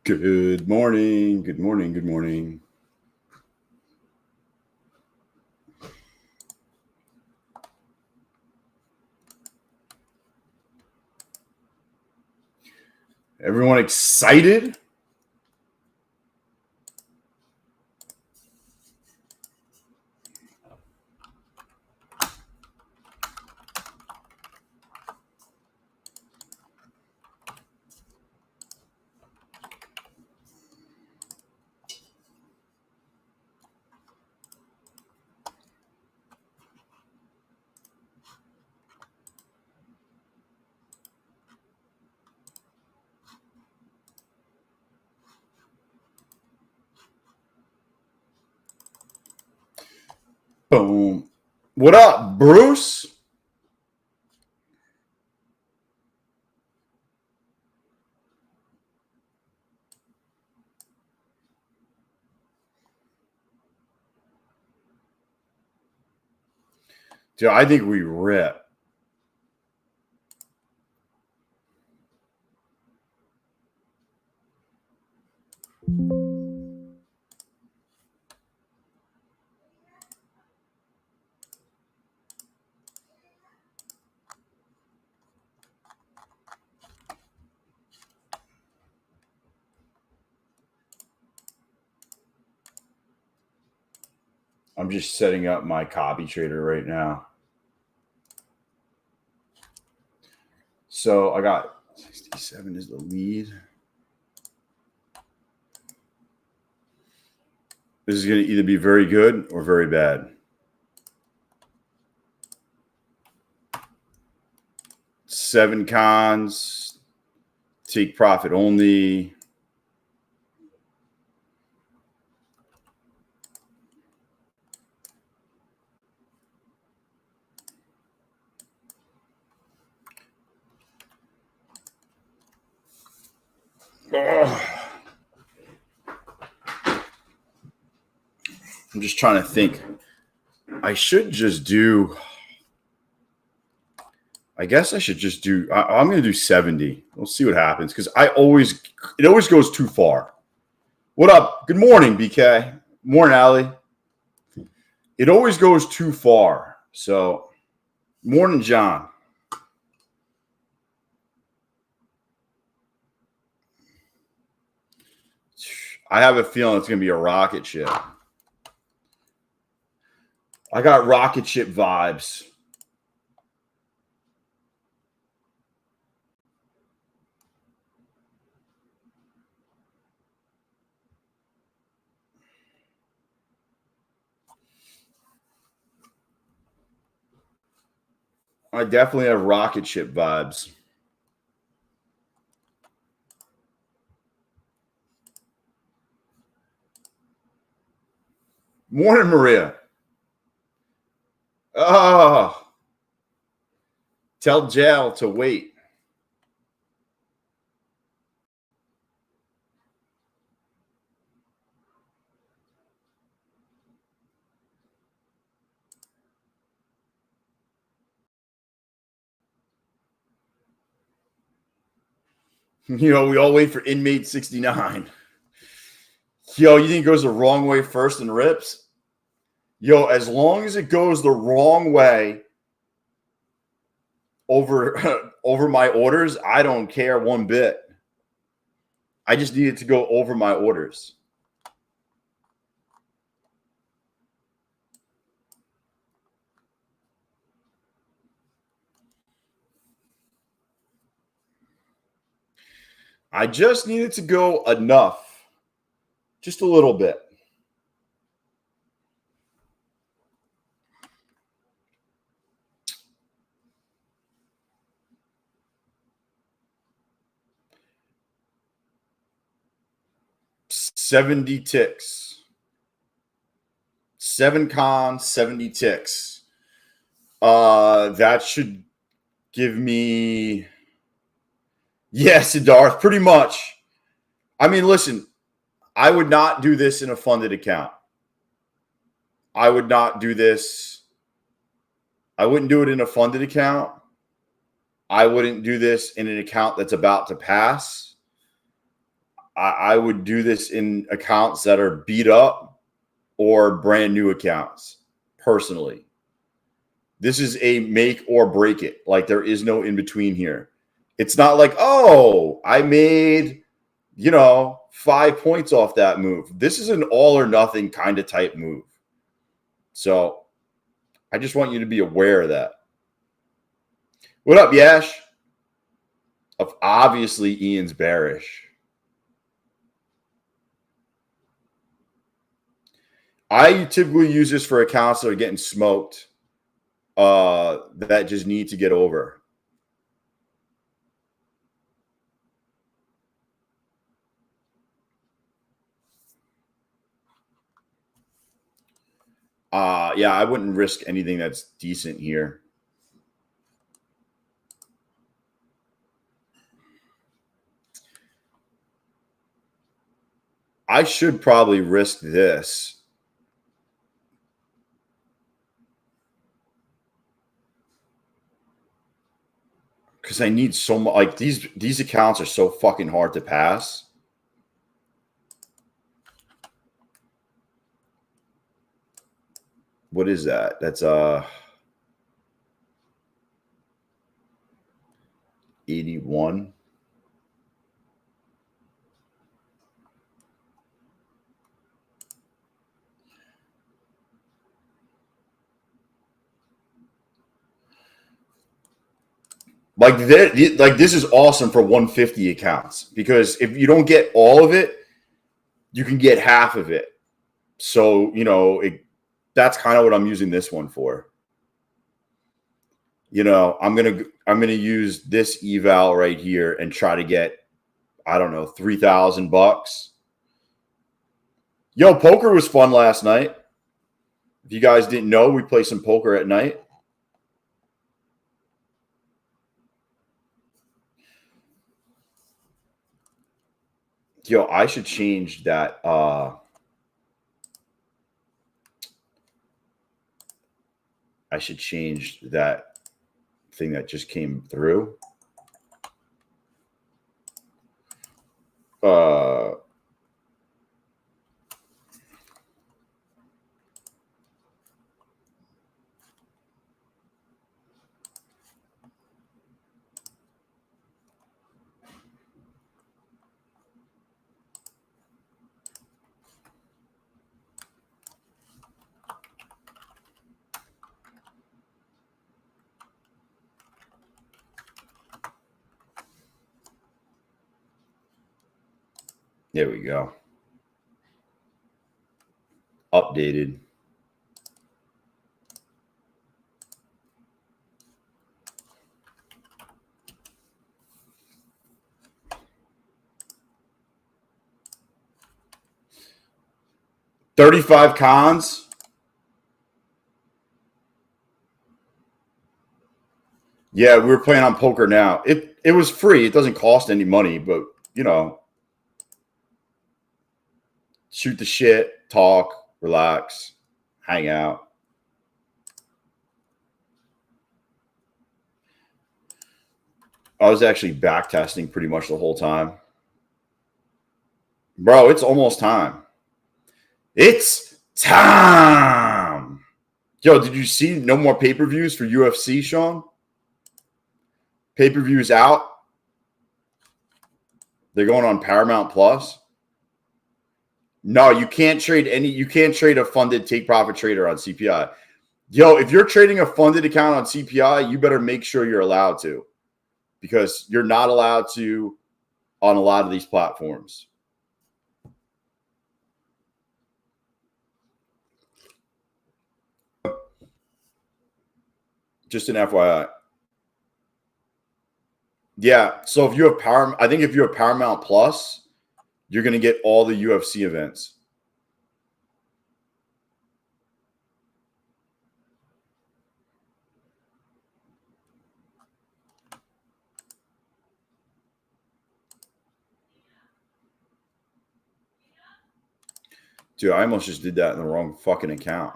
Good morning. Good morning. Good morning. Everyone excited? Boom. What up, Bruce? Dude, I think we rip. I'm just setting up my copy trader right now. So I got 67 is the lead. This is going to either be very good or very bad. Seven cons, take profit only. I'm just trying to think. I should just do. I guess I should just do. I'm going to do 70. We'll see what happens because it always goes too far. What up? Good morning, BK. Morning, Allie. It always goes too far. So, morning, John. I have a feeling it's going to be a rocket ship. I got rocket ship vibes. I definitely have rocket ship vibes. Morning, Maria. Oh, tell Jail to wait. We all wait for inmate 69. Yo, you think it goes the wrong way first and rips? Yo, as long as it goes the wrong way over my orders, I don't care one bit. I just need it to go over my orders. I just need it to go enough. Just a little bit. $70 ticks. 7 cons, 70 ticks. That should give me, yes, Darth, pretty much. I mean, listen, I would not do this in a funded account. I would not do this. I wouldn't do it in a funded account. I wouldn't do this in an account that's about to pass. I would do this in accounts that are beat up or brand new accounts, personally. This is a make or break it. Like, there is no in between here. It's not like, oh, I made, 5 points off that move. This is an all or nothing kind of type move. So I just want you to be aware of that. What up, Yash? Obviously, Ian's bearish. I typically use this for accounts that are getting smoked, that just need to get over. Yeah, I wouldn't risk anything that's decent here. I should probably risk this. Because I need so much. Like, these accounts are so fucking hard to pass. What is that? That's 81. Like this is awesome for 150 accounts, because if you don't get all of it, you can get half of it. So, that's kind of what I'm using this one for. I'm gonna use this eval right here and try to get, I don't know, $3,000. Yo, poker was fun last night. If you guys didn't know, we play some poker at night. Yo, I should change that. I should change that thing that just came through. There we go. Updated. $35 cons. Yeah, we were playing on poker now. It was free. It doesn't cost any money, but shoot the shit, talk, relax, hang out. I was actually back testing pretty much the whole time. Bro, it's almost time. It's time. Yo, did you see no more pay-per-views for UFC, Sean? Pay-per-views out. They're going on Paramount Plus. No, you can't trade a funded take profit trader on CPI. Yo, if you're trading a funded account on CPI, you better make sure you're allowed to, because you're not allowed to on a lot of these platforms. Just an FYI. Yeah, so if you have if you have Paramount Plus, you're going to get all the UFC events. Dude, I almost just did that in the wrong fucking account.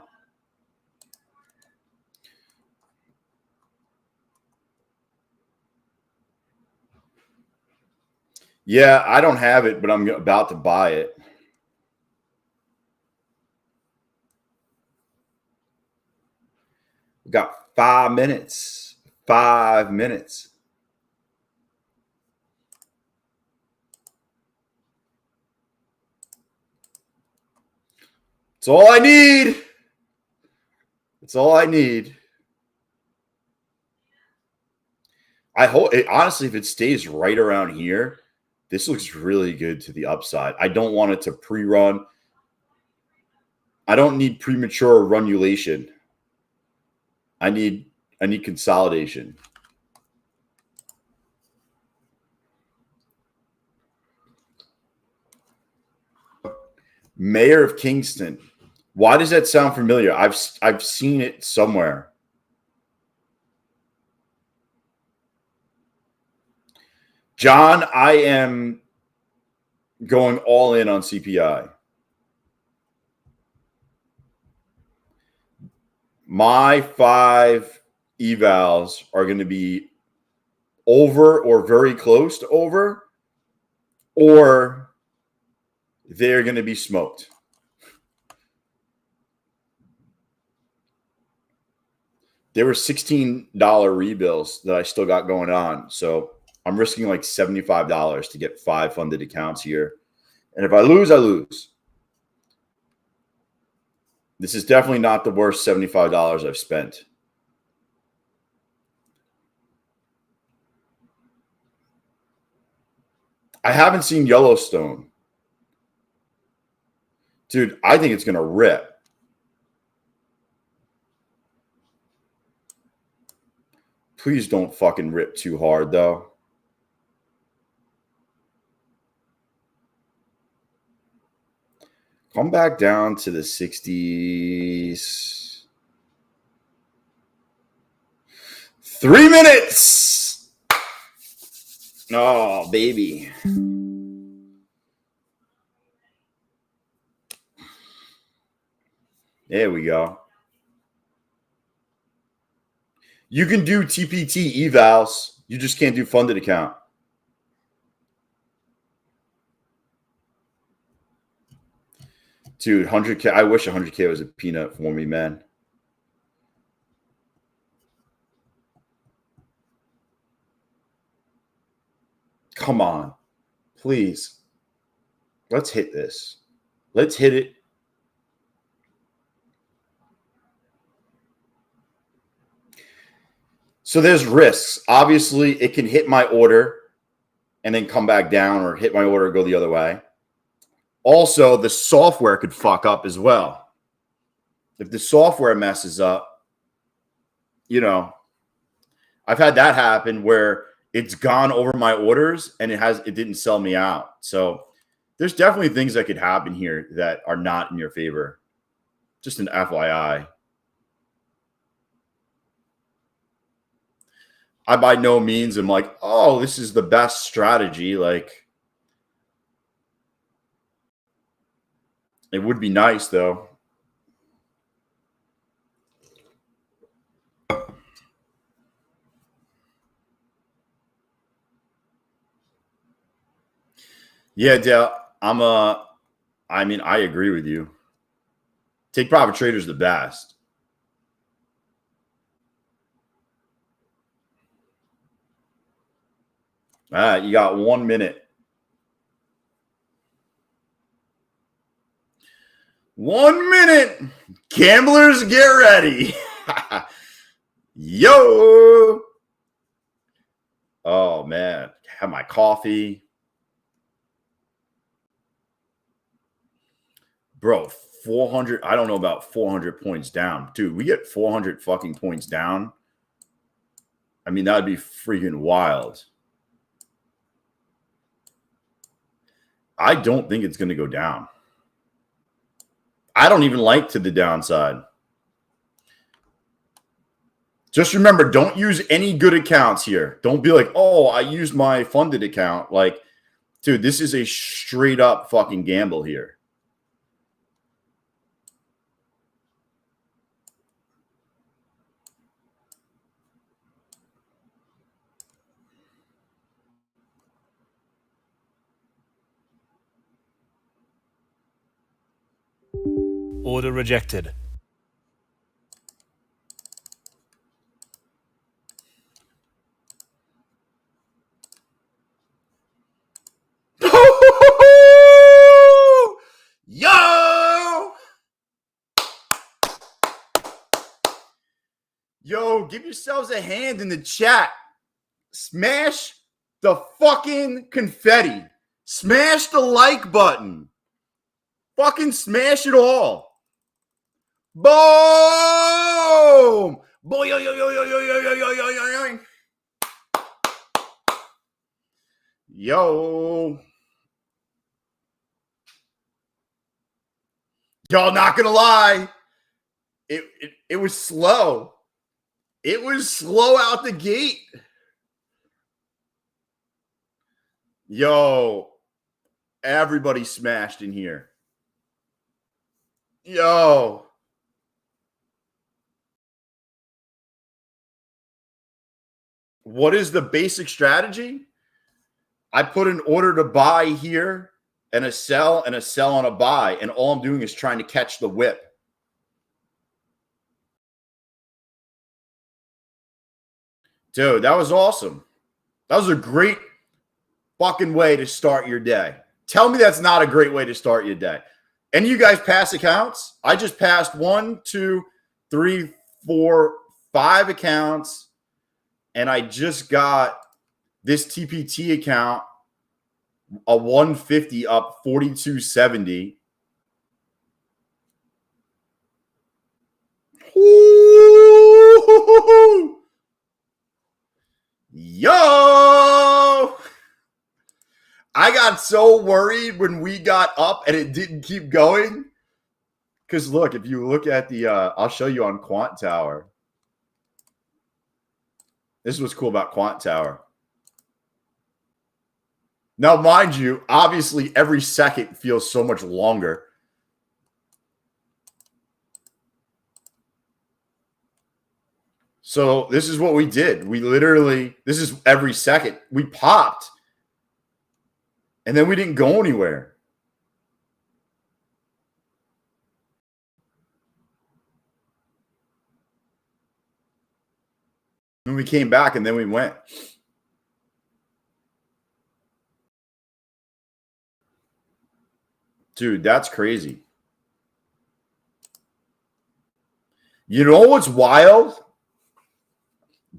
Yeah, I don't have it, but I'm about to buy it. We got 5 minutes. 5 minutes. It's all I need. It's all I need. I hope it, honestly, if it stays right around here, this looks really good to the upside. I don't want it to pre-run. I don't need premature runulation. I need consolidation. Mayor of Kingston. Why does that sound familiar? I've seen it somewhere. John, I am going all in on CPI. My 5 evals are going to be over or very close to over, or they're going to be smoked. There were $16 rebills that I still got going on. So I'm risking like $75 to get 5 funded accounts here. And if I lose, I lose. This is definitely not the worst $75 I've spent. I haven't seen Yellowstone. Dude, I think it's going to rip. Please don't fucking rip too hard, though. Come back down to the 60s. 3 minutes. Oh, baby. There we go. You can do TPT evals. You just can't do funded account. Dude, 100K. I wish 100K was a peanut for me, man. Come on. Please. Let's hit this. Let's hit it. So there's risks. Obviously, it can hit my order and then come back down, or hit my order, go the other way. Also, the software could fuck up as well. If the software messes up, you know, I've had that happen where it's gone over my orders and it didn't sell me out. So there's definitely things that could happen here that are not in your favor. Just an FYI. I by no means am like, oh, this is the best strategy. Like, it would be nice though. Yeah, Dale, I mean, I agree with you. Take profit traders the best. All right, you got 1 minute. 1 minute. Gamblers, get ready. Yo. Oh, man. Have my coffee. Bro, 400. I don't know about 400 points down. Dude, we get 400 fucking points down. I mean, that'd be freaking wild. I don't think it's going to go down. I don't even like to the downside. Just remember, don't use any good accounts here. Don't be like, oh, I used my funded account. Like, dude, this is a straight up fucking gamble here. Order rejected. Yo! Yo, give yourselves a hand in the chat. Smash the fucking confetti. Smash the like button. Fucking smash it all. Boom! Boy, yo, yo, yo, yo, yo, yo, yo, yo, yo, yo. Yo. Y'all not gonna lie. It was slow. It was slow out the gate. Yo, everybody smashed in here. Yo. What is the basic strategy? I put an order to buy here and a sell on a buy. And all I'm doing is trying to catch the whip. Dude, that was awesome. That was a great fucking way to start your day. Tell me that's not a great way to start your day. And you guys pass accounts? I just passed 1, 2, 3, 4, 5 accounts. And I just got this TPT account, a 150 up 42.70. Yo! I got so worried when we got up and it didn't keep going. Because look, if you look at the, I'll show you on Quant Tower. This is what's cool about Quant Tower. Now, mind you, obviously every second feels so much longer. So this is what we did. We literally, this is every second. We popped. And then we didn't go anywhere. And we came back and then we went. Dude, that's crazy. You know what's wild?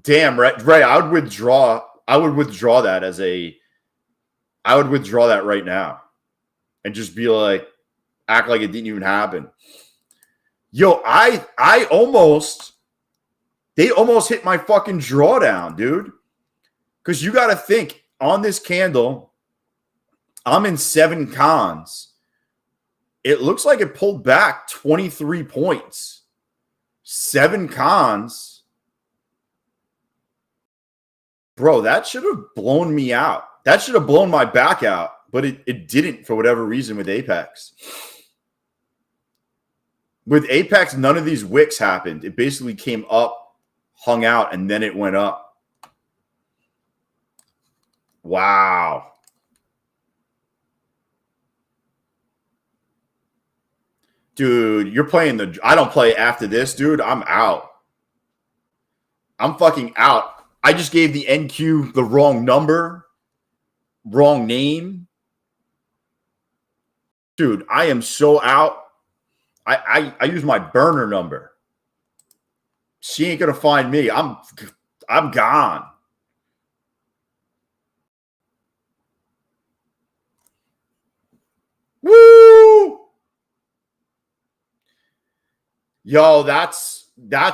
Damn, Ray, I would withdraw that as a, I would withdraw that right now and just be like, act like it didn't even happen. Yo, they almost hit my fucking drawdown, dude. Because you got to think, on this candle, I'm in 7 cons. It looks like it pulled back 23 points. 7 cons. Bro, that should have blown me out. That should have blown my back out. But it didn't for whatever reason with Apex. With Apex, none of these wicks happened. It basically came up, hung out, and then it went up. Wow. Dude, you're playing the... I don't play after this, dude. I'm out. I'm fucking out. I just gave the NQ the wrong number. Wrong name. Dude, I am so out. I use my burner number. She ain't gonna find me. I'm gone. Woo! Yo, that's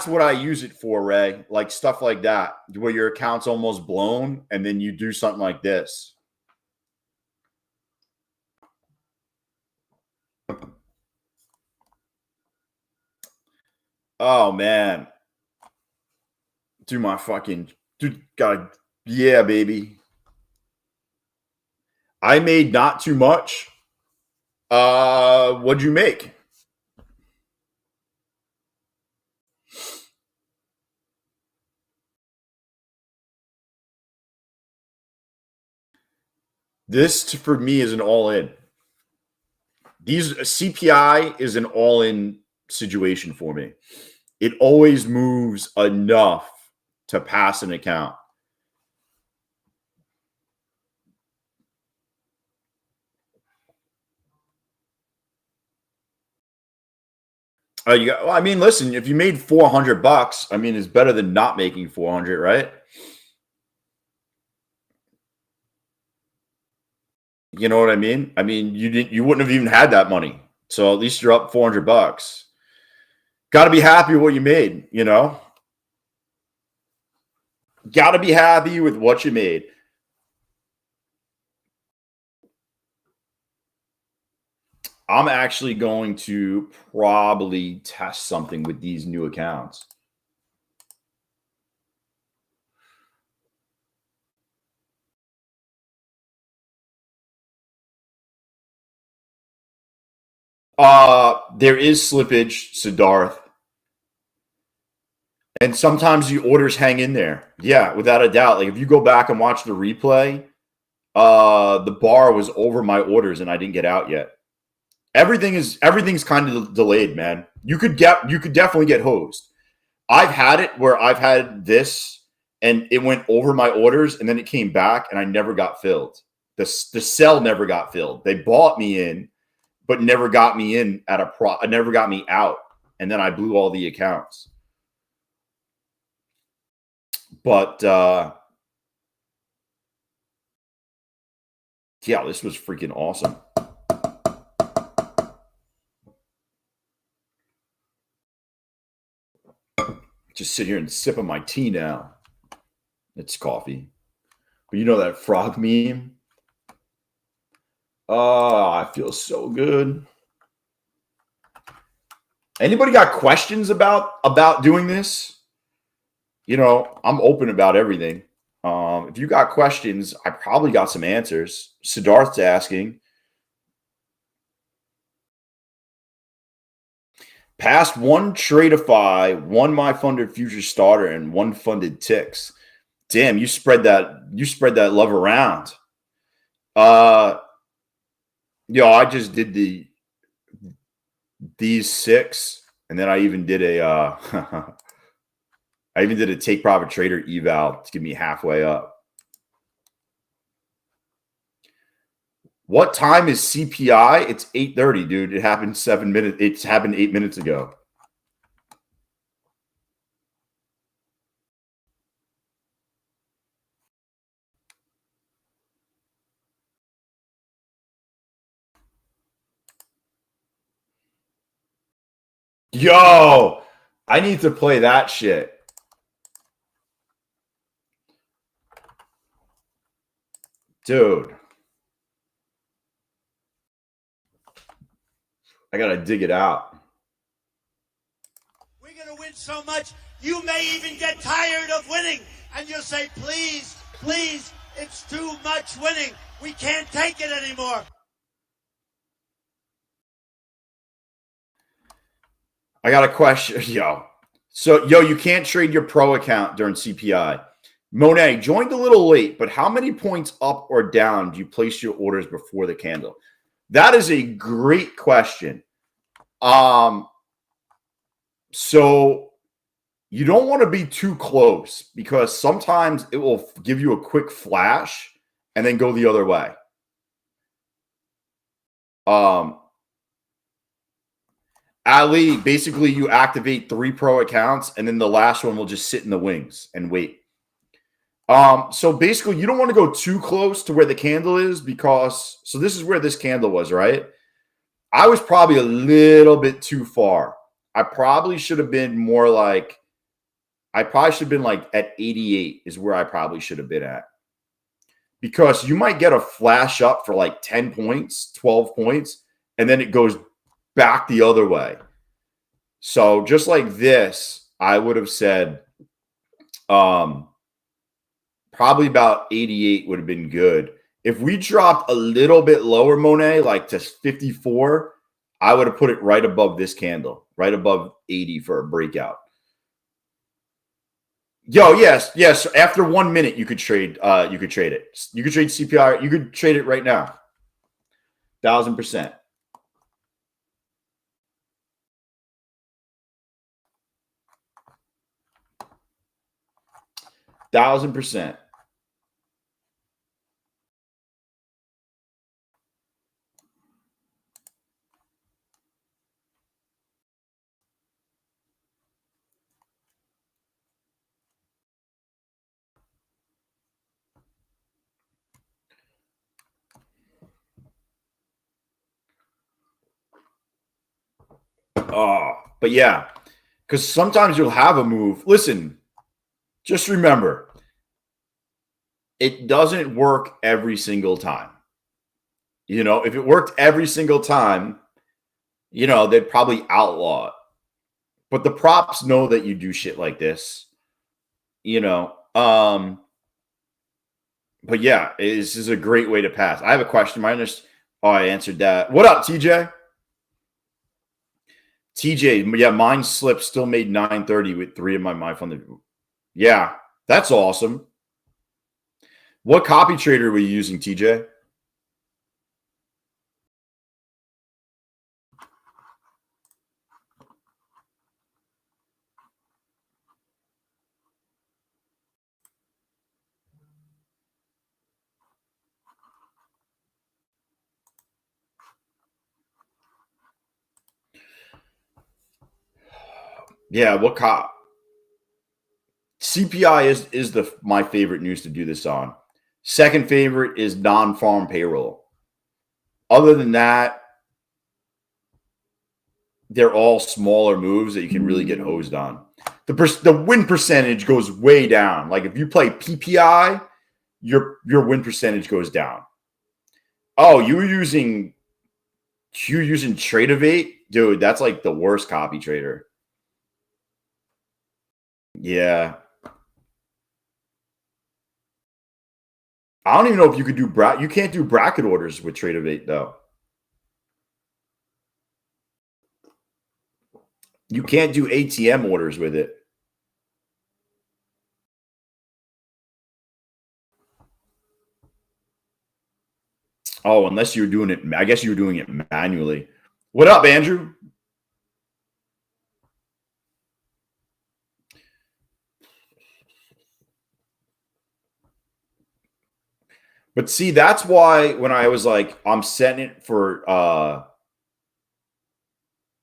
what I use it for, Ray. Like stuff like that, where your account's almost blown, and then you do something like this. Oh man. Do my fucking dude, God, yeah, baby. I made not too much. What'd you make? This for me is an all-in. These CPI is an all-in situation for me. It always moves enough to pass an account. I mean, listen, if you made $400, I mean, it's better than not making 400, right? You know what I mean? I mean, you wouldn't have even had that money. So at least you're up $400. Got to be happy with what you made, you know? Got to be happy with what you made. I'm actually going to probably test something with these new accounts. There is slippage, Siddharth. And sometimes the orders hang in there. Yeah, without a doubt. Like if you go back and watch the replay, the bar was over my orders and I didn't get out yet. Everything's kind of delayed, man. You could definitely get hosed. I've had it where I've had this and it went over my orders and then it came back and I never got filled. The sell never got filled. They bought me in, but never got me in at never got me out. And then I blew all the accounts. But yeah, this was freaking awesome. Just sit here and sip on my tea now. It's coffee. But you know that frog meme? Oh, I feel so good. Anybody got questions about doing this? You know, I'm open about everything. If you got questions, I probably got some answers. Siddharth's asking. Past one Tradeify, one my funded future starter, and one funded ticks. Damn, you spread that love around. I just did these 6, and then I even did a take profit trader eval to get me halfway up. What time is CPI? It's 8:30, dude. It happened 7 minutes. It's happened 8 minutes ago. Yo, I need to play that shit. Dude. I got to dig it out. We're going to win so much, you may even get tired of winning. And you'll say, please, please, it's too much winning. We can't take it anymore. I got a question. So, you can't trade your pro account during CPI. Monet, joined a little late, but how many points up or down do you place your orders before the candle? That is a great question. So you don't want to be too close because sometimes it will give you a quick flash and then go the other way. Ali, basically you activate 3 pro accounts and then the last one will just sit in the wings and wait. So basically you don't want to go too close to where the candle is because, so this is where this candle was, right? I was probably a little bit too far. I probably should have been more like, at 88 is where I probably should have been at. Because you might get a flash up for like 10 points, 12 points, and then it goes back the other way. So just like this, I would have said probably about 88 would have been good. If we dropped a little bit lower, Monet, like to 54, I would have put it right above this candle, right above 80 for a breakout. Yes. After 1 minute, you could trade. You could trade it. You could trade CPI. You could trade it right now. 1000%. 1000%. But yeah, because sometimes you'll have a move. Listen, just remember, it doesn't work every single time. You know, if it worked every single time, you know, they'd probably outlaw it. But the props know that you do shit like this, you know. But yeah, this is a great way to pass. I have a question. I answered that. What up, TJ? TJ, yeah, mine slipped. Still made 930 with 3 of my on the. Yeah, that's awesome. What copy trader were you using, TJ? Yeah, what cop? CPI is my favorite news to do this on. Second favorite is non-farm payroll. Other than that, they're all smaller moves that you can really get hosed on. The win percentage goes way down. Like if you play PPI, your win percentage goes down. Oh, you're using Tradeify? Dude, that's like the worst copy trader. Yeah. I don't even know if you could do you can't do bracket orders with Tradeify though. You can't do ATM orders with it. Oh, unless you're doing it, I guess you were doing it manually. What up, Andrew? But see, that's why when I was like, I'm setting it for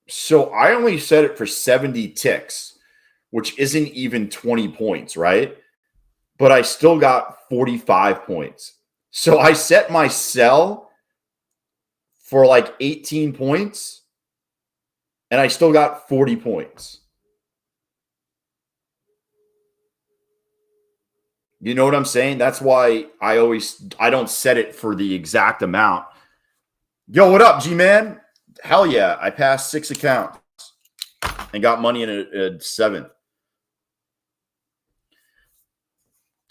so I only set it for 70 ticks, which isn't even 20 points, right? But I still got 45 points. So I set my sell for like 18 points and I still got 40 points. You know what I'm saying? That's why I don't set it for the exact amount. Yo, what up, G-Man? Hell yeah. I passed 6 accounts and got money in a 7th.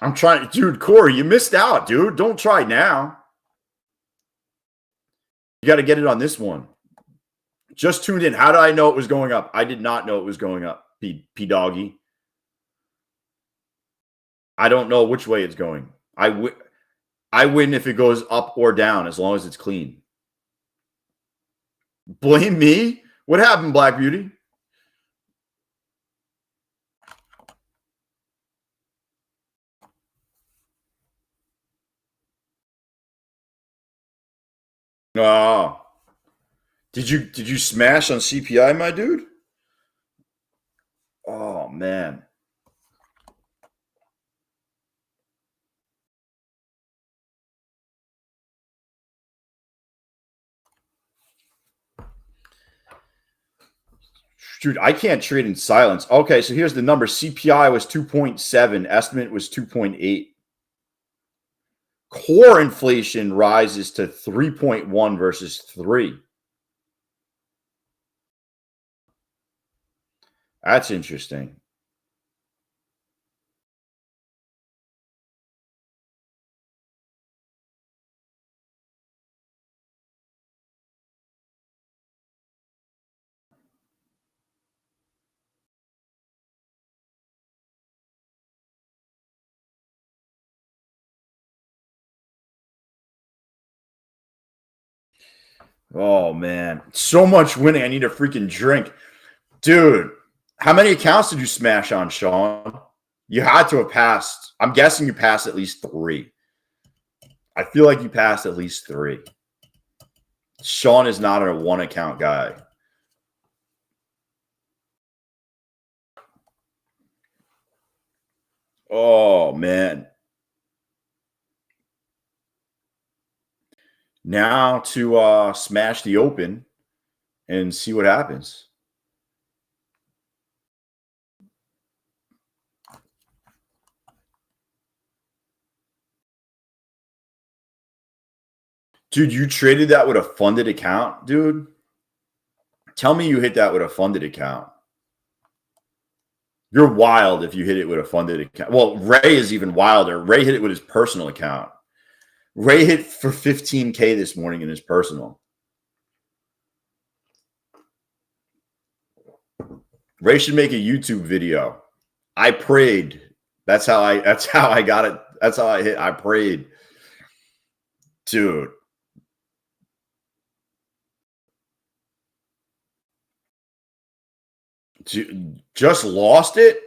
I'm trying, dude, Corey, you missed out, dude. Don't try now. You got to get it on this one. Just tuned in. How did I know it was going up? I did not know it was going up, P-Doggy. I don't know which way it's going. I win if it goes up or down as long as it's clean. Blame me? What happened, Black Beauty? Oh. Did you smash on CPI, my dude? Oh man. Dude, I can't trade in silence. Okay, so here's the number. CPI was 2.7. Estimate was 2.8. Core inflation rises to 3.1 versus 3. That's interesting. Oh man, so much winning. I need a freaking drink, dude. How many accounts did you smash on, Sean? You had to have passed. I'm guessing you passed at least 3. I feel like you passed at least 3. Sean is not a one account guy. Oh, man. Now to smash the open and see what happens. Dude, you traded that with a funded account, dude? Tell me you hit that with a funded account. You're wild if you hit it with a funded account. Well, Ray is even wilder. Ray hit it with his personal account. Ray hit for 15K this morning in his personal. Ray should make a YouTube video. I prayed. That's how I got it. That's how I hit. I prayed. Dude. Just lost it?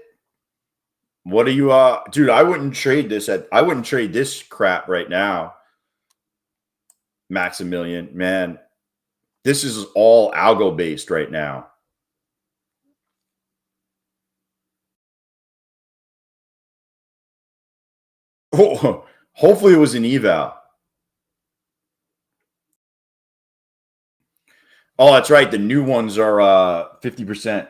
What are you dude, I wouldn't trade this crap right now. Maximilian, man. This is all algo based right now. Oh, hopefully it was an eval. Oh, that's right. The new ones are 50%.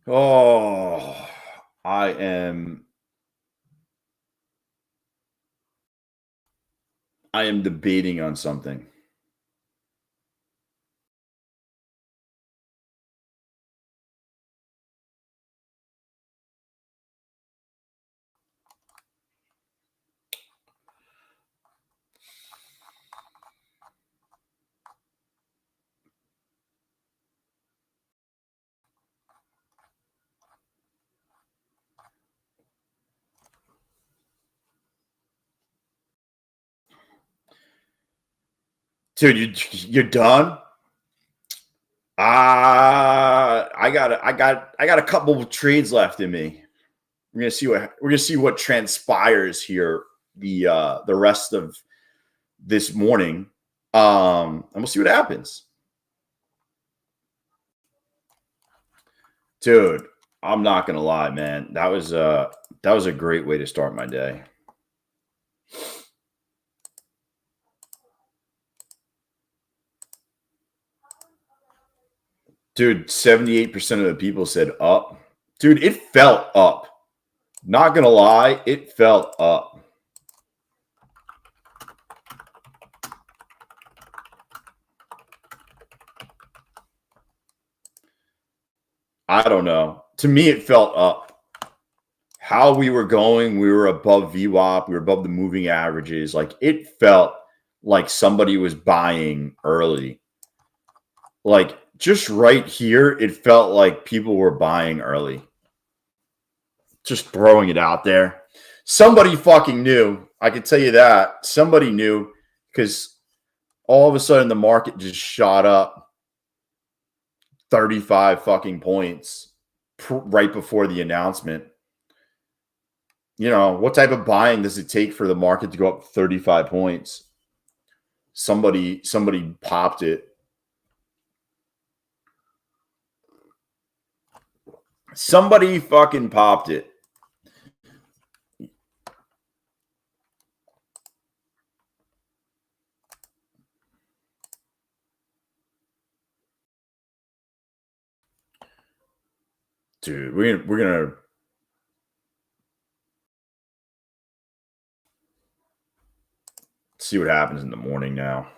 Oh, I am debating on something. Dude, you're done? I got a couple of trades left in me. We're gonna see what transpires here the rest of this morning. And we'll see what happens. Dude, I'm not gonna lie, man. That was a great way to start my day. Dude, 78% of the people said up. Dude, it felt up. Not gonna lie, it felt up. I don't know. To me, it felt up. How we were going, we were above VWAP, we were above the moving averages. Like, it felt like somebody was buying early. Like, just right here, it felt like people were buying early. Just throwing it out there. Somebody fucking knew. I can tell you that. Somebody knew, because all of a sudden the market just shot up 35 fucking points right before the announcement. You know, what type of buying does it take for the market to go up 35 points? Somebody popped it. Somebody fucking popped it. Dude, we're gonna see what happens in the morning now.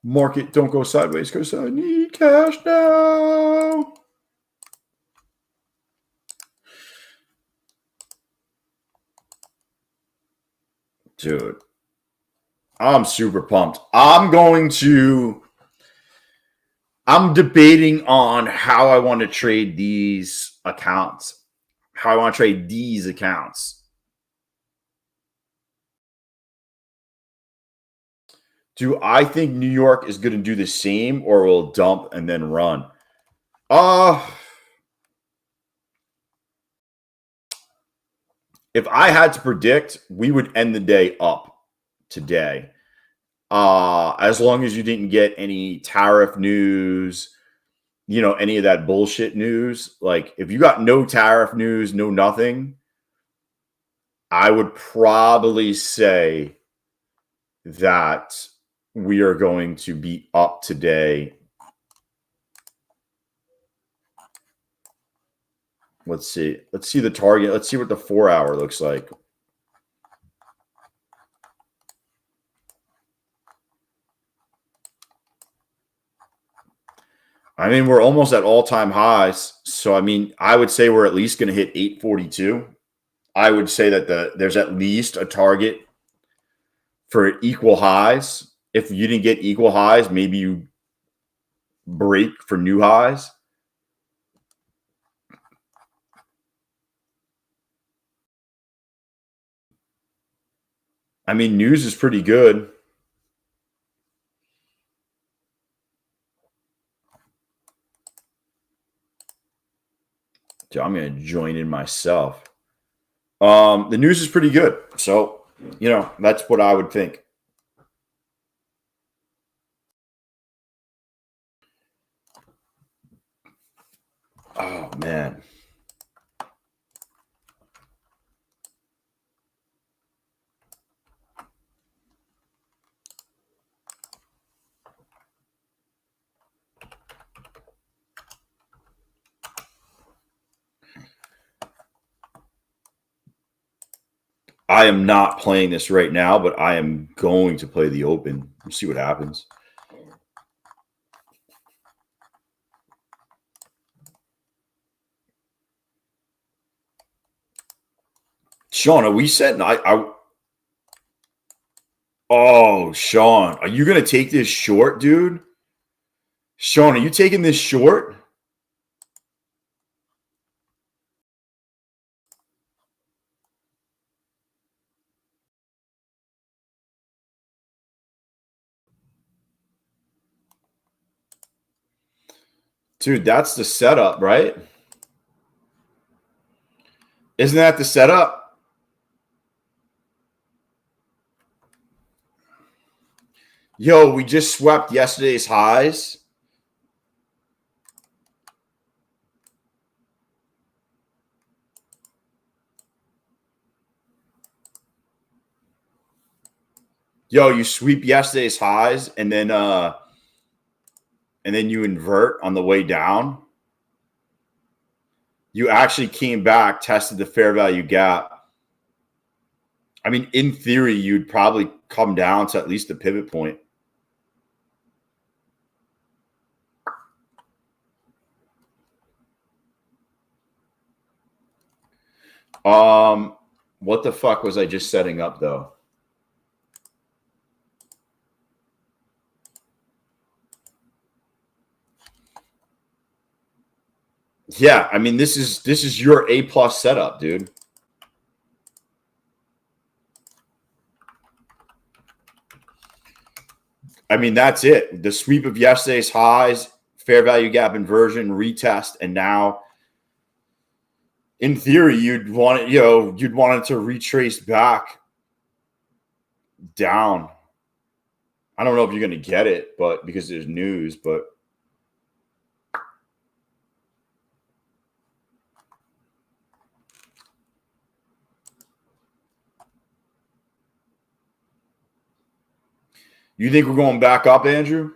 Market, don't go sideways because I need cash now. Dude. I'm super pumped. I'm debating on how I want to trade these accounts. How I want to trade these accounts. Do I think New York is going to do the same or will dump and then run? If I had to predict, we would end the day up today. As long as you didn't get any tariff news, any of that bullshit news. Like if you got no tariff news, no nothing, I would probably say that we are going to be up today. Let's see. Let's see the target. Let's see what the 4 hour looks like. I mean, we're almost at all-time highs. So, I mean, I would say we're at least going to hit 842. I would say that there's at least a target for equal highs. If you didn't get equal highs, maybe you break for new highs. I mean, news is pretty good. So I'm going to join in myself. The news is pretty good. So, that's what I would think. Oh, man. I am not playing this right now, but I am going to play the open. We'll see what happens. Sean, are we setting? Oh, Sean, are you going to take this short, dude? Sean, are you taking this short? Dude, that's the setup, right? Isn't that the setup? Yo, we just swept yesterday's highs. Yo, you sweep yesterday's highs and then you invert on the way down. You actually came back, tested the fair value gap. I mean, in theory, you'd probably come down to at least the pivot point. What the fuck was I just setting up though? Yeah, I mean, this is your A+ setup, dude. I mean, that's it. The sweep of yesterday's highs, fair value gap inversion, retest, and now, in theory, you'd want it to retrace back down. I don't know if you're going to get it, but because there's news, but you think we're going back up, Andrew?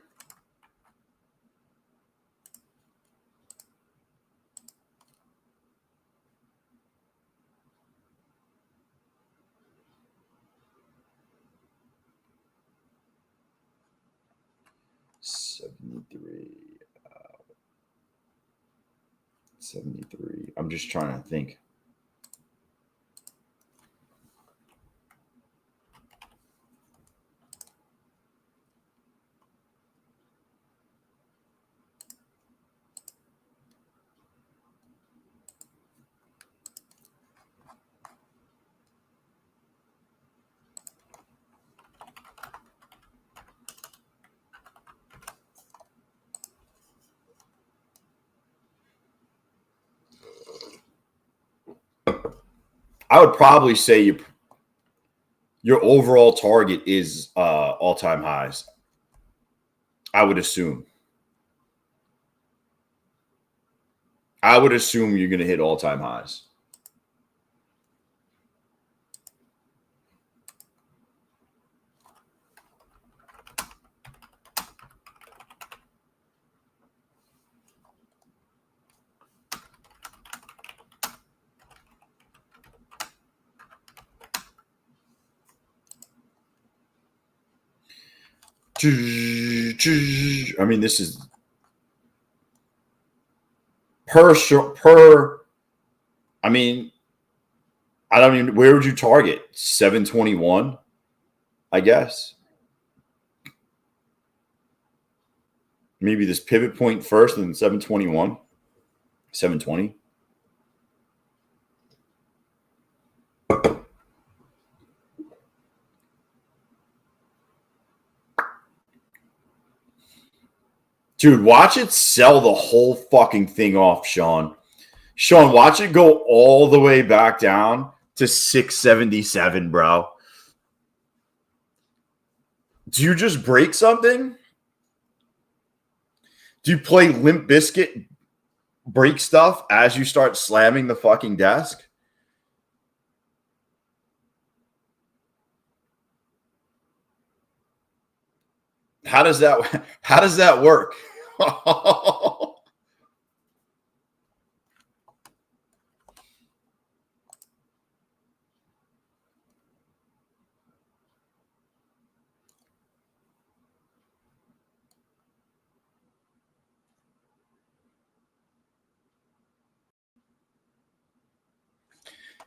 $73. I'm just trying to think. I would probably say your overall target is all-time highs. I would assume. I would assume you're going to hit all-time highs. I mean, this is per. I mean, I don't even. Where would you target? 721, I guess. Maybe this pivot point first, and then 721, 720. Dude, watch it sell the whole fucking thing off, Sean. Sean, watch it go all the way back down to 677, bro. Do you just break something? Do you play Limp Bizkit break stuff as you start slamming the fucking desk? How does that work?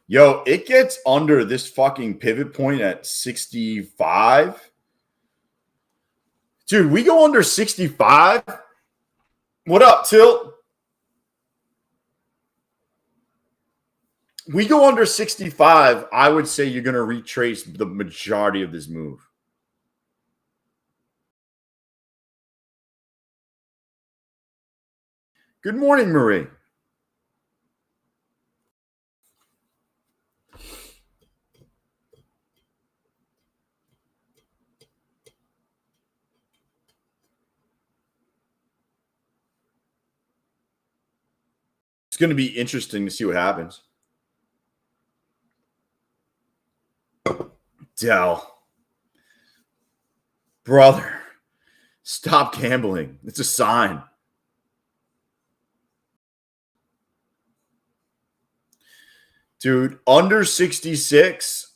Yo, it gets under this fucking pivot point at 65. Dude, we go under 65. What up, Tilt? We go under 65. I would say you're going to retrace the majority of this move. Good morning, Marie. It's going to be interesting to see what happens. Dell. Brother, stop gambling. It's a sign. Dude, under 66.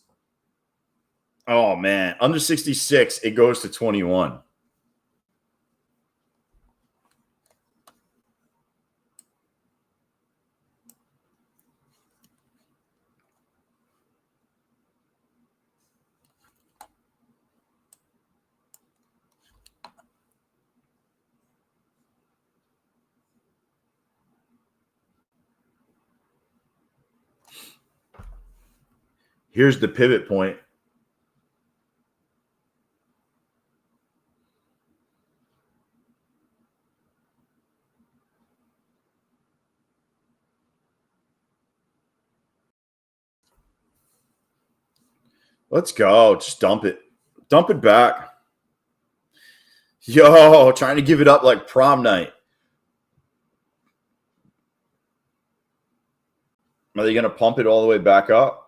Oh, man. Under 66, it goes to 21. Here's the pivot point. Let's go. Just dump it. Dump it back. Yo, trying to give it up like prom night. Are they going to pump it all the way back up?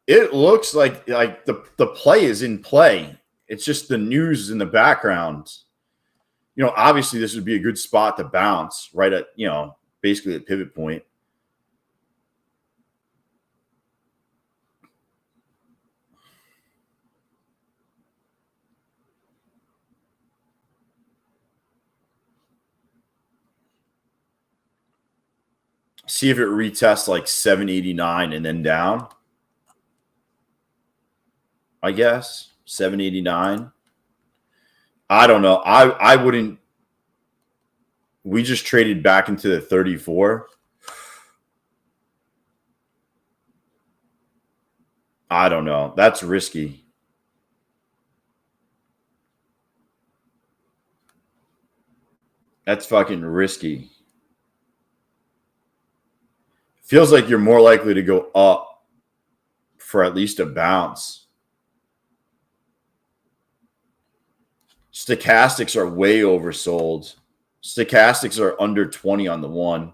It looks like the play is in play. It's just the news in the background. You know, obviously this would be a good spot to bounce right at, you know, basically at pivot point. See if it retests like 789 and then down. I guess 789. I don't know. I wouldn't. We just traded back into the 34. I don't know. That's risky. That's fucking risky. Feels like you're more likely to go up for at least a bounce. Stochastics are way oversold. Stochastics are under 20 on the one.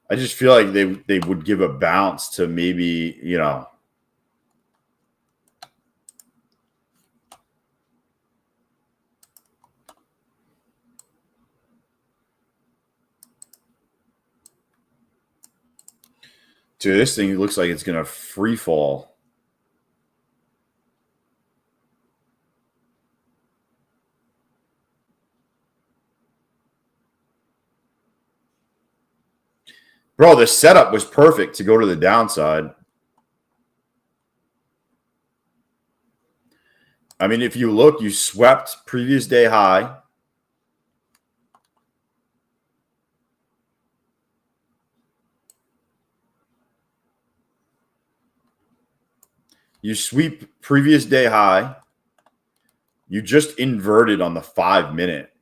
I just feel like they would give a bounce to maybe, you know. Dude, this thing looks like it's going to free fall. Bro, the setup was perfect to go to the downside. I mean, if you look, you swept previous day high. You sweep previous day high. You just inverted on the 5-minute.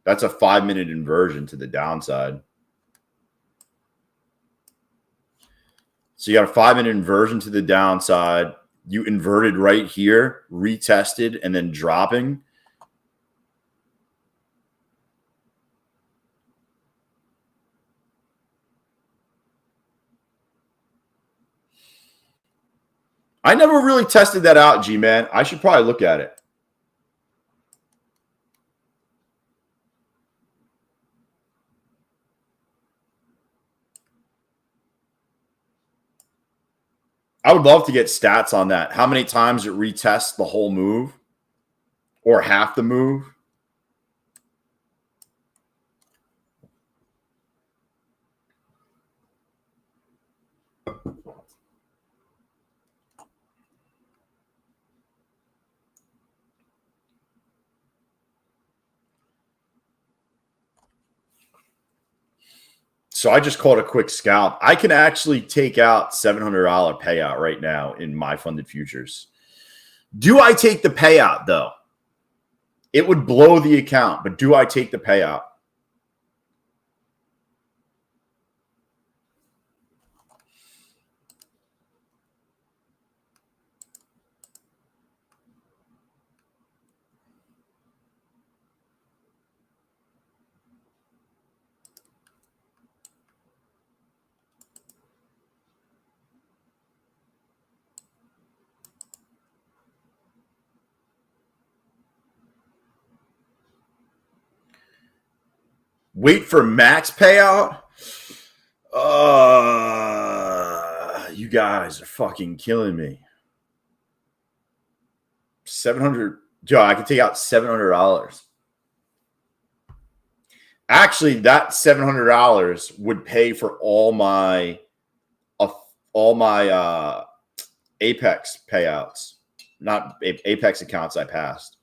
That's a 5-minute inversion to the downside. So you got a 5-minute inversion to the downside. You inverted right here, retested, and then dropping. I never really tested that out, G-Man. I should probably look at it. I would love to get stats on that. How many times it retests the whole move or half the move? So I just called a quick scalp. I can actually take out $700 payout right now in my funded futures. Do I take the payout, though? It would blow the account, but do I take the payout? Wait for max payout? You guys are fucking killing me. 700. Joe, I can take out $700. Actually, that $700 would pay for all my Apex payouts, not Apex accounts I passed.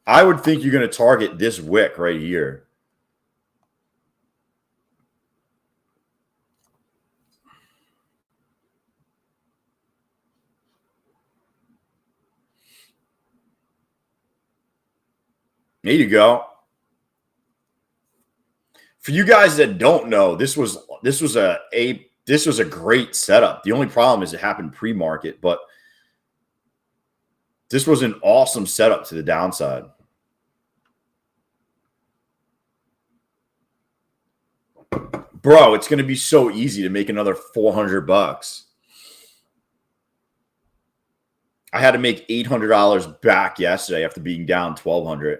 I would think you're going to target this wick right here. There you go. For you guys that don't know, this was a great setup. The only problem is it happened pre-market, but this was an awesome setup to the downside. Bro, it's going to be so easy to make another $400. I had to make $800 back yesterday after being down $1,200.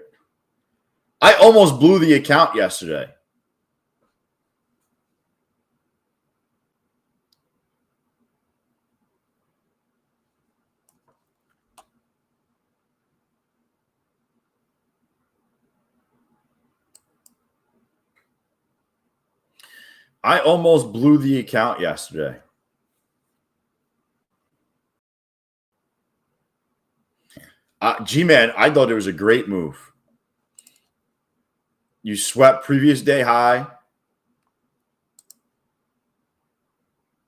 I almost blew the account yesterday. I almost blew the account yesterday. G-Man, I thought it was a great move. You swept previous day high.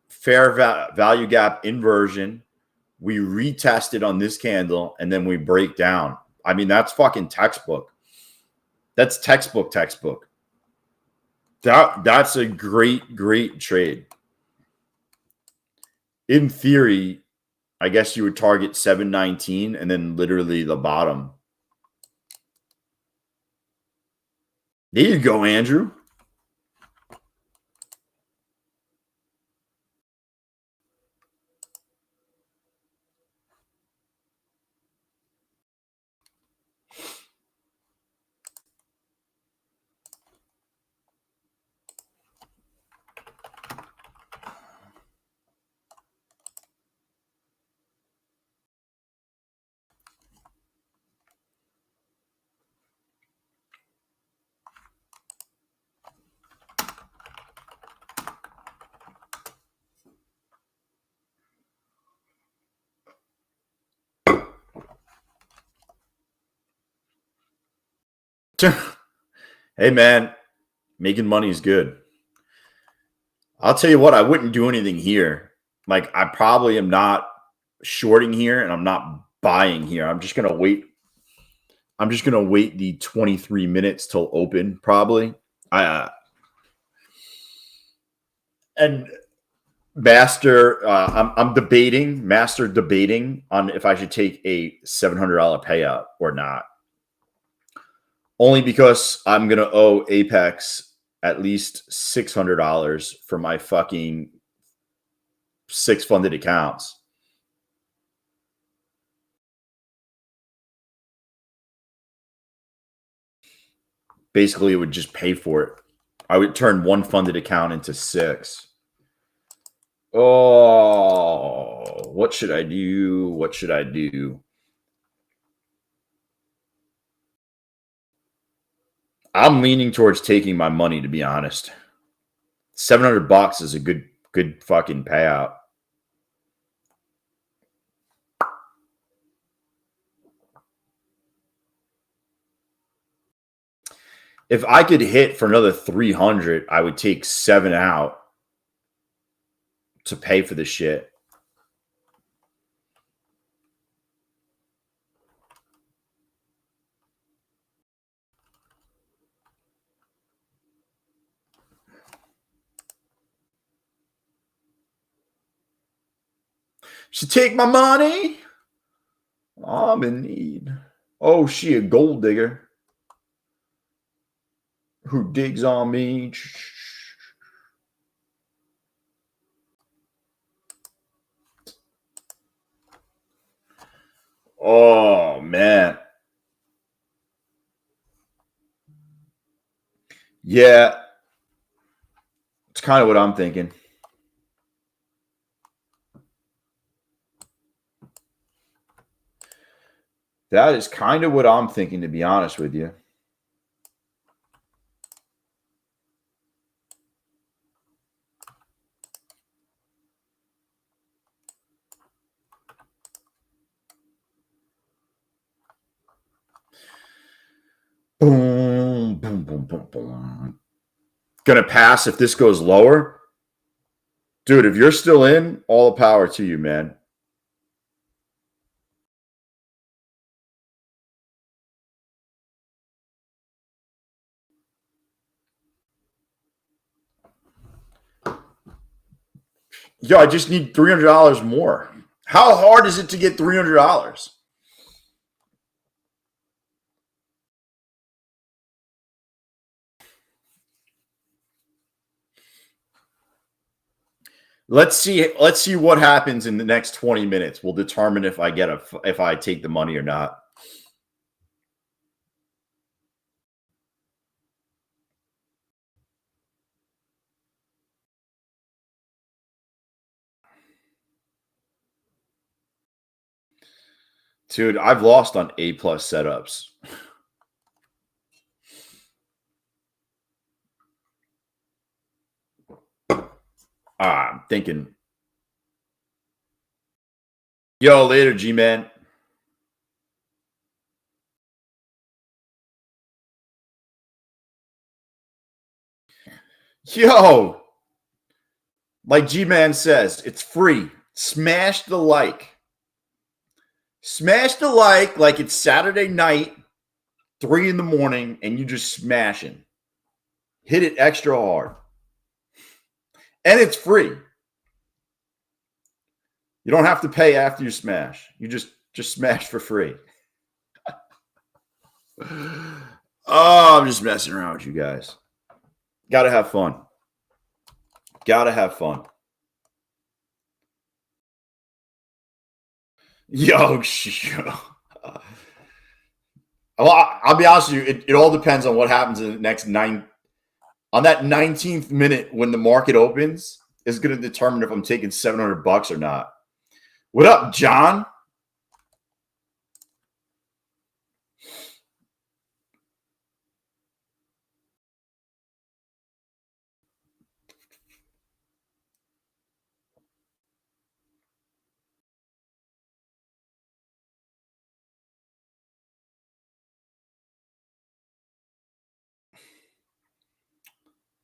Fair value gap inversion. We retested on this candle, and then we break down. I mean, that's fucking textbook. That's textbook. That's a great trade. In theory, I guess you would target 719 and then literally the bottom. There you go, Andrew. Hey, man, making money is good. I'll tell you what, I wouldn't do anything here. Like, I probably am not shorting here, and I'm not buying here. I'm just going to wait. I'm just going to wait the 23 minutes till open, probably. And I'm debating on if I should take a $700 payout or not. Only because I'm going to owe Apex at least $600 for my fucking 6 funded accounts. Basically, it would just pay for it. I would turn 1 funded account into 6. Oh, what should I do? What should I do? I'm leaning towards taking my money, to be honest. $700 is a good fucking payout. If I could hit for another 300, I would take 7 out to pay for the shit. She take my money. I'm in need. Oh, she a gold digger who digs on me. Oh, man. Yeah. It's kind of what I'm thinking. That is kind of what I'm thinking, to be honest with you. Boom, boom, boom, boom, boom. Gonna pass if this goes lower. Dude, if you're still in, all the power to you, man. Yo, I just need $300 more. How hard is it to get $300? Let's see what happens in the next 20 minutes. We'll determine if I take the money or not. Dude, I've lost on A+ setups. I'm thinking. Yo, later, G-Man. Yo, like G-Man says, it's free. Smash the like. Smash the like it's Saturday night, 3 a.m, and you just smashing. Hit it extra hard. And it's free. You don't have to pay after you smash. You just smash for free. Oh, I'm just messing around with you guys. Gotta have fun. Gotta have fun. Yo. Well, I'll be honest with you. It all depends on what happens in the next 9. On that 19th minute when the market opens is going to determine if I'm taking $700 or not. What up, John?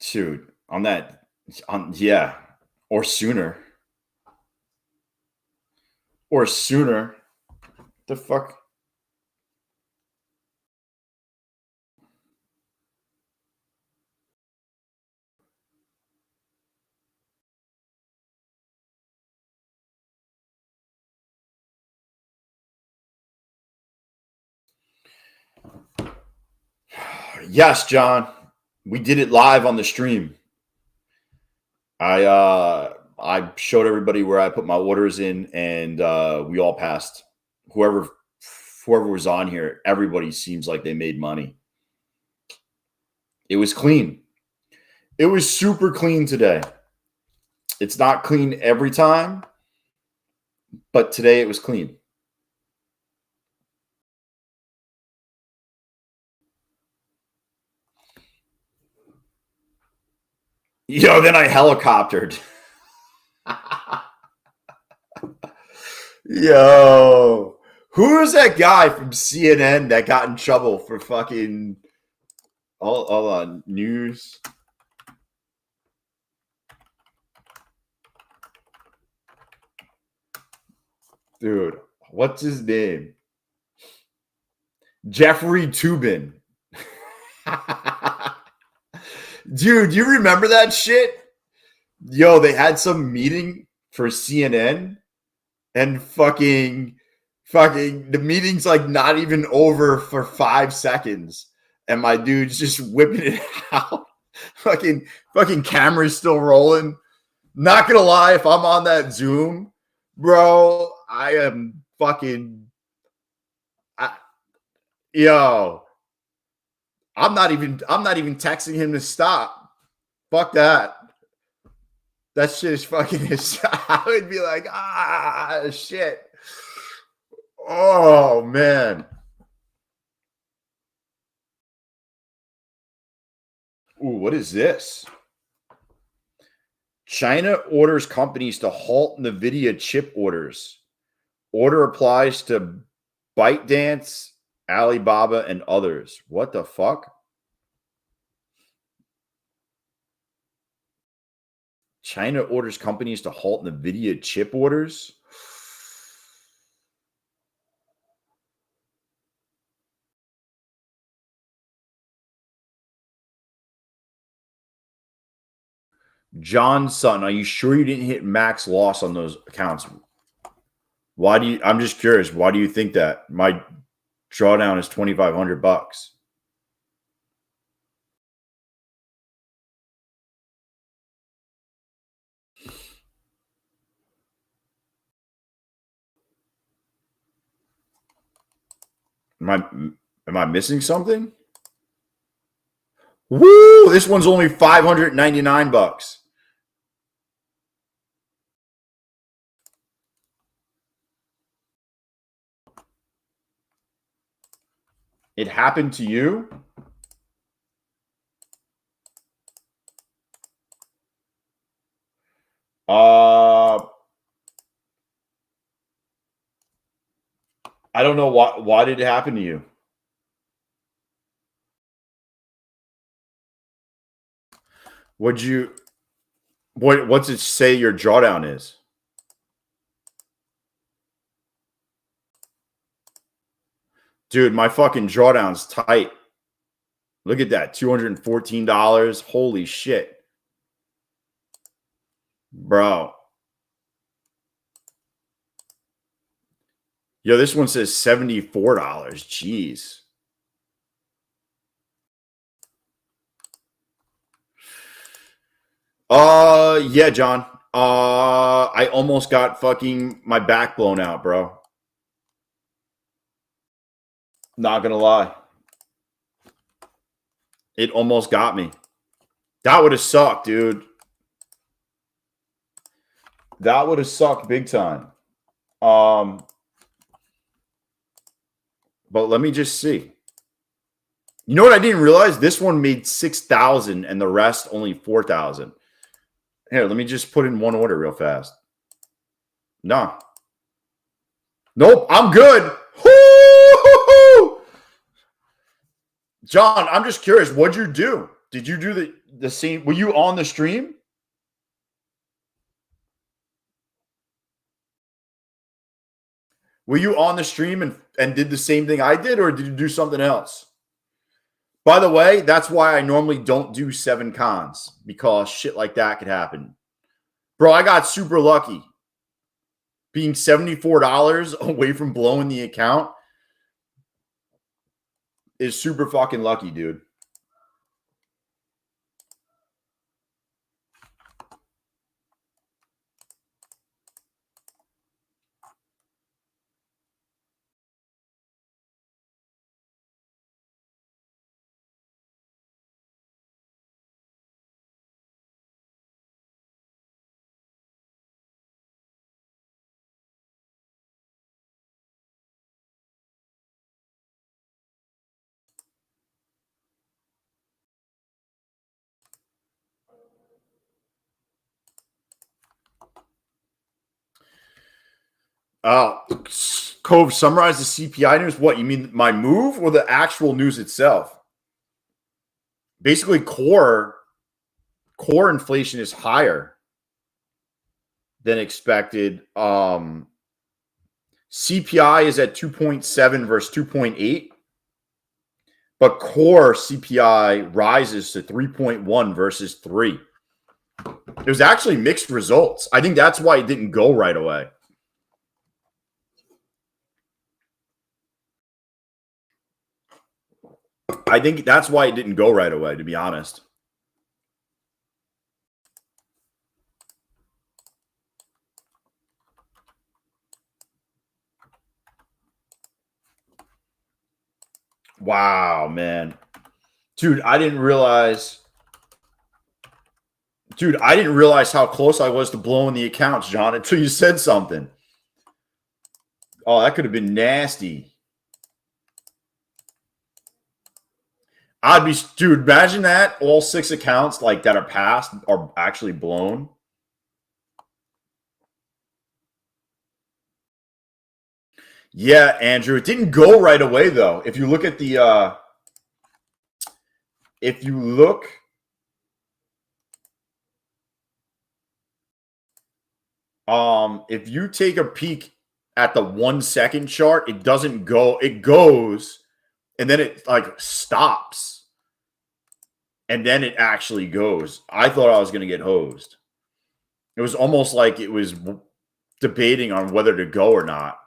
Dude, yeah, or sooner. Or sooner. The fuck? Yes, John. We did it live on the stream. I showed everybody where I put my orders in, and we all passed. Whoever was on here, everybody seems like they made money. It was clean. It was super clean today. It's not clean every time, but today it was clean. Yo, then I helicoptered. Yo, who is that guy from CNN that got in trouble for fucking? Hold on, news. Dude, what's his name? Jeffrey Toobin. Dude, you remember that shit? Yo, they had some meeting for CNN, and fucking the meeting's like not even over for 5 seconds, and my dude's just whipping it out. fucking camera's still rolling. Not gonna lie, if I'm on that Zoom, bro, I am fucking. Yo, I'm not even texting him to stop. Fuck that. That shit is fucking his. I would be like, shit. Oh, man. Ooh, what is this? China orders companies to halt NVIDIA chip orders. Order applies to ByteDance, Alibaba, and others. What the fuck? China orders companies to halt NVIDIA chip orders? John Sutton, are you sure you didn't hit max loss on those accounts? I'm just curious. Why do you think that? My drawdown is $2,500. Am I missing something? Woo! This one's only $599. It happened to you? I don't know why did it happen to you? What's it say your drawdown is? Dude, my fucking drawdown's tight. Look at that, $214. Holy shit. Bro. Yo, this one says $74. Jeez. Yeah, John. I almost got fucking my back blown out, bro. Not gonna lie. It almost got me. That would have sucked, dude. That would have sucked big time. But let me just see. You know what I didn't realize? This one made 6,000 and the rest only 4,000. Here, let me just put in one order real fast. No. Nope, I'm good. Woo-hoo-hoo! John, I'm just curious. What'd you do? Did you do the same? Were you on the stream? Were you on the stream and did the same thing I did, or did you do something else? By the way, that's why I normally don't do 7 cons, because shit like that could happen. Bro, I got super lucky. Being $74 away from blowing the account is super fucking lucky, dude. Cove, summarize the CPI news. What, you mean my move or the actual news itself? Basically, core inflation is higher than expected. CPI is at 2.7 versus 2.8, but core CPI rises to 3.1 versus 3. It was actually mixed results. I think that's why it didn't go right away. I think that's why it didn't go right away, to be honest. Wow, man. Dude, I didn't realize how close I was to blowing the accounts, John, until you said something. Oh, that could have been nasty. Dude, imagine that. All 6 accounts like that are passed are actually blown. Yeah, Andrew, it didn't go right away though. If you look at the if you take a peek at the 1 second chart, it doesn't go, it goes and then it like stops. And then it actually goes. I thought I was going to get hosed. It was almost like it was debating on whether to go or not.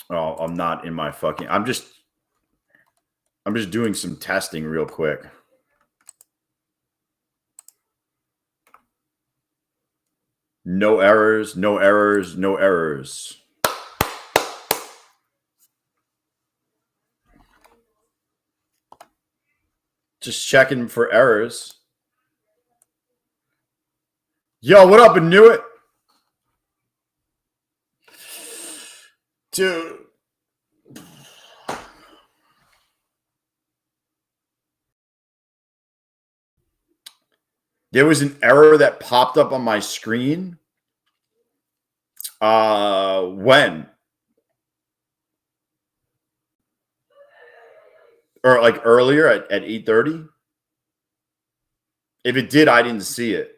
Oh, I'm not in my fucking. I'm just doing some testing real quick. No errors, no errors, no errors. Just checking for errors. Yo, what up, and knew it? Dude. There was an error that popped up on my screen. When? Or like earlier at 8:30? If it did, I didn't see it.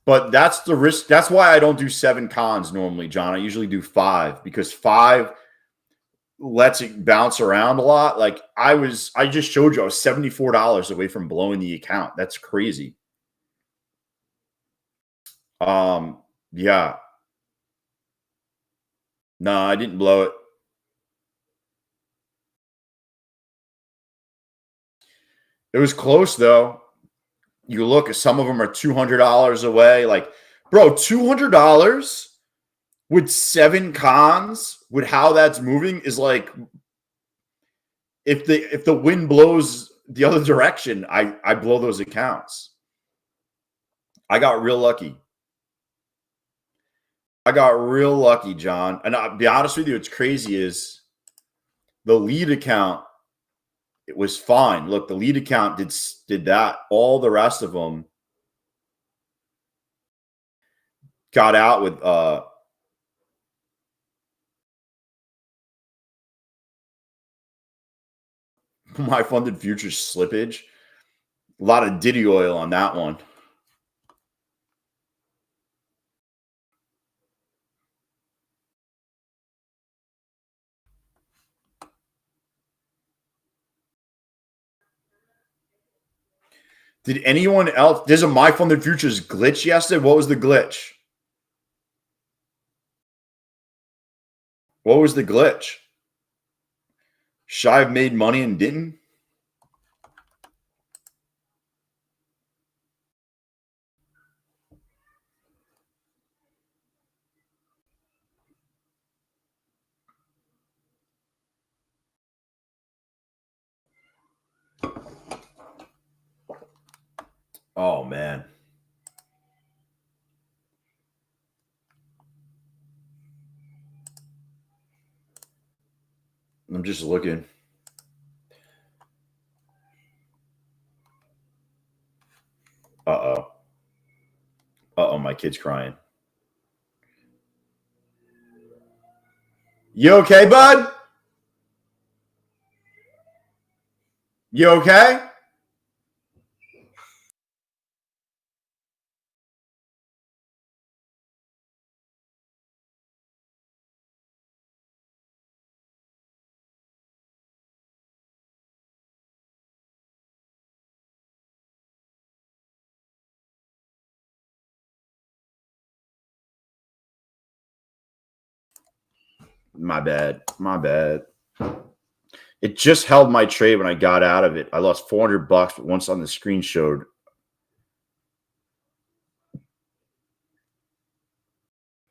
But that's the risk. That's why I don't do 7 cons normally, John. I usually do 5 because 5 lets it bounce around a lot. Like I just showed you I was $74 away from blowing the account. That's crazy. Yeah. No, I didn't blow it. It was close though. You look, some of them are $200 away. Like, bro, $200 with 7 cons with how that's moving is like, if the wind blows the other direction, I blow those accounts. I got real lucky. John. And I'll be honest with you, what's crazy is the lead account, it was fine. Look, the lead account did that. All the rest of them got out with my funded futures slippage. A lot of Diddy oil on that one. Did anyone else? There's a my funded futures glitch yesterday. What was the glitch? What was the glitch? Shive made money and didn't? Oh, man. I'm just looking. Uh-oh. Uh-oh, my kid's crying. You okay, bud? You okay? My bad. It just held my trade when I got out of it. I lost $400, but once on the screen showed.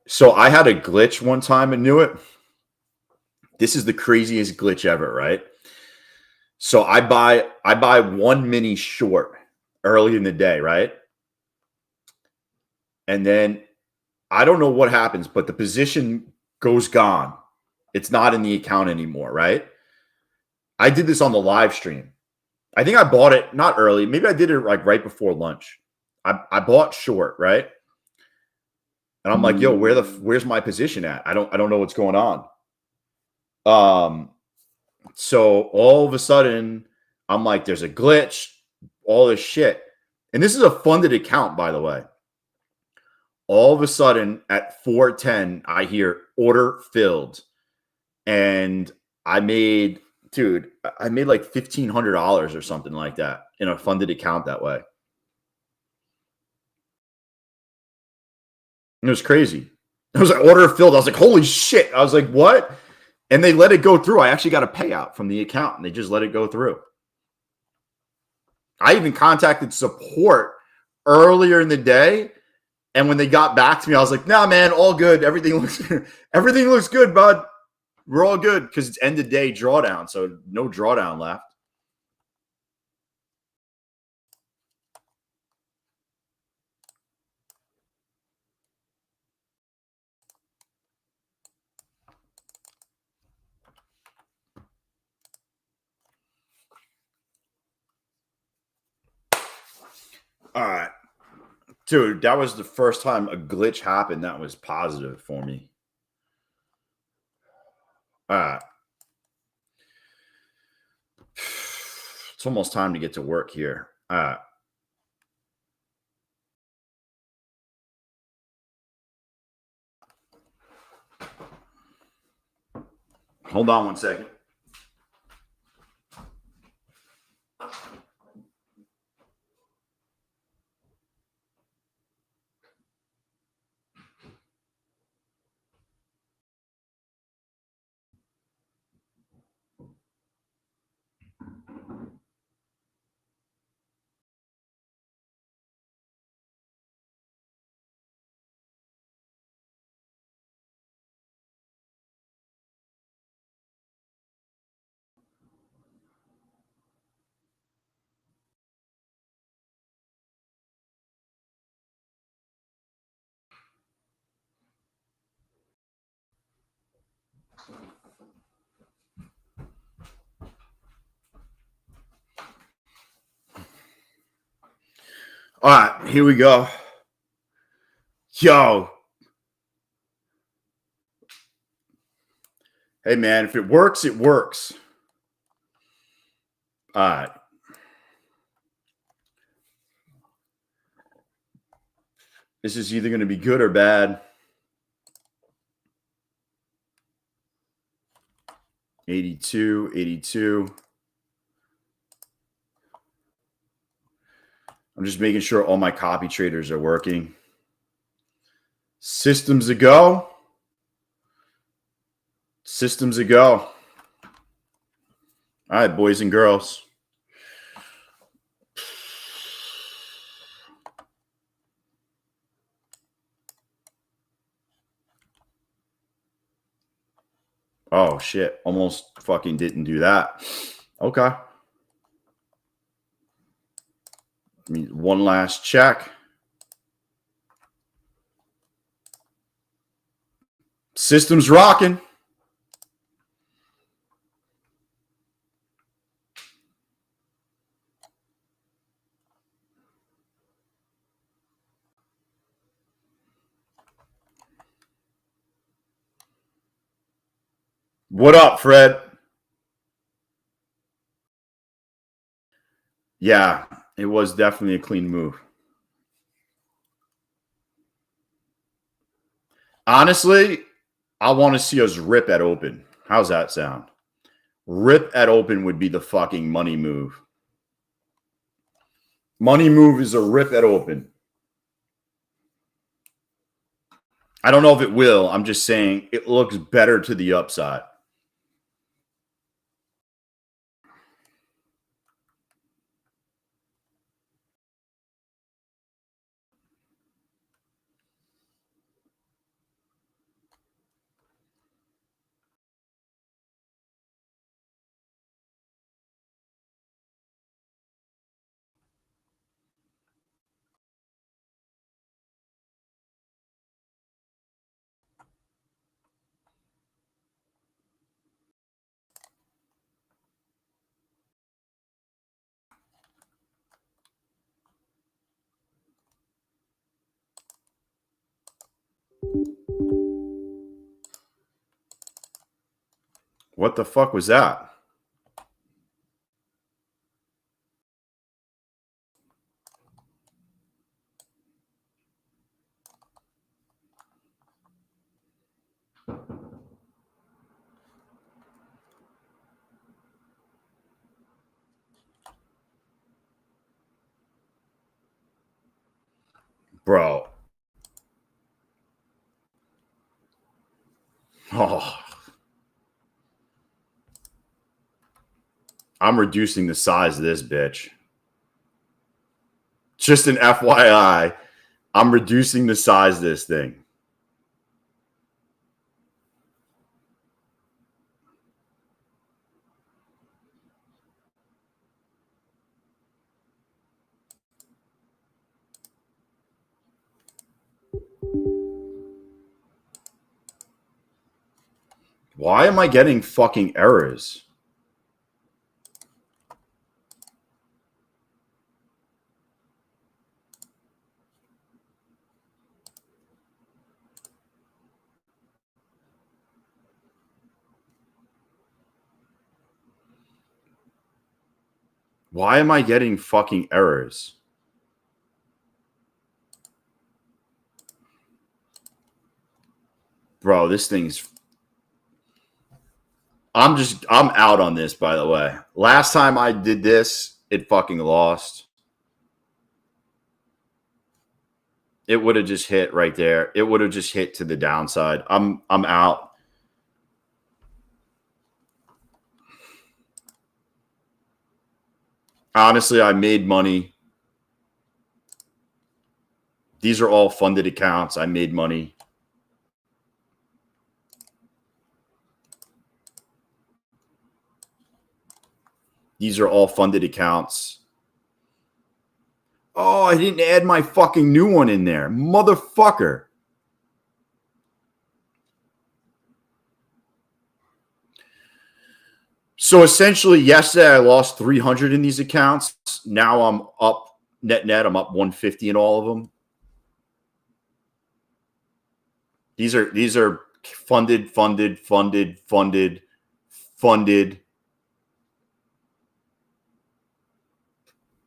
So I had a glitch one time and knew it. This is the craziest glitch ever, right? So I buy one mini short early in the day, right? And then I don't know what happens, but the position goes gone. It's not in the account anymore, right? I did this on the live stream. I think I bought it not early. Maybe I did it like right before lunch. I bought short, right? And I'm like, yo, where's my position at? I don't know what's going on. So all of a sudden, I'm like, there's a glitch, all this shit. And this is a funded account, by the way. All of a sudden at 4:10, I hear order filled. And I made like $1,500 or something like that in a funded account that way. It was crazy. I was like, order filled. I was like, holy shit. I was like, what? And they let it go through. I actually got a payout from the account, and they just let it go through. I even contacted support earlier in the day, and when they got back to me, I was like, nah, man, all good. Everything looks good, bud. We're all good because it's end of day drawdown, so no drawdown left. All right. Dude, that was the first time a glitch happened that was positive for me. All right. It's almost time to get to work here. All right. Hold on one second. All right, here we go. Yo. Hey, man, if it works, it works. All right. This is either going to be good or bad. 82, 82. I'm just making sure all my copy traders are working. Systems a go. Systems a go. All right, boys and girls. Oh, shit. Almost fucking didn't do that. Okay. I mean, one last check. Systems rocking. What up, Fred? Yeah, it was definitely a clean move. Honestly, I want to see us rip at open. How's that sound? Rip at open would be the fucking money move. Money move is a rip at open. I don't know if it will. I'm just saying it looks better to the upside. What the fuck was that? Bro. Oh, I'm reducing the size of this bitch. Just an FYI, I'm reducing the size of this thing. Why am I getting fucking errors? Why am I getting fucking errors? Bro, this thing's... I'm out on this, by the way. Last time I did this, it fucking lost. It would have just hit right there. It would have just hit to the downside. I'm out. Honestly, I made money. These are all funded accounts. I made money. These are all funded accounts. Oh, I didn't add my fucking new one in there. Motherfucker. So essentially, yesterday I lost 300 in these accounts. Now I'm up net. I'm up 150 in all of them. These are funded.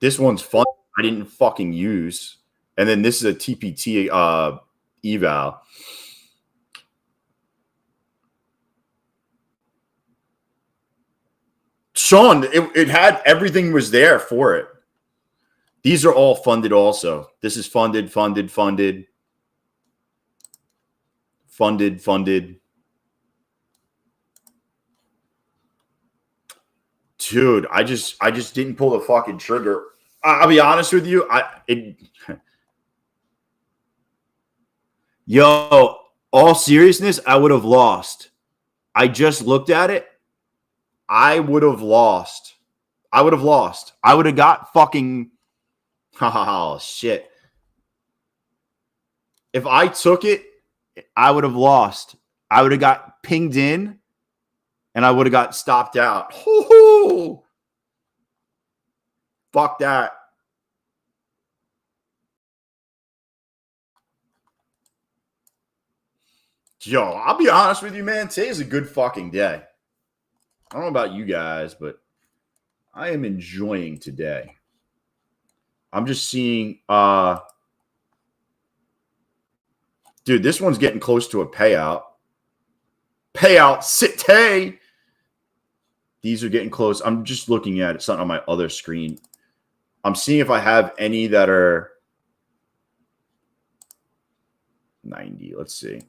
This one's fun. I didn't fucking use. And then this is a TPT eval. Sean, it had everything was there for it. These are all funded also. This is funded. Dude, I just didn't pull the fucking trigger. I'll be honest with you. Yo, all seriousness, I would have lost. I just looked at it. I would have lost. I would have got fucking... Oh, shit. If I took it, I would have lost. I would have got pinged in, and I would have got stopped out. Hoo-hoo! Fuck that. Yo, I'll be honest with you, man. Today's a good fucking day. I don't know about you guys, but I am enjoying today. I'm just seeing... Dude, this one's getting close to a payout. Payout, sit-tay. These are getting close. I'm just looking at it. It's not on my other screen. I'm seeing if I have any that are 90. Let's see.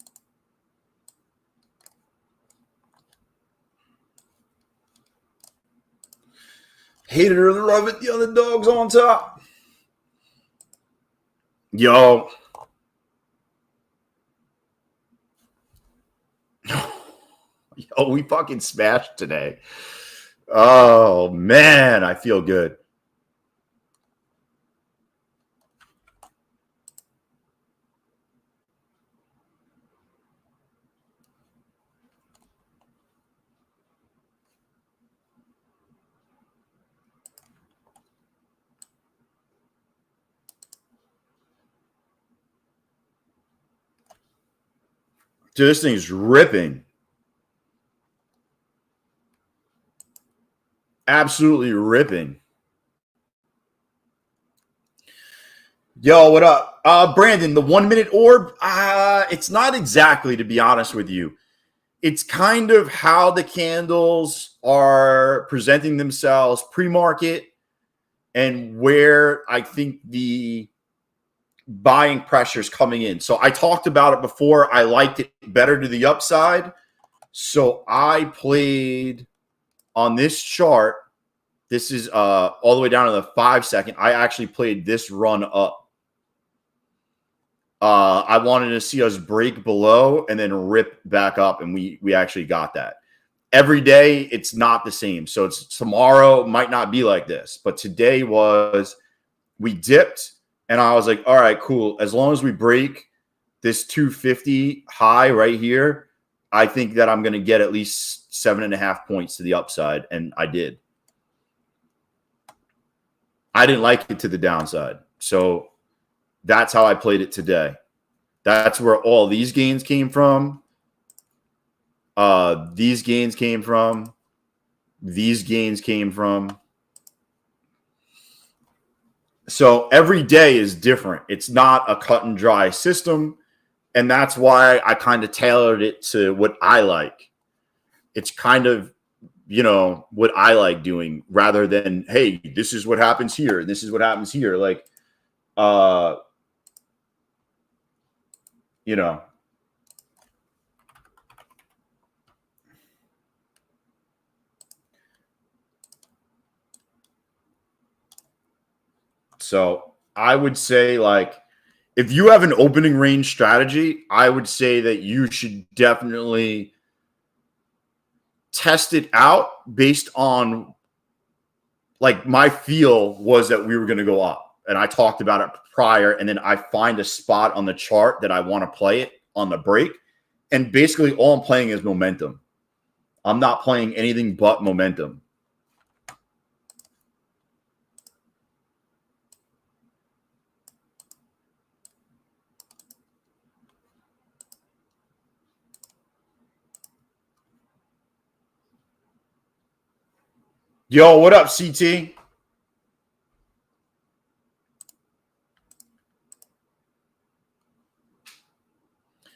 Hate it or love it, the underdog's on top. Yo. Yo, we fucking smashed today. Oh, man, I feel good. Dude, this thing's ripping. Absolutely ripping. Yo, what up? Brandon, the 1 minute orb? It's not exactly, to be honest with you. It's kind of how the candles are presenting themselves pre-market and where I think the buying pressure is coming in. So I talked about it before. I liked it better to the upside. So I played on this chart. This is all the way down to the 5 second. I actually played this run up. I wanted to see us break below and then rip back up, and we actually got that. Every day it's not the same. So it's tomorrow might not be like this, but today was we dipped, and I was like, all right, cool. As long as we break this 250 high right here, I think that I'm going to get at least 7.5 points to the upside, and I did. I didn't like it to the downside. So that's how I played it today. That's where all these gains came from. These gains came from. These gains came from. So every day is different. It's not a cut and dry system. And that's why I kind of tailored it to what I like. It's kind of, what I like doing rather than, hey, this is what happens here. This is what happens here. Like, So I would say, like, if you have an opening range strategy, I would say that you should definitely test it out based on, like, my feel was that we were going to go up. And I talked about it prior, and then I find a spot on the chart that I want to play it on the break. And basically all I'm playing is momentum. I'm not playing anything but momentum. Yo, what up, CT?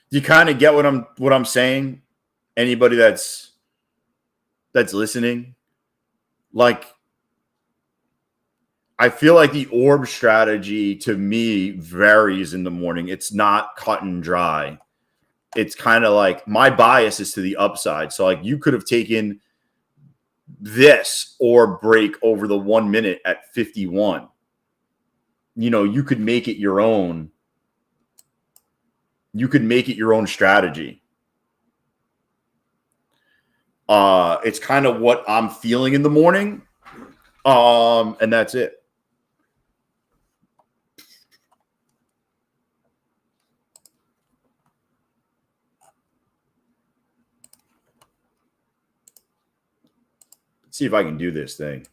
You kind of get what I'm saying? Anybody that's listening? Like, I feel like the orb strategy to me varies in the morning. It's not cut and dry. It's kind of like my bias is to the upside. So, like, you could have taken this or break over the 1 minute at 51. You could make it your own. You could make it your own strategy. It's kind of what I'm feeling in the morning. And that's it. Let's see if I can do this thing.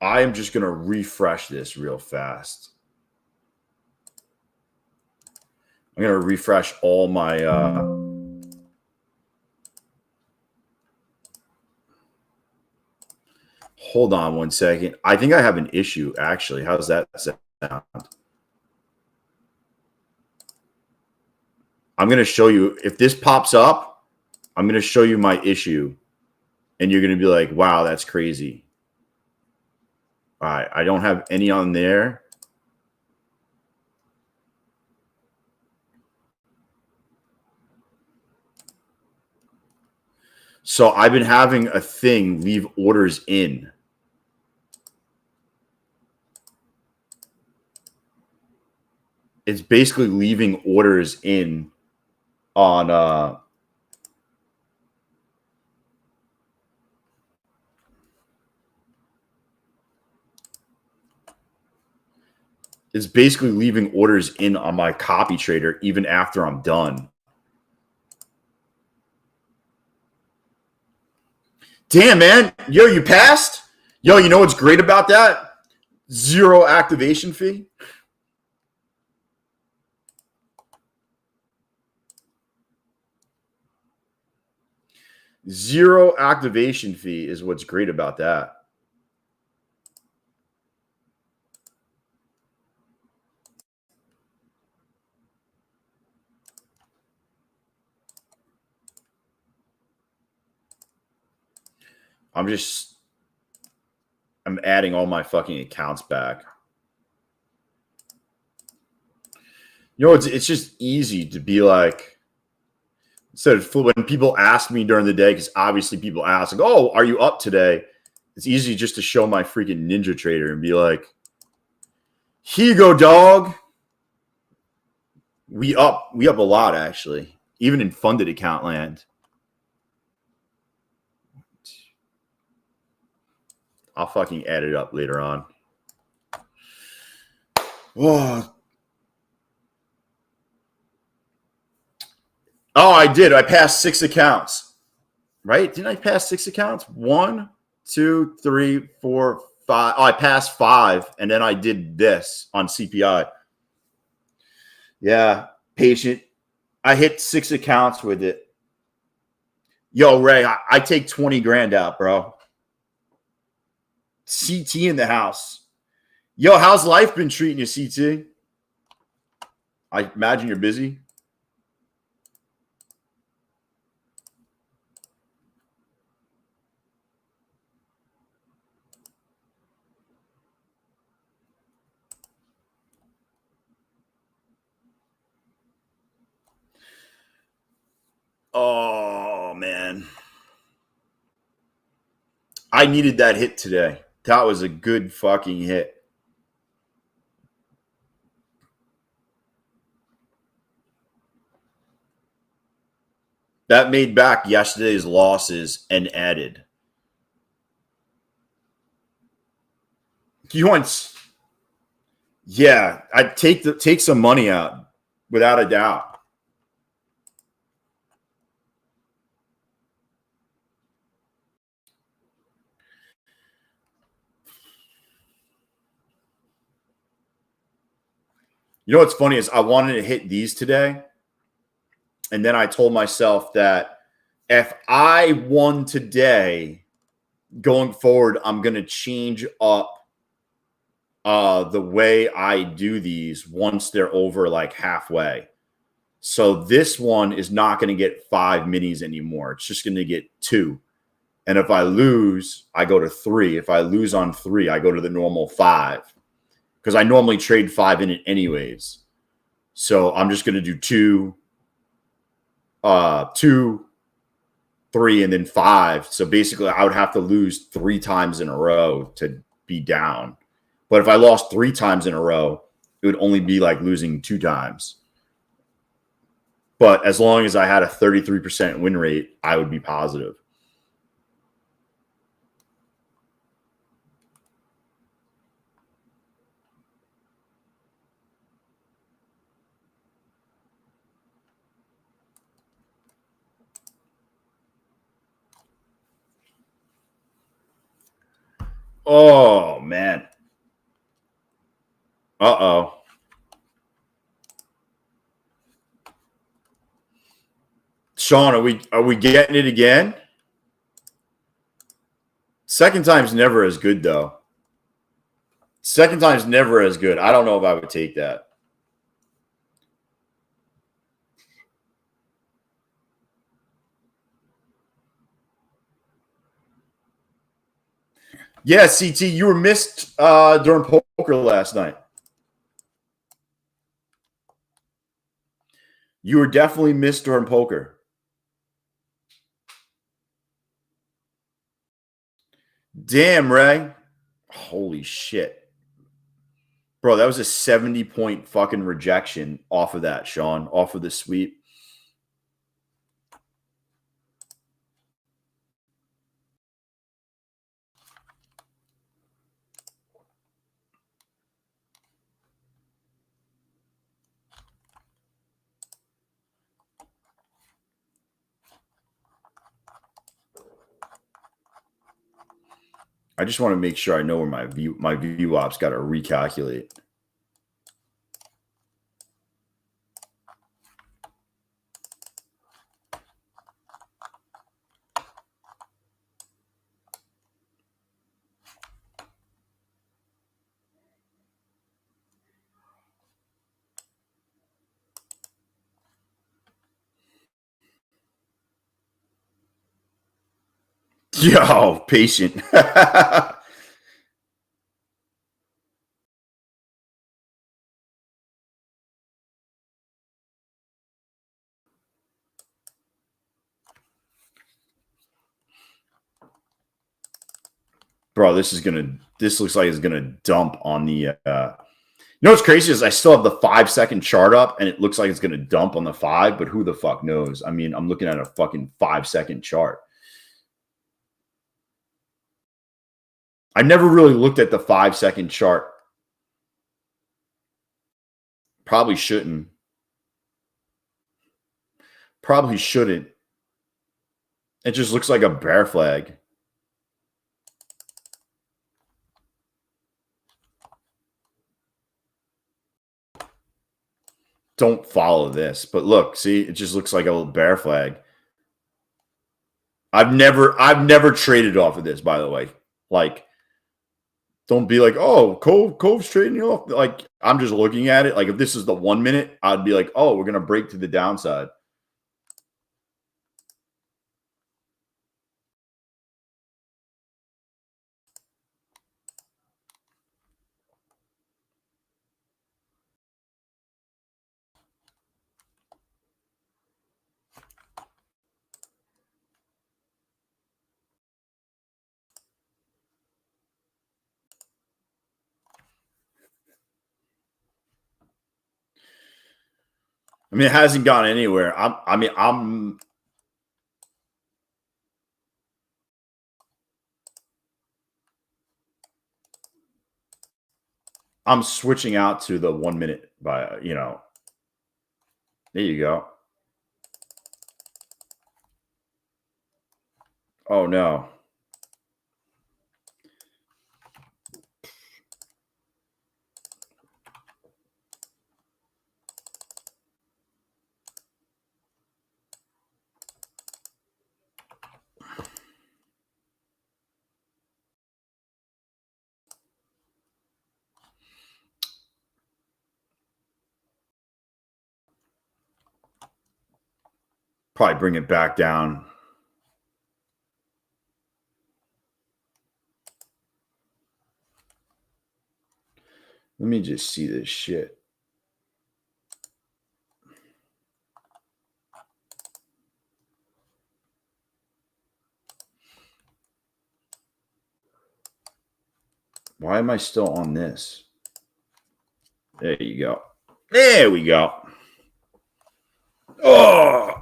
I am just going to refresh this real fast. I'm going to refresh all my hold on one second. I think I have an issue, actually. How's that sound? I'm going to show you. If this pops up, I'm going to show you my issue. And you're going to be like, wow, that's crazy. All right. I don't have any on there. So I've been having a thing leave orders in. It's basically leaving orders in on it's basically leaving orders in on my copy trader even after I'm done. Damn, man. Yo, you passed? Yo, you know what's great about that? 0 activation fee. Zero activation fee is what's great about that. I'm adding all my fucking accounts back. It's just easy to be like, So when people ask me during the day, because obviously people ask, like, "Oh, are you up today?" It's easy just to show my freaking Ninja Trader and be like, "Here you go, dog." We up a lot, actually, even in funded account land. I'll fucking add it up later on. Oh, I did. I passed 6 accounts. Right? Didn't I pass 6 accounts? 1, 2, 3, 4, 5. Oh, I passed 5, and then I did this on CPI. Yeah, patient. I hit 6 accounts with it. Yo, Ray, I take 20 grand out, bro. CT in the house. Yo, how's life been treating you, CT? I imagine you're busy. Oh, man. I needed that hit today. That was a good fucking hit. That made back yesterday's losses and added. You want? Yeah, I'd take some money out without a doubt. You know what's funny is I wanted to hit these today, and then I told myself that if I won today, going forward, I'm going to change up the way I do these once they're over like halfway. So this one is not going to get 5 minis anymore. It's just going to get 2. And if I lose, I go to 3. If I lose on 3, I go to the normal 5. Because I normally trade 5 in it anyways. So I'm just going to do 2, 2, 3, and then 5. So basically, I would have to lose 3 times in a row to be down. But if I lost 3 times in a row, it would only be like losing 2 times. But as long as I had a 33% win rate, I would be positive. Oh, man. Uh-oh. Sean, are we getting it again? Second time's never as good, though. Second time's never as good. I don't know if I would take that. Yeah, CT, you were missed during poker last night. You were definitely missed during poker. Damn, Ray. Holy shit. Bro, that was a 70-point fucking rejection off of that, Sean, off of the sweep. I just want to make sure I know where my VWAP's got to recalculate. Yo, patient. Bro, this looks like it's gonna dump on the you know what's crazy is I still have the 5-second chart up and it looks like it's gonna dump on the 5, but who the fuck knows? I mean, I'm looking at a fucking 5-second chart. I never really looked at the 5-second chart. Probably shouldn't. Probably shouldn't. It just looks like a bear flag. Don't follow this. But look, see, it just looks like a little bear flag. I've never traded off of this, by the way. Like, don't be like, oh, Cove's trading you off. Like, I'm just looking at it. Like, if this is the 1 minute, I'd be like, oh, we're gonna break to the downside. I mean, it hasn't gone anywhere. I'm switching out to the 1 minute by, you know. There you go. Oh no. Probably bring it back down. Let me just see this shit. Why am I still on this? There you go. There we go. Oh.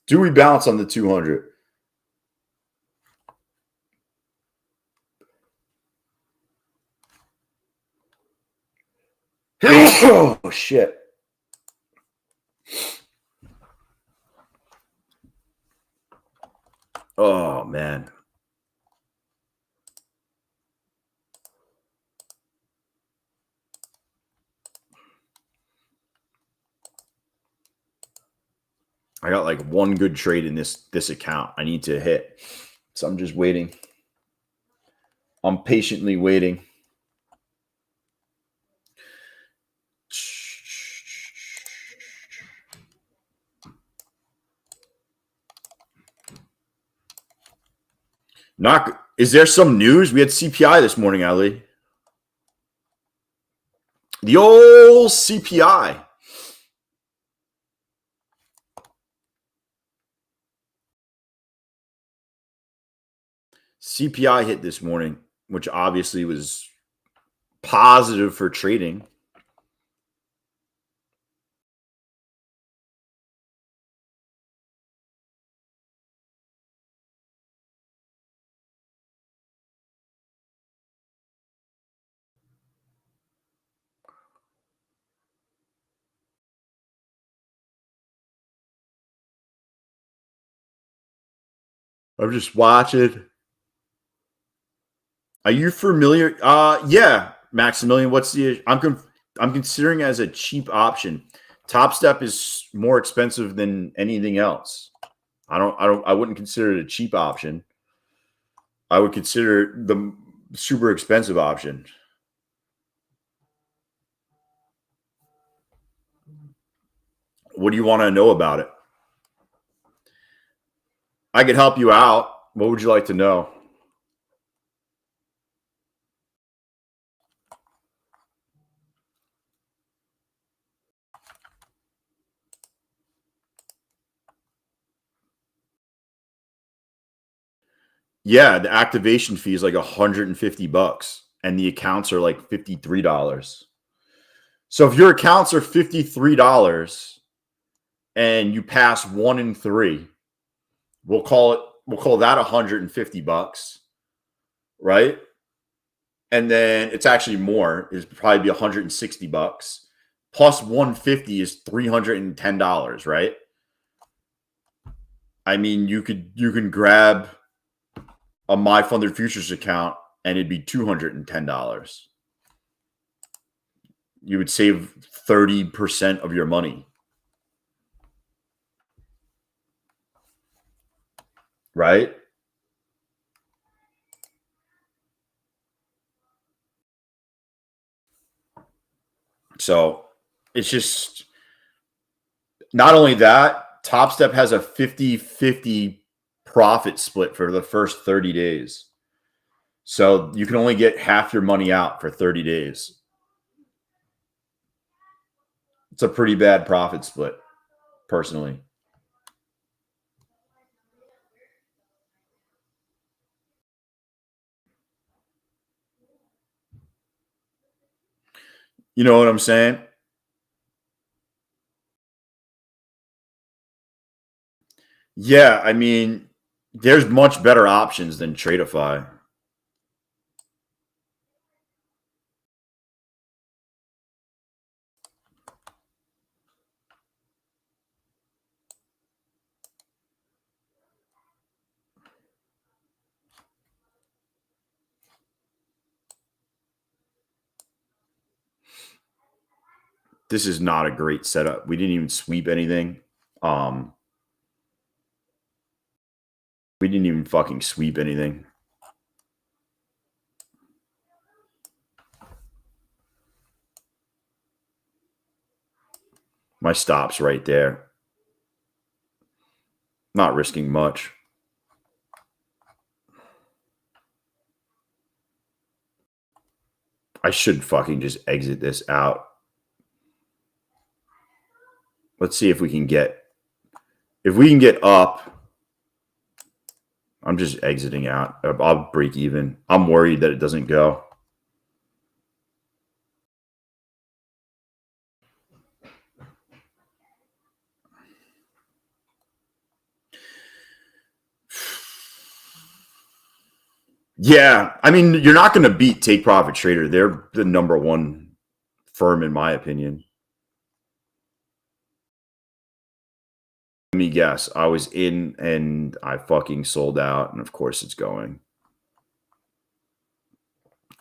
Do we bounce on the 200? Oh, shit. Oh, man. I got like one good trade in this account I need to hit. So I'm just waiting. I'm patiently waiting. Is there some news? We had CPI this morning, Ali. The old CPI. CPI hit this morning, which obviously was positive for trading. I'm just watching. Are you familiar? Yeah, Maximilian. What's the? I'm considering it as a cheap option. Topstep is more expensive than anything else. I wouldn't consider it a cheap option. I would consider it the super expensive option. What do you want to know about it? I could help you out. What would you like to know? Yeah, the activation fee is like $150 and the accounts are like $53. So if your accounts are $53 and you pass 1 in 3, we'll call that $150, right? And then it's actually more. It's probably be $160 plus 150 is $310, right? I mean, you can grab a My Funded Futures account and it'd be $210. You would save 30% of your money. Right? So it's just not only that, Topstep has a 50-50 profit split for the first 30 days. So you can only get half your money out for 30 days. It's a pretty bad profit split, personally. You know what I'm saying? Yeah, I mean, there's much better options than Tradeify. This is not a great setup. We didn't even sweep anything. We didn't even fucking sweep anything. My stop's right there. Not risking much. I should fucking just exit this out. Let's see if we can get up. I'm just exiting out. I'll break even. I'm worried that it doesn't go. Yeah, I mean, you're not going to beat Take Profit Trader. They're the number one firm, in my opinion. Let me guess. I was in and I fucking sold out, and of course it's going.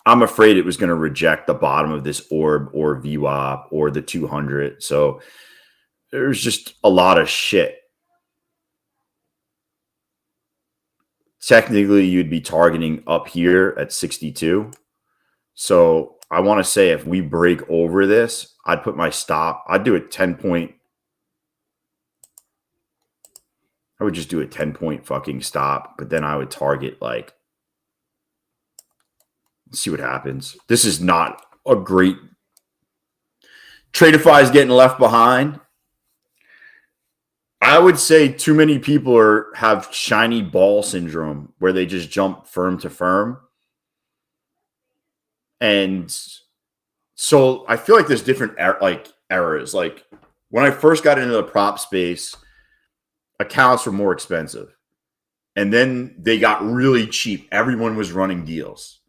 I'm afraid it was going to reject the bottom of this orb or VWAP or the 200. So there's just a lot of shit. Technically, you'd be targeting up here at 62. So I want to say if we break over this, I'd put my stop. I'd do a 10 point. I would just do a 10 point fucking stop, but then I would target like, let's see what happens. This is not a great. Tradeify is getting left behind. I would say too many people have shiny ball syndrome where they just jump firm to firm. And so I feel like there's different errors. Like when I first got into the prop space, accounts were more expensive. And then they got really cheap. Everyone was running deals.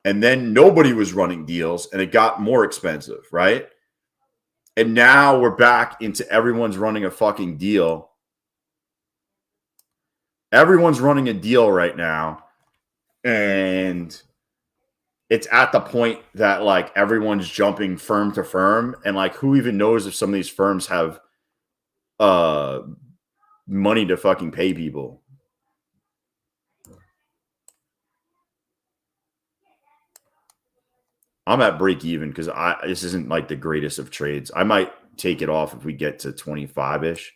And then nobody was running deals and it got more expensive, right? And now we're back into everyone's running a fucking deal. Everyone's running a deal right now. And it's at the point that like everyone's jumping firm to firm. And like who even knows if some of these firms have money to fucking pay people. I'm at break even because this isn't like the greatest of trades. I might take it off if we get to 25-ish.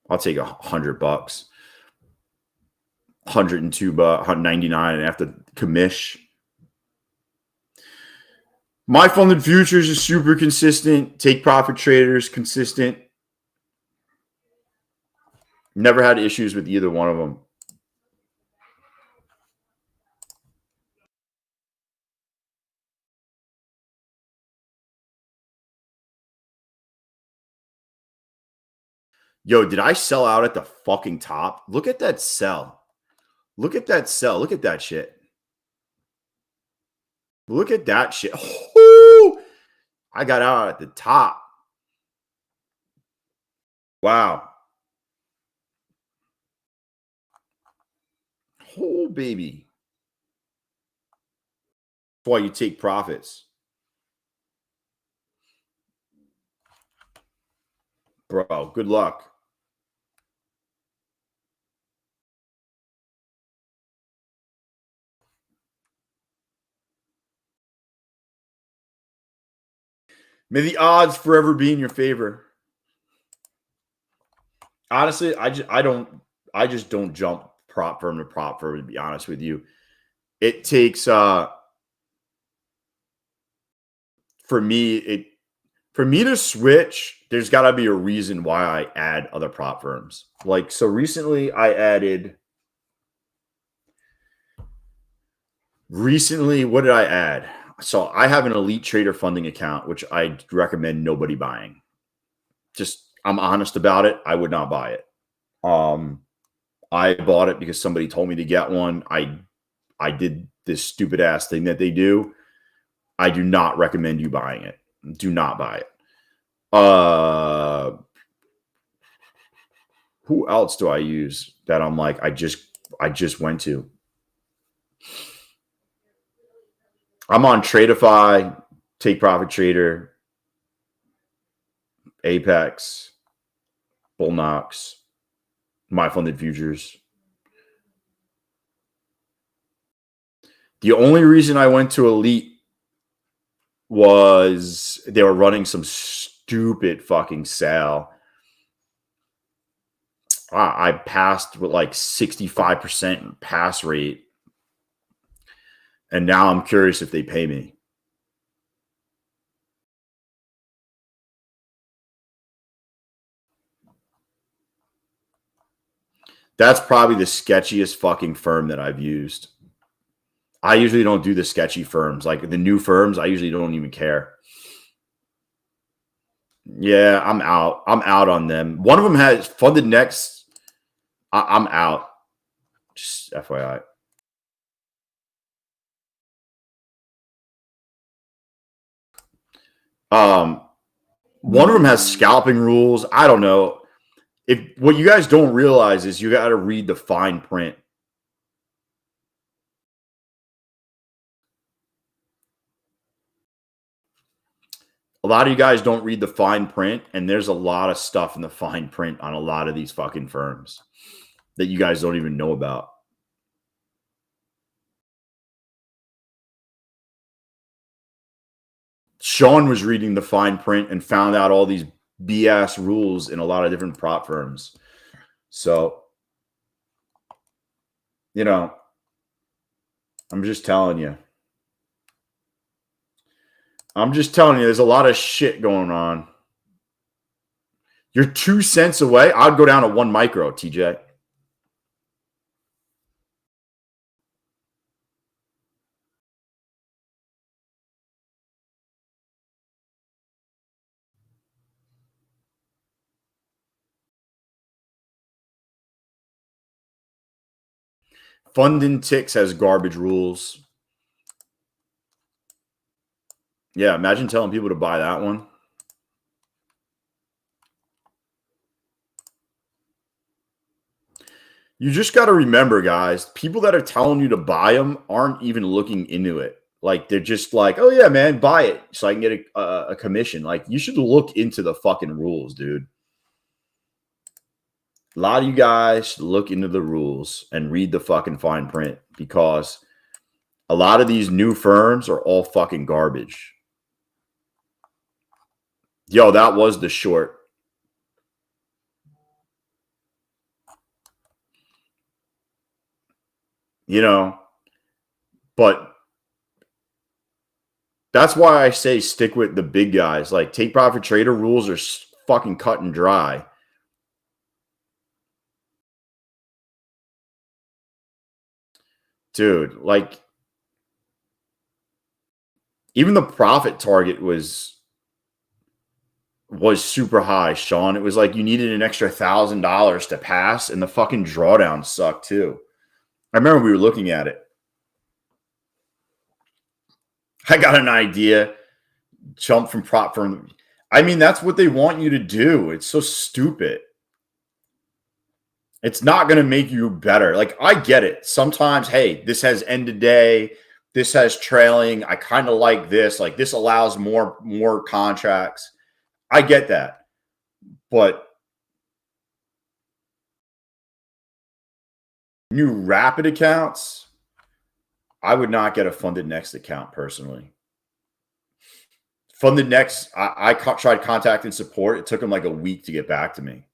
I'll take $100, $102, $199, and after commish. My funded futures is super consistent. Take profit traders consistent. Never had issues with either one of them. Yo, did I sell out at the fucking top? Look at that sell. Look at that sell. Look at that shit. Look at that shit. Oh, I got out at the top. Wow. Oh, baby. That's why you take profits. Bro, good luck. May the odds forever be in your favor. Honestly, I just don't jump prop firm to prop firm, to be honest with you. It takes for me to switch, there's got to be a reason why I add other prop firms. Like, so recently what did I add? So I have an Elite Trader funding account, which I recommend nobody buying. Just, I'm honest about it. I would not buy it. I bought it because somebody told me to get one. I did this stupid ass thing that they do. I do not recommend you buying it. Do not buy it. Who else do I use that I'm like, I just went to? I'm on Tradeify, Take Profit Trader, Apex, Bulenox, My Funded Futures. The only reason I went to Elite was they were running some stupid fucking sale. I passed with like 65% pass rate. And now I'm curious if they pay me. That's probably the sketchiest fucking firm that I've used. I usually don't do the sketchy firms. Like the new firms, I usually don't even care. Yeah, I'm out. I'm out on them. One of them has funded next. I'm out. Just FYI. One of them has scalping rules. I don't know. If what you guys don't realize is you got to read the fine print. A lot of you guys don't read the fine print, and there's a lot of stuff in the fine print on a lot of these fucking firms that you guys don't even know about. Sean was reading the fine print and found out all these BS rules in a lot of different prop firms. So, you know, I'm just telling you. There's a lot of shit going on. You're 2 cents away. I'd go down to 1 micro, TJ. Funding Ticks has garbage rules. Yeah, imagine telling people to buy that one. You just got to remember, guys, people that are telling you to buy them aren't even looking into it. Like, they're just like, oh, yeah, man, buy it so I can get a commission. Like, you should look into the fucking rules, dude. A lot of you guys should look into the rules and read the fucking fine print, because a lot of these new firms are all fucking garbage. Yo, that was the short. You know, but that's why I say stick with the big guys. Like, Take Profit Trader rules are fucking cut and dry. Dude, like, even the profit target was super high, Sean. It was like you needed an extra $1,000 to pass, and the fucking drawdown sucked too. I remember we were looking at it. I got an idea. Jump from propfirm. I mean, that's what they want you to do. It's so stupid. It's not going to make you better. Like, I get it. Sometimes, hey, this has end of day. This has trailing. I kind of like this. Like, this allows more contracts. I get that. But new rapid accounts, I would not get a funded next account personally. Funded next, I tried contacting support. It took them like a week to get back to me.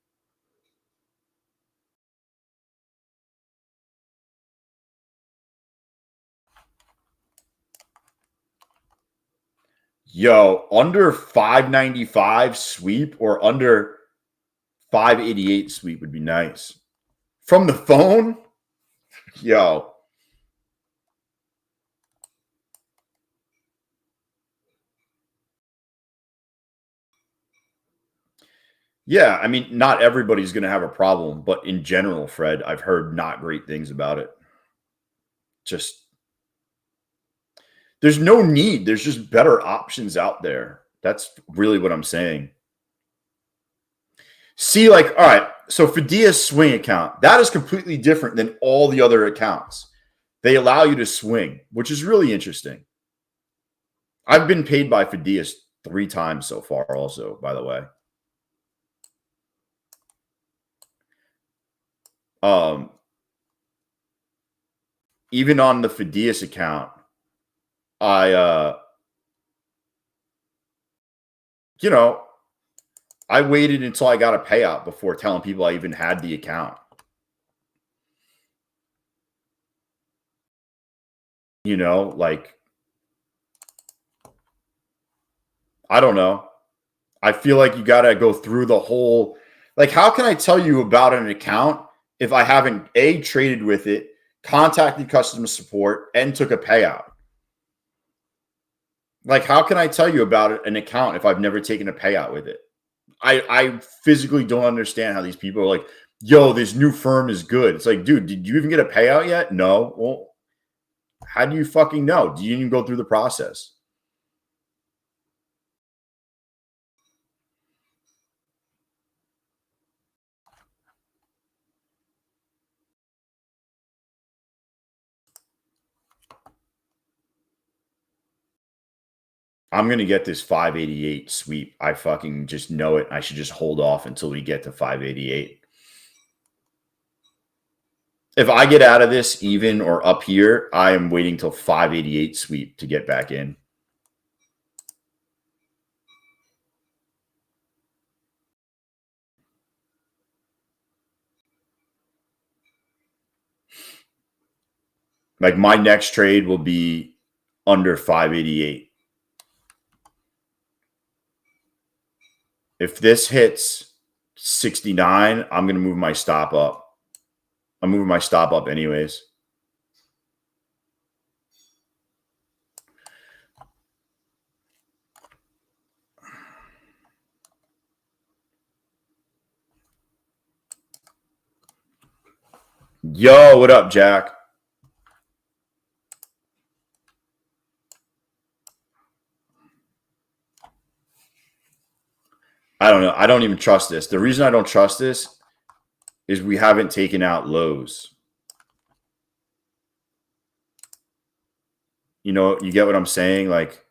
Yo, under 595 sweep or under 588 sweep would be nice. From the phone? Yo. Yeah, I mean, not everybody's going to have a problem, but in general, Fred, I've heard not great things about it. Just, there's no need. There's just better options out there. That's really what I'm saying. See, like, all right, so Fidea's swing account, that is completely different than all the other accounts. They allow you to swing, which is really interesting. I've been paid by Fidea 3 times so far also, by the way. Even on the Fideas account, I waited until I got a payout before telling people I even had the account. Like, I don't know. I feel like you got to go through the whole, like, how can I tell you about an account if I haven't traded with it, contacted customer support, and took a payout? Like, how can I tell you about an account if I've never taken a payout with it? I physically don't understand how these people are like, yo, this new firm is good. It's like, dude, did you even get a payout yet? No. Well, how do you fucking know? Do you even go through the process? I'm going to get this 588 sweep. I fucking just know it. I should just hold off until we get to 588. If I get out of this even or up here, I am waiting till 588 sweep to get back in. Like, my next trade will be under 588. If this hits 69, I'm going to move my stop up. I'm moving my stop up anyways. Yo, what up, Jack? I don't know. I don't even trust this. The reason I don't trust this is we haven't taken out lows. You get what I'm saying? Like,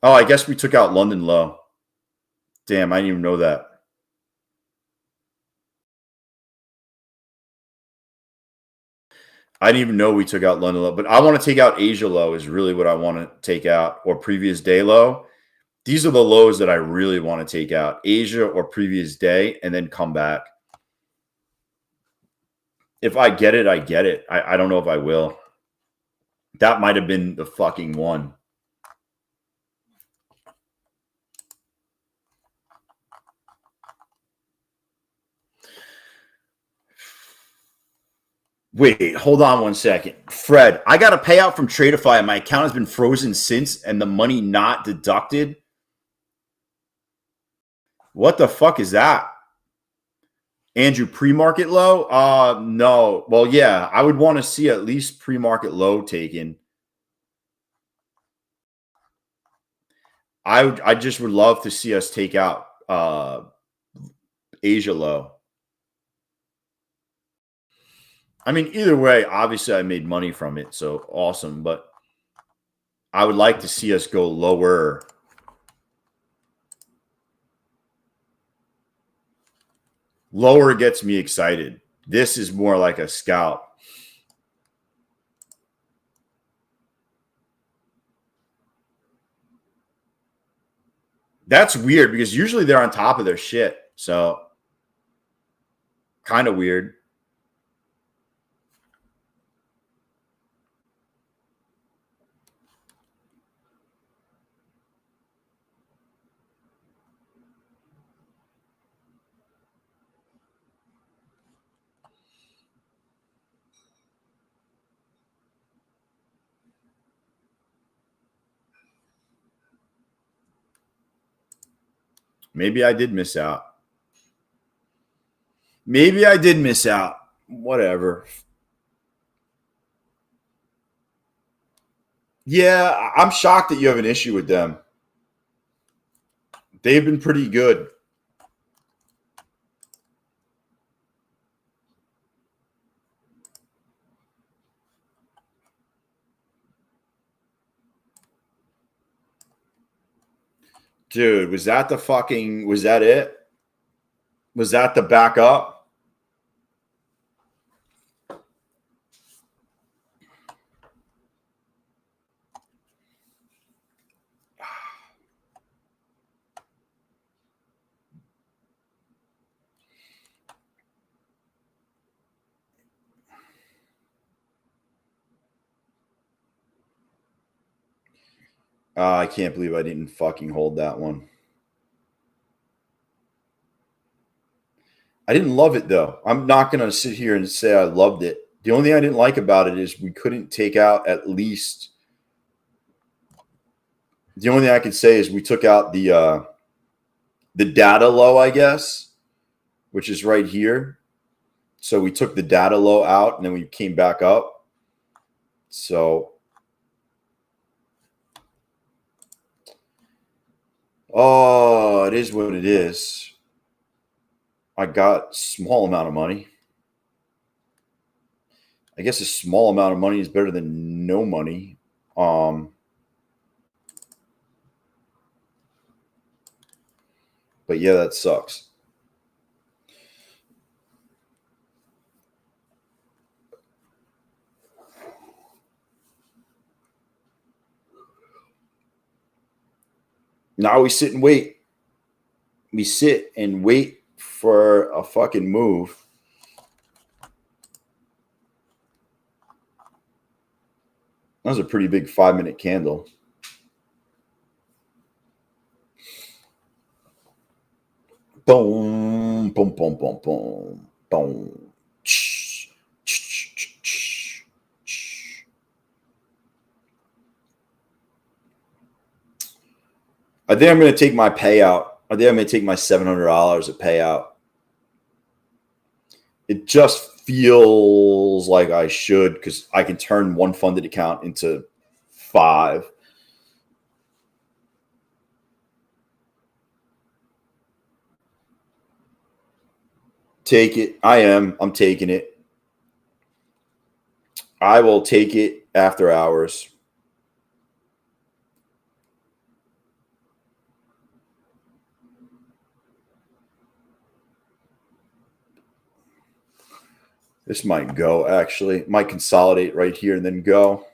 oh, I guess we took out London low. Damn, I didn't even know that. I didn't even know we took out London low, but I want to take out Asia low is really what I want to take out, or previous day low. These are the lows that I really want to take out, Asia or previous day, and then come back. If I get it, I get it. I don't know if I will. That might have been the fucking one. Wait, hold on one second. Fred, I got a payout from Tradeify and my account has been frozen since and the money not deducted. What the fuck is that? Andrew, pre-market low? No. Well, yeah, I would want to see at least pre-market low taken. I just would love to see us take out Asia low. I mean, either way, obviously I made money from it, so awesome. But I would like to see us go lower. Lower gets me excited. This is more like a scalp. That's weird because usually they're on top of their shit. So kind of weird. Maybe I did miss out. Maybe I did miss out. Whatever. Yeah, I'm shocked that you have an issue with them. They've been pretty good. Dude, was that it? Was that the backup? I can't believe I didn't fucking hold that one. I didn't love it though. I'm not going to sit here and say I loved it. The only thing I didn't like about it is we couldn't take out at least. The only thing I could say is we took out the data low, I guess, which is right here. So we took the data low out and then we came back up. So, oh, it is what it is. I got a small amount of money. I guess a small amount of money is better than no money. But yeah, that sucks. Now we sit and wait. We sit and wait for a fucking move. That was a pretty big 5-minute candle. Boom, boom, boom, boom, boom, boom. I think I'm going to take my payout. I think I'm going to take my $700 of payout. It just feels like I should because I can turn one funded account into 5. Take it. I'm taking it. I will take it after hours. This might go, actually. Might consolidate right here and then go.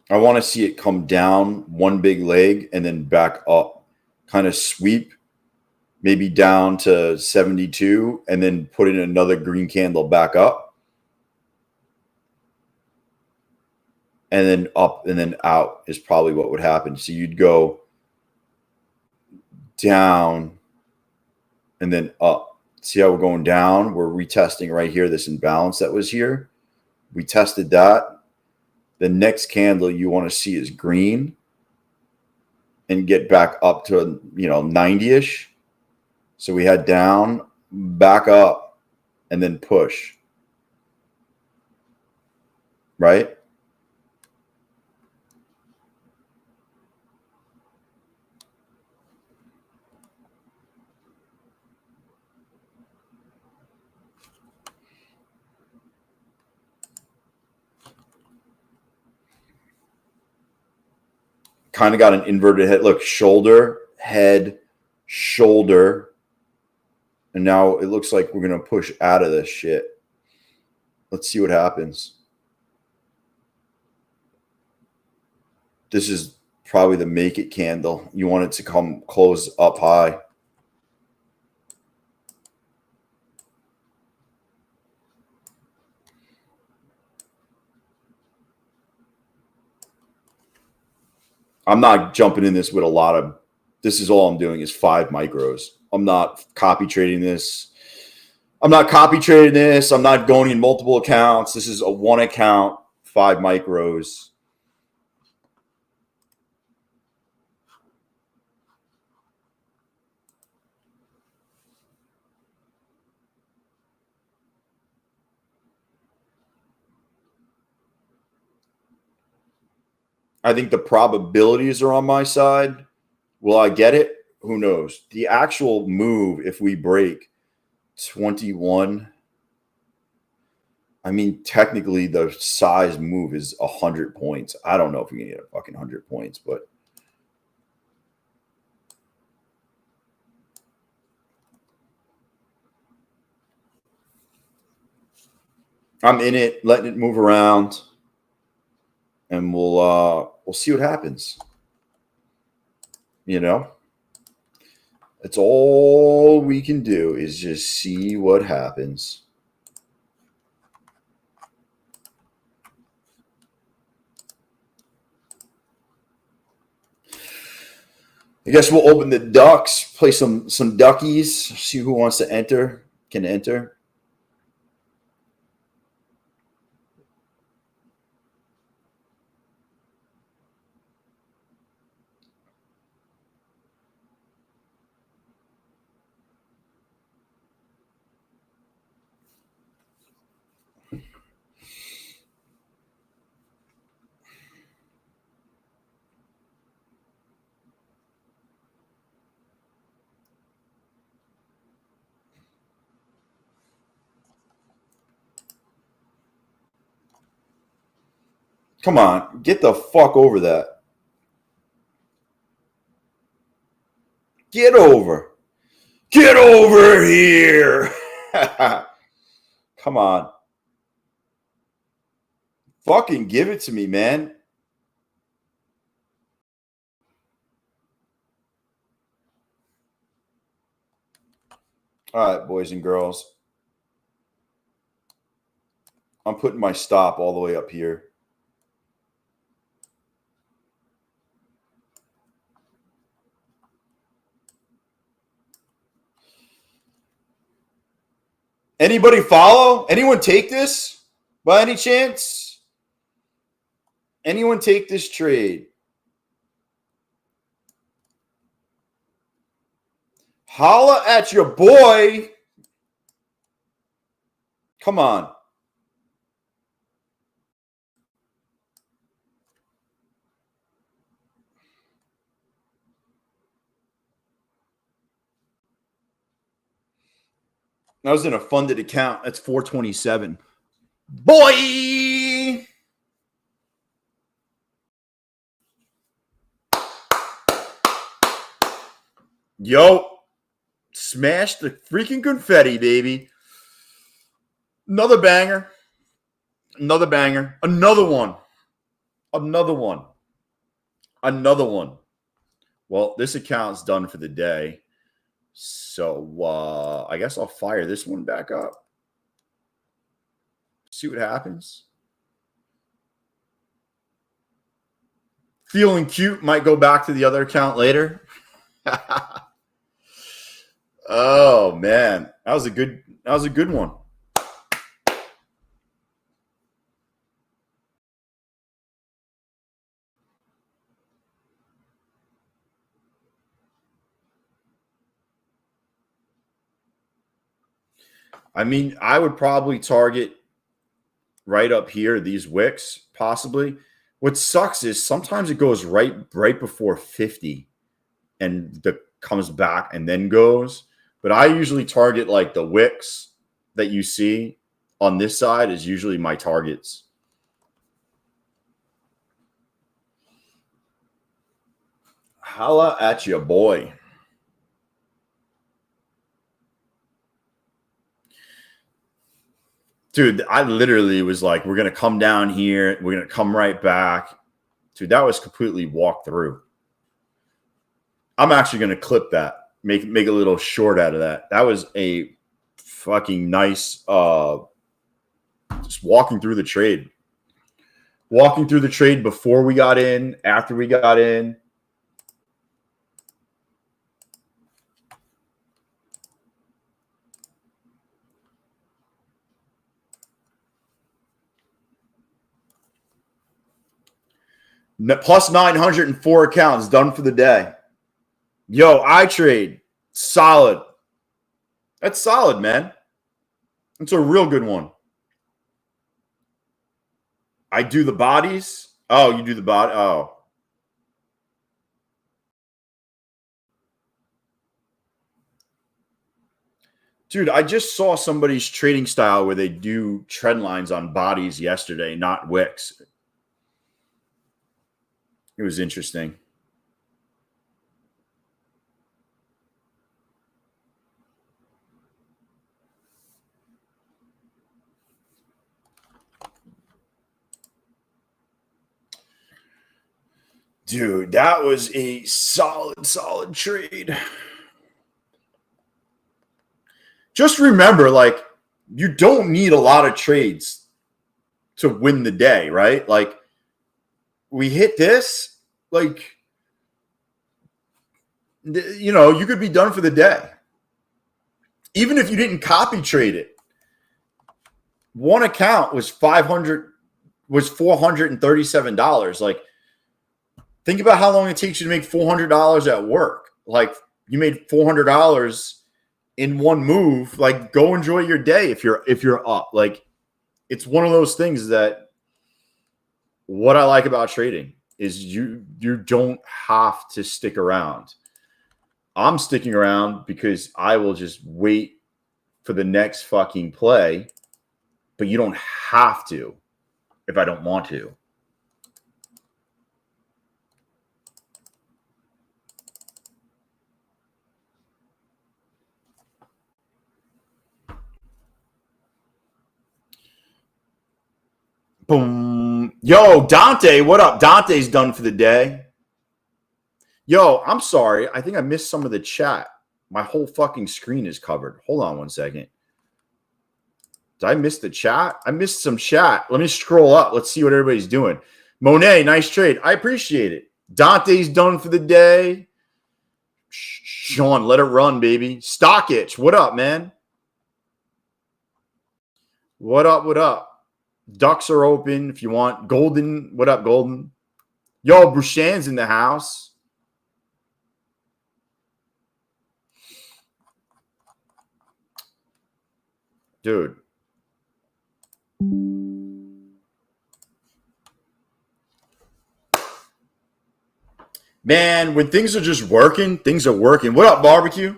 I want to see it come down one big leg and then back up. Kind of sweep, maybe down to 72, and then put in another green candle back up. and then up and then out is probably what would happen. So you'd go down and then up. See how we're going down? We're retesting right here, this imbalance that was here. We tested that. The next candle you want to see is green and get back up to, 90-ish. So we had down, back up, and then push. Right? Kind of got an inverted head. Look, shoulder, head, shoulder. And now it looks like we're going to push out of this shit. Let's see what happens. This is probably the make it candle. You want it to come close up high. I'm not jumping in this with a lot of, this is all I'm doing is 5 micros. I'm not copy trading this. I'm not going in multiple accounts. This is a one account, 5 micros. I think the probabilities are on my side. Will I get it? Who knows? The actual move, if we break 21, I mean, technically the size move is 100 points. I don't know if we can get a fucking 100 points, but I'm in it, letting it move around, and we'll see what happens. It's all we can do is just see what happens. I guess we'll open the ducks, play some duckies, see who wants to enter, can enter. Come on, get the fuck over that. Get over here. Come on. Fucking give it to me, man. All right, boys and girls. I'm putting my stop all the way up here. Anybody follow? Anyone take this by any chance? Anyone take this trade? Holla at your boy. Come on. I was in a funded account. That's 427. Boy! Yo, smash the freaking confetti, baby. Another banger. Another banger. Another one. Another one. Another one. Well, this account's done for the day. So I guess I'll fire this one back up. See what happens. Feeling cute, might go back to the other account later. Oh man, that was a good one. I mean, I would probably target right up here, these wicks, possibly. What sucks is sometimes it goes right before 50 and comes back and then goes. But I usually target like the wicks that you see on this side is usually my targets. Holla at you, boy. Dude, I literally was like, we're going to come down here. We're going to come right back. Dude, that was completely walked through. I'm actually going to clip that, make a little short out of that. That was a fucking nice, just walking through the trade. Walking through the trade before we got in, after we got in. Plus 904 accounts done for the day. Yo, iTrade, solid. That's solid, man. That's a real good one. I do the bodies. Oh, you do the body. Oh. Dude, I just saw somebody's trading style where they do trend lines on bodies yesterday, not wicks. It was interesting. Dude, that was a solid trade. Just remember, like, you don't need a lot of trades to win the day, right? Like, we hit this, like, you know, you could be done for the day. Even if you didn't copy trade it. One account was $437. Like, think about how long it takes you to make $400 at work. Like, you made $400 in one move. Like, go enjoy your day if you're up. Like, it's one of those things that what I like about trading is you don't have to stick around. I'm sticking around because I will just wait for the next fucking play, but you don't have to if I don't want to. Boom. Yo, Dante, what up? Dante's done for the day. Yo, I'm sorry. I think I missed some of the chat. My whole fucking screen is covered. Hold on one second. Did I miss the chat? I missed some chat. Let me scroll up. Let's see what everybody's doing. Monet, nice trade. I appreciate it. Dante's done for the day. Sean, let it run, baby. Stock itch. What up, man? What up? What up? Ducks are open if you want. Golden, what up, Golden? Yo, Bouchan's in the house. Dude. Man, when things are just working, things are working. What up, Barbecue?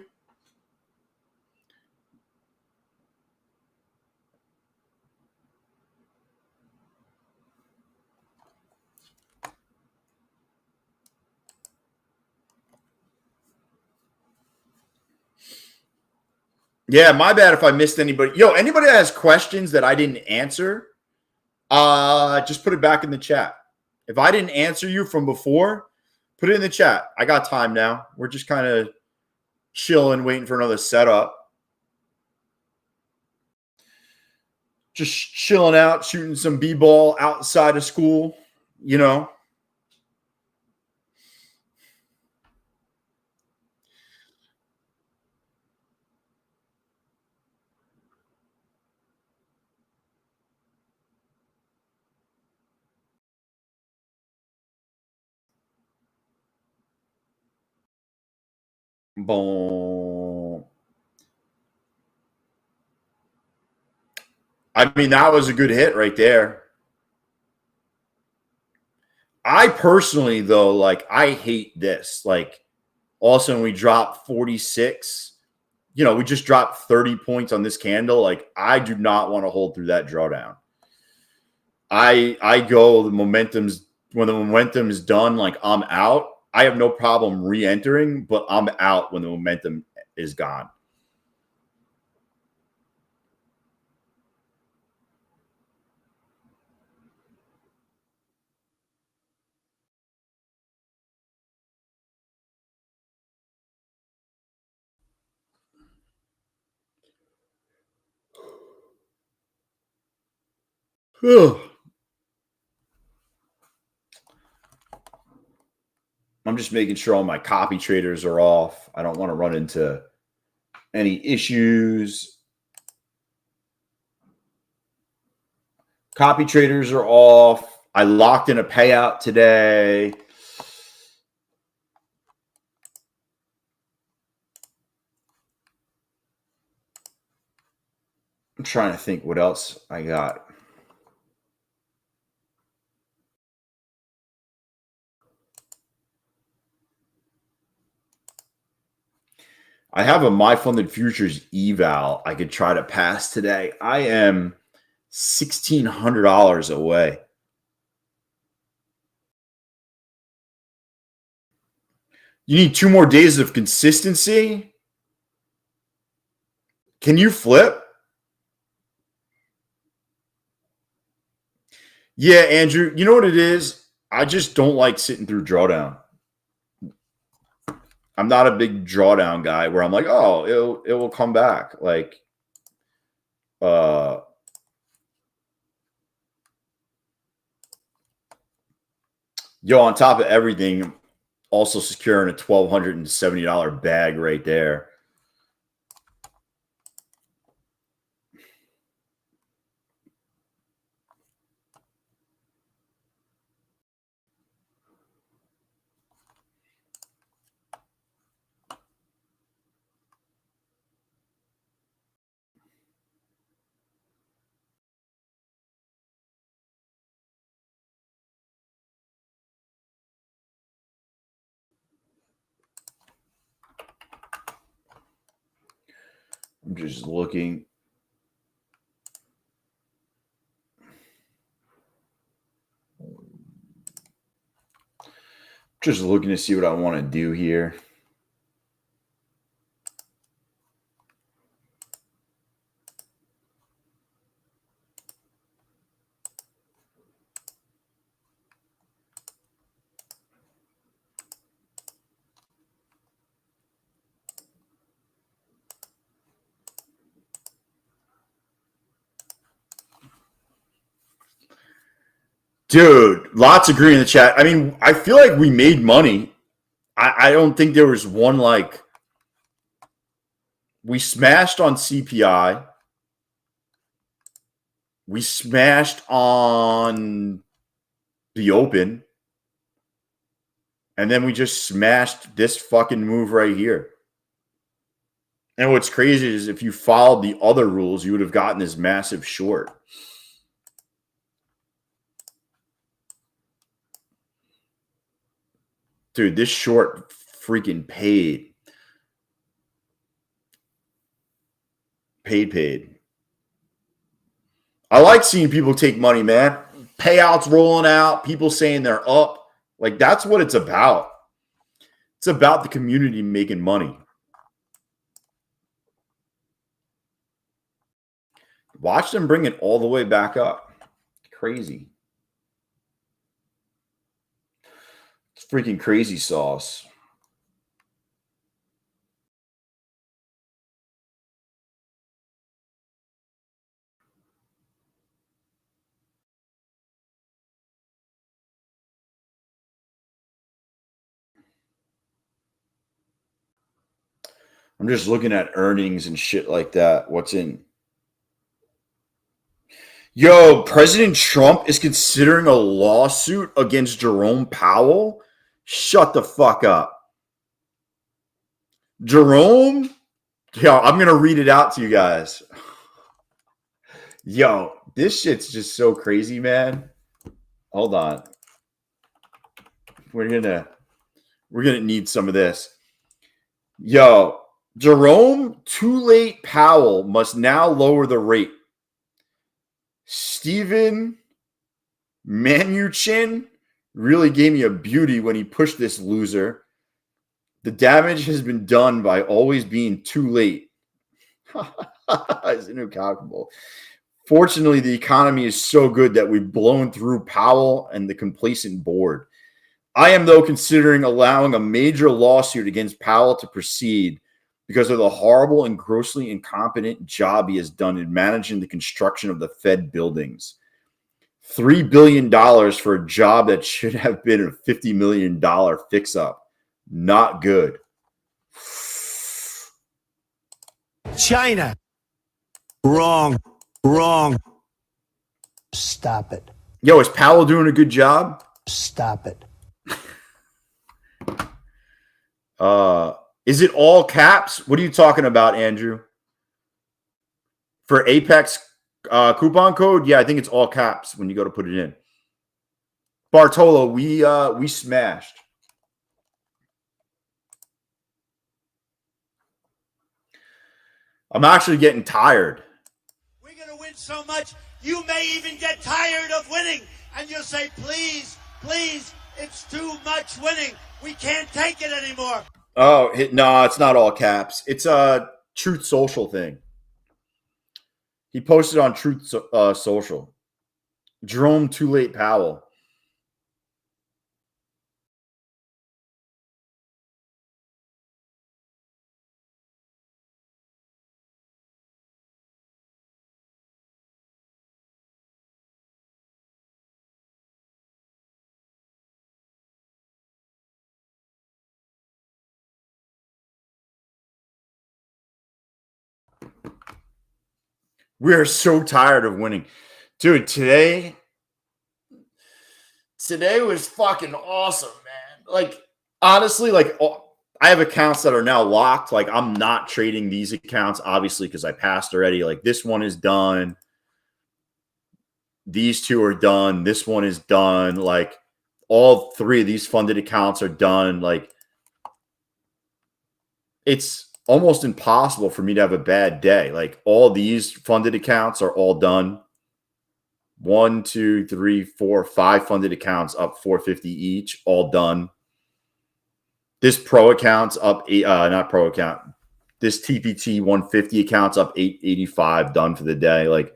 Yeah, my bad if I missed anybody. Yo, anybody that has questions that I didn't answer, just put it back in the chat. If I didn't answer you from before, put it in the chat. I got time now. We're just kind of chilling, waiting for another setup. Just chilling out, shooting some b-ball outside of school, you know. Boom. I mean, that was a good hit right there. I personally, though, like, I hate this. Like, all of a sudden we drop 46. We just dropped 30 points on this candle. Like, I do not want to hold through that drawdown. I go the momentum's when the momentum is done, like, I'm out. I have no problem re-entering, but I'm out when the momentum is gone. I'm just making sure all my copy traders are off. I don't want to run into any issues. Copy traders are off. I locked in a payout today. I'm trying to think what else I got. I have a My Funded Futures eval I could try to pass today. I am $1,600 away. You need 2 more days of consistency? Can you flip? Yeah, Andrew, you know what it is? I just don't like sitting through drawdown. I'm not a big drawdown guy where I'm like, oh, it will come back. Like, yo, on top of everything, also securing a $1,270 bag right there. I'm just looking. Just looking to see what I want to do here. Dude, lots of green in the chat. I mean, I feel like we made money. I don't think there was one like we smashed on CPI. We smashed on the open. And then we just smashed this fucking move right here. And what's crazy is if you followed the other rules, you would have gotten this massive short. Dude, this short freaking paid. Paid. I like seeing people take money, man. Payouts rolling out, people saying they're up. Like, that's what it's about. It's about the community making money. Watch them bring it all the way back up. Crazy. It's freaking crazy sauce. I'm just looking at earnings and shit like that. What's in? Yo, President Trump is considering a lawsuit against Jerome Powell? Shut the fuck up. Jerome, yo, I'm going to read it out to you guys. Yo, this shit's just so crazy, man. Hold on. We're gonna need some of this. Yo, Jerome, too late. Powell must now lower the rate. Steven Mnuchin really gave me a beauty when he pushed this loser. The damage has been done by always being too late. It's incalculable. Fortunately, the economy is so good that we've blown through Powell and the complacent board. I am, though, considering allowing a major lawsuit against Powell to proceed because of the horrible and grossly incompetent job he has done in managing the construction of the Fed buildings. $3 billion for a job that should have been a $50 million fix-up. Not good. China. Wrong. Stop it. Yo, is Powell doing a good job? Stop it. Is it all caps? What are you talking about, Andrew? For Apex coupon code? Yeah, I think it's all caps when you go to put it in. Bartolo, we smashed. I'm actually getting tired. We're going to win so much, you may even get tired of winning. And you'll say, please, it's too much winning. We can't take it anymore. Oh, no, it's not all caps. It's a Truth Social thing. He posted on Truth Social. Jerome, too late, Powell. We are so tired of winning. Dude, today was fucking awesome, man. Like, honestly, like, I have accounts that are now locked. Like, I'm not trading these accounts, obviously, because I passed already. Like, this one is done. These two are done. This one is done. Like, all three of these funded accounts are done. Like, it's almost impossible for me to have a bad day. Like, all these funded accounts are all done. 1, 2, 3, 4, 5 funded accounts up 450 each, all done. This pro account's up not pro account. This TPT 150 account's up 885, done for the day. Like,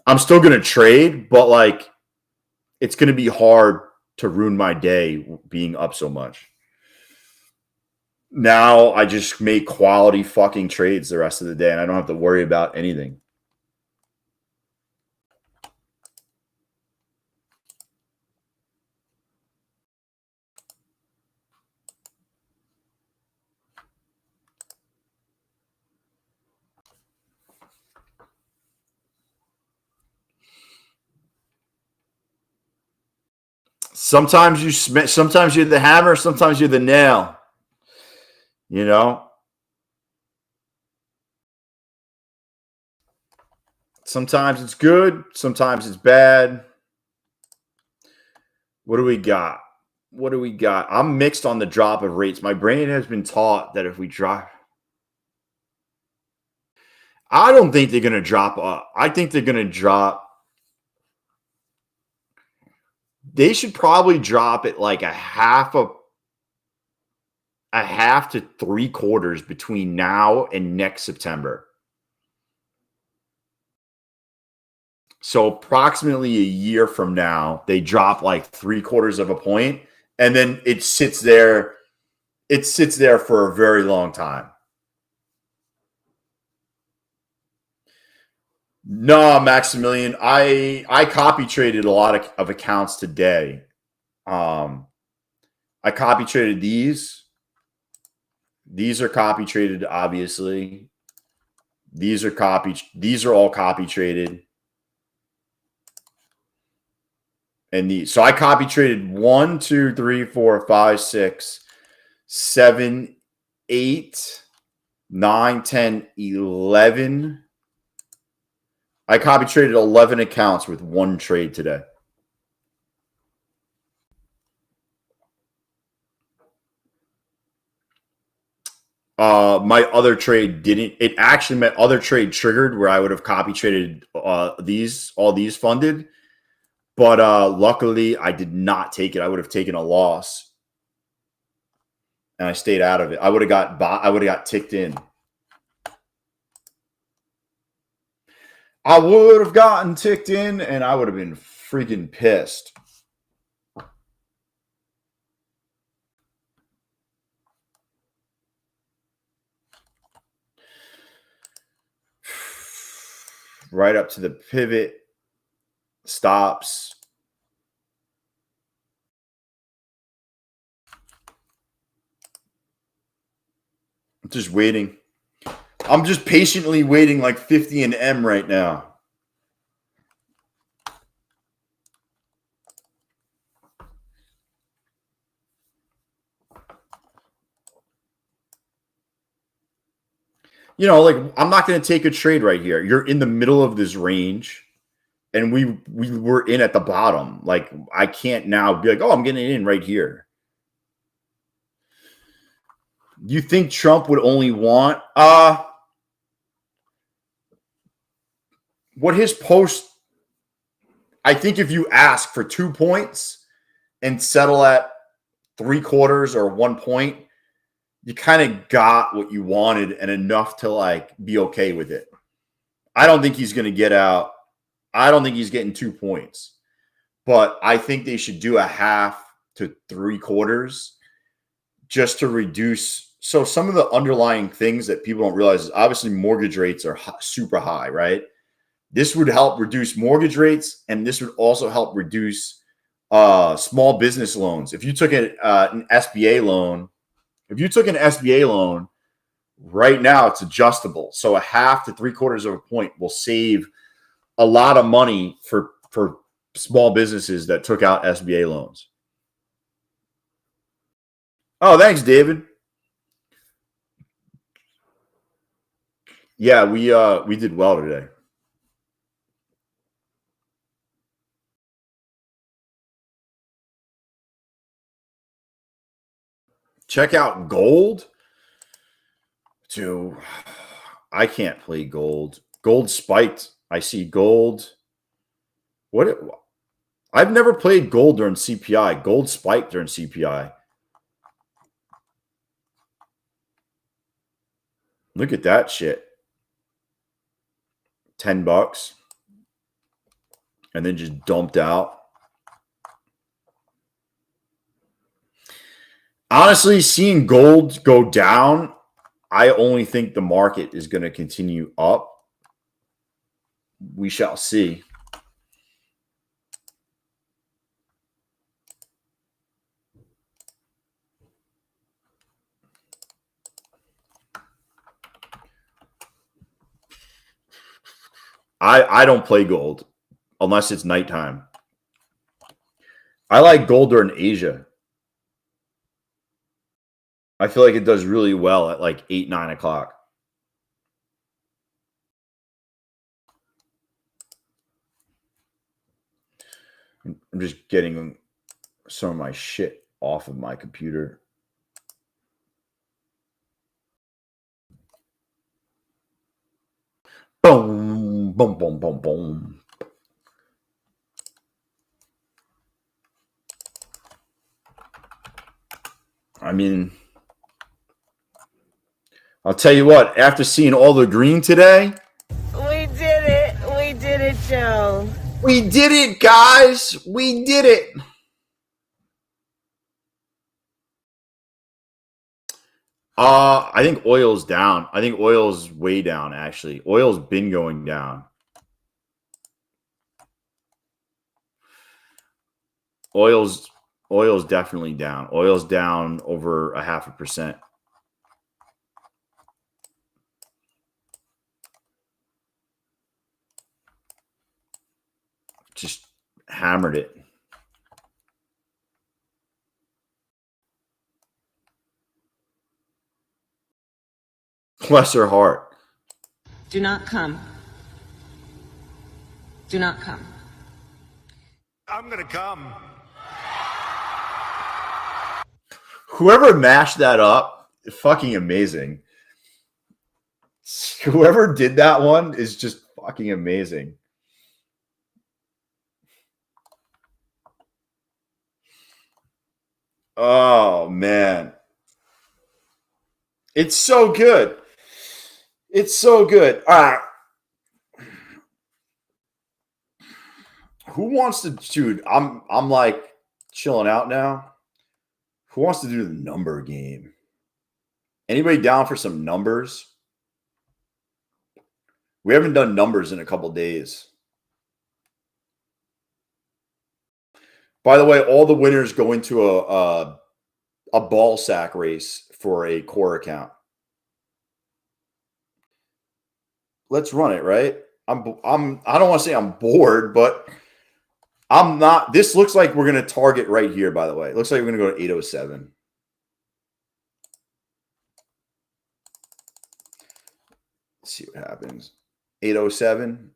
I'm still gonna trade, but like, it's gonna be hard to ruin my day being up so much. Now I just make quality fucking trades the rest of the day, and I don't have to worry about anything. Sometimes you're the hammer, sometimes you're the nail. You know? Sometimes it's good, sometimes it's bad. What do we got? I'm mixed on the drop of rates. My brain has been taught that if we drop, I don't think they're going to drop up. I think they're going to drop. They should probably drop it like a half to 3/4 between now and next September. So approximately a year from now, they drop like 3/4 of a point, and then it sits there. It sits there for a very long time. No, Maximilian, I copy traded a lot of accounts today. I copy traded these. These are copy traded, obviously. These are all copy traded. And so I copy traded 1, 2, 3, 4, 5, 6, 7, 8, 9, 10, 11. I copy traded 11 accounts with one trade today. My other trade didn't. It actually, my other trade triggered where I would have copy traded all these funded. But luckily, I did not take it. I would have taken a loss, and I stayed out of it. I would have got ticked in. I would have gotten ticked in, and I would have been freaking pissed. Right up to the pivot, stops. I'm just waiting. I'm just patiently waiting like 50 in M right now. You know, like I'm not going to take a trade right here. You're in the middle of this range, and we were in at the bottom. Like I can't now be like, oh, I'm getting in right here. You think Trump would only want what his post? I think if you ask for 2 points and settle at 3/4 or 1 point, you kind of got what you wanted and enough to like be okay with it. I don't think he's going to get out. I don't think he's getting 2 points, but I think they should do a 1/2 to 3/4 just to reduce. So some of the underlying things that people don't realize is obviously mortgage rates are super high, right? This would help reduce mortgage rates, and this would also help reduce small business loans. If you took an SBA loan, right now it's adjustable. So a 1/2 to 3/4 of a point will save a lot of money for small businesses that took out SBA loans. Oh, thanks, David. Yeah, we did well today. Check out gold. I can't play gold. Gold spiked. I see gold. I've never played gold during CPI. Gold spiked during CPI. Look at that shit. $10. And then just dumped out. Honestly, seeing gold go down, I only think the market is going to continue up. We shall see. I don't play gold unless it's nighttime. I like gold during Asia. I feel like it does really well at like 8, 9 o'clock. I'm just getting some of my shit off of my computer. Boom, boom, boom, boom, boom. I mean, I'll tell you what, after seeing all the green today. We did it. We did it, Joe. We did it, guys. We did it. I think oil's down. I think oil's way down, actually. Oil's been going down. Oil's definitely down. Oil's down over 0.5%. Just hammered it. Bless her heart. Do not come. Do not come. I'm gonna come. Whoever mashed that up, fucking amazing. Whoever did that one is just fucking amazing. Oh, man. It's so good. It's so good. All right. Who wants to, dude? I'm like chilling out now. Who wants to do the number game? Anybody down for some numbers? We haven't done numbers in a couple days. By the way, all the winners go into a ball sack race for a core account. Let's run it, right? I don't want to say I'm bored, but I'm not. This looks like we're going to target right here, by the way. It looks like we're going to go to 807. Let's see what happens. 807.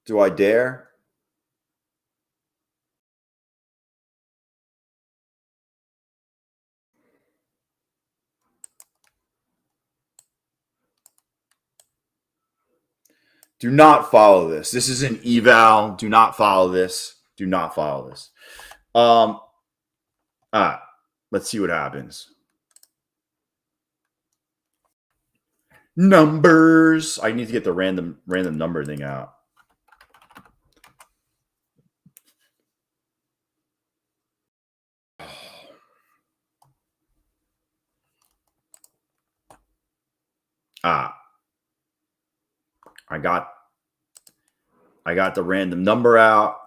Do I dare? Do not follow this. This is an eval. Do not follow this. Do not follow this. All right. Let's see what happens. Numbers. I need to get the random number thing out. I got the random number out.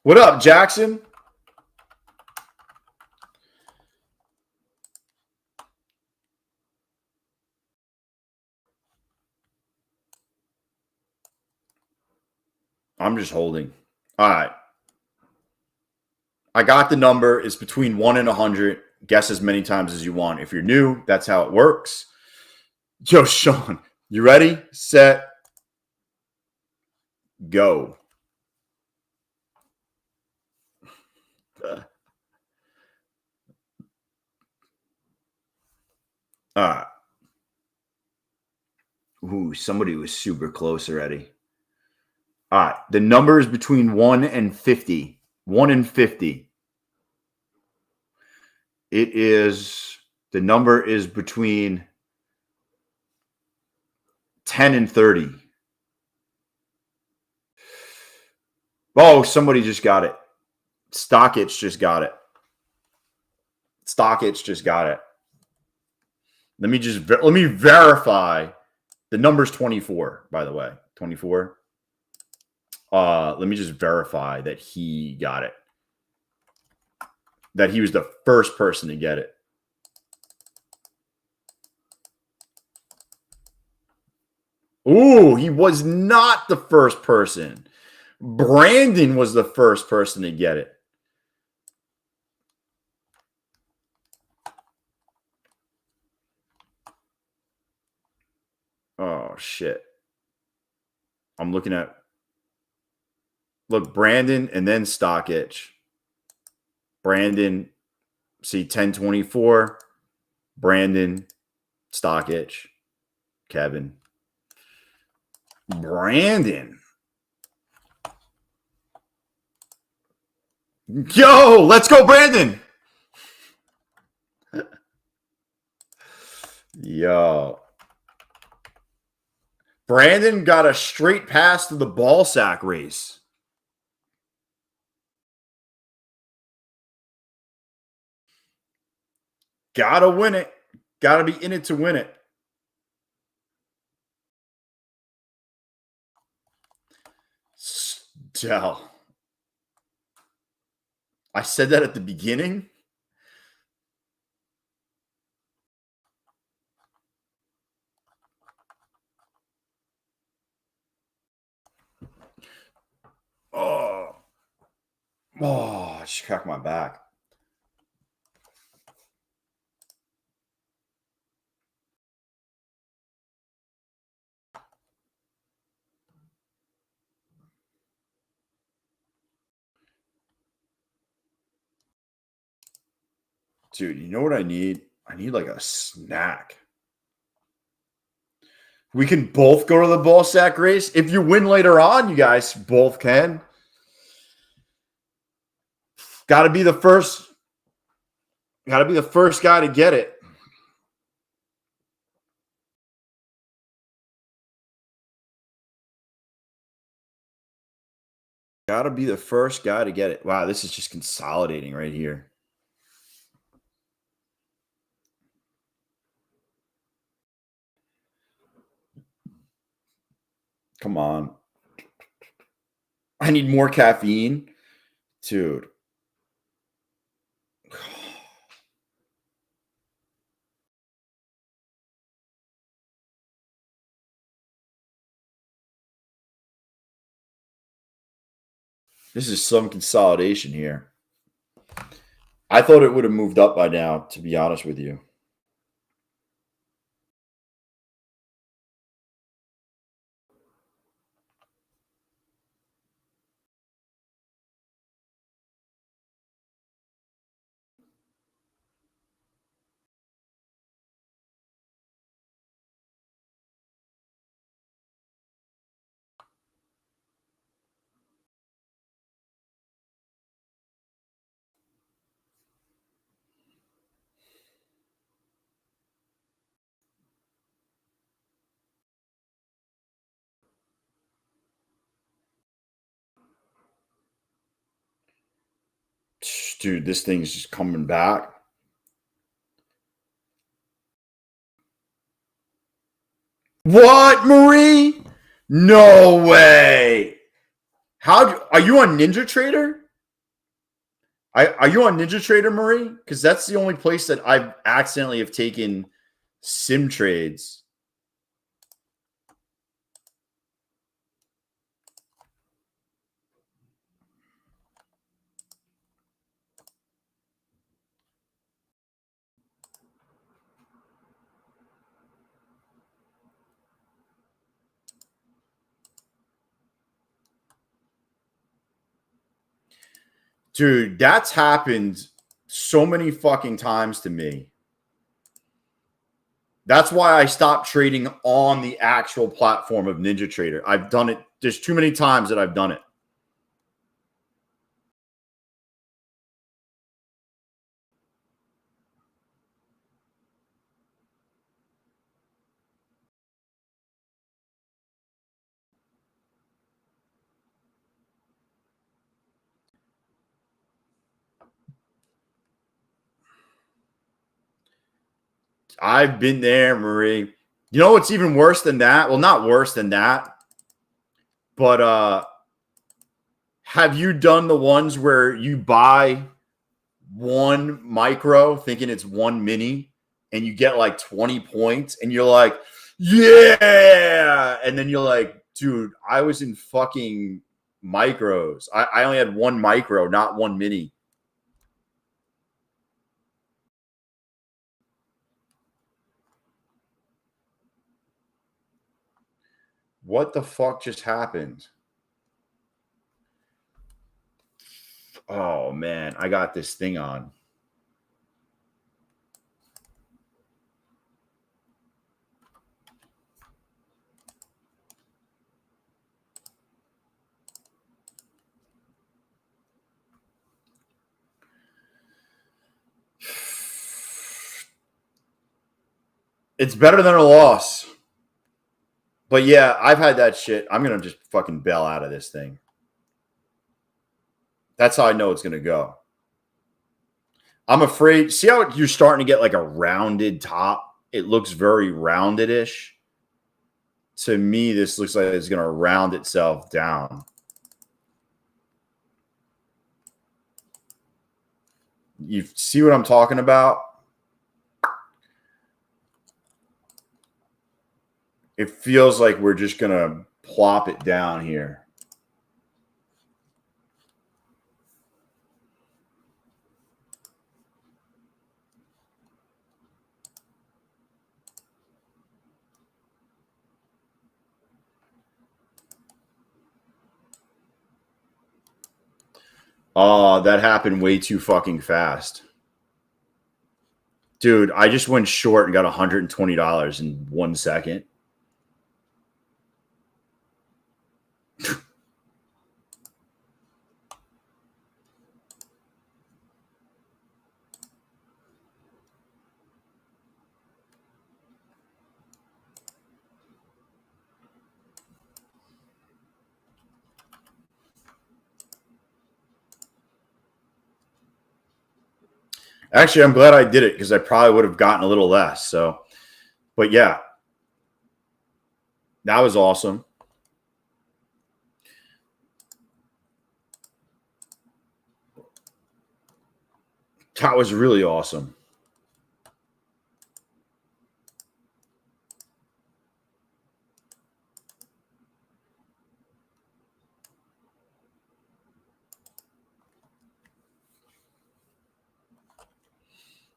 What up, Jackson? I'm just holding. All right. I got the number. It's between 1 and 100. Guess as many times as you want. If you're new, that's how it works. Yo, Sean, you ready? Set, go. All right. Ooh, somebody was super close already. All right. The number is between 1 and 50. 1 and 50. The number is between 10 and 30. Oh, somebody just got it. Stockitch just got it. Stockitch just got it. Let me verify. The number's 24, by the way. 24. Let me just verify that he got it. That he was the first person to get it. Ooh, he was not the first person. Brandon was the first person to get it. Oh, shit. I'm looking at... Look, Brandon and then Stockitch. Brandon, see, 1024. Brandon, Stockitch, Kevin. Brandon. Yo, let's go, Brandon. Yo. Brandon got a straight pass to the ball sack race. Gotta win it. Gotta be in it to win it. Still. I said that at the beginning. Oh, I just cracked my back. Dude, you know what I need? I need like a snack. We can both go to the ball sack race. If you win later on, you guys both can. Got to be the first. Got to be the first guy to get it. Got to be the first guy to get it. Wow, this is just consolidating right here. Come on. I need more caffeine. Dude. This is some consolidation here. I thought it would have moved up by now, to be honest with you. Dude, this thing's just coming back. What, Marie? No way. How are you on Ninja Trader? Are you on Ninja Trader, Marie? Because that's the only place that I've accidentally have taken sim trades. Dude, that's happened so many fucking times to me. That's why I stopped trading on the actual platform of Ninja Trader. I've done it. There's too many times that I've done it. I've been there, Marie. You know what's even worse than that? Well, not worse than that, but have you done the ones where you buy one micro thinking it's one mini and you get like 20 points and you're like, yeah. And then you're like, dude, I was in fucking micros. I only had one micro, not one mini. What the fuck just happened? Oh, man. I got this thing on. It's better than a loss. But yeah, I've had that shit. I'm going to just fucking bail out of this thing. That's how I know it's going to go. I'm afraid. See how you're starting to get like a rounded top? It looks very rounded-ish. To me, this looks like it's going to round itself down. You see what I'm talking about? It feels like we're just going to plop it down here. That happened way too fucking fast. Dude, I just went short and got $120 in 1 second. Actually, I'm glad I did it because I probably would have gotten a little less. So, but yeah, that was awesome. That was really awesome.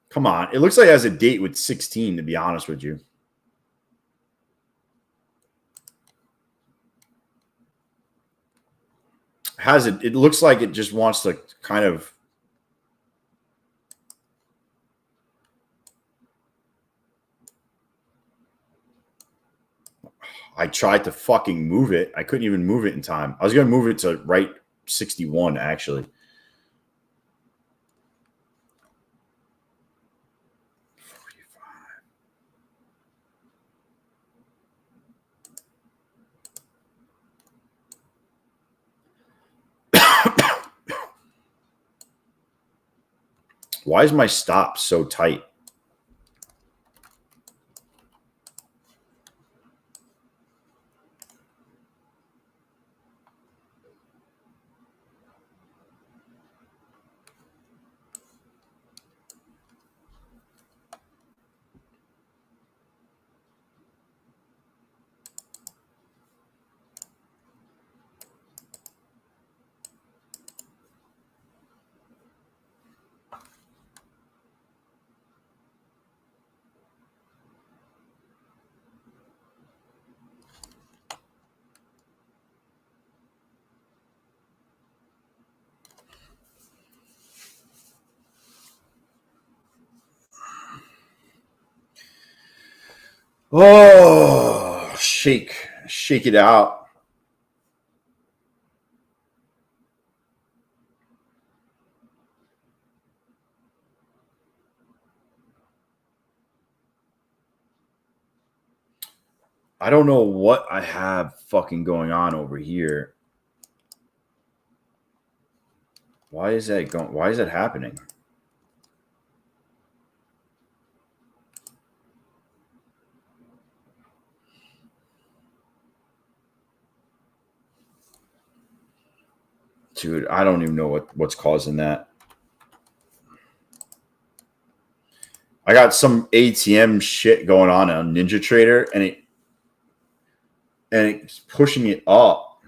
Come on. It looks like it has a date with 16, to be honest with you. It looks like it just wants to kind of I tried to fucking move it. I couldn't even move it in time. I was going to move it to right 61, actually. Why is my stop so tight? Oh, shake it out. I don't know what I have fucking going on over here. Why is that going? Why is that happening? Dude, I don't even know what's causing that. I got some ATM shit going on Ninja Trader, and it's pushing it up.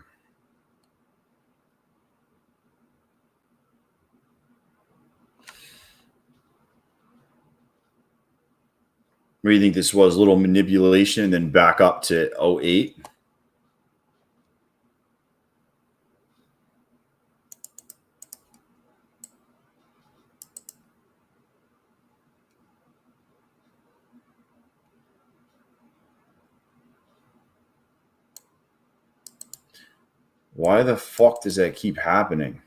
What do you think this was? A little manipulation and then back up to 08? Why the fuck does that keep happening?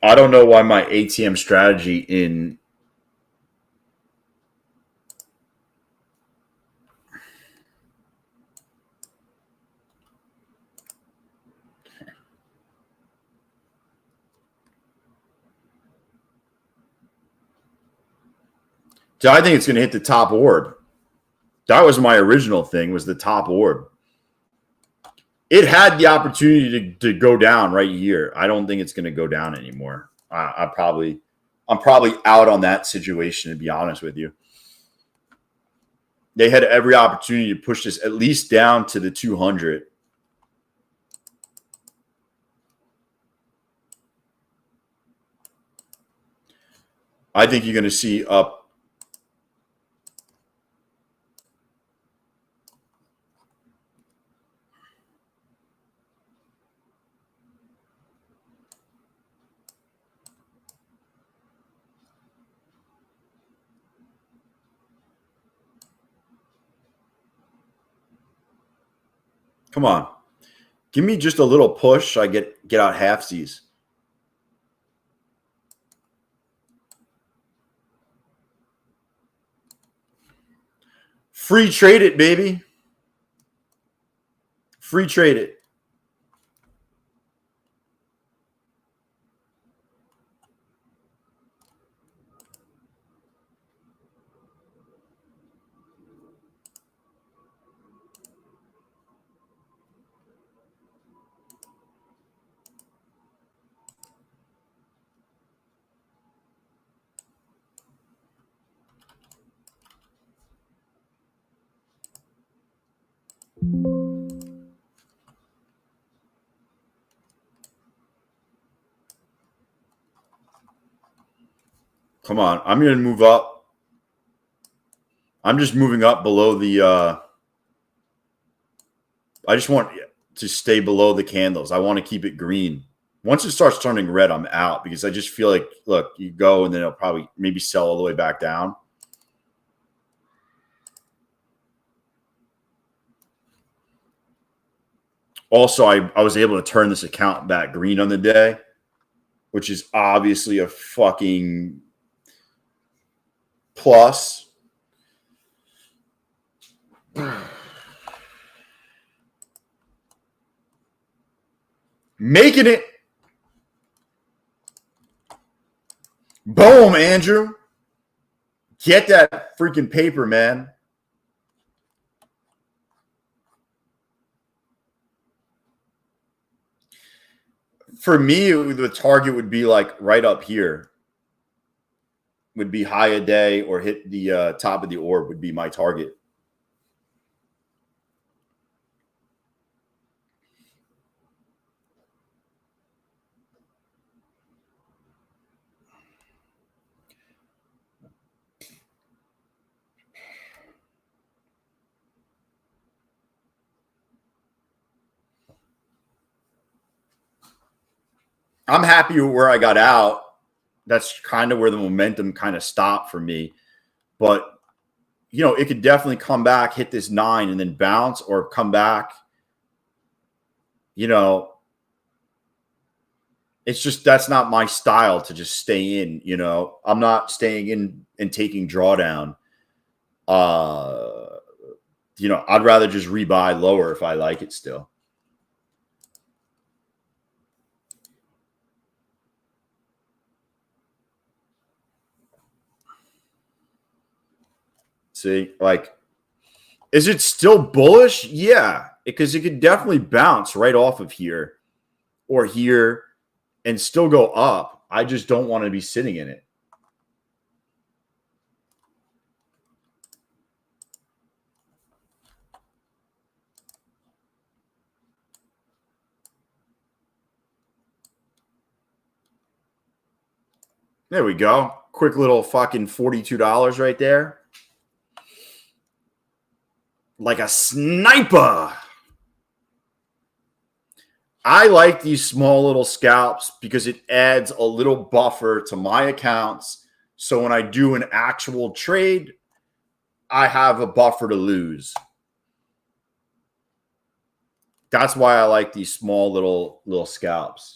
I don't know why my ATM strategy in I think it's going to hit the top orb. That was my original thing, was the top orb. It had the opportunity to go down right here. I don't think it's going to go down anymore. I'm probably out on that situation, to be honest with you. They had every opportunity to push this at least down to the 200. I think you're going to see up. Come on. Give me just a little push. I get out halfsies. Free trade it, baby. Free trade it. Come on. I'm going to move up. I'm just moving up below the I just want to stay below the candles. I want to keep it green. Once it starts turning red, I'm out because I just feel like, look, you go and then it'll probably maybe sell all the way back down. Also, I was able to turn this account back green on the day, which is obviously a fucking plus. Making it. Boom, Andrew. Get that freaking paper, man. For me, the target would be like right up here. Would be high a day or hit the top of the orb would be my target. I'm happy with where I got out. That's kind of where the momentum kind of stopped for me. But, you know, it could definitely come back, hit this 9 and then bounce or come back. You know, it's just that's not my style to just stay in, you know. I'm not staying in and taking drawdown. You know, I'd rather just rebuy lower if I like it still. See, like, is it still bullish? Yeah, because it could definitely bounce right off of here or here and still go up. I just don't want to be sitting in it. There we go. Quick little fucking $42 right there. Like a sniper. I like these small little scalps because it adds a little buffer to my accounts. So when I do an actual trade, I have a buffer to lose. That's why I like these small little scalps.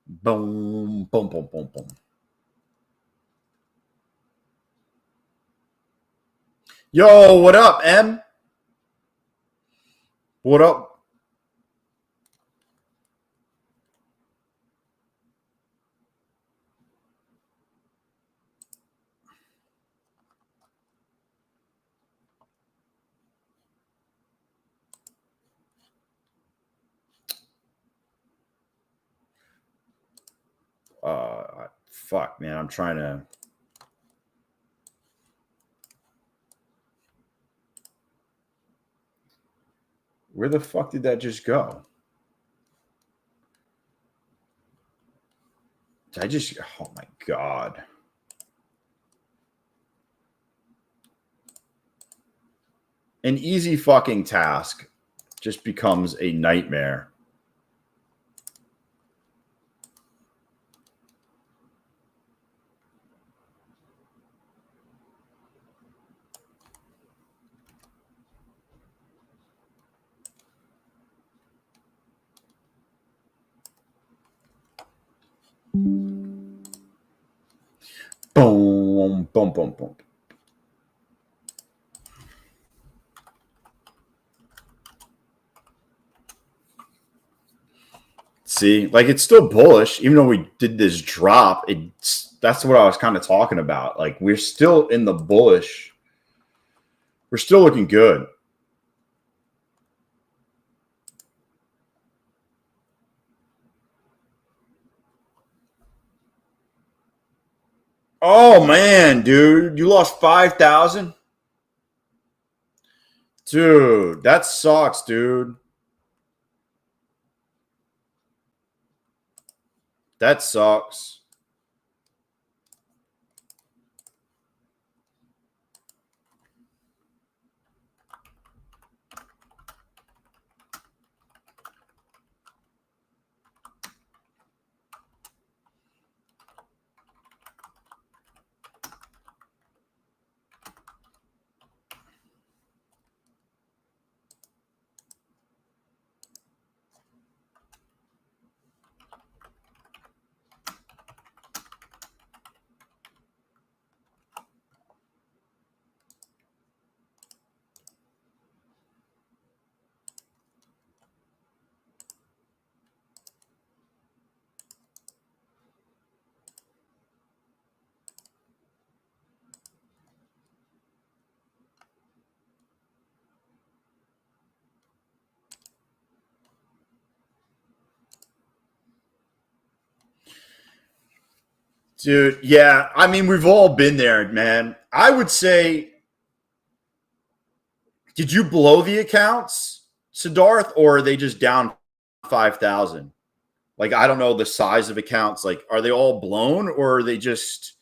Boom, boom, boom, boom, boom. Yo, what up, M? What up? Fuck, man. I'm trying to. Where the fuck did that just go? Did I just. Oh my God. An easy fucking task just becomes a nightmare. Boom, boom, boom, boom. See, like it's still bullish, even though we did this drop. That's what I was kind of talking about. Like we're still in the bullish. We're still looking good. Oh man, dude, you lost 5,000? Dude, that sucks, dude. That sucks. Dude, yeah. I mean, we've all been there, man. I would say, did you blow the accounts, Siddharth, or are they just down 5,000? Like, I don't know the size of accounts. Like, are they all blown or are they just,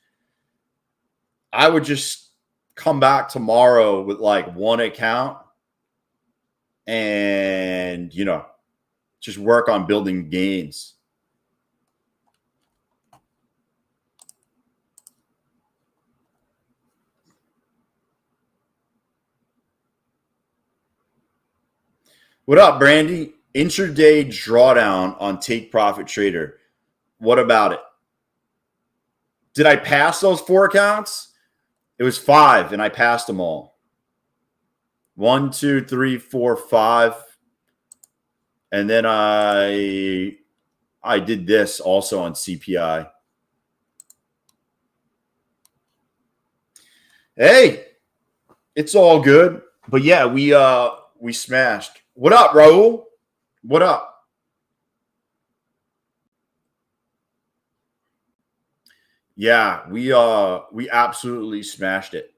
I would just come back tomorrow with like one account and, just work on building gains. What up, Brandy? Intraday drawdown on Take Profit Trader. What about it? Did I pass those 4 accounts? It was 5, and I passed them all. 1, 2, 3, 4, 5. And then I did this also on CPI. Hey, it's all good. But yeah, we smashed. What up, Raul? What up? Yeah, we absolutely smashed it.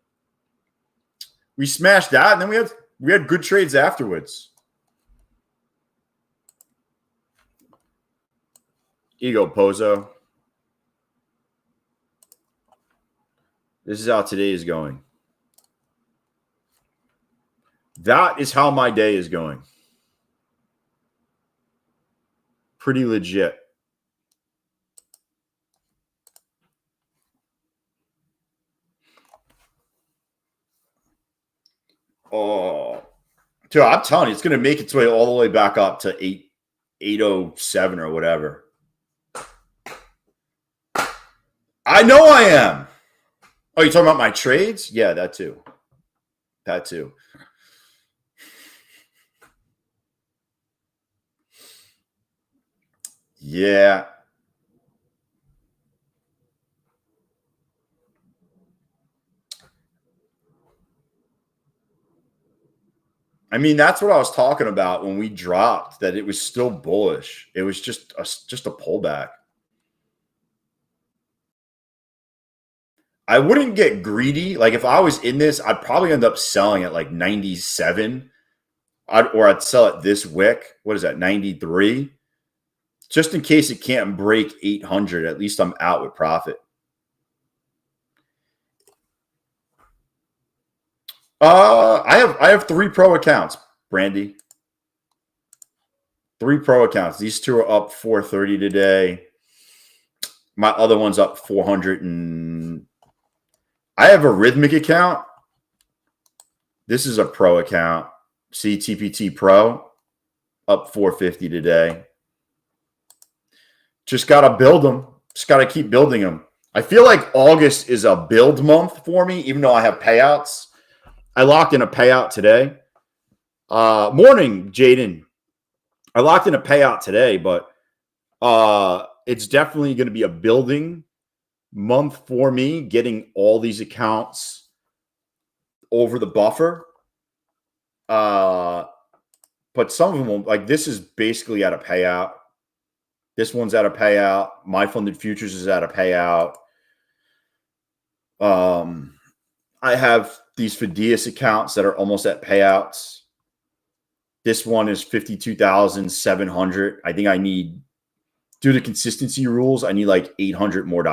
We smashed that, and then we had good trades afterwards. Ego Pozo. This is how today is going. That is how my day is going. Pretty legit. Oh, dude, I'm telling you, it's going to make its way all the way back up to 807 or whatever. I know I am. Oh, you talking about my trades? Yeah, that too. That too. Yeah. I mean, that's what I was talking about when we dropped, that it was still bullish. It was just a pullback. I wouldn't get greedy. Like if I was in this, I'd probably end up selling at like 97. I'd sell it this wick. What is that, 93? Just in case it can't break 800, at least I'm out with profit. I have 3 pro accounts, Brandy. 3 pro accounts. These 2 are up 430 today. My other one's up 400 and I have a Rhythmic account. This is a pro account. See, TPT Pro up 450 today. Just got to build them. Just got to keep building them. I feel like August is a build month for me, even though I have payouts. I locked in a payout today. Morning, Jaden. I locked in a payout today, but it's definitely going to be a building month for me, getting all these accounts over the buffer. But some of them won't. Like this is basically at a payout. This one's at a payout. My Funded Futures is at a payout. I have these Fidias accounts that are almost at payouts. This one is 52,700. I think I need, due to consistency rules, I need like $800 more.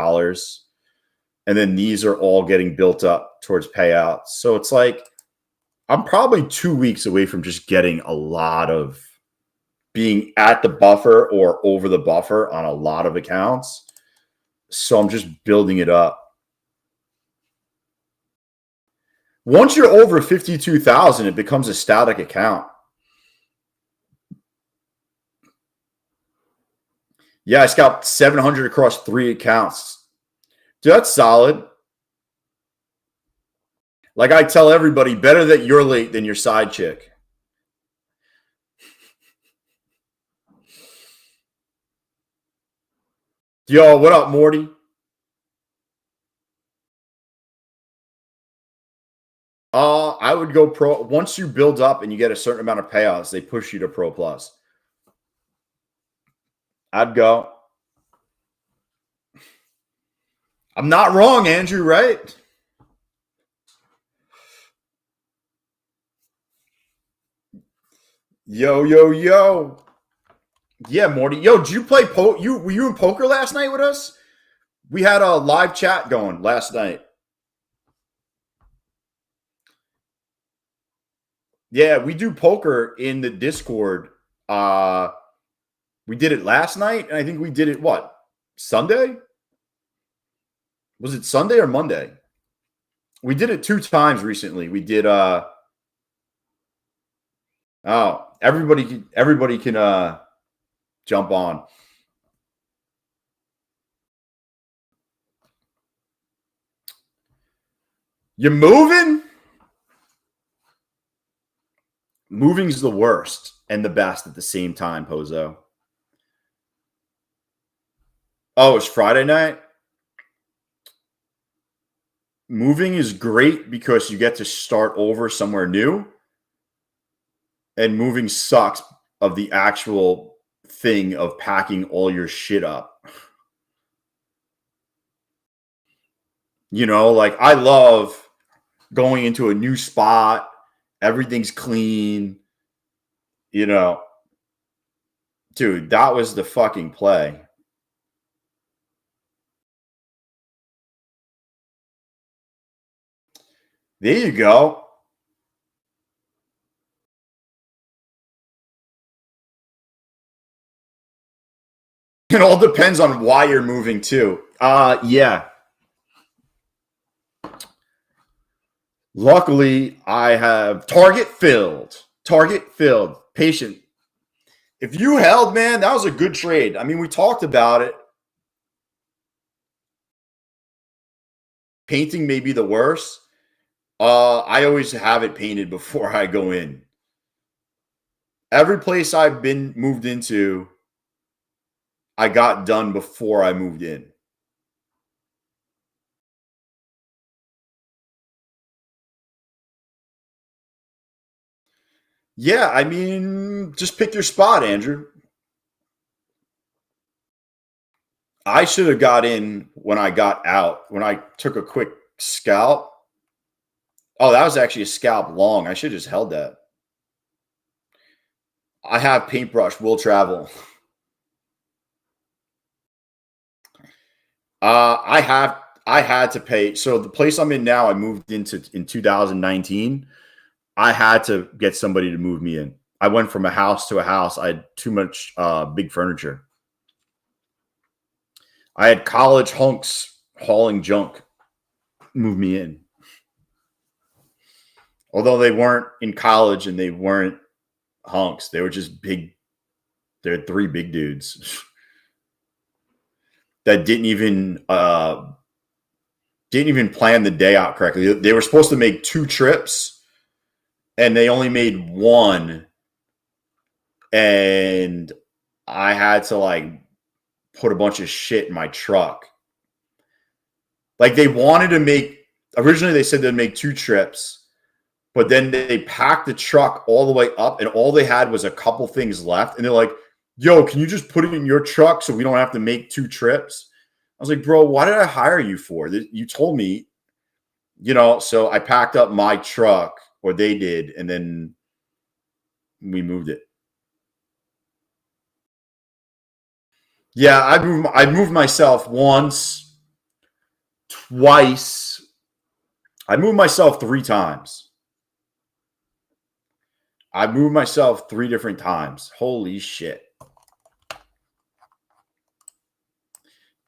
And then these are all getting built up towards payouts. So it's like I'm probably 2 weeks away from just getting a lot of being at the buffer or over the buffer on a lot of accounts. So I'm just building it up. Once you're over 52,000, it becomes a static account. Yeah, I scalped 700 across 3 accounts. Dude, that's solid. Like I tell everybody, better that you're late than your side chick. Yo, what up, Morty? I would go pro. Once you build up and you get a certain amount of payouts, they push you to Pro Plus. I'd go. I'm not wrong, Andrew, right? Yo, yo, yo. Yeah, Morty. Yo, did you play were you in poker last night with us? We had a live chat going last night. Yeah, we do poker in the Discord. We did it last night, and I think we did it what? Sunday? Was it Sunday or Monday? We did it 2 times recently. We did everybody can jump on. You moving? Moving's the worst and the best at the same time, Pozo. Oh, it's Friday night? Moving is great because you get to start over somewhere new. And moving sucks of the actual thing of packing all your shit up. You know, like I love going into a new spot. Everything's clean. You know, dude, that was the fucking play. There you go. It all depends on why you're moving too. Yeah. Luckily, I have target filled. Target filled. Patient. If you held, man, that was a good trade. I mean, we talked about it. Painting may be the worst. I always have it painted before I go in. Every place I've been moved into, I got done before I moved in. Yeah, I mean, just pick your spot, Andrew. I should have got in when I got out, when I took a quick Scalp. Oh, that was actually a scalp long. I should have just held that. I have paintbrush. Will travel. I had to pay. So the place I'm in now, I moved into in 2019. I had to get somebody to move me in. I went from a house to a house. I had too much big furniture. I had college hunks hauling junk move me in. Although they weren't in college and they weren't hunks. They were just big. They're 3 big dudes that didn't even plan the day out correctly. They were supposed to make 2 trips and they only made 1. And I had to like put a bunch of shit in my truck. Like they wanted to make, originally they said they'd make 2 trips, but then they packed the truck all the way up and all they had was a couple things left. And they're like, yo, can you just put it in your truck so we don't have to make 2 trips? I was like, bro, what did I hire you for? You told me, so I packed up my truck, or they did, and then we moved it. Yeah, I moved myself once, twice. I moved myself 3 times. I moved myself 3 different times. Holy shit.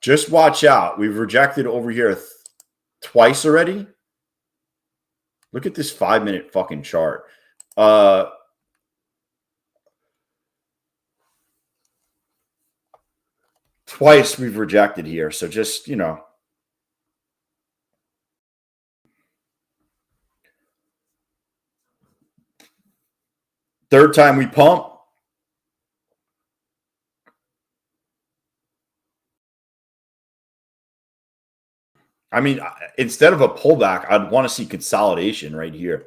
Just watch out. We've rejected over here twice already. Look at this 5-minute fucking chart. Twice we've rejected here. So just, third time we pump. I mean, instead of a pullback, I'd want to see consolidation right here.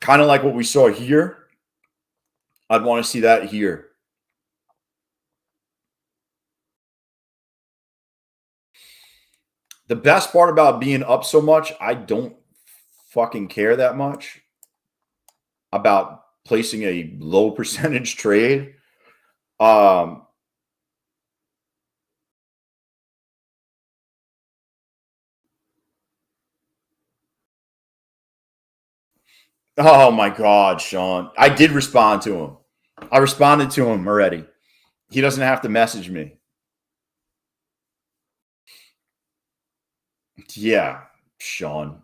Kind of like what we saw here. I'd want to see that here. The best part about being up so much, I don't fucking care that much about placing a low percentage trade. Oh my God, Sean. I did respond to him. I responded to him already. He doesn't have to message me. Yeah, Sean.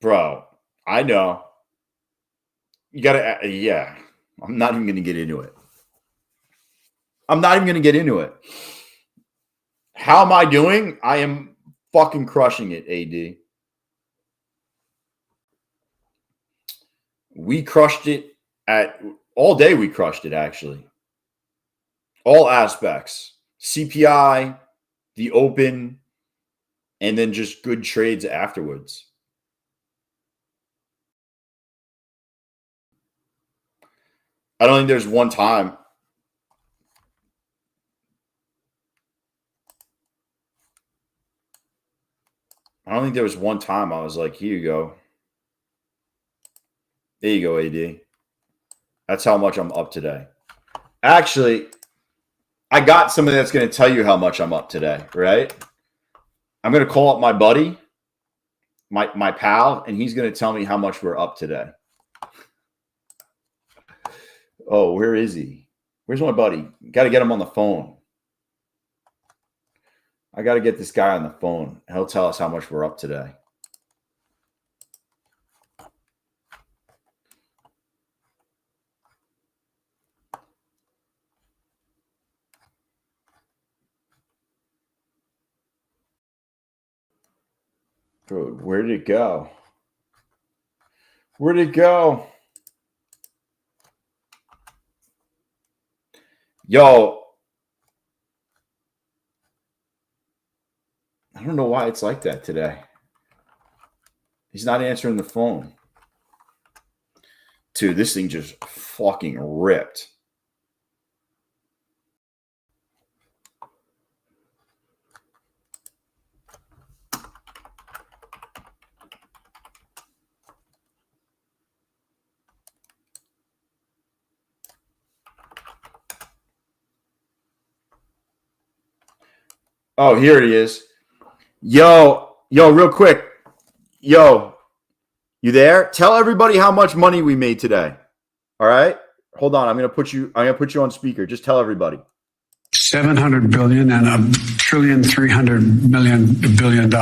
Bro, I know. You got to, yeah. I'm not even going to get into it. How am I doing? I am fucking crushing it, AD. We crushed it all day. We crushed it, actually. All aspects. CPI, the open, and then just good trades afterwards. I don't think there's one time. I don't think there was one time I was like, here you go. There you go, AD. That's how much I'm up today. Actually, I got somebody that's going to tell you how much I'm up today, right? I'm going to call up my buddy, my pal, and he's going to tell me how much we're up today. Oh, where is he? Where's my buddy? Got to get him on the phone. I got to get this guy on the phone. He'll tell us how much we're up today. Dude, where did it go? Where did it go? Yo, I don't know why it's like that today. He's not answering the phone. Dude, this thing just fucking ripped. Oh, here it is. Yo, real quick. Yo, you there? Tell everybody how much money we made today. All right? Hold on. I'm gonna put you on speaker. Just tell everybody. 700 billion and $1.3 trillion.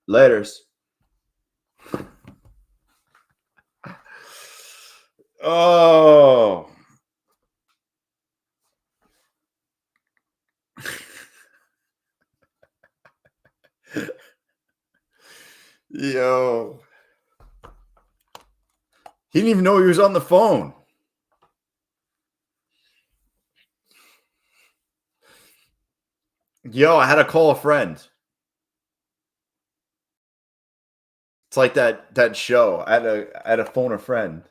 Letters. Oh. Yo. He didn't even know he was on the phone. Yo, I had to call a friend. It's like that show. I had to phone a friend.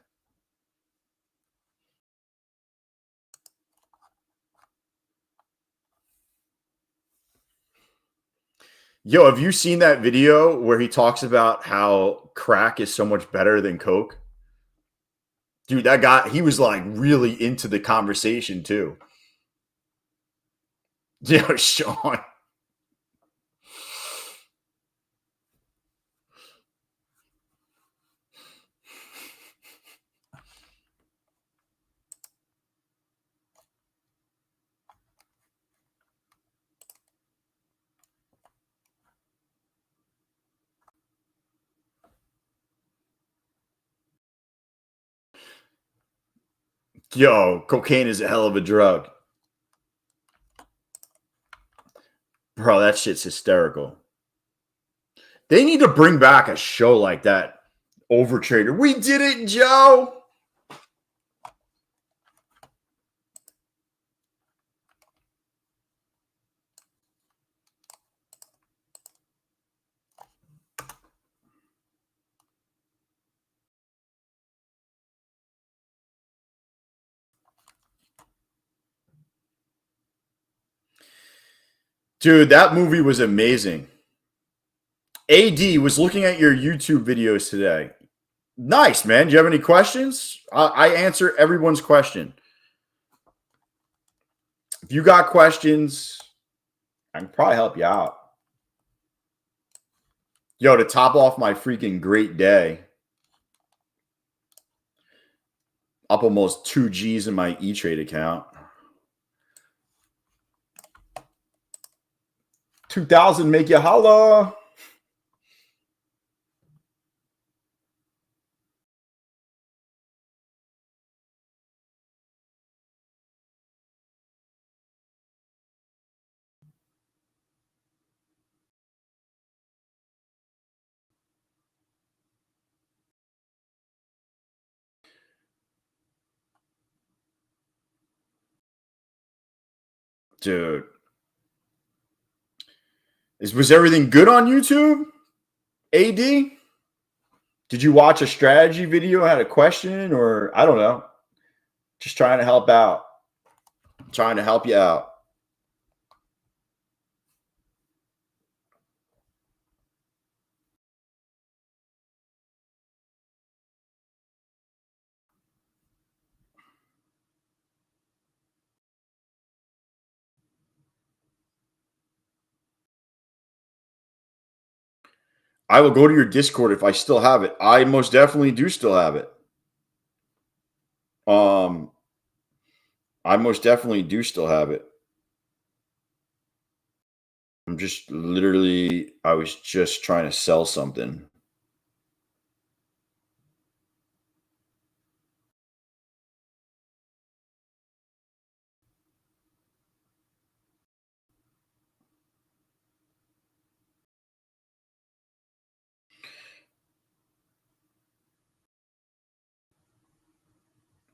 Yo, have you seen that video where he talks about how crack is so much better than Coke? Dude, that guy, he was like really into the conversation too. Yo, Sean. Yo, cocaine is a hell of a drug. Bro, that shit's hysterical. They need to bring back a show like that. Overtrader. We did it, Joe. Dude, that movie was amazing. AD was looking at your YouTube videos today. Nice, man. Do you have any questions? I answer everyone's question. If you got questions, I can probably help you out. Yo, to top off my freaking great day, up almost 2 G's in my E-Trade account. 2,000 make you holla. Dude. Was everything good on YouTube? AD? Did you watch a strategy video, had a question, or I don't know. Just trying to help out. Trying to help you out. I will go to your Discord if I still have it. I most definitely do still have it. I most definitely do still have it. I'm just literally, I was just trying to sell something.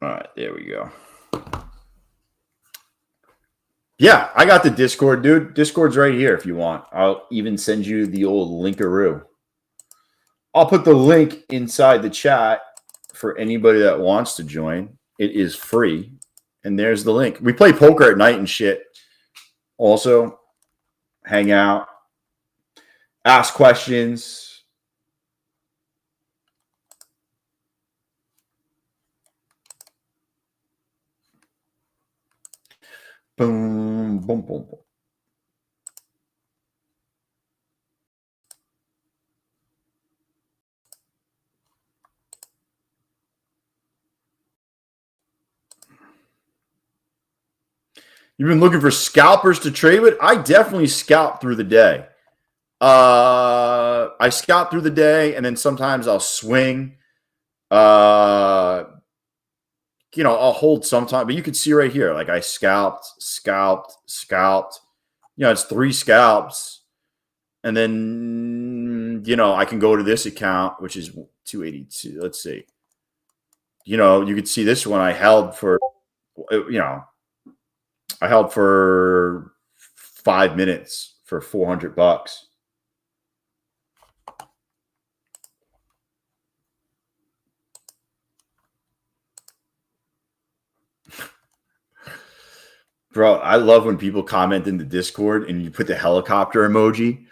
All right, there we go. Yeah, I got the Discord, dude. Discord's right here if you want. I'll even send you the old linkaroo. I'll put the link inside the chat for anybody that wants to join. It is free. And there's the link. We play poker at night and shit. Also, hang out, ask questions. Boom, boom, boom, boom. You've been looking for scalpers to trade with? I definitely scalp through the day. I scalp through the day, and then sometimes I'll swing. I'll hold sometime, but you can see right here, like I scalped. It's 3 scalps. And then, I can go to this account, which is 282. Let's see. You can see this one I held for, I held for 5 minutes for $400. Bro, I love when people comment in the Discord and you put the helicopter emoji.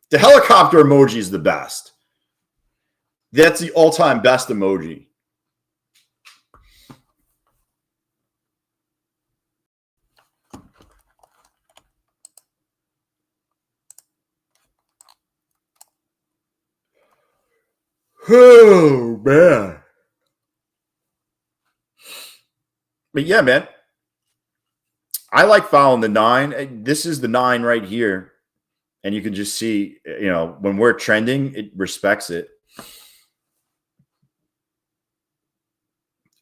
The helicopter emoji is the best. That's the all-time best emoji. Oh, man. But yeah, man. I like following the 9. This is the 9 right here. And you can just see, when we're trending, it respects it.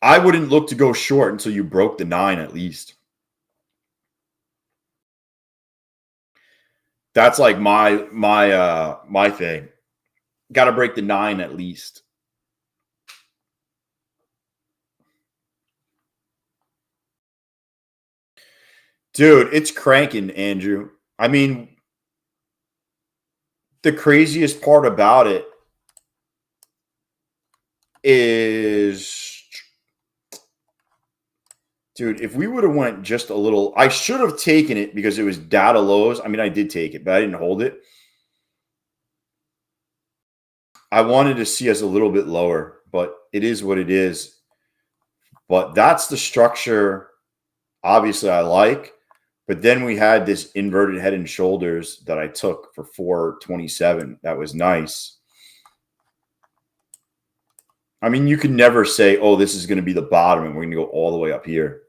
I wouldn't look to go short until you broke the 9 at least. That's like my thing. Got to break the 9 at least. Dude, it's cranking, Andrew. I mean, the craziest part about it is, dude, if we would have went just a little, I should have taken it because it was data lows. I mean, I did take it, but I didn't hold it. I wanted to see us a little bit lower, but it is what it is. But that's the structure, obviously, I like. But then we had this inverted head and shoulders that I took for 427. That was nice. I mean, you can never say, oh, this is going to be the bottom and we're going to go all the way up here.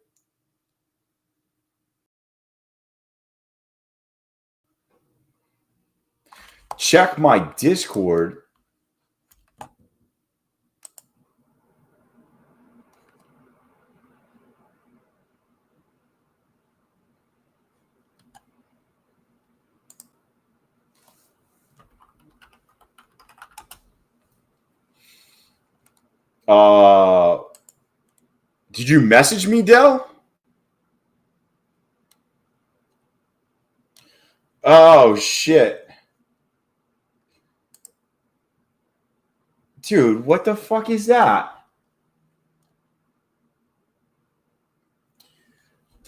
Check my Discord. Did you message me, Dell? Oh, shit. Dude, what the fuck is that?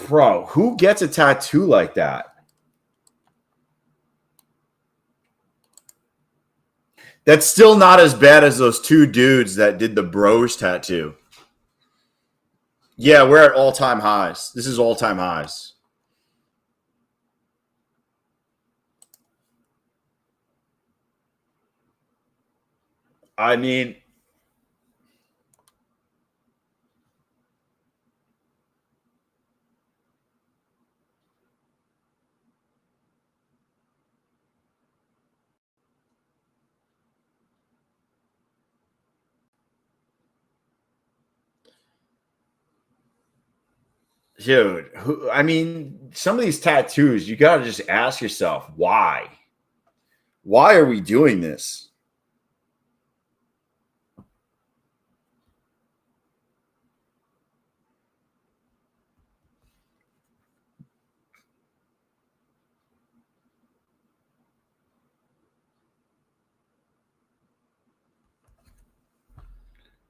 Bro, who gets a tattoo like that? That's still not as bad as those 2 dudes that did the bros tattoo. Yeah, we're at all-time highs. This is all-time highs. I mean, dude, some of these tattoos, you got to just ask yourself, why? Why are we doing this?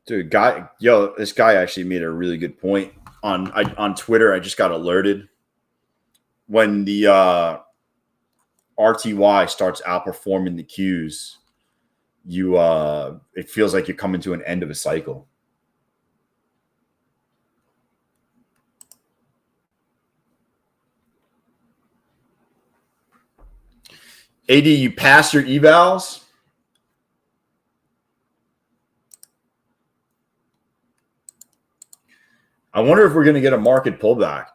Dude, this guy actually made a really good point on Twitter. I just got alerted when the RTY starts outperforming the Qs. It feels like you're coming to an end of a cycle. AD, you passed your evals? I wonder if we're going to get a market pullback.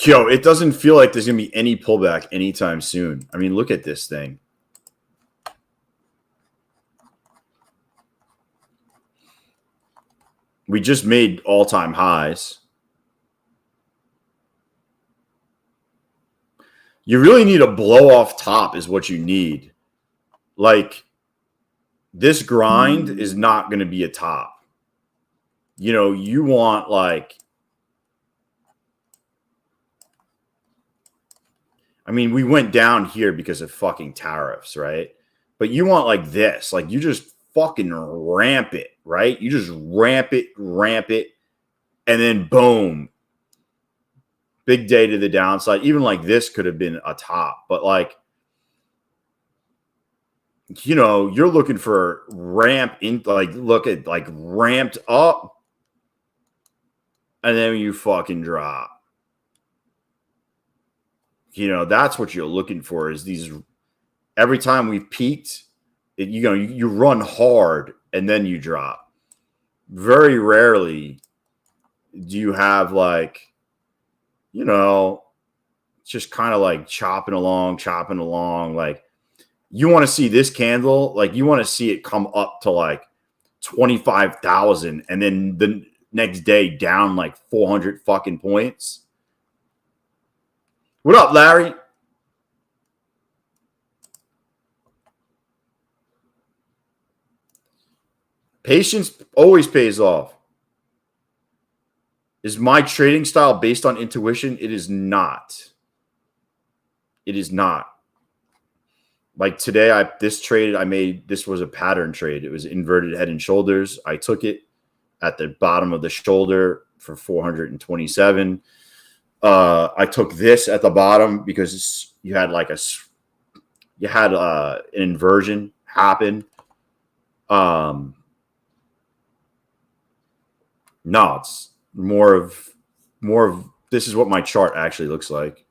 Yo, it doesn't feel like there's going to be any pullback anytime soon. I mean, look at this thing. We just made all-time highs. You really need a blow-off top is what you need. Like, this grind is not going to be a top. You know, you want like, I mean, we went down here because of fucking tariffs, right? But you want like this, like you just fucking ramp it, right? You just ramp it, and then boom. Big day to the downside. Even like this could have been a top, but like, you know, you're looking for ramp in, like, look at like ramped up, and then you fucking drop. You know, that's what you're looking for is these. Every time we've peaked, you run hard and then you drop. Very rarely do you have like, you know, just kind of like chopping along. Like, you want to see this candle, like you want to see it come up to like 25,000 and then the next day down like 400 fucking points. What up, Larry? Patience always pays off. Is my trading style based on intuition? It is not. It is not. Like today, this trade I made, this was a pattern trade. It was inverted head and shoulders. I took it at the bottom of the shoulder for 427. I took this at the bottom because you had like an inversion happen. No, it's more of this is what my chart actually looks like.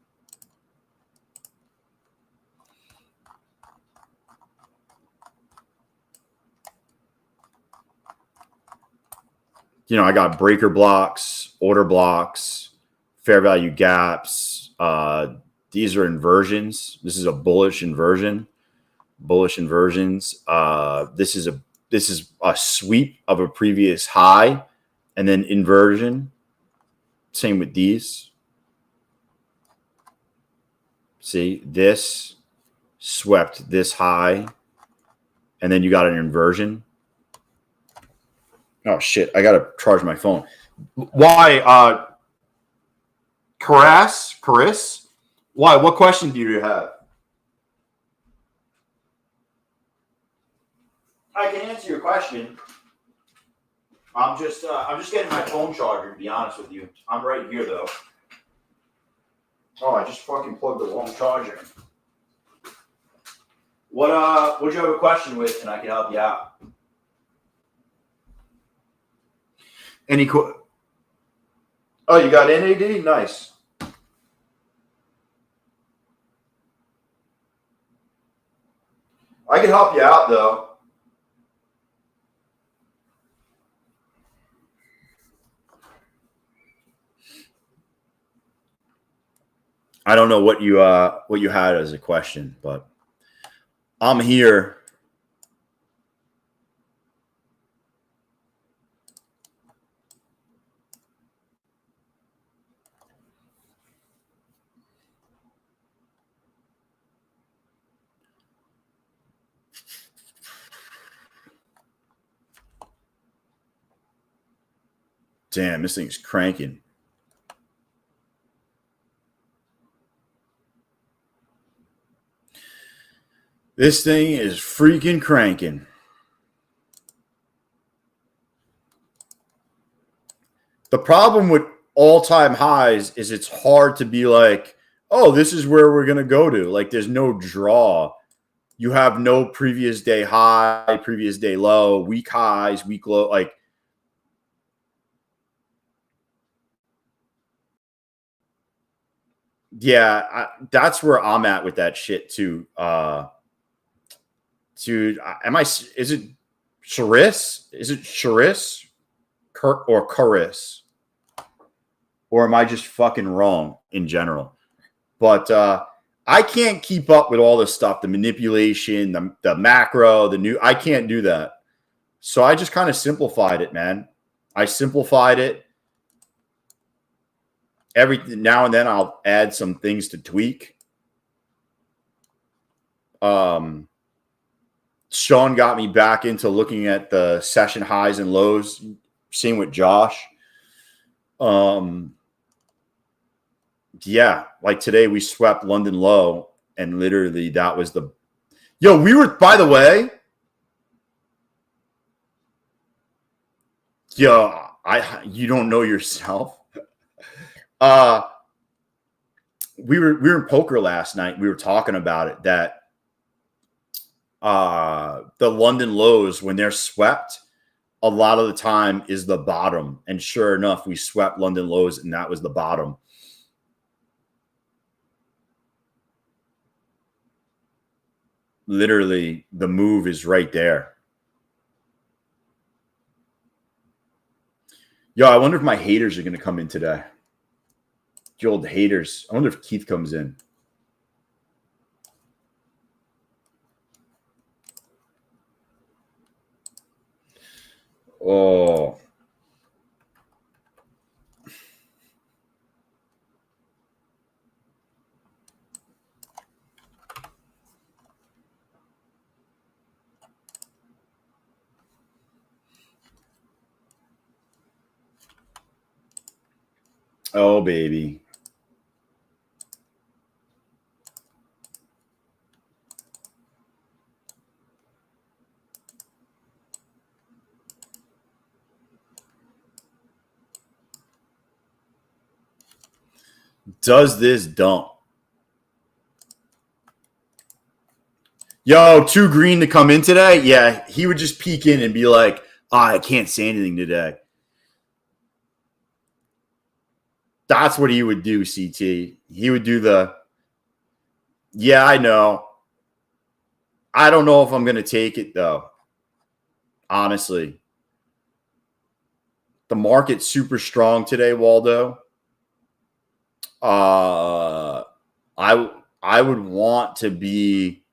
You know, I got breaker blocks, order blocks, fair value gaps. These are inversions. This is a bullish inversion. Bullish inversions. This is a sweep of a previous high and then inversion. Same with these. See, this swept this high and then you got an inversion. Oh shit, I gotta charge my phone. Why, Chris? Why? What question do you have? I can answer your question. I'm just getting my phone charger, to be honest with you. I'm right here though. Oh, I just fucking plugged the wrong charger. What would you have a question with, and I can help you out? Oh, you got NAD? Nice. I can help you out, though. I don't know what you had as a question, but I'm here. Damn, this thing's cranking. This thing is freaking cranking. The problem with all-time highs is it's hard to be like, oh, this is where we're going to go to. Like, there's no draw. You have no previous day high, previous day low, week highs, week low. Like, yeah, that's where I'm at with that shit too. Dude, is it Charis? Is it Charis or Caris? Or am I just fucking wrong in general? But I can't keep up with all this stuff, the manipulation, the macro, I can't do that. So I just kind of simplified it, man. I simplified it. Every now and then I'll add some things to tweak. Sean got me back into looking at the session highs and lows. Same with Josh. Yeah, like today we swept London low, and literally that was the we were, by the way, you don't know yourself. We were in poker last night. We were talking about it, that the London lows, when they're swept, a lot of the time is the bottom. And sure enough, we swept London lows, and that was the bottom. Literally, the move is right there. I wonder if my haters are going to come in today. The old haters. I wonder if Keith comes in. Oh. Oh, baby. Does this dump? Too green to come in today? Yeah, he would just peek in and be like, I can't say anything today. That's what he would do, CT. He would do I know. I don't know if I'm going to take it, though. Honestly. The market's super strong today, Waldo. I would want to be...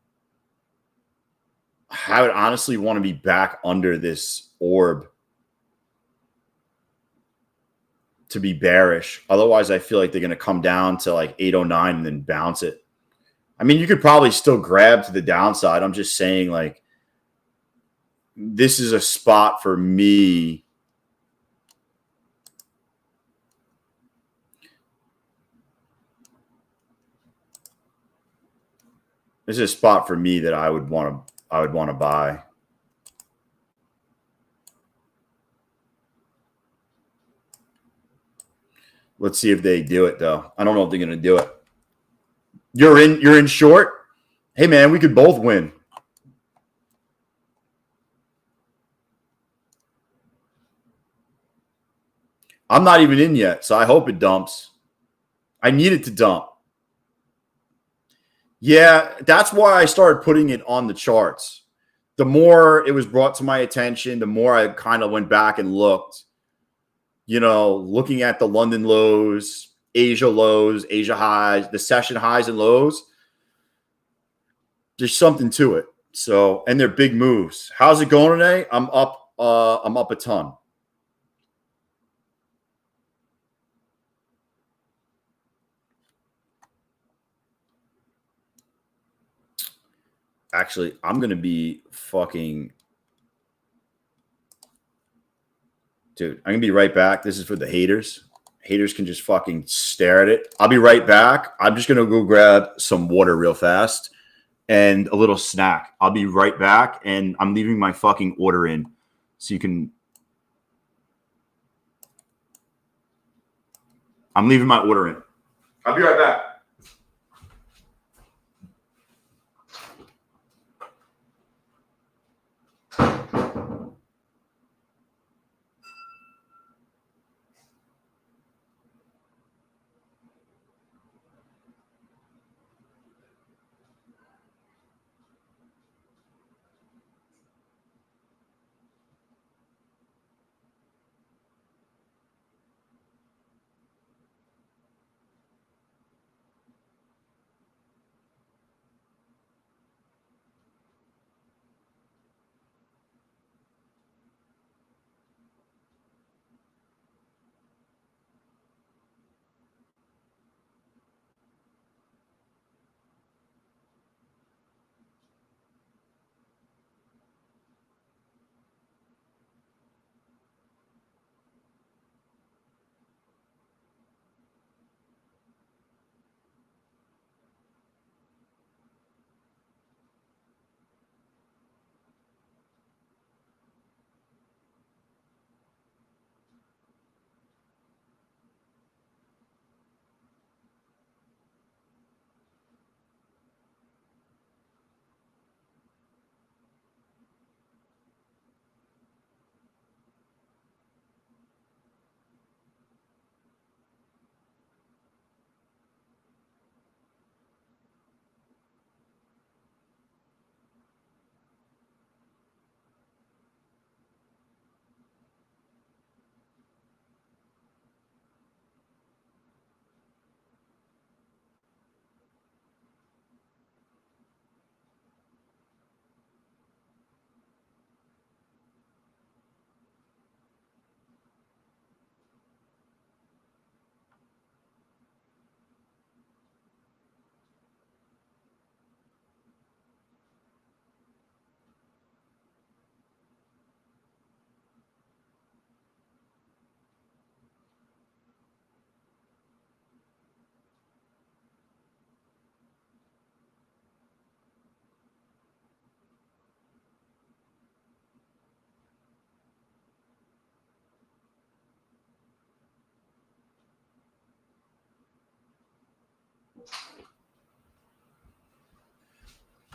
I would honestly want to be back under this orb to be bearish. Otherwise, I feel like they're going to come down to like 809 and then bounce it. I mean, you could probably still grab to the downside. I'm just saying, like, this is a spot for me. This is a spot for me that I would want to buy. Let's see if they do it, though. I don't know if they're going to do it. You're in short? Hey, man, we could both win. I'm not even in yet, so I hope it dumps. I need it to dump. Yeah, that's why I started putting it on the charts. The more it was brought to my attention, the more I kind of went back and looked. Looking at the London lows, Asia highs, the session highs and lows. There's something to it. So, and they're big moves. How's it going today? I'm up a ton. Actually, I'm going to be fucking... Dude, I'm going to be right back. This is for the haters. Haters can just fucking stare at it. I'll be right back. I'm just going to go grab some water real fast. and a little snack. I'll be right back, and I'm leaving my fucking order in so you can. I'm leaving my order in. I'll be right back.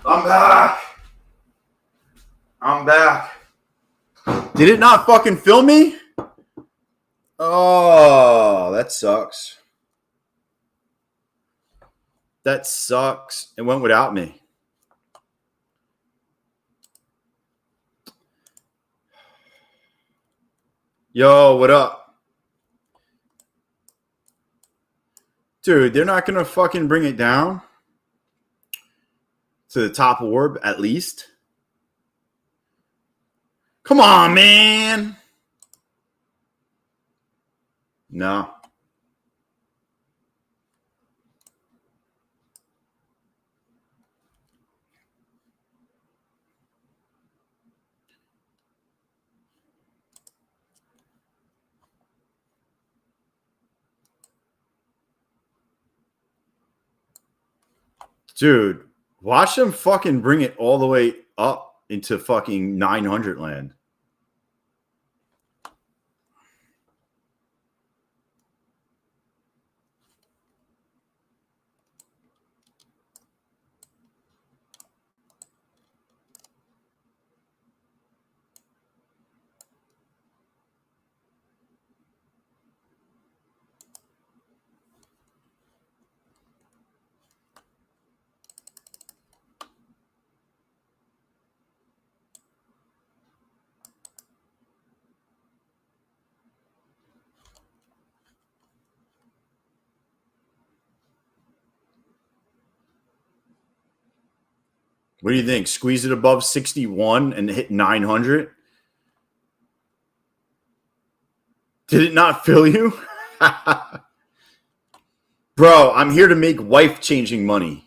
I'm back. I'm back. Did it not fucking film me? Oh, that sucks. That sucks. It went without me. Yo, what up? Dude, they're not going to fucking bring it down to the top orb at least. Come on, man. No. Dude, watch them fucking bring it all the way up into fucking 900 land. What do you think? Squeeze it above 61 and hit 900? Did it not fill you? Bro, I'm here to make wife-changing money.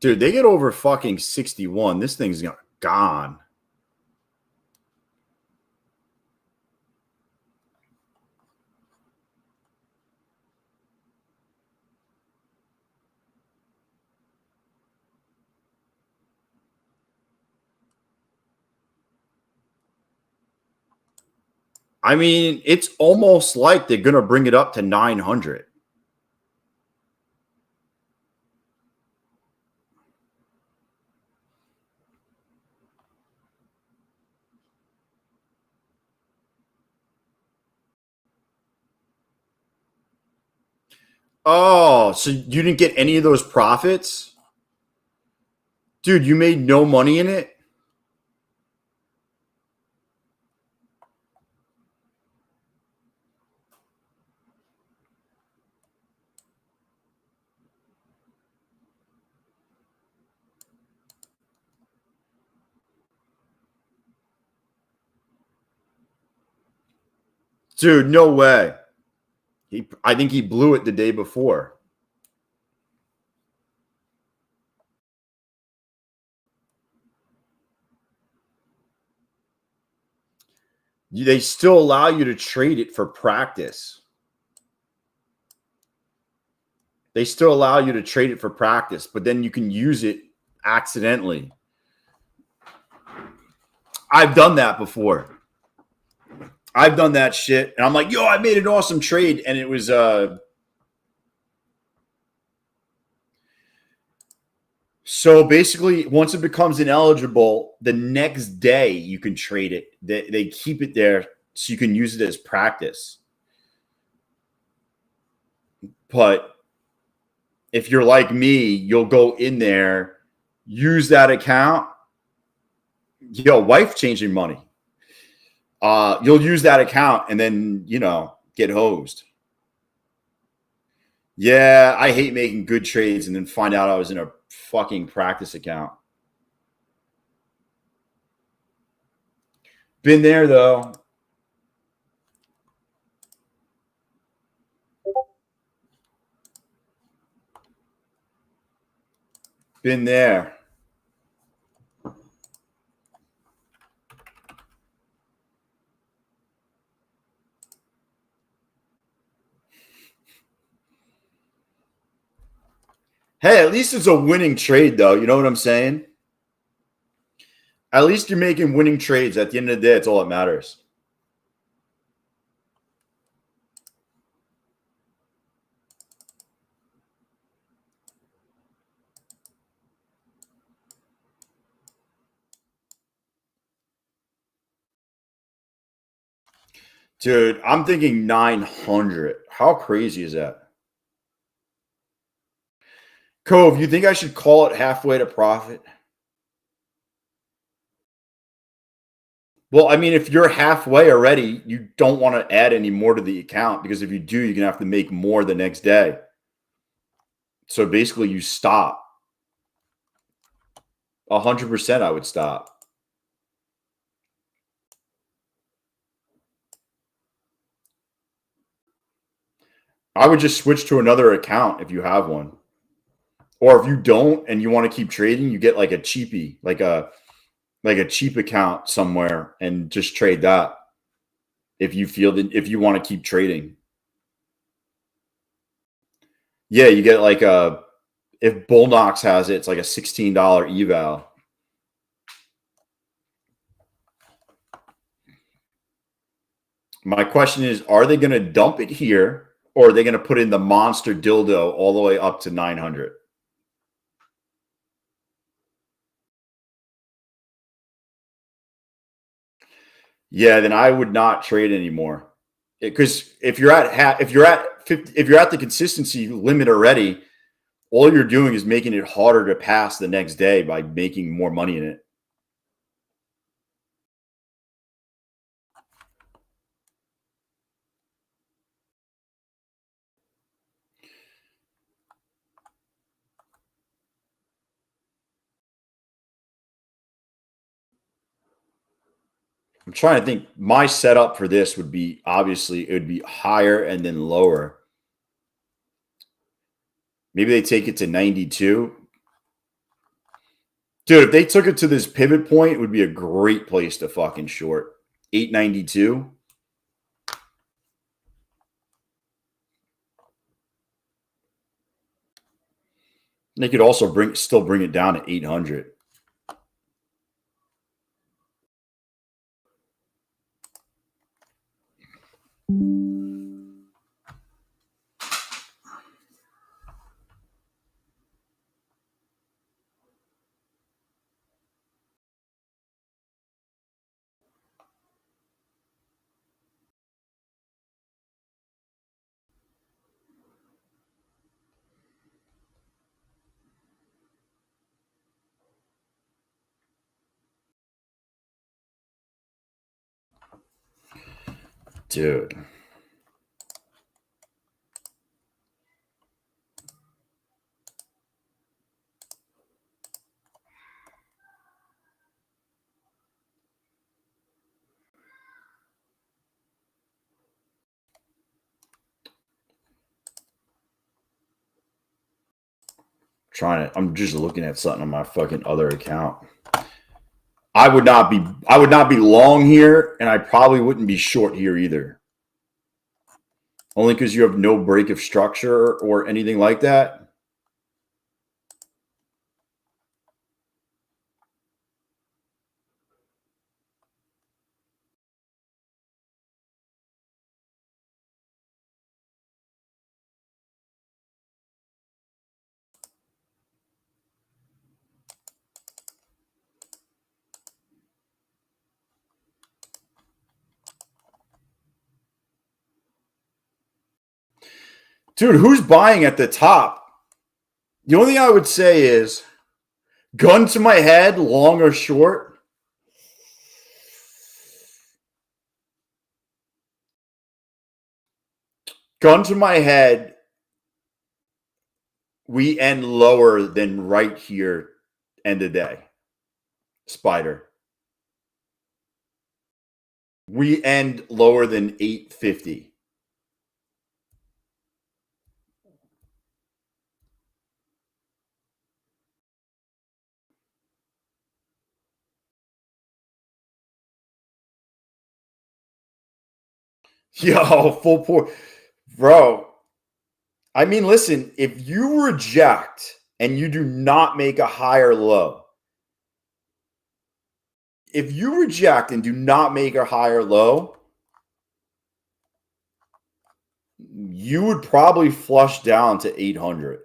Dude, they get over fucking 61. This thing's gone. I mean, it's almost like they're going to bring it up to 900. Oh, so you didn't get any of those profits? Dude, you made no money in it? Dude, no way. I think he blew it the day before. They still allow you to trade it for practice. They still allow you to trade it for practice, but then you can use it accidentally. I've done that before. I've done that shit. And I'm like, yo, I made an awesome trade. And it was so basically, once it becomes ineligible, the next day you can trade it. They keep it there so you can use it as practice. But if you're like me, you'll go in there, use that account. Yo, wife changing money. You'll use that account and then, get hosed. Yeah, I hate making good trades and then find out I was in a fucking practice account. Been there, though. Been there. Hey, at least it's a winning trade, though. You know what I'm saying? At least you're making winning trades. At the end of the day, it's all that matters. Dude, I'm thinking 900. How crazy is that? Cove, you think I should call it halfway to profit? Well, I mean, if you're halfway already, you don't want to add any more to the account because if you do, you're going to have to make more the next day. So basically, you stop. 100% I would stop. I would just switch to another account if you have one. Or if you don't and you want to keep trading, you get like a cheapie, like a cheap account somewhere and just trade that if you feel that if you want to keep trading. Yeah, you get like if Bulenox has it, it's like a $16 eval. My question is, are they going to dump it here or are they going to put in the monster dildo all the way up to 900? Yeah, then I would not trade anymore. Because if you're at the consistency limit already, all you're doing is making it harder to pass the next day by making more money in it. I'm trying to think. My setup for this would be obviously it would be higher and then lower. Maybe they take it to 92. Dude, if they took it to this pivot point, it would be a great place to fucking short. 892. They could also still bring it down to 800. Dude. I'm just looking at something on my fucking other account. I would not be long here, and I probably wouldn't be short here either. Only because you have no break of structure or anything like that. Dude, who's buying at the top? The only thing I would say is gun to my head, long or short. Gun to my head, we end lower than right here, end of day. Spider. We end lower than 850. Yo, full port. Bro, I mean, listen, if you reject and you do not make a higher low, if you reject and do not make a higher low, you would probably flush down to 800.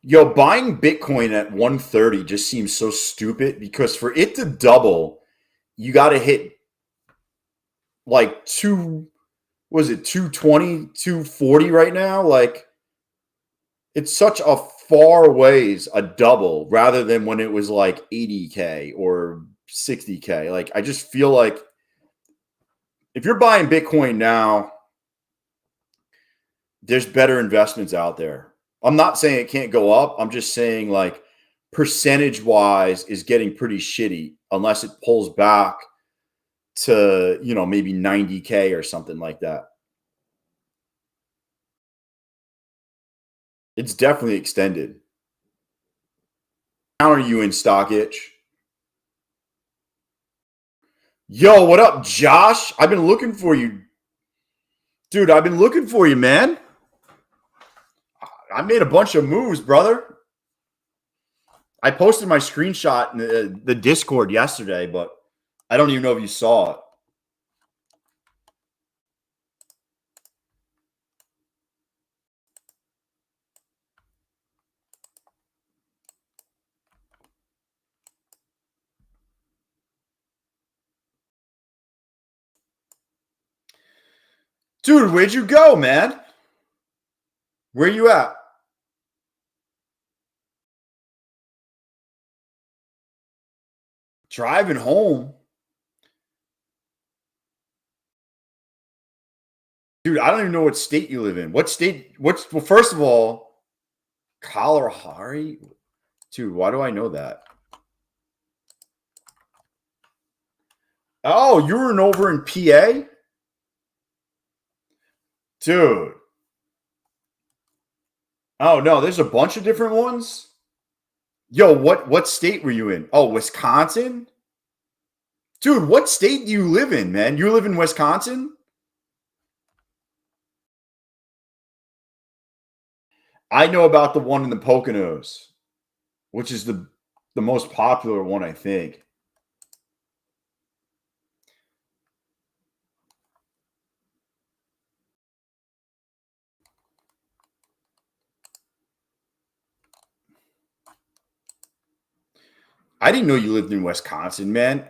Yo, buying Bitcoin at 130 just seems so stupid because for it to double, you got to hit like 220, 240 right now? Like, it's such a far ways a double rather than when it was like 80K or 60K. Like, I just feel like if you're buying Bitcoin now, there's better investments out there. I'm not saying it can't go up. I'm just saying, like, percentage wise is getting pretty shitty unless it pulls back to, maybe 90K or something like that. It's definitely extended. How are you in stock itch? Yo, what up, Josh? I've been looking for you. Dude, I've been looking for you, man. I made a bunch of moves, brother. I posted my screenshot in the Discord yesterday, but I don't even know if you saw it. Dude, where'd you go, man? Where you at? Driving home. Dude, I don't even know what state you live in. What state? Well, first of all, Kalahari? Dude, why do I know that? Oh, you were over in PA? Dude. Oh, no, there's a bunch of different ones. Yo, what state were you in? Oh, Wisconsin? Dude, what state do you live in, man? You live in Wisconsin? I know about the one in the Poconos, which is the most popular one, I think. I didn't know you lived in Wisconsin, man.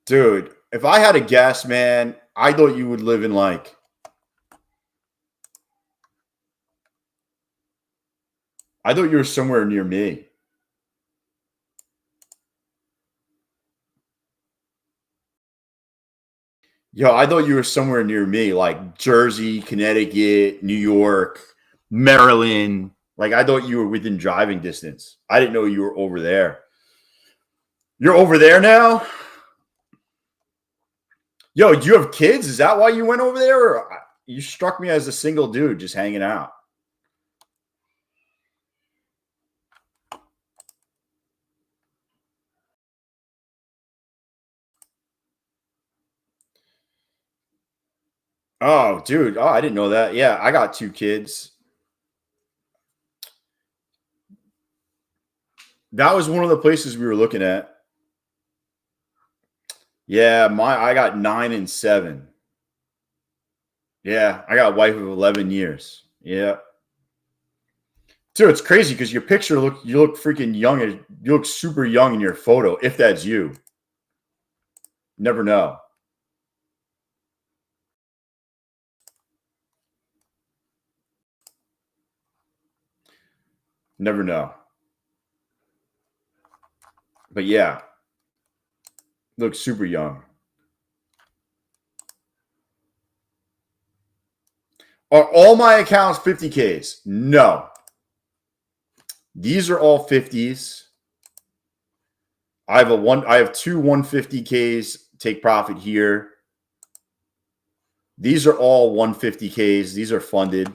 Dude, if I had a guess, man, I thought you would live in like I thought you were somewhere near me. Yo, I thought you were somewhere near me, like Jersey, Connecticut, New York, Maryland. Like I thought you were within driving distance. I didn't know you were over there. You're over there now? Yo, do you have kids? Is that why you went over there? Or you struck me as a single dude just hanging out. Oh, dude. Oh, I didn't know that. Yeah, I got 2 kids. That was one of the places we were looking at. Yeah, I got 9 and 7. Yeah, I got a wife of 11 years. Yeah. Dude, it's crazy because your picture you look freaking young. You look super young in your photo, if that's you. Never know. Never know. But yeah, look super young. Are all my accounts 50Ks? No. These are all 50s. I have 2 150Ks take profit here. These are all 150Ks. These are funded.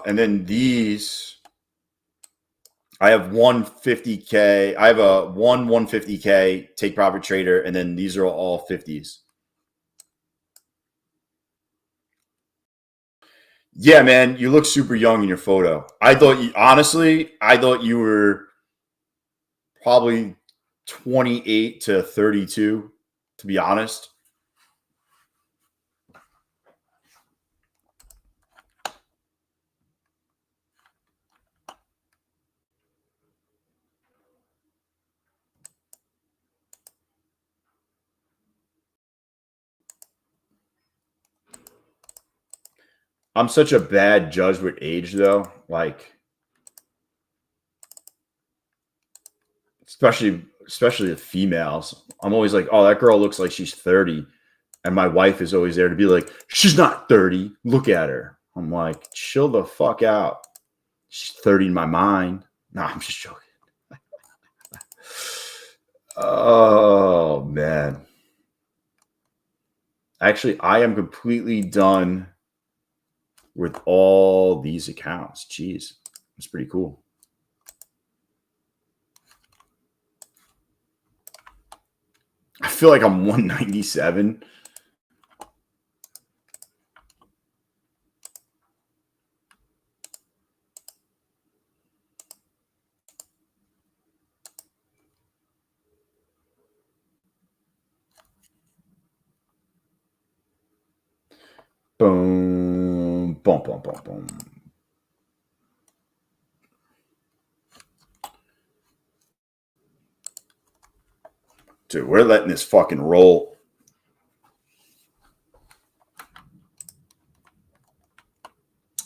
And then these, I have 150K. I have a 150K take profit trader, and then these are all 50s. Yeah, man, you look super young in your photo. I thought you were probably 28 to 32, to be honest. I'm such a bad judge with age, though. Like, especially the females. I'm always like, oh, that girl looks like she's 30. And my wife is always there to be like, she's not 30. Look at her. I'm like, chill the fuck out. She's 30 in my mind. No, I'm just joking. Oh, man. Actually, I am completely done with all these accounts. Jeez, that's pretty cool. I feel like I'm 197. Boom, boom, boom, boom, boom. Dude, we're letting this fucking roll.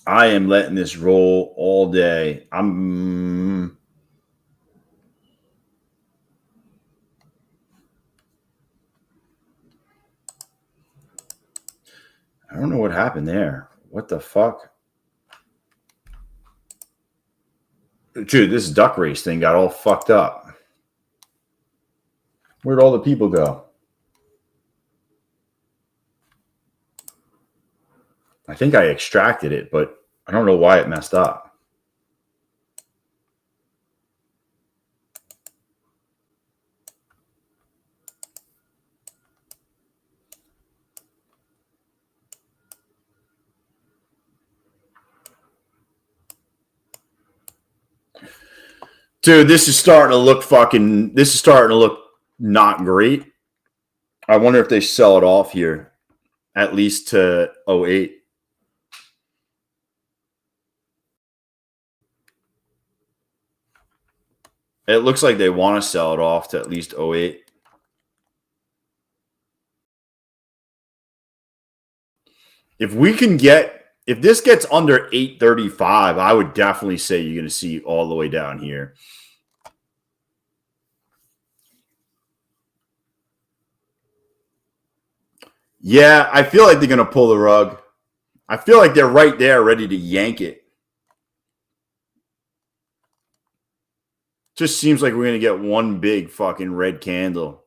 I am letting this roll all day. I don't know what happened there. What the fuck? Dude, this duck race thing got all fucked up. Where'd all the people go? I think I extracted it, but I don't know why it messed up. Dude, this is starting to look not great. I wonder if they sell it off here, at least to 08. It looks like they want to sell it off to at least 08. If this gets under 835, I would definitely say you're going to see all the way down here. Yeah, I feel like they're going to pull the rug. I feel like they're right there ready to yank it. Just seems like we're going to get one big fucking red candle.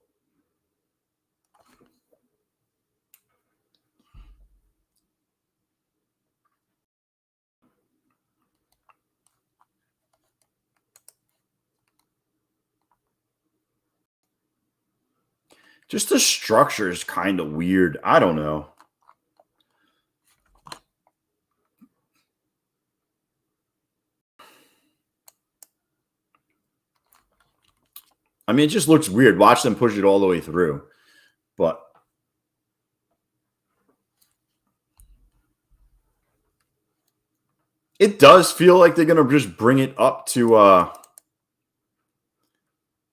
Just the structure is kind of weird. I don't know. I mean, it just looks weird. Watch them push it all the way through. But it does feel like they're going to just bring it up to,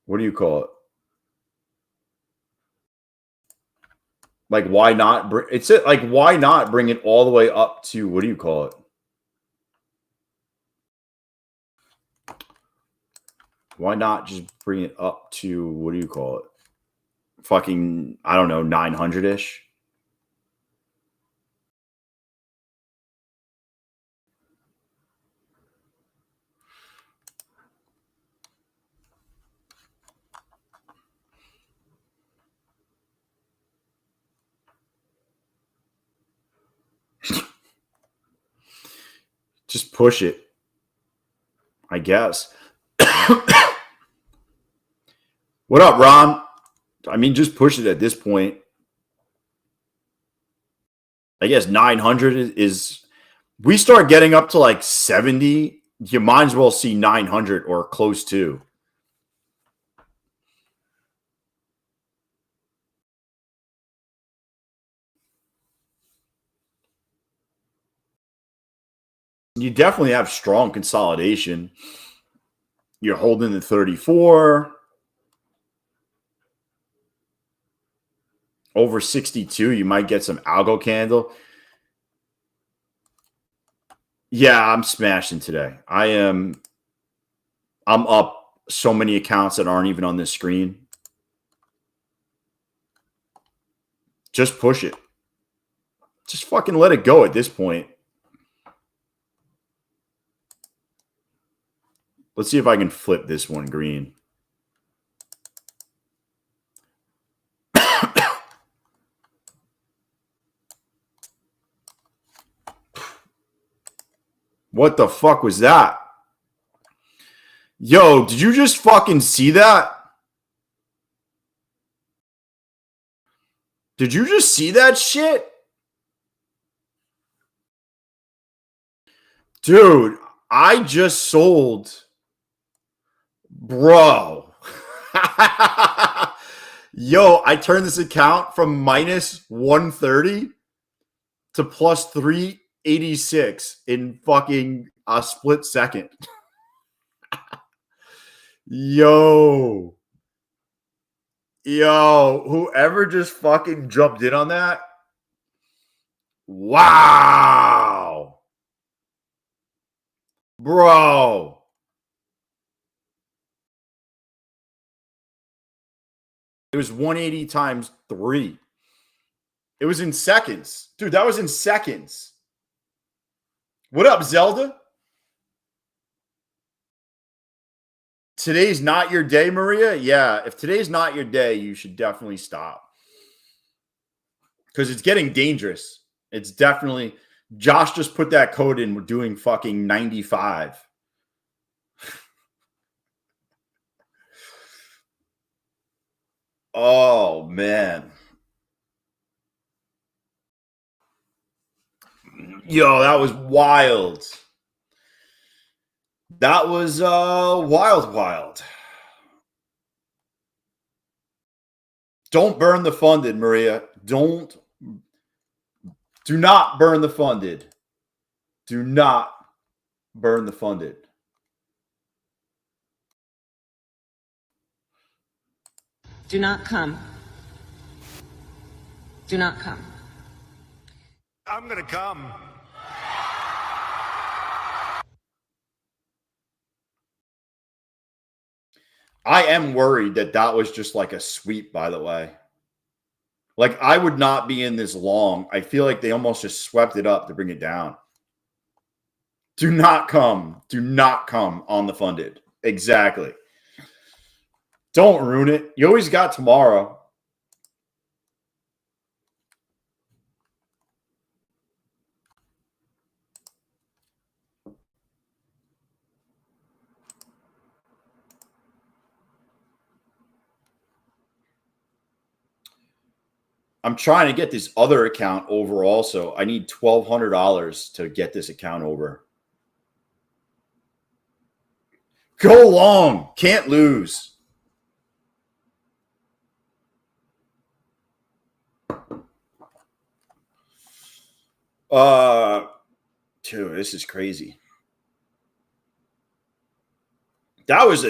what do you call it? Like, why not? Why not bring it all the way up to, what do you call it? Why not just bring it up to, what do you call it? Fucking, I don't know, 900-ish? Just push it, I guess. What up, Ron? I mean, just push it at this point. I guess 900 is we start getting up to like 70, you might as well see 900 or close to. You definitely have strong consolidation. You're holding the 34. Over 62, you might get some algo candle. Yeah, I'm smashing today. I'm up so many accounts that aren't even on this screen. Just push it. Just fucking let it go at this point. Let's see if I can flip this one green. What the fuck was that? Yo, did you just fucking see that? Did you just see that shit? Dude, I just sold. Bro. Yo, I turned this account from minus 130 to plus 386 in fucking a split second. Yo, whoever just fucking jumped in on that. Wow. Bro. It was 180 times 3. It was in seconds. Dude, that was in seconds. What up, Zelda? Today's not your day, Maria? Yeah, if today's not your day, you should definitely stop. Because it's getting dangerous. It's definitely... Josh just put that code in. We're doing fucking 95. Oh, man. Yo, that was wild. That was wild. Don't burn the funded, Maria. Do not burn the funded. Do not burn the funded. Do not come. Do not come. I'm gonna come. I am worried that that was just like a sweep, by the way. Like, I would not be in this long. I feel like they almost just swept it up to bring it down. Do not come. Do not come on the funded. Exactly. Don't ruin it. You always got tomorrow. I'm trying to get this other account over also. I need $1,200 to get this account over. Go long. Can't lose. Dude, this is crazy. That was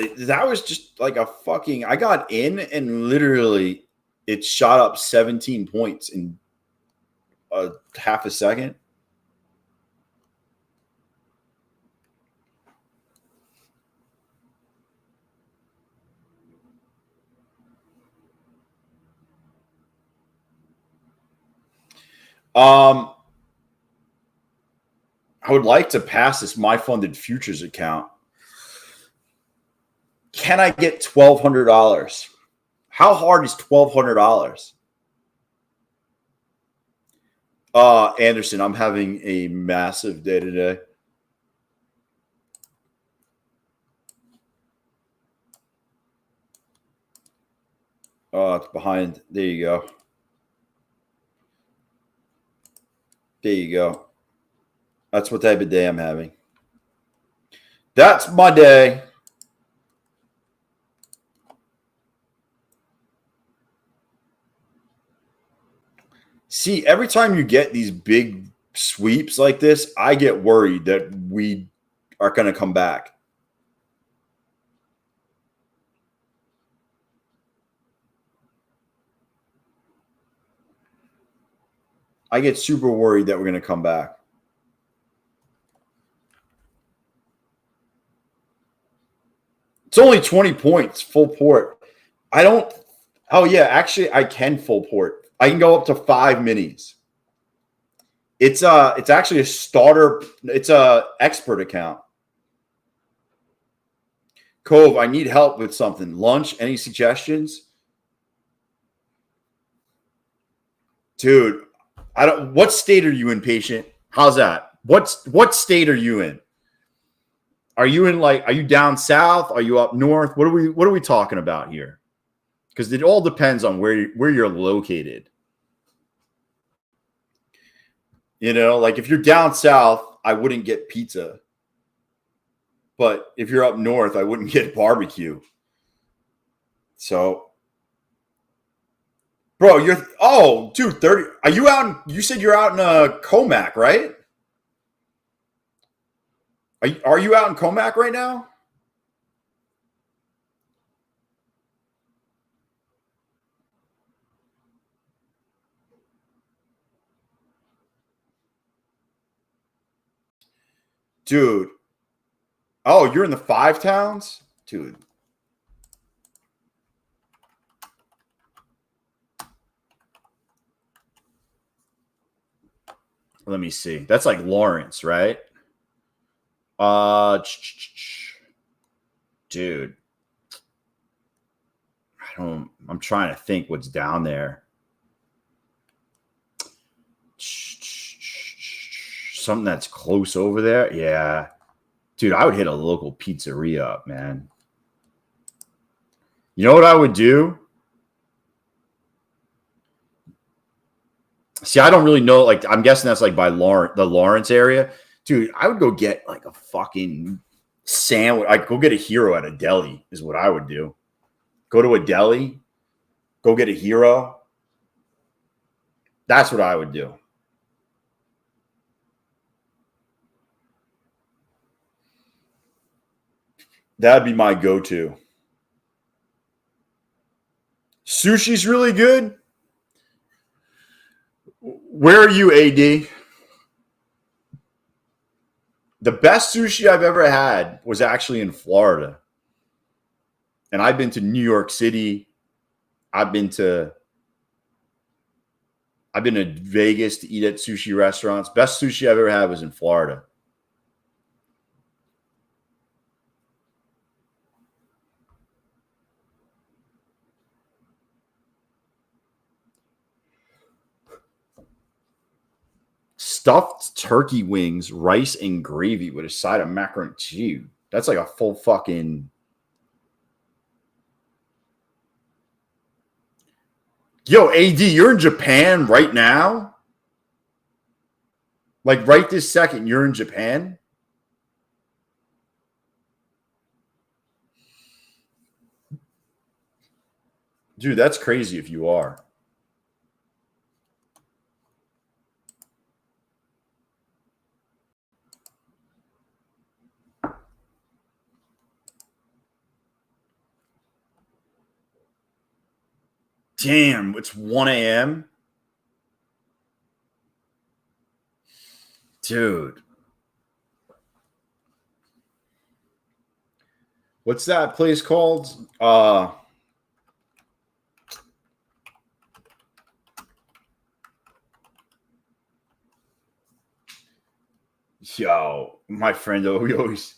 just like a fucking... I got in and literally it shot up 17 points in a half a second. I would like to pass this My Funded Futures account. Can I get $1,200? How hard is $1,200? Anderson, I'm having a massive day today. Oh, it's behind. There you go. There you go. That's what type of day I'm having. That's my day. See, every time you get these big sweeps like this, I get worried that we are going to come back. I get super worried that we're going to come back. It's only 20 points, full port. I don't... Oh, yeah, actually, I can full port. I can go up to 5 minis. It's actually a starter. It's a expert account. Cove, I need help with something. Lunch, any suggestions? Dude, I don't... What state are you in, patient? How's that? What state are you in? Are you in are you down south? Are you up north? What are we talking about here? Because it all depends on where you're located. You know, like if you're down south, I wouldn't get pizza. But if you're up north, I wouldn't get barbecue. So, bro, dude, 30. Are you out? You said you're out in Comac, right? Are you out in Comac right now? Dude. Oh, you're in the 5 towns? Dude. Let me see. That's like Lawrence, right? Dude. I'm trying to think what's down there. Something that's close over there. Yeah. Dude, I would hit a local pizzeria up, man. You know what I would do? See, I don't really know. Like, I'm guessing that's like by the Lawrence area. Dude, I would go get like a fucking sandwich. I'd go get a hero at a deli is what I would do. Go to a deli, go get a hero. That's what I would do. That'd be my go-to. Sushi's really good. Where are you, AD? The best sushi I've ever had was actually in Florida. And I've been to New York City. I've been to Vegas to eat at sushi restaurants. Best sushi I've ever had was in Florida. Stuffed turkey wings, rice, and gravy with a side of macaroni and cheese. That's like a full fucking... Yo, AD, you're in Japan right now? Like right this second, you're in Japan? Dude, that's crazy if you are. Damn, it's 1 a.m.? Dude. What's that place called? Yo, my friend, we always...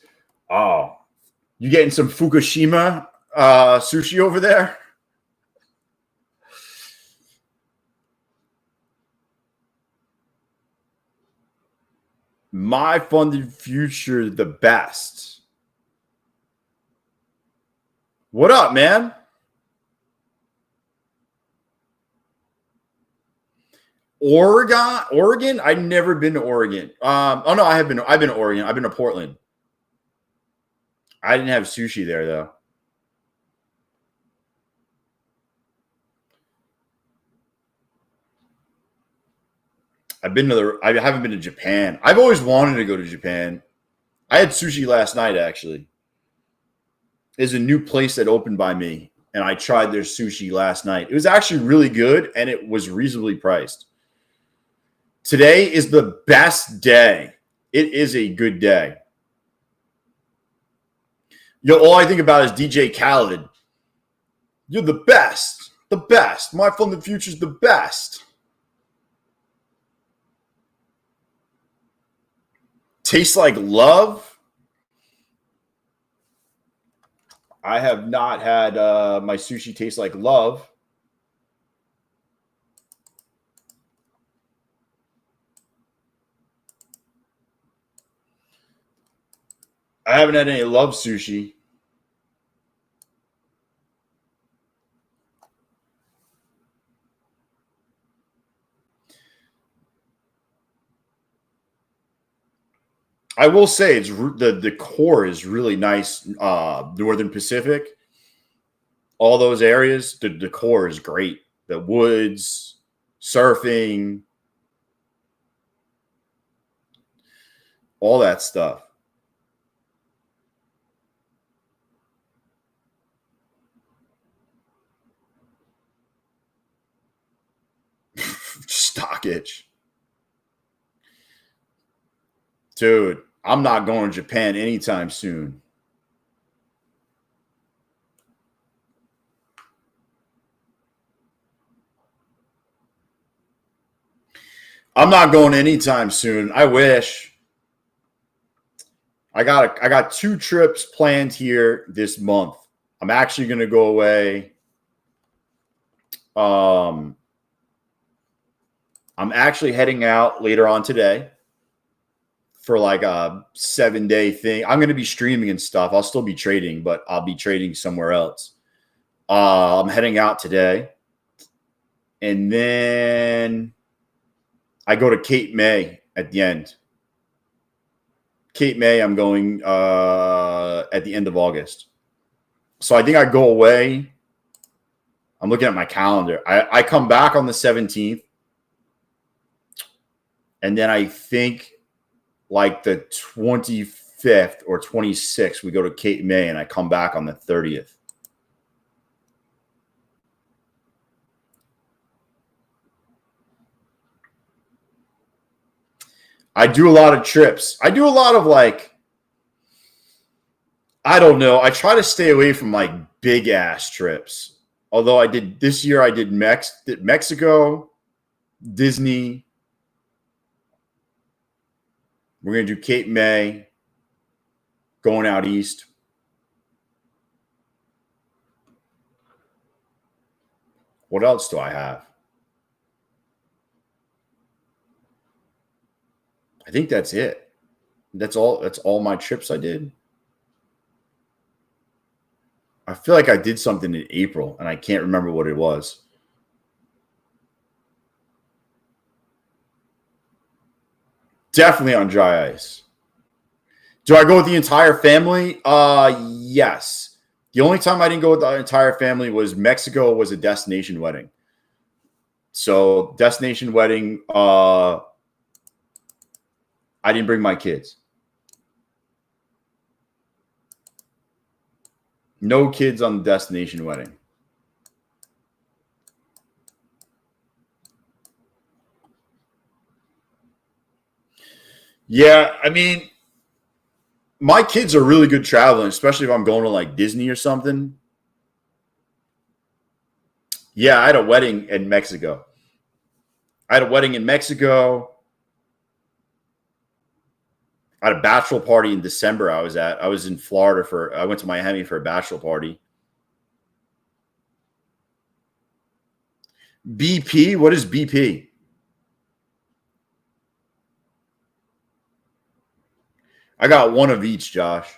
Oh, you getting some Fukushima sushi over there? My funded future, the best. What up, man? Oregon? I've never been to Oregon. Oh no, I've been to Oregon. I've been to Portland. I didn't have sushi there though. I haven't been to Japan. I've always wanted to go to Japan. I had sushi last night, actually. There's a new place that opened by me, and I tried their sushi last night. It was actually really good, and it was reasonably priced. Today is the best day. It is a good day. Yo, all I think about is DJ Khaled. You're the best. The best. My Fun the Future's the best. Tastes like love. I have not had my sushi taste like love. I haven't had any love sushi. I will say it's the core is really nice. Northern Pacific, all those areas, the decor is great. The woods, surfing, all that stuff. Stockage. Dude, I'm not going to Japan anytime soon. I'm not going anytime soon. I wish. I got 2 trips planned here this month. I'm actually going to go away. I'm actually heading out later on today for like a 7-day thing. I'm going to be streaming and stuff. I'll still be trading, but I'll be trading somewhere else. I'm heading out today. And then I go to Cape May at the end. Cape May, I'm going at the end of August. So I think I go away. I'm looking at my calendar. I come back on the 17th. And then I think like the 25th or 26th, we go to Cape May, and I come back on the 30th. I do a lot of trips. I do a lot of like, I don't know. I try to stay away from like big ass trips. Although I did this year, I did Mexico, Disney. We're going to do Cape May, going out east. What else do I have? I think that's it. That's all my trips I did. I feel like I did something in April, and I can't remember what it was. Definitely on dry ice. Do I go with the entire family? Yes. The only time I didn't go with the entire family was Mexico was a destination wedding. So destination wedding, I didn't bring my kids. No kids on the destination wedding. Yeah, I mean, my kids are really good traveling, especially if I'm going to like Disney or something. Yeah, I had a wedding in Mexico. I had a wedding in Mexico. I had a bachelor party in December I was in Florida I went to Miami for a bachelor party. BP? What is BP? I got one of each, Josh.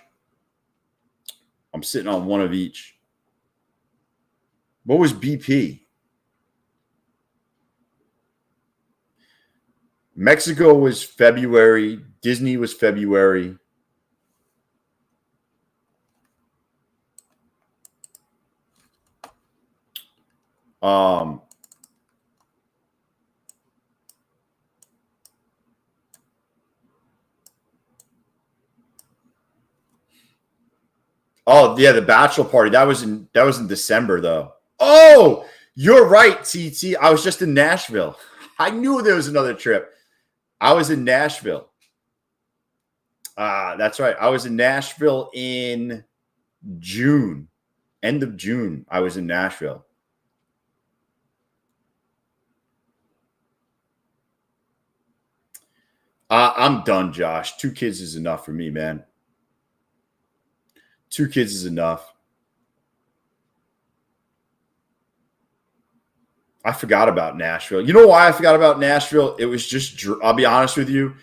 I'm sitting on one of each. What was BP? Mexico was February. Disney was February. Um, oh yeah, the bachelor party. That was in December though. Oh, you're right, TT. I was just in Nashville. I knew there was another trip. I was in Nashville. That's right. I was in Nashville in June. End of June, I was in Nashville. I'm done, Josh. 2 kids is enough for me, man. 2 kids is enough. I forgot about Nashville. You know why I forgot about Nashville? It was just, I'll be honest with you.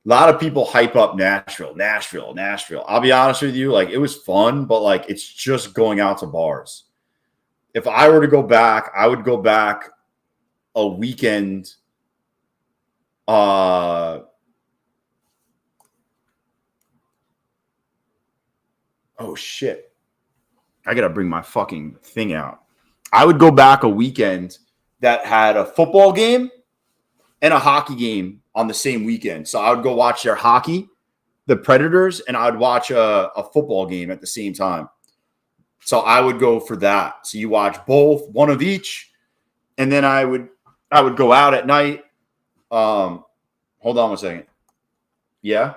A lot of people hype up Nashville. I'll be honest with you. Like, it was fun, but like, it's just going out to bars. If I were to go back, I would go back a weekend. Oh shit. I got to bring my fucking thing out. I would go back a weekend that had a football game and a hockey game on the same weekend. So I would go watch their hockey, the Predators, and I would watch a football game at the same time. So I would go for that. So you watch both, one of each, and then I would go out at night. Hold on one second. Yeah.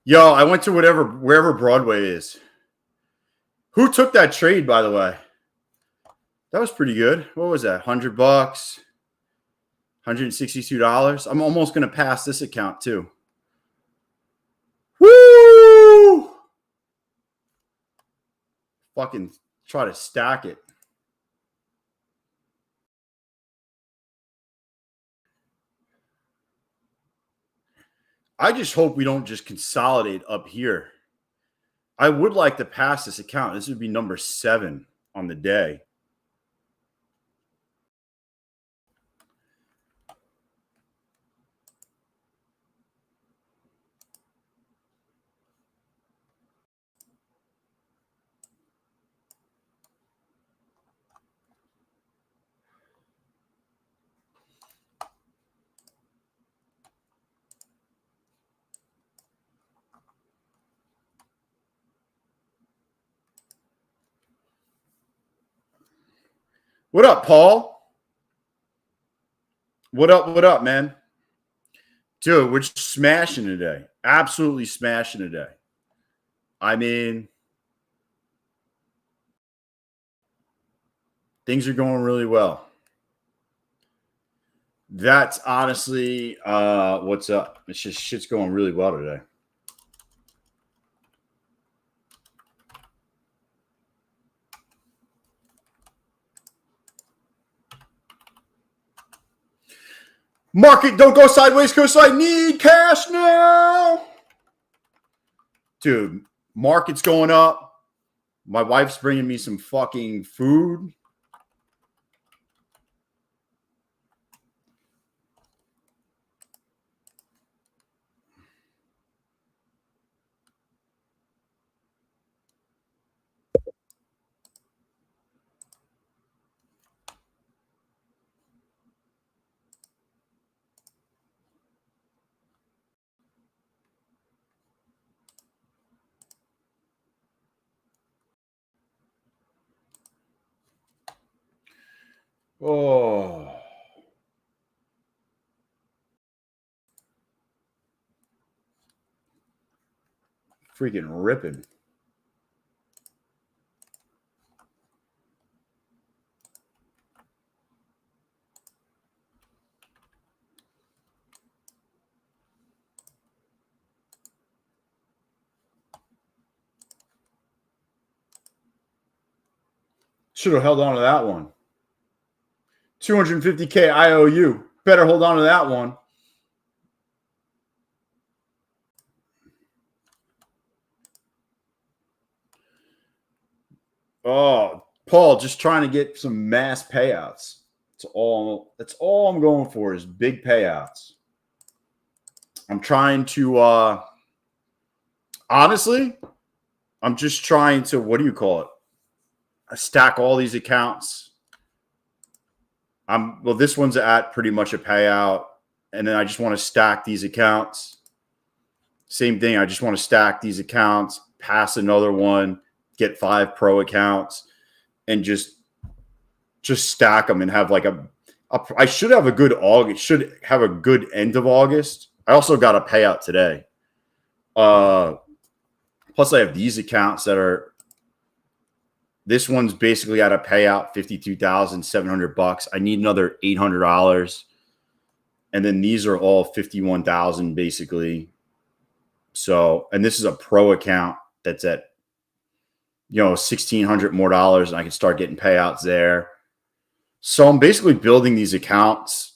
Yo, I went to wherever Broadway is. Who took that trade, by the way? That was pretty good. What was that? $100, $162. I'm almost going to pass this account too. Woo! Fucking try to stack it. I just hope we don't just consolidate up here. I would like to pass this account. This would be number 7 on the day. What up, Paul? What up, man? Dude, we're just smashing today. Absolutely smashing today. I mean, things are going really well. That's honestly what's up. It's just shit's going really well today. Market, don't go sideways because I need cash now. Dude, market's going up. My wife's bringing me some fucking food. Oh. Freaking ripping. Should have held on to that one. 250K IOU. Better hold on to that one. Oh, Paul, just trying to get some mass payouts. That's all I'm going for is big payouts. I'm trying to honestly, I'm just trying to, what do you call it? I stack all these accounts. Well, this one's at pretty much a payout. And then I just want to stack these accounts. Same thing. I just want to stack these accounts, pass another one, get 5 pro accounts, and just stack them and have like I should have a good August. Should have a good end of August. I also got a payout today. Plus I have these accounts that are. This one's basically at a payout $52,700. I need another $800, and then these are all 51,000 basically. So, and this is a pro account that's at $1,600 more, and I can start getting payouts there. So I'm basically building these accounts.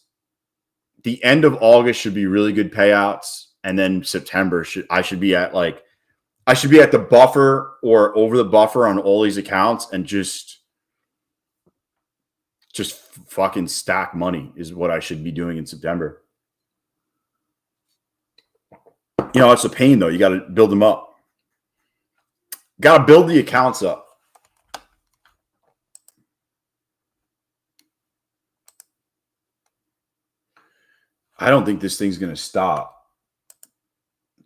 The end of August should be really good payouts, and then September I should be at the buffer or over the buffer on all these accounts, and just fucking stack money is what I should be doing in September. It's a pain though. You got to build them up. Got to build the accounts up. I don't think this thing's going to stop.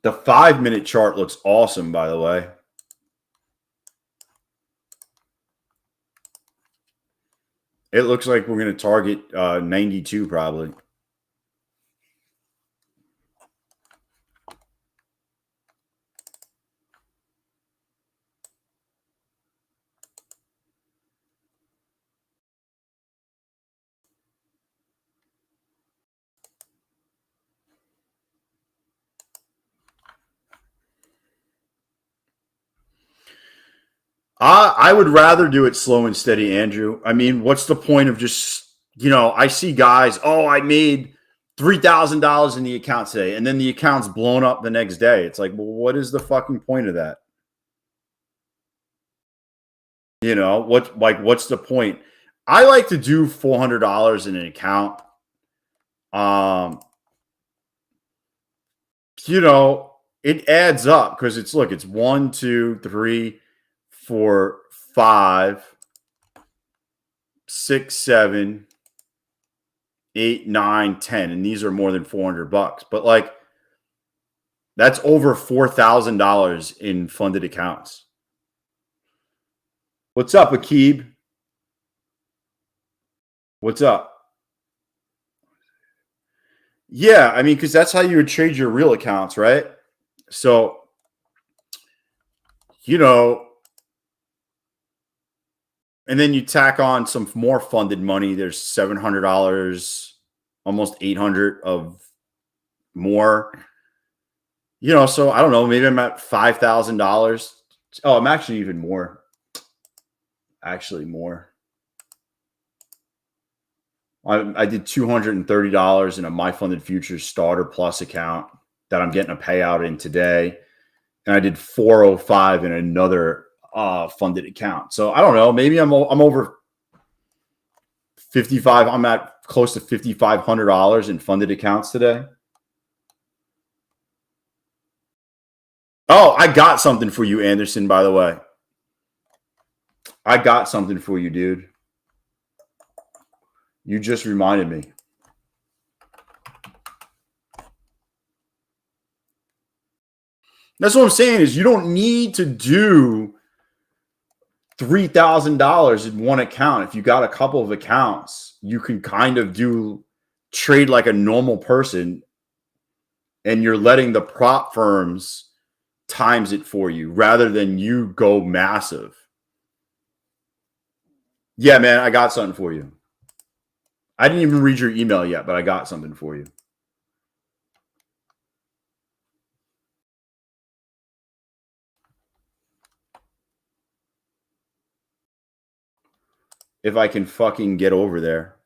The 5-minute chart looks awesome, by the way. It looks like we're going to target 92 probably. I would rather do it slow and steady, Andrew. I mean, what's the point of just, I see guys, oh, I made $3,000 in the account today, and then the account's blown up the next day. It's like, well, what is the fucking point of that? What's the point? I like to do $400 in an account. It adds up because it's 1, 2, 3, 4, 5, 6, 7, 8, 9, 10, and these are more than $400. But that's over $4,000 in funded accounts. What's up, Akib? What's up? Yeah, I mean, because that's how you would trade your real accounts, right? So, and then you tack on some more funded money. There's $700, almost $800 of more. So I don't know. Maybe I'm at $5,000. Oh, I'm actually even more. Actually, more. I did $230 in a My Funded Futures Starter Plus account that I'm getting a payout in today, and I did $405 in another funded account. So I don't know. Maybe I'm over 55. I'm at close to $5,500 in funded accounts today. Oh, I got something for you, Anderson, by the way. I got something for you, dude. You just reminded me. That's what I'm saying is you don't need to do $3,000 in one account. If you got a couple of accounts, you can kind of trade like a normal person, and you're letting the prop firms times it for you rather than you go massive. Yeah, man, I got something for you. I didn't even read your email yet, but I got something for you. If I can fucking get over there.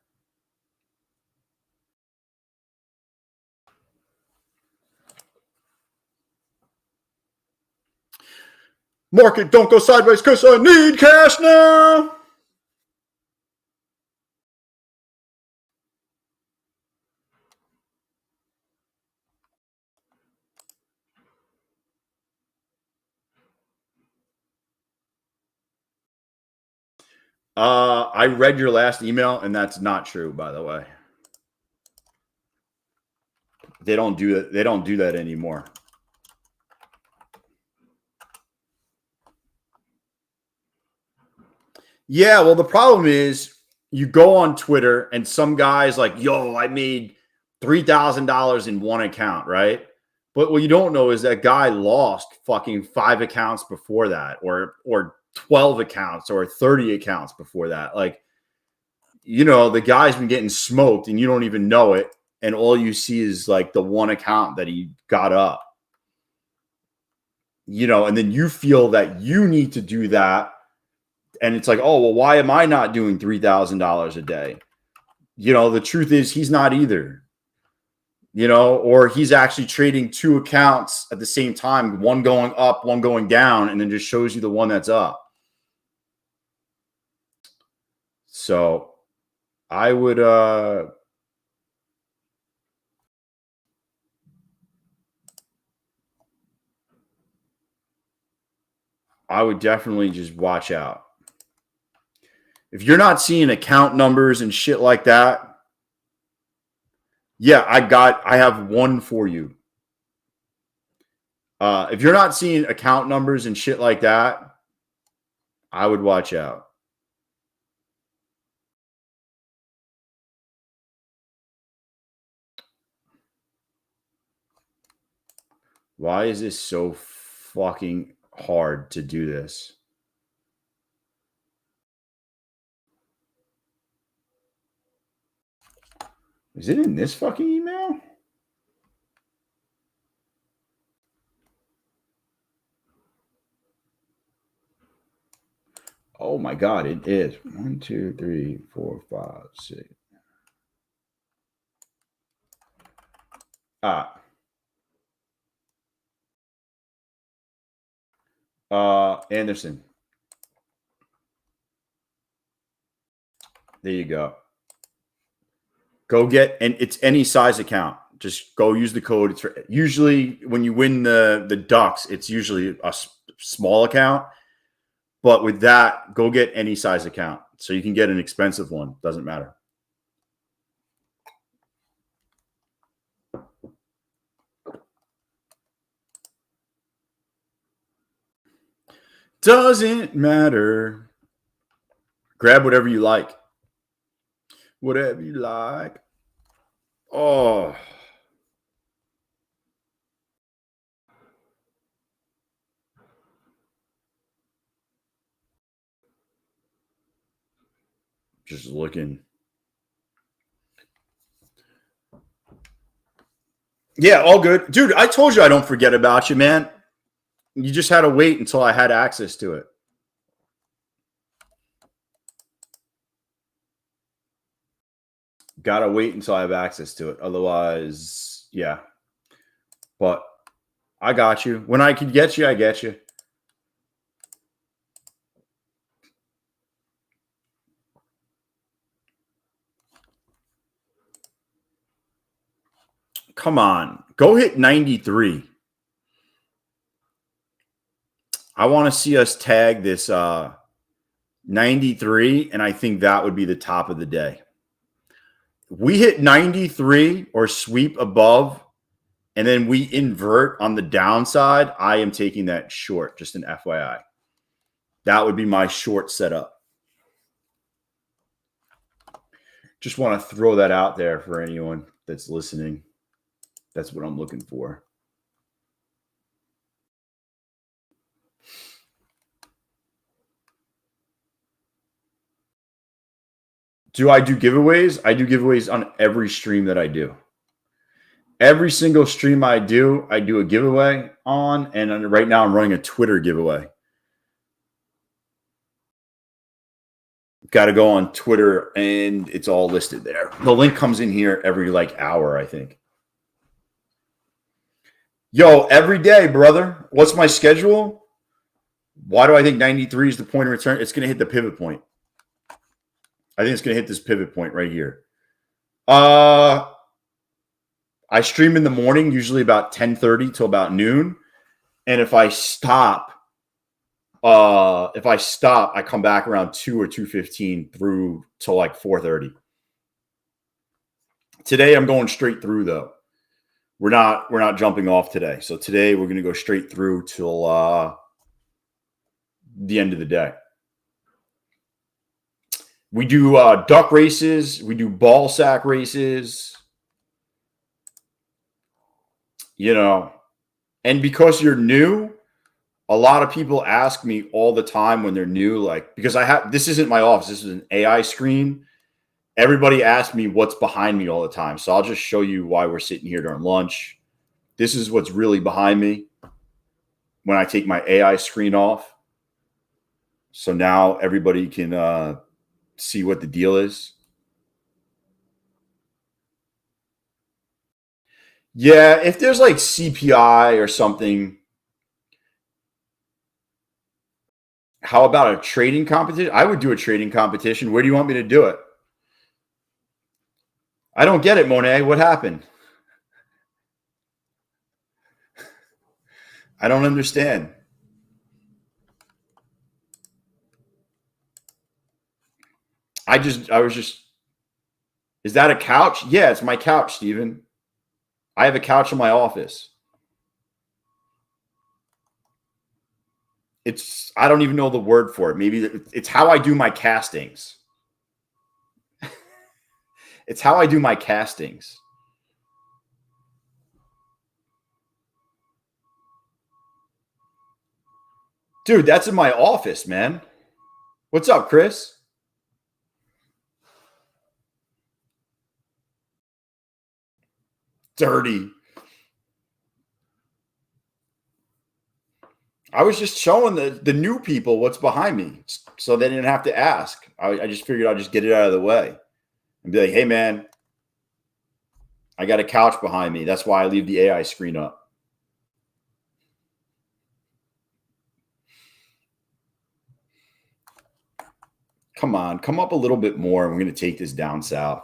Market, don't go sideways because I need cash now. I read your last email, and that's not true, by the way. They don't do that. They don't do that anymore. Yeah, well, the problem is you go on Twitter and some guy's like, yo, I made $3,000 in one account, right? But what you don't know is that guy lost fucking 5 accounts before that, or 12 accounts, or 30 accounts before that. The guy's been getting smoked and you don't even know it. And all you see is like the one account that he got up. And then you feel that you need to do that. And it's like, oh, well, why am I not doing $3,000 a day? The truth is he's not either. Or he's actually trading 2 accounts at the same time, one going up, one going down, and then just shows you the one that's up. So I would definitely just watch out. If you're not seeing account numbers and shit like that, yeah, I have one for you. If you're not seeing account numbers and shit like that, I would watch out. Why is this so fucking hard to do this? Is it in this fucking email? Oh my God, it is 1, 2, 3, 4, 5, 6. Anderson. There you go. Go get, and it's any size account. Just go use the code. It's usually when you win the Ducks, it's usually a small account. But with that, go get any size account. So you can get an expensive one. Doesn't matter. Doesn't matter. Grab whatever you like. Whatever you like. Oh. Just looking. Yeah, all good. Dude, I told you I don't forget about you, man. You just had to wait until I had access to it. Gotta wait until I have access to it. Otherwise, yeah. But I got you. When I can get you, I get you. Come on. Go hit 93. I want to see us tag this 93, and I think that would be the top of the day. We hit 93 or sweep above, and then we invert on the downside, I am taking that short, just an FYI. That would be my short setup. Just want to throw that out there for anyone that's listening. That's what I'm looking for. Do I do giveaways? I do giveaways on every stream that I do. Every single stream I do a giveaway on. And right now I'm running a Twitter giveaway. Got to go on Twitter and it's all listed there. The link comes in here every hour, I think. Yo, every day, brother. What's my schedule? Why do I think 93 is the point of return? It's going to hit the pivot point. I think it's going to hit this pivot point right here. I stream in the morning, usually about 10:30 till about noon. And if I stop, I come back around 2 or 2:15 through till 4:30. Today I'm going straight through though. We're not jumping off today. So today we're going to go straight through till the end of the day. We do duck races. We do ball sack races. And because you're new, a lot of people ask me all the time when they're new, because this isn't my office. This is an AI screen. Everybody asks me what's behind me all the time. So I'll just show you why we're sitting here during lunch. This is what's really behind me when I take my AI screen off. So now everybody can see what the deal is. Yeah, if there's CPI or something. How about a trading competition? I would do a trading competition. Where do you want me to do it? I don't get it, Monet. What happened? I don't understand. Is that a couch? Yeah, it's my couch, Steven. I have a couch in my office. I don't even know the word for it. Maybe it's how I do my castings. It's how I do my castings. Dude, that's in my office, man. What's up, Chris? Dirty. I was just showing the new people what's behind me so they didn't have to ask. I just figured I'd just get it out of the way and be like, hey, man, I got a couch behind me. That's why I leave the AI screen up. Come on, come up a little bit more, and we're going to take this down south.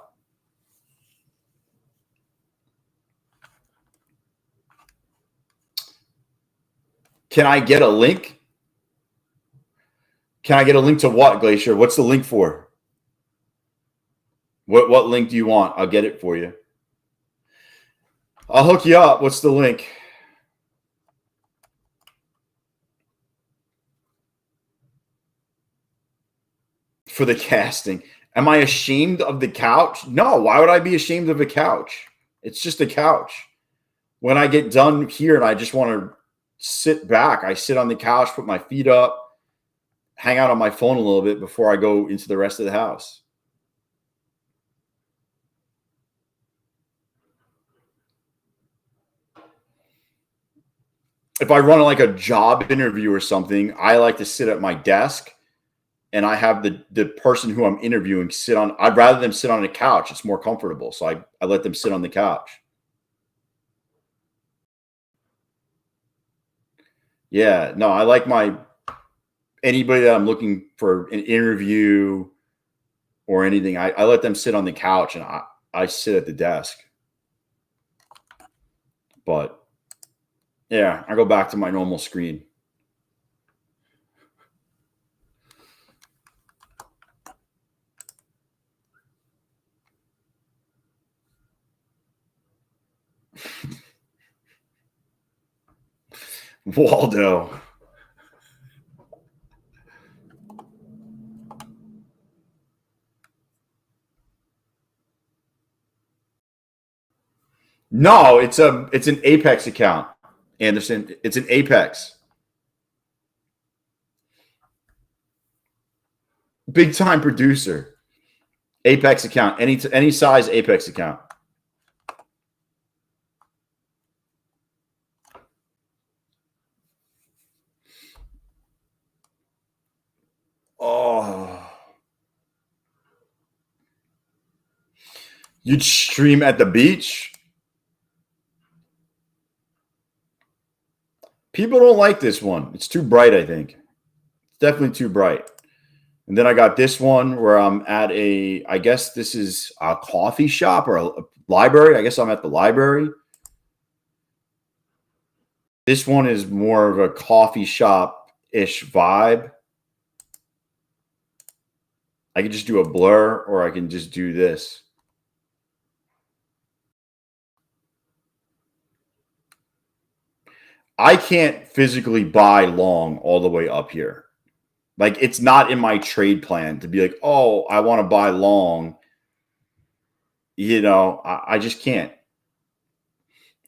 Can I get a link? Can I get a link to what, Glacier? What's the link for? What link do you want? I'll get it for you. I'll hook you up. What's the link? For the casting. Am I ashamed of the couch? No. Why would I be ashamed of a couch? It's just a couch. When I get done here and I just want to sit back, I sit on the couch, put my feet up, hang out on my phone a little bit before I go into the rest of the house. If I run like a job interview or something, I like to sit at my desk and I have the person who I'm interviewing sit on. I'd rather them sit on a couch. It's more comfortable. So I let them sit on the couch. Yeah, no, I like anybody that I'm looking for an interview or anything. I let them sit on the couch and I sit at the desk. But yeah, I go back to my normal screen. Waldo. No, it's an Apex account, Anderson. It's an Apex. Big time producer. Apex account. Any size Apex account. Oh. You'd stream at the beach? People don't like this one. It's too bright, I think. It's definitely too bright. And then I got this one where I'm at I guess this is a coffee shop or a library. I guess I'm at the library. This one is more of a coffee shop-ish vibe. I can just do a blur or I can just do this. I can't physically buy long all the way up here. Like, it's not in my trade plan to be like, oh, I want to buy long. You know, I just can't.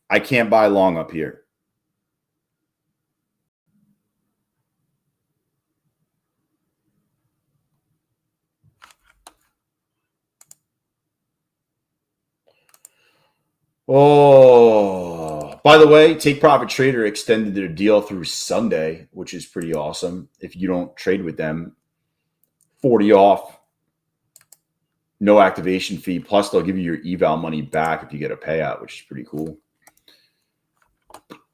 I can't buy long up here. Oh, by the way, Take Profit Trader extended their deal through Sunday, which is pretty awesome. If you don't trade with them, 40 off, no activation fee. Plus, they'll give you your eval money back if you get a payout, which is pretty cool.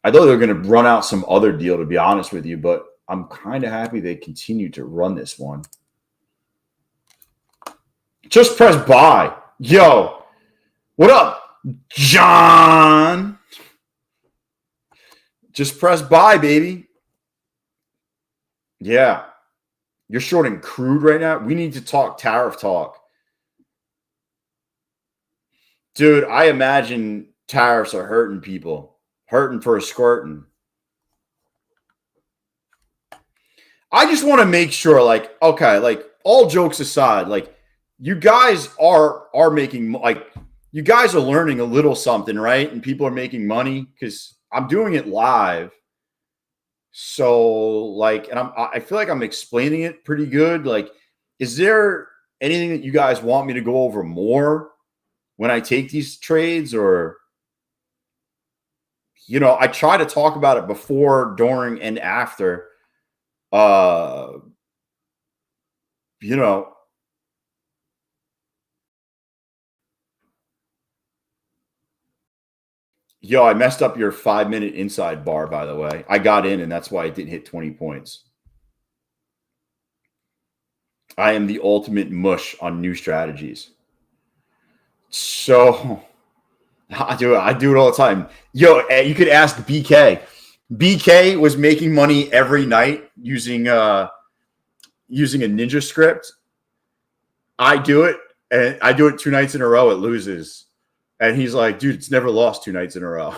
I thought they were going to run out some other deal, to be honest with you, but I'm kind of happy they continue to run this one. Just press buy. Yo, what up, John? Just press buy, baby. Yeah. You're shorting crude right now? We need to talk tariff talk. Dude, I imagine tariffs are hurting people. Hurting for a squirting. I just want to make sure, like, okay, like, all jokes aside, like, you guys are making, like, you guys are learning a little something, right? And people are making money because I'm doing it live. So, like, and I feel like I'm explaining it pretty good. Like, is there anything that you guys want me to go over more when I take these trades, or you know, I try to talk about it before, during, and after. You know, yo, I messed up your 5-minute inside bar, by the way. I got in, and that's why I didn't hit 20 points. I am the ultimate mush on new strategies. So I do it all the time. Yo, you could ask BK. BK was making money every night using a ninja script. I do it, and I do it 2 nights in a row. It loses. And he's like, dude, it's never lost 2 nights in a row.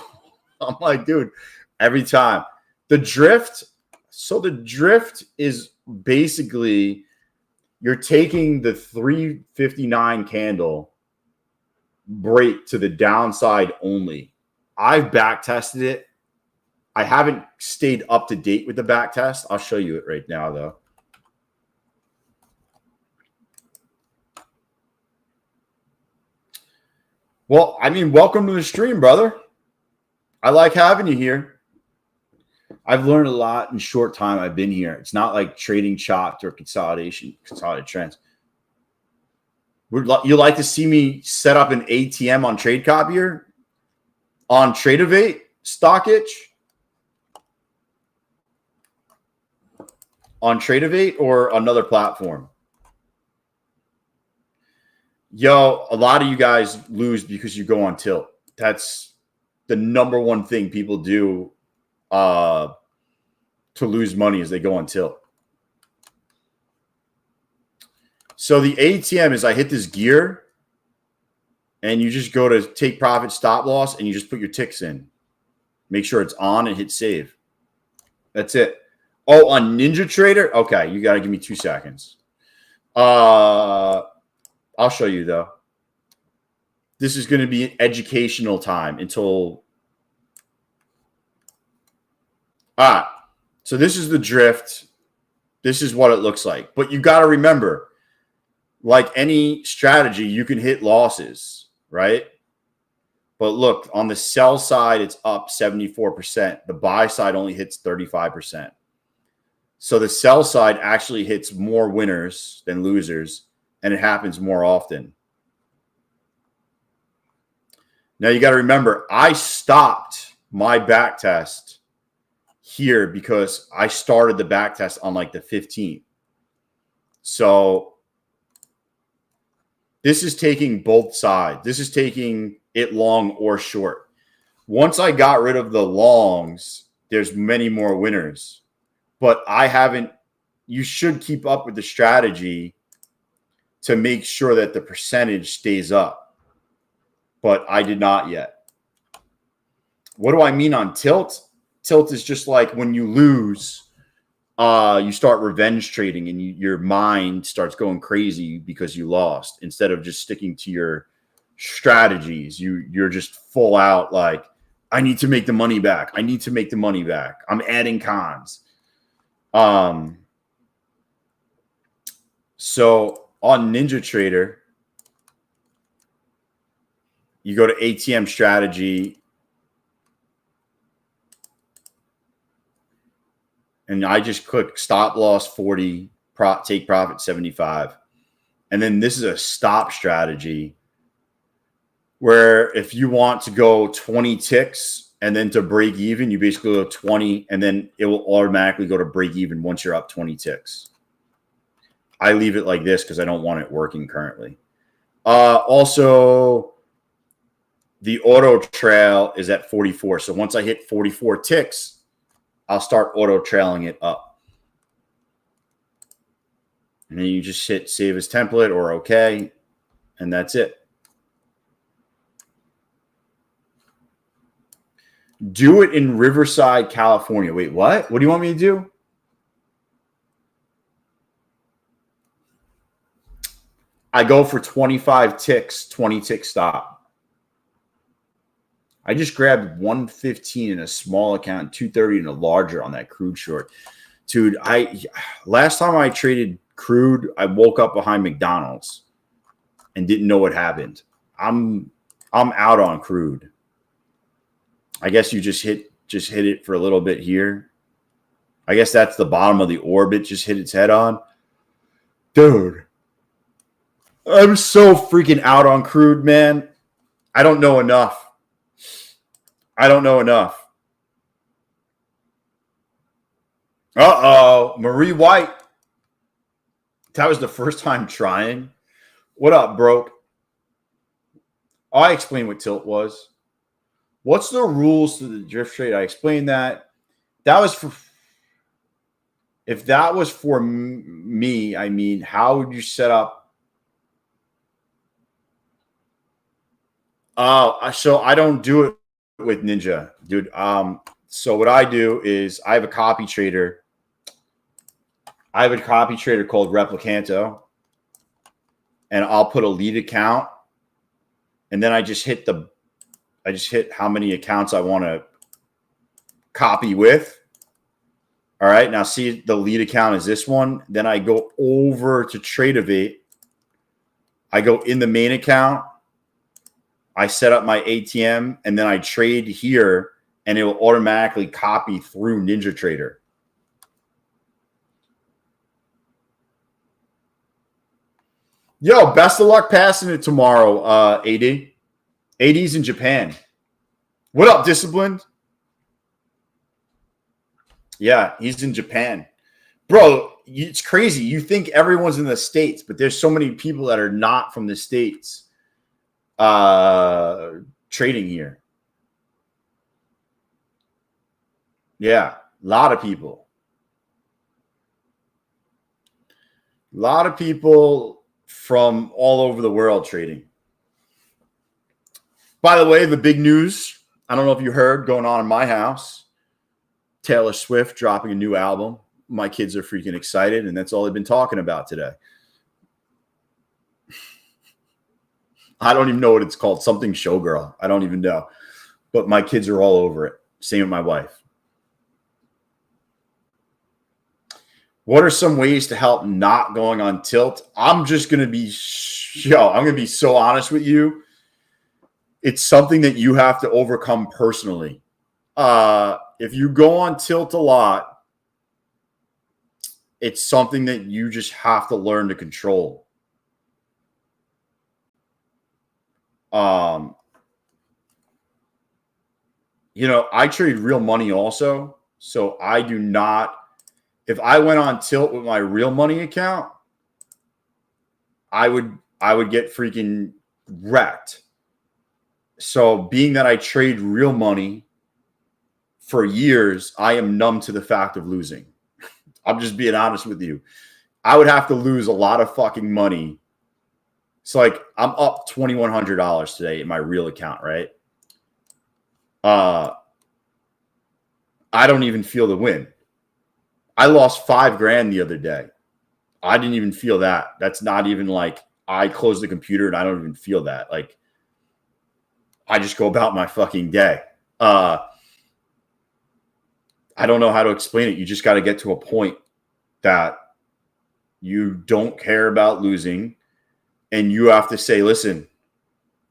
I'm like, dude, every time. The drift. So the drift is basically you're taking the 359 candle break to the downside only. I've back tested it. I haven't stayed up to date with the back test. I'll show you it right now, though. Well, I mean, welcome to the stream, brother. I like having you here. I've learned a lot in short time I've been here. It's not like trading chopped or consolidated trends. Would you like to see me set up an ATM on Trade Copier? On Tradeify? Stockage? On Tradeify or another platform? Yo, a lot of you guys lose because you go on tilt. That's the number one thing people do to lose money is they go on tilt. So the ATM is I hit this gear and you just go to take profit stop loss and you just put your ticks in. Make sure it's on and hit save. That's it. Oh, on Ninja Trader? Okay, you got to give me 2 seconds. I'll show you, though. This is going to be an educational time until... All right. So this is the drift. This is what it looks like. But you got to remember, like any strategy, you can hit losses, right? But look, on the sell side, it's up 74%. The buy side only hits 35%. So the sell side actually hits more winners than losers, and it happens more often. Now, you got to remember, I stopped my back test here because I started the back test on like the 15th. So this is taking both sides. This is taking it long or short. Once I got rid of the longs, there's many more winners. But I haven't – you should keep up with the strategy to make sure that the percentage stays up. But I did not yet. What do I mean on tilt? Tilt is just like when you lose, you start revenge trading and your mind starts going crazy because you lost. Instead of just sticking to your strategies, you're just full out like, I need to make the money back. I need to make the money back. I'm adding cons. So on Ninja Trader, you go to ATM strategy, and I just click stop loss 40, take profit 75. And then this is a stop strategy where if you want to go 20 ticks and then to break even, you basically go 20, and then it will automatically go to break even once you're up 20 ticks. I leave it like this because I don't want it working currently. Also, the auto trail is at 44. So once I hit 44 ticks, I'll start auto trailing it up. And then you just hit save as template or okay, and that's it. Do it in Riverside, California. Wait, what? What do you want me to do? I go for 25 ticks, 20 tick stop. I just grabbed 115 in a small account, 230 in a larger on that crude short. Dude, last time I traded crude, I woke up behind McDonald's and didn't know what happened. I'm out on crude. I guess you just hit it for a little bit here. I guess that's the bottom of the orbit. Just hit its head on. Dude, I'm so freaking out on crude, man. I don't know enough. Uh-oh. Marie White. That was the first time trying. What up, broke? I explained what tilt was. What's the rules to the drift trade? I explained that. That was for... If that was for me, I mean, how would you set up? So I don't do it with Ninja, dude. So what I do is I have a copy trader. I have a copy trader called Replicanto, and I'll put a lead account, and then I just hit how many accounts I want to copy with. All right, now see the lead account is this one. Then I go over to Tradeify. I go in the main account. I set up my ATM, and then I trade here, and it will automatically copy through NinjaTrader. Yo, best of luck passing it tomorrow, AD. AD's in Japan. What up, Disciplined? Yeah, he's in Japan. Bro, it's crazy. You think everyone's in the States, but there's so many people that are not from the States trading here. Yeah, a lot of people. A lot of people from all over the world trading. By the way, the big news, I don't know if you heard, going on in my house, Taylor Swift dropping a new album. My kids are freaking excited, and that's all they've been talking about today. I don't even know what it's called. Something Showgirl. I don't even know. But my kids are all over it. Same with my wife. What are some ways to help not going on tilt? I'm just going to be, I'm going to be so honest with you. It's something that you have to overcome personally. If you go on tilt a lot, it's something that you just have to learn to control. I trade real money also. So I do not, if I went on tilt with my real money account, I would get freaking wrecked. So being that I trade real money for years, I am numb to the fact of losing. I'm just being honest with you. I would have to lose a lot of fucking money. It's like I'm up $2,100 today in my real account, right? I don't even feel the win. I lost $5,000 the other day. I didn't even feel that. That's not even like I closed the computer and I don't even feel that. Like I just go about my fucking day. I don't know how to explain it. You just got to get to a point that you don't care about losing, and you have to say, listen,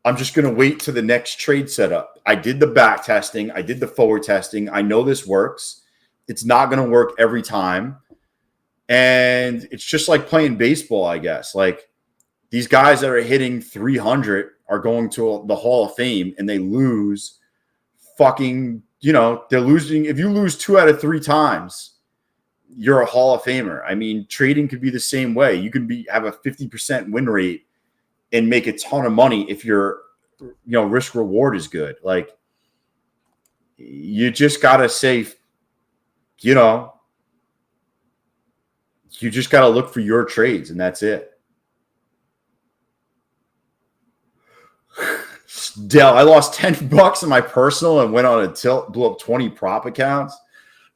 I'm just going to wait to the next trade setup. I did the back testing. I did the forward testing. I know this works. It's not going to work every time. And it's just like playing baseball, I guess. Like these guys that are hitting 300 are going to the Hall of Fame, and they lose fucking, they're losing. If you lose 2 out of 3 times, you're a Hall of Famer. I mean, trading could be the same way. You can have a 50% win rate and make a ton of money if your risk reward is good. Like you just got to say, you just got to look for your trades, and that's it. Dell, I lost $10 in my personal and went on a tilt, blew up 20 prop accounts.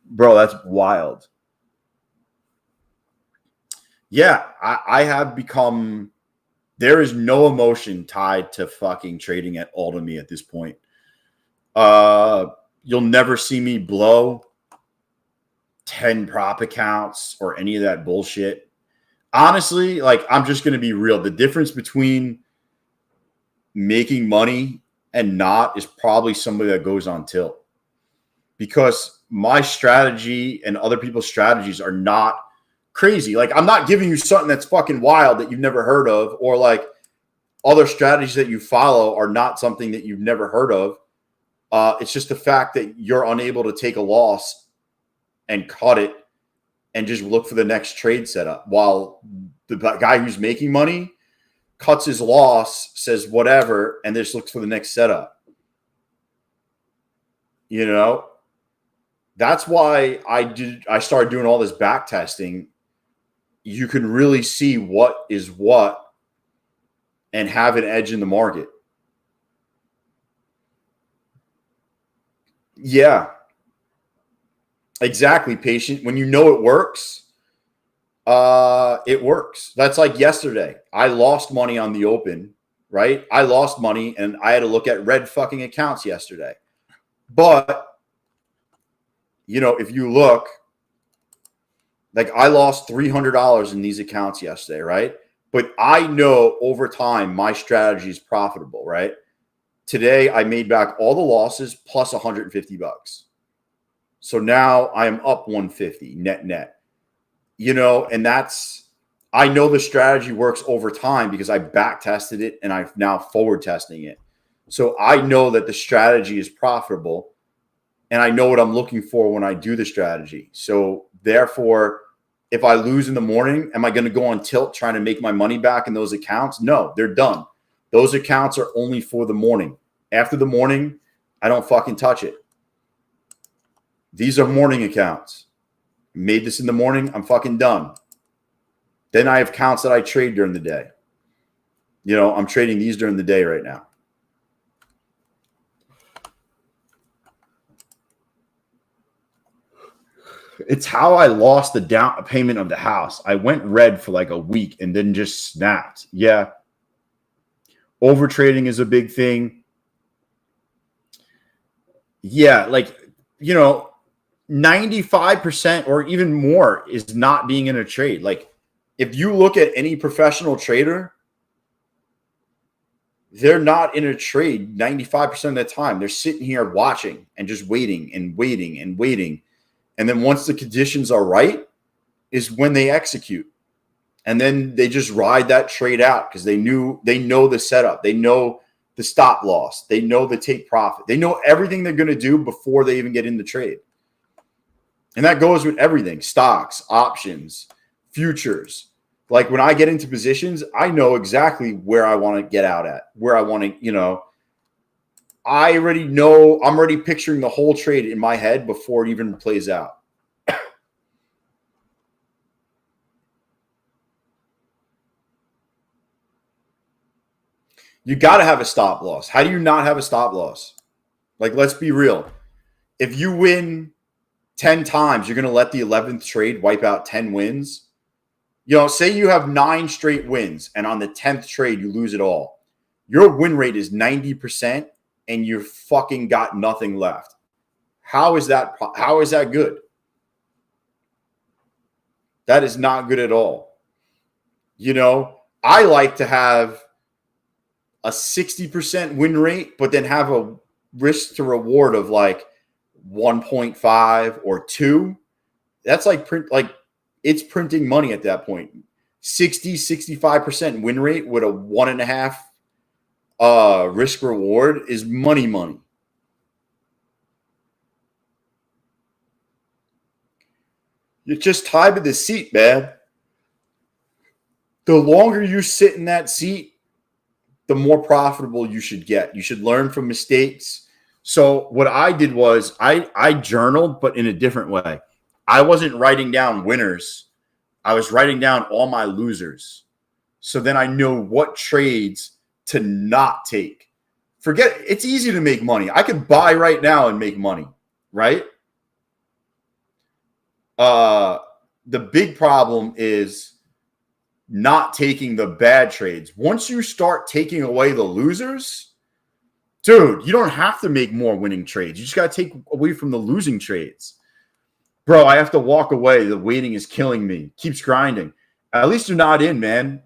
Bro, that's wild. Yeah, I have become, there is no emotion tied to fucking trading at all to me at this point. You'll never see me blow 10 prop accounts or any of that bullshit. Honestly, like I'm just going to be real. The difference between making money and not is probably somebody that goes on tilt. because my strategy and other people's strategies are not crazy. Like, I'm not giving you something that's fucking wild that you've never heard of, or like other strategies that you follow are not something that you've never heard of. It's just the fact that you're unable to take a loss and cut it and just look for the next trade setup, while the guy who's making money cuts his loss, says whatever, and just looks for the next setup. You know, that's why I started doing all this back testing. You can really see what is what and have an edge in the market. Yeah, exactly. Patient. When you know it works, it works. That's like yesterday. I lost money on the open, right? I lost money and I had to look at red fucking accounts yesterday. But, you know, if you look, like, I lost $300 in these accounts yesterday, right? But I know over time my strategy is profitable, right? Today I made back all the losses plus $150. So now I am up 150 net. You know, and that's, I know the strategy works over time because I back tested it and I've now forward testing it. So I know that the strategy is profitable and I know what I'm looking for when I do the strategy. So therefore, if I lose in the morning, am I going to go on tilt trying to make my money back in those accounts? No, they're done. Those accounts are only for the morning. After the morning, I don't fucking touch it. These are morning accounts. Made this in the morning, I'm fucking done. Then I have accounts that I trade during the day. You know, I'm trading these during the day right now. It's how I lost the down payment of the house. I went red for like a week and then just snapped. Yeah. Over trading is a big thing. Yeah, like, you know, 95% or even more is not being in a trade. Like, if you look at any professional trader, they're not in a trade 95% of the time. They're sitting here watching and just waiting and waiting and waiting. And then once the conditions are right is when they execute. And then they just ride that trade out because they know the setup. They know the stop loss. They know the take profit. They know everything they're going to do before they even get in the trade. And that goes with everything: stocks, options, futures. Like, when I get into positions, I know exactly where I want to get out at, where I want to, you know, I already know, I'm already picturing the whole trade in my head before it even plays out. You got to have a stop loss. How do you not have a stop loss? Like, let's be real. If you win 10 times, you're going to let the 11th trade wipe out 10 wins. You know, say you have 9 straight wins and on the 10th trade, you lose it all. Your win rate is 90% and you fucking got nothing left. How is that good? That is not good at all. You know, I like to have a 60% win rate, but then have a risk to reward of like 1.5 or 2. That's like it's printing money at that point. 65% win rate with a 1.5 risk reward is money. You're just tied to the seat, man. The longer you sit in that seat, the more profitable you should get. You should learn from mistakes. So what I did was I journaled, but in a different way. I wasn't writing down winners. I was writing down all my losers. So then I know what trades to not take. Forget, it's easy to make money. I could buy right now and make money, right? The big problem is not taking the bad trades. Once you start taking away the losers, dude, you don't have to make more winning trades. You just got to take away from the losing trades. Bro, I have to walk away. The waiting is killing me. Keeps grinding. At least you're not in, man.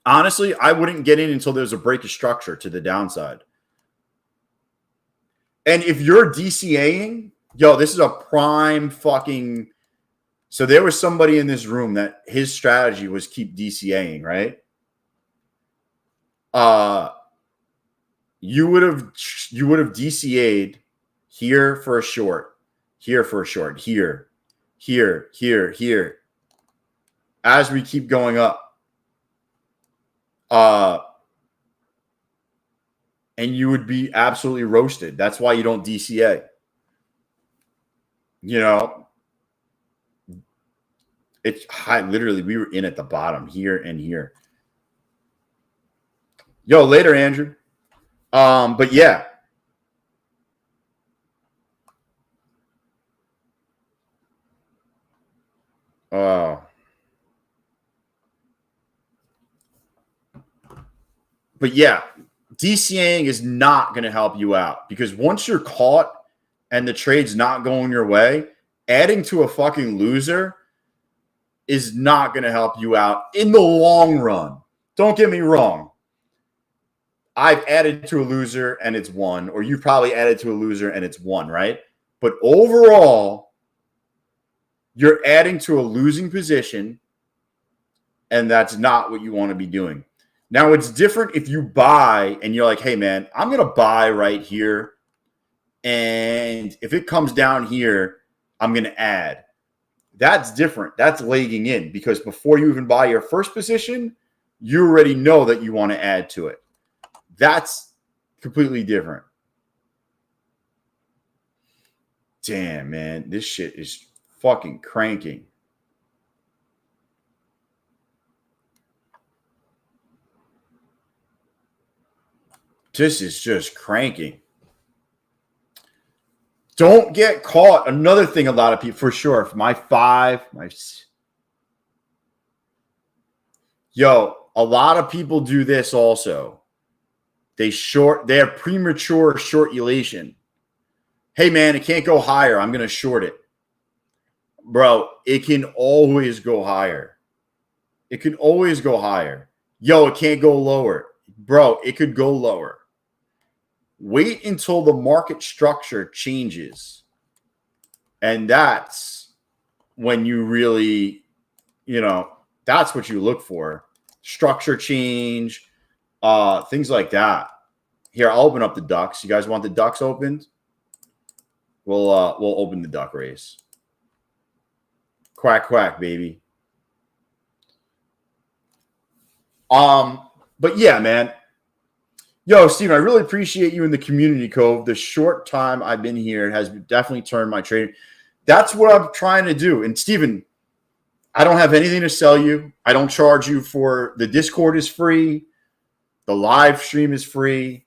Honestly, I wouldn't get in until there's a break of structure to the downside. And if you're DCAing, yo, this is a prime fucking. So there was somebody in this room that his strategy was keep DCAing, right? You would have DCA'd here for a short, here for a short, here, as we keep going up. And you would be absolutely roasted. That's why you don't DCA. You know, it's high. Literally, we were in at the bottom here and here. Yo, later, Andrew. But yeah. But yeah, DCAing is not going to help you out because once you're caught and the trade's not going your way, adding to a fucking loser is not going to help you out in the long run. Don't get me wrong. I've added to a loser and it's won, or you've probably added to a loser and it's won, right? But overall, you're adding to a losing position, and that's not what you want to be doing. Now, it's different if you buy and you're like, hey, man, I'm going to buy right here. And if it comes down here, I'm going to add. That's different. That's legging in because before you even buy your first position, you already know that you want to add to it. That's completely different. Damn, man. This shit is fucking cranking. This is just cranking. Don't get caught. Another thing a lot of people, for sure, a lot of people do this also. They have premature short elation. Hey, man, it can't go higher. I'm going to short it. Bro, it can always go higher. It can always go higher. Yo, it can't go lower. Bro, it could go lower. Wait until the market structure changes. And that's when you really, that's what you look for. Structure change, things like that. Here, I'll open up the ducks. You guys want the ducks opened? We'll open the duck race. Quack, quack, baby. But yeah, man. Yo, Steven, I really appreciate you in the community, Cove. The short time I've been here has definitely turned my trading. That's what I'm trying to do. And Steven, I don't have anything to sell you. I don't charge you for the Discord is free. The live stream is free.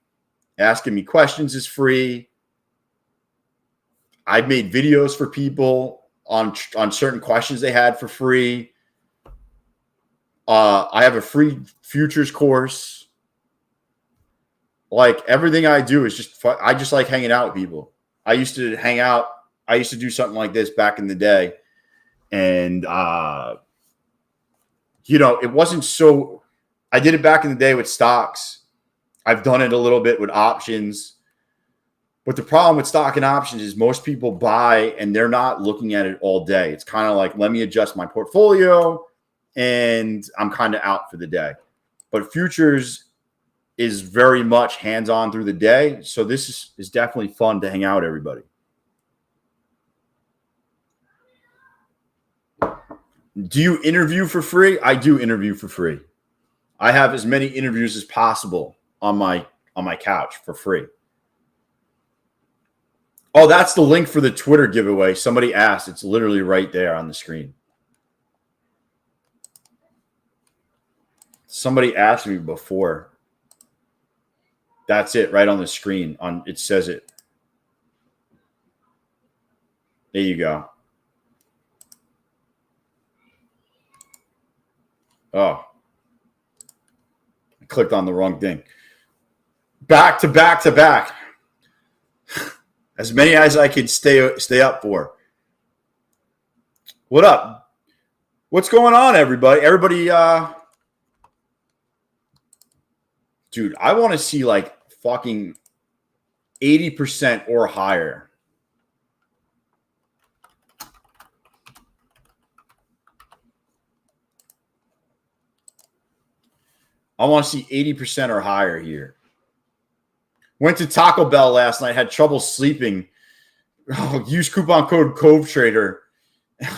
Asking me questions is free. I've made videos for people on certain questions they had for free. I have a free futures course. Like everything I do is just fun. I just like hanging out with people. I used to hang out. I used to do something like this back in the day. And, it wasn't so – I did it back in the day with stocks. I've done it a little bit with options. But the problem with stock and options is most people buy and they're not looking at it all day. It's kind of like, let me adjust my portfolio and I'm kind of out for the day. But futures is very much hands-on through the day. So this is definitely fun to hang out with everybody. Do you interview for free? I do interview for free. I have as many interviews as possible on my couch for free. Oh, that's the link for the Twitter giveaway. Somebody asked. It's literally right there on the screen. Somebody asked me before. That's it, right on the screen. It says it. There you go. Oh. I clicked on the wrong thing. Back to back to back. As many as I could stay up for. What up? What's going on, everybody? Dude, I want to see like fucking 80% or higher. I want to see 80% or higher here. Went to Taco Bell last night, had trouble sleeping. Oh, use coupon code CoveTrader.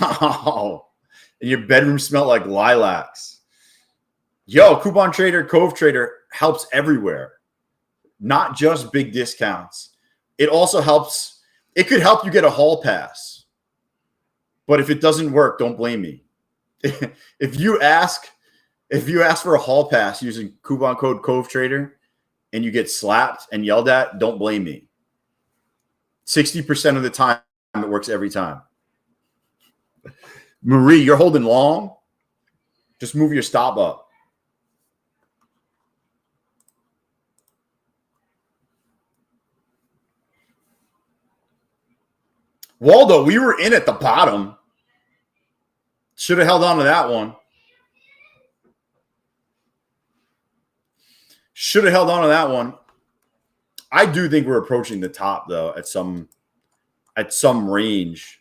Oh, and your bedroom smelled like lilacs. Yo, coupon trader, Cove Trader helps everywhere, not just big discounts. It also helps. It could help you get a hall pass. But if it doesn't work, don't blame me. If you ask for a hall pass using coupon code Cove Trader and you get slapped and yelled at, don't blame me. 60% of the time, it works every time. Marie, you're holding long. Just move your stop up. Waldo, we were in at the bottom. Should have held on to that one. Should have held on to that one. I do think we're approaching the top, though, at some range.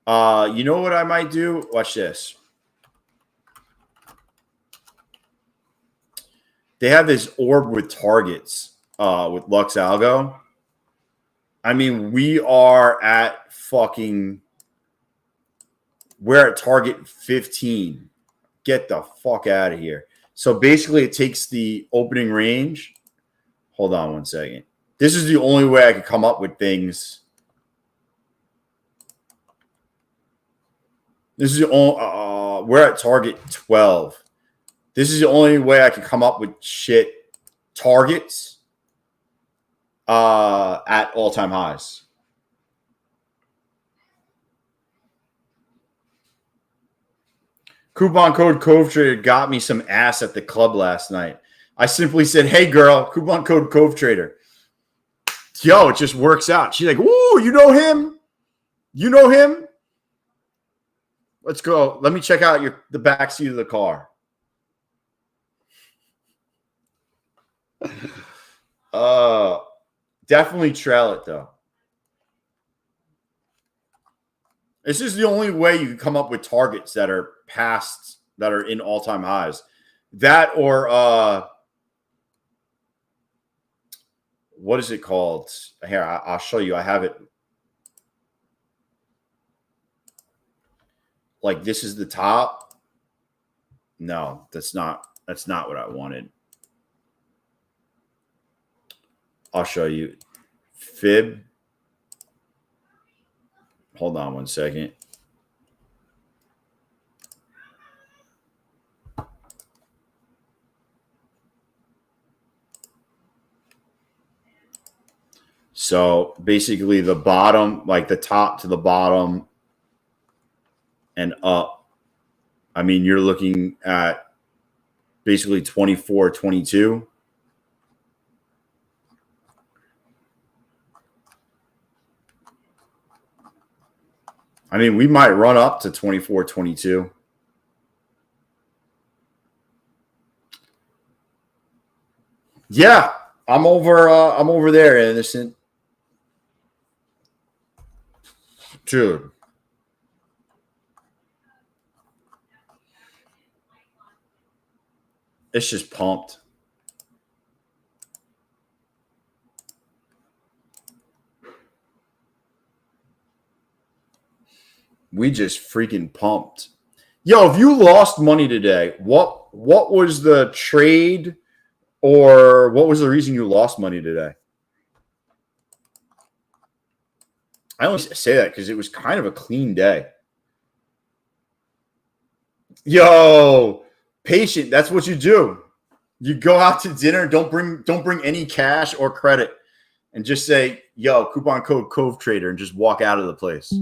You know what I might do? Watch this. They have this orb with targets with Lux Algo. I mean, we're at target 15. Get the fuck out of here. So basically it takes the opening range. Hold on one second. This is the only way I could come up with things. This is the only, we're at target 12. This is the only way I can come up with shit targets at all-time highs. Coupon code CoveTrader got me some ass at the club last night. I simply said, hey, girl, coupon code CoveTrader. Yo, it just works out. She's like, ooh, you know him? You know him? Let's go. Let me check out the back seat of the car. Definitely trail it, though. This is the only way you can come up with targets that are in all-time highs. That or what is it called? Here, I'll show you. I have it. Like this is the top. No, that's not what I wanted. I'll show you. Fib. Hold on one second. So basically the bottom, like the top to the bottom and up. I mean, you're looking at basically 24, 22. I mean, we might run up to 24, 22. Yeah, I'm over there, Innocent. Dude. It's just pumped. We just freaking pumped. Yo, if you lost money today, what was the trade or what was the reason you lost money today? I only say that because it was kind of a clean day. Yo, patient, that's what you do. You go out to dinner, don't bring any cash or credit, and just say, yo, coupon code CoveTrader, and just walk out of the place.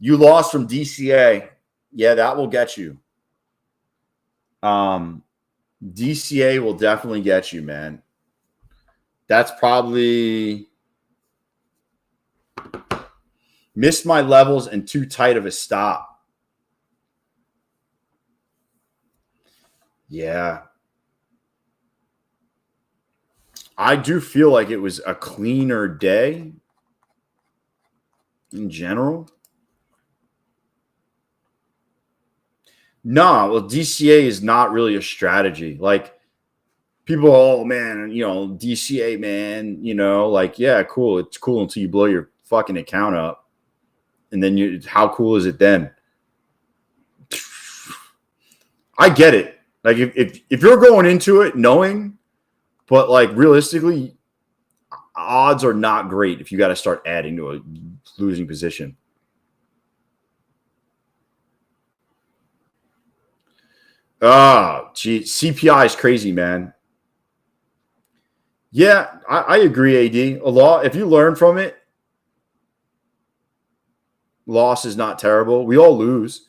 You lost from DCA. Yeah, that will get you. DCA will definitely get you, man. That's probably missed my levels and too tight of a stop. Yeah. I do feel like it was a cleaner day in general. No, well, DCA is not really a strategy. Like people, oh man, DCA, man, like, yeah, cool. It's cool until you blow your fucking account up. And then how cool is it then? I get it. Like if you're going into it knowing, but like realistically, odds are not great if you got to start adding to a losing position. Gee, CPI is crazy, man. Yeah, I agree, AD. A lot, if you learn from it, loss is not terrible. We all lose.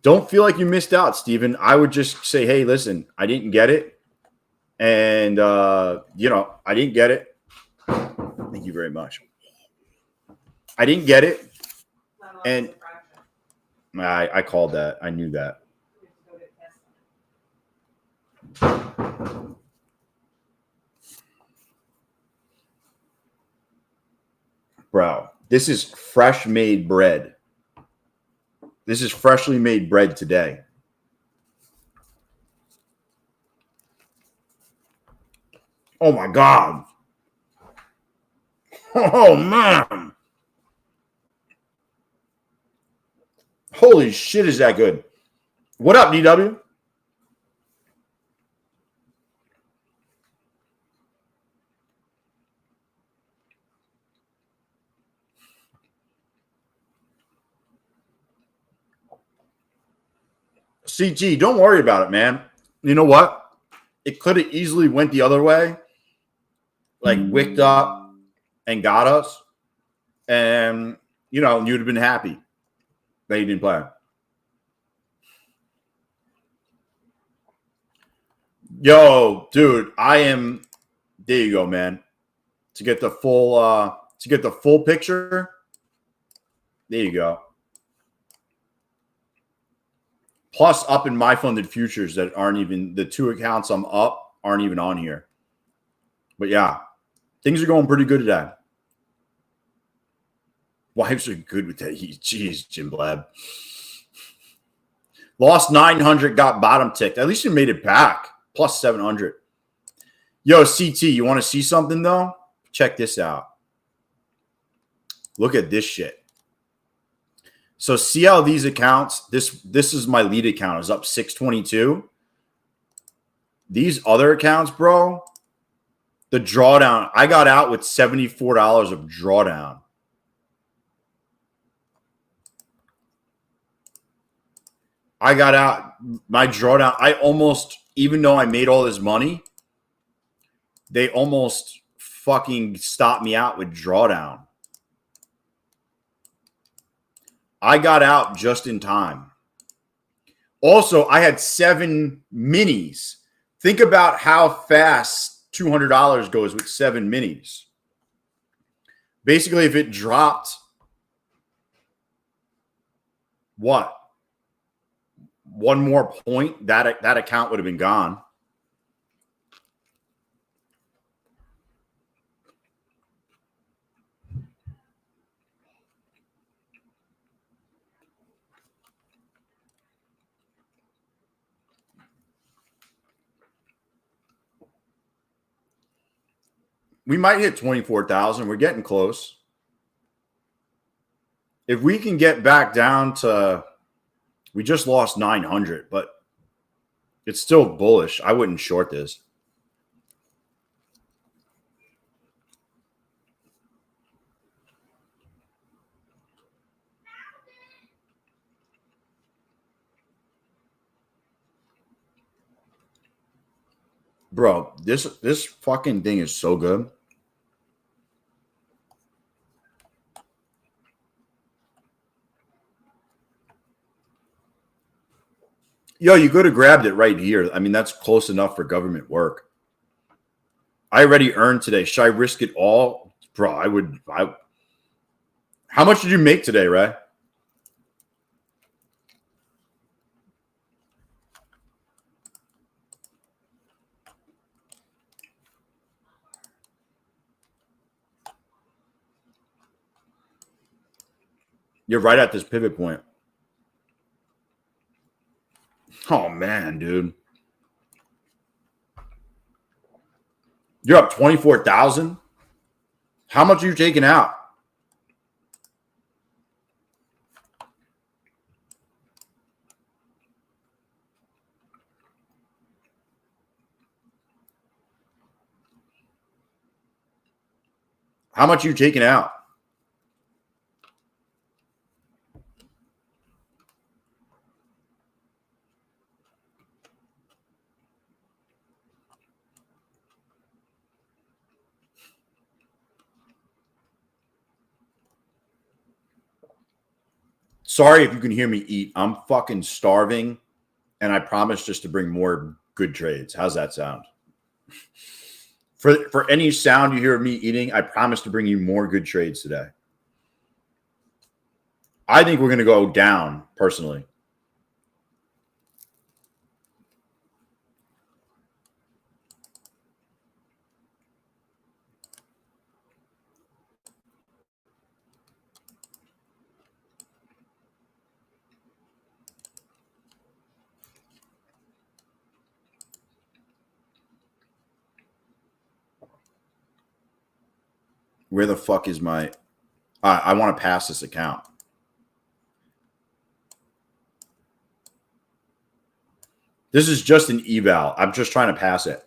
Don't feel like you missed out, Steven. I would just say, hey, listen, I didn't get it. And, I didn't get it. Thank you very much. I didn't get it. And I called that. I knew that. Bro, this is fresh made bread. This is freshly made bread today. Oh my God. Oh man. Holy shit, is that good? What up, DW? CG, don't worry about it, man. You know what? It could have easily went the other way, like wicked up and got us, and you'd have been happy that he didn't play. Yo, dude, I am. There you go, man. To get the full picture. There you go. Plus, up in my funded futures that aren't even the 2 accounts I'm up aren't even on here. But yeah, things are going pretty good today. Wives are good with that. Jeez, Jim Blab. Lost 900, got bottom ticked. At least you made it back. Plus 700. Yo, CT, you want to see something though? Check this out. Look at this shit. So see how these accounts, this is my lead account, is up 622. These other accounts, bro, the drawdown, I got out with $74 of drawdown. I got out my drawdown. I almost, even though I made all this money, they almost fucking stopped me out with drawdown. I got out just in time. Also, I had 7 minis. Think about how fast $200 goes with 7 minis. Basically, if it dropped, what? 1 more point, that account would have been gone. We might hit 24,000. We're getting close. If we can get back down to, we just lost 900, but it's still bullish. I wouldn't short this. Bro, this fucking thing is so good. Yo, you could have grabbed it right here. I mean, that's close enough for government work. I already earned today. Should I risk it all? Bro, how much did you make today, Ray? You're right at this pivot point. Oh, man, dude. You're up 24,000. How much are you taking out? How much are you taking out? Sorry if you can hear me eat. I'm fucking starving, and I promise just to bring more good trades. How's that sound? For any sound you hear of me eating, I promise to bring you more good trades today. I think we're going to go down, personally. Where the fuck is my... I want to pass this account. This is just an eval. I'm just trying to pass it.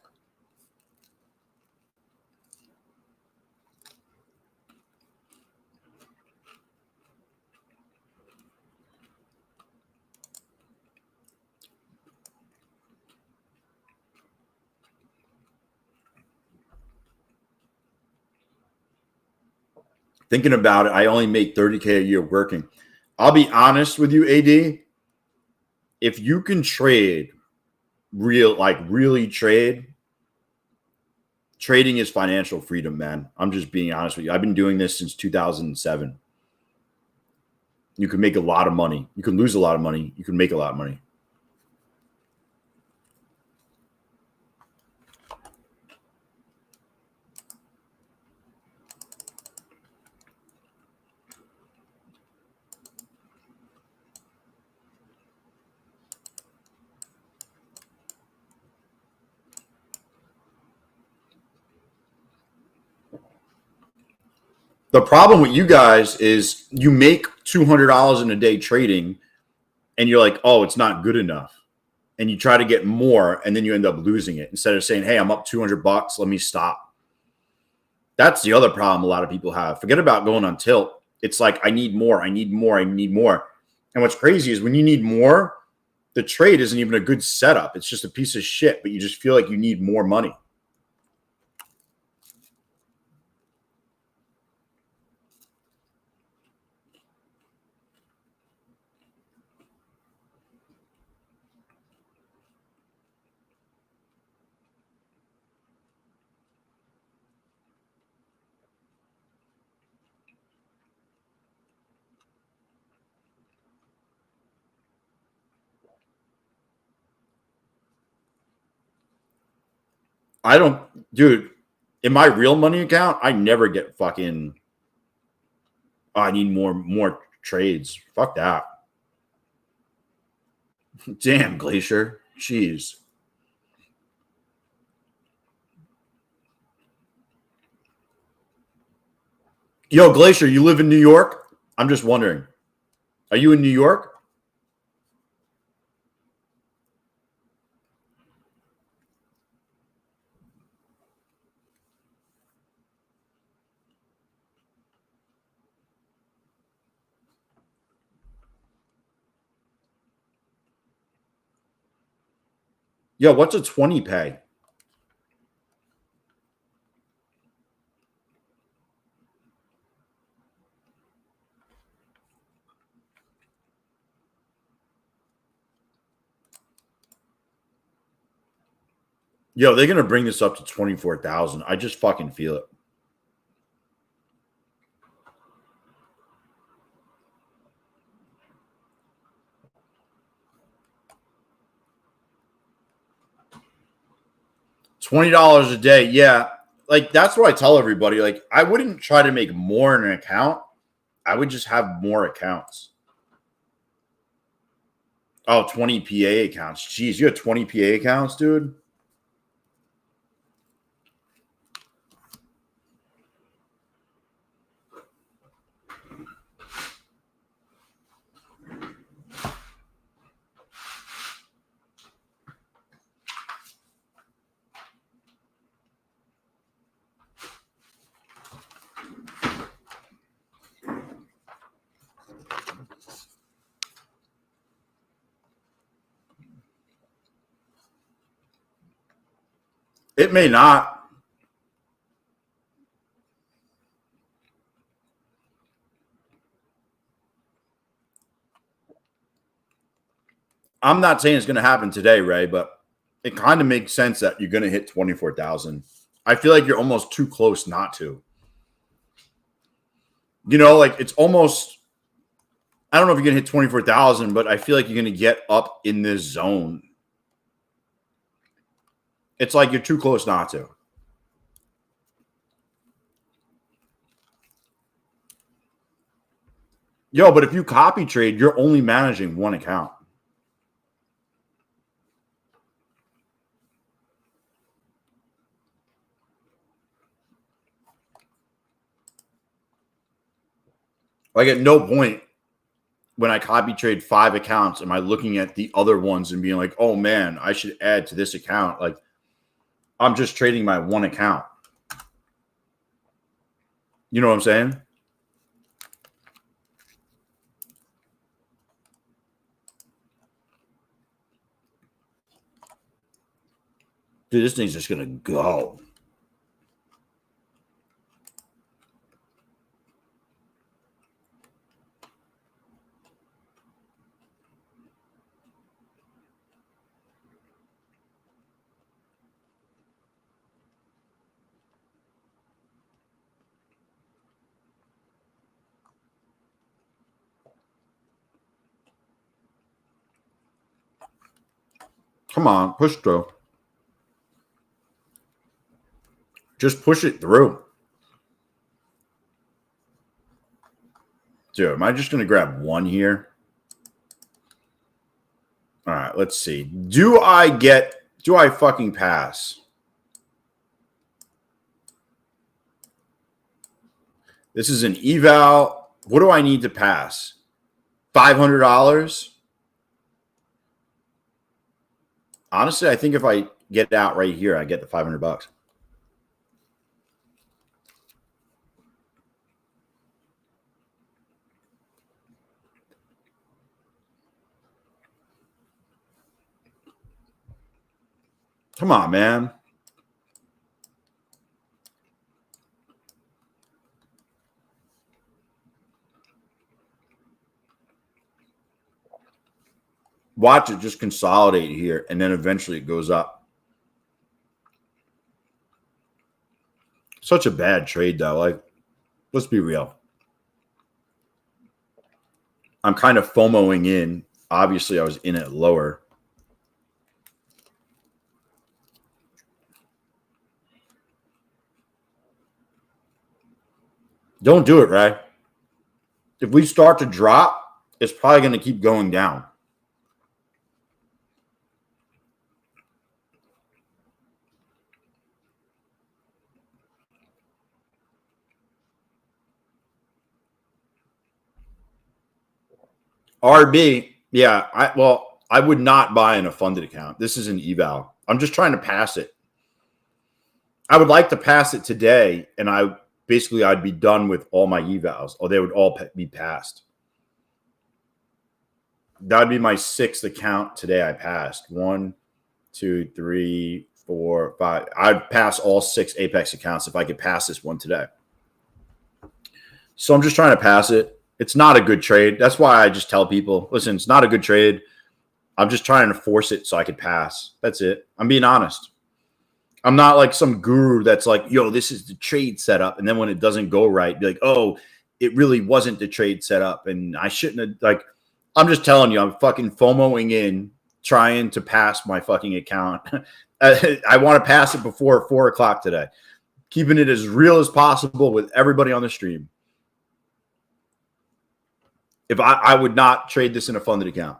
Thinking about it, I only make $30K a year working. I'll be honest with you, AD. If you can trade really trade, trading is financial freedom, man. I'm just being honest with you. I've been doing this since 2007. You can make a lot of money. You can lose a lot of money. You can make a lot of money. The problem with you guys is you make $200 in a day trading and you're like, oh, it's not good enough. And you try to get more and then you end up losing it instead of saying, hey, I'm up $200. Let me stop. That's the other problem a lot of people have. Forget about going on tilt. It's like, I need more. I need more. I need more. And what's crazy is when you need more, the trade isn't even a good setup. It's just a piece of shit, but you just feel like you need more money. I don't, dude, in my real money account, I never get fucking, oh, I need more trades. Fuck that. Damn, Glacier. Jeez. Yo, Glacier, you live in New York? I'm just wondering. Are you in New York? Yo, what's a 20 pay? Yo, they're going to bring this up to 24,000. I just fucking feel it. $20 a day. Yeah. Like, that's what I tell everybody. Like, I wouldn't try to make more in an account. I would just have more accounts. Oh, 20 PA accounts. Jeez, you have 20 PA accounts, dude? It may not. I'm not saying it's going to happen today, Ray, but it kind of makes sense that you're going to hit 24,000. I feel like you're almost too close not to. You know, like it's almost, I don't know if you're going to hit 24,000, but I feel like you're going to get up in this zone. It's like you're too close not to. Yo, but if you copy trade, you're only managing one account. Like at no point when I copy trade 5 accounts am I looking at the other ones and being like, oh man, I should add to this account. Like I'm just trading my one account. You know what I'm saying? Dude, this thing's just going to go. Come on, push through. Just push it through. Dude, am I just going to grab one here? All right, let's see. Do I fucking pass? This is an eval. What do I need to pass? $500? Honestly, I think if I get out right here, I get the $500. Come on, man. Watch it just consolidate here, and then eventually it goes up. Such a bad trade, though. Like, let's be real. I'm kind of FOMOing in. Obviously, I was in it lower. Don't do it, Ray. If we start to drop, it's probably going to keep going down. RB, yeah. I would not buy in a funded account. This is an eval. I'm just trying to pass it. I would like to pass it today, and I'd be done with all my evals, or they would all be passed. That would be my 6th account today I passed. 1, 2, 3, 4, 5. I'd pass all 6 Apex accounts if I could pass this one today. So I'm just trying to pass it. It's not a good trade. That's why I just tell people, listen, it's not a good trade. I'm just trying to force it so I could pass. That's it. I'm being honest. I'm not like some guru that's like, yo, this is the trade setup. And then when it doesn't go right, be like, oh, it really wasn't the trade setup. And I shouldn't have, like, I'm just telling you, I'm fucking FOMOing in, trying to pass my fucking account. I want to pass it before 4 o'clock today. Keeping it as real as possible with everybody on the stream. If I would not trade this in a funded account.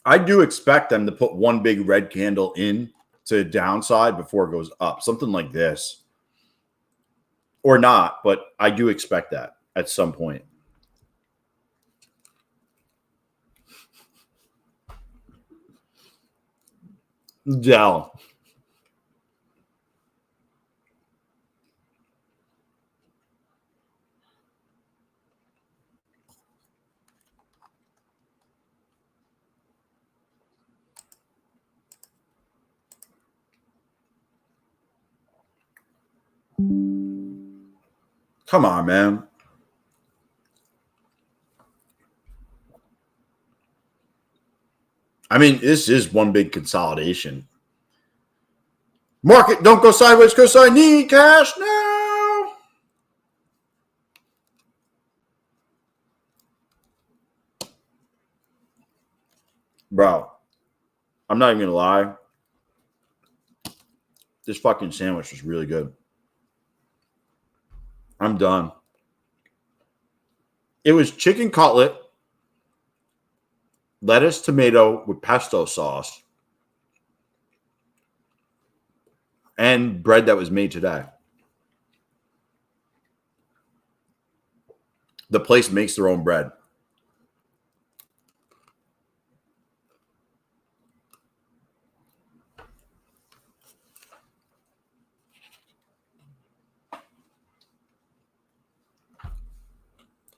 I do expect them to put one big red candle in to the downside before it goes up. Something like this. Or not, but I do expect that at some point. Dell. Come on, man. I mean, this is one big consolidation. Market, don't go sideways because I need cash now. Bro, I'm not even going to lie. This fucking sandwich was really good. I'm done. It was chicken cutlet, lettuce, tomato with pesto sauce, and bread that was made today. The place makes their own bread.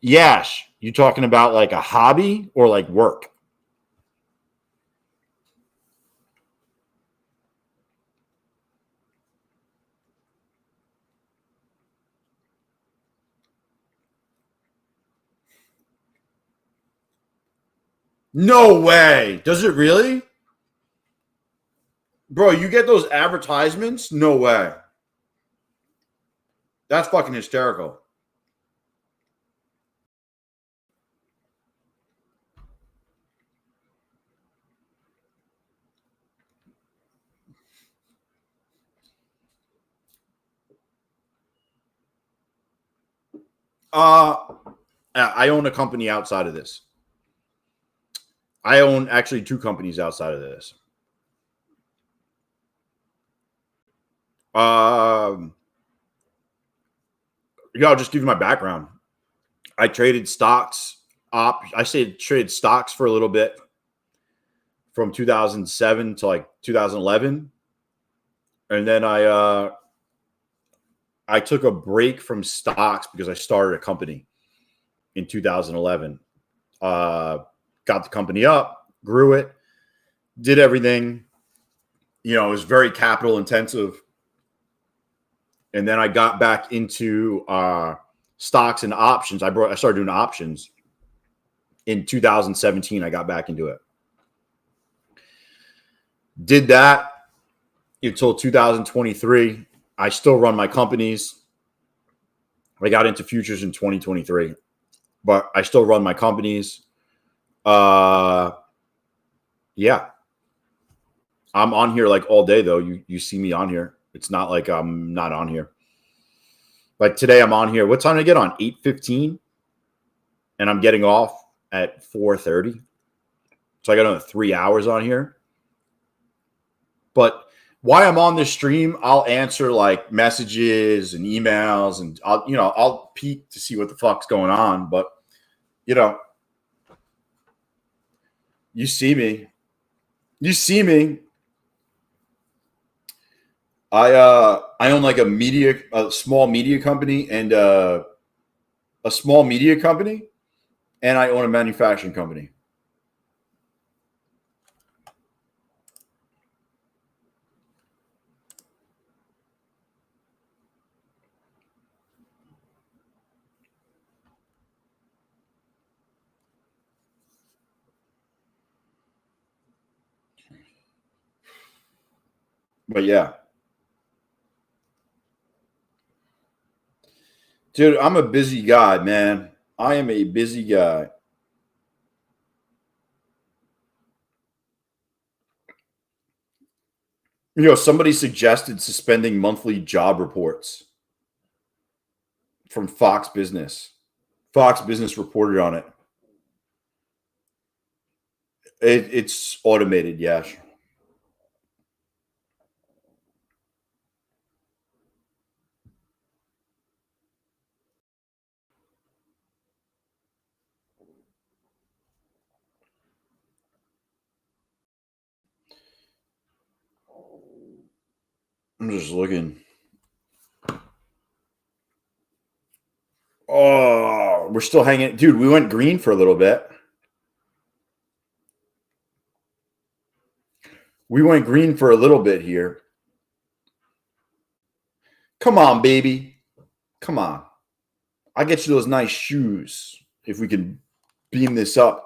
Yash, you talking about like a hobby or like work? No way. Does it really? Bro, you get those advertisements? No way. That's fucking hysterical. I own a company outside of this. I own actually two companies outside of this. I'll just give you my background. I traded stocks. Traded stocks for a little bit from 2007 to like 2011, and then I took a break from stocks because I started a company in 2011. Got the company up, grew it, did everything. You know, it was very capital intensive. And then I got back into stocks and options. I started doing options in 2017. I got back into it. Did that until 2023. I still run my companies. I got into futures in 2023, but I still run my companies. Yeah. I'm on here like all day though. You see me on here. It's not like I'm not on here. Like today I'm on here. What time did I get on? 8:15. And I'm getting off at 4:30. So I got another 3 hours on here. But while I'm on this stream, I'll answer like messages and emails, and I'll peek to see what the fuck's going on. But you see me. I own like a small media company and a small media company, and I own a manufacturing company. But yeah. Dude, I'm a busy guy, man. I am a busy guy. Somebody suggested suspending monthly job reports from Fox Business. Fox Business reported on it. It's automated, yeah. I'm just looking. Oh, we're still hanging. Dude, we went green for a little bit. We went green for a little bit here. Come on, baby. Come on. I'll get you those nice shoes if we can beam this up.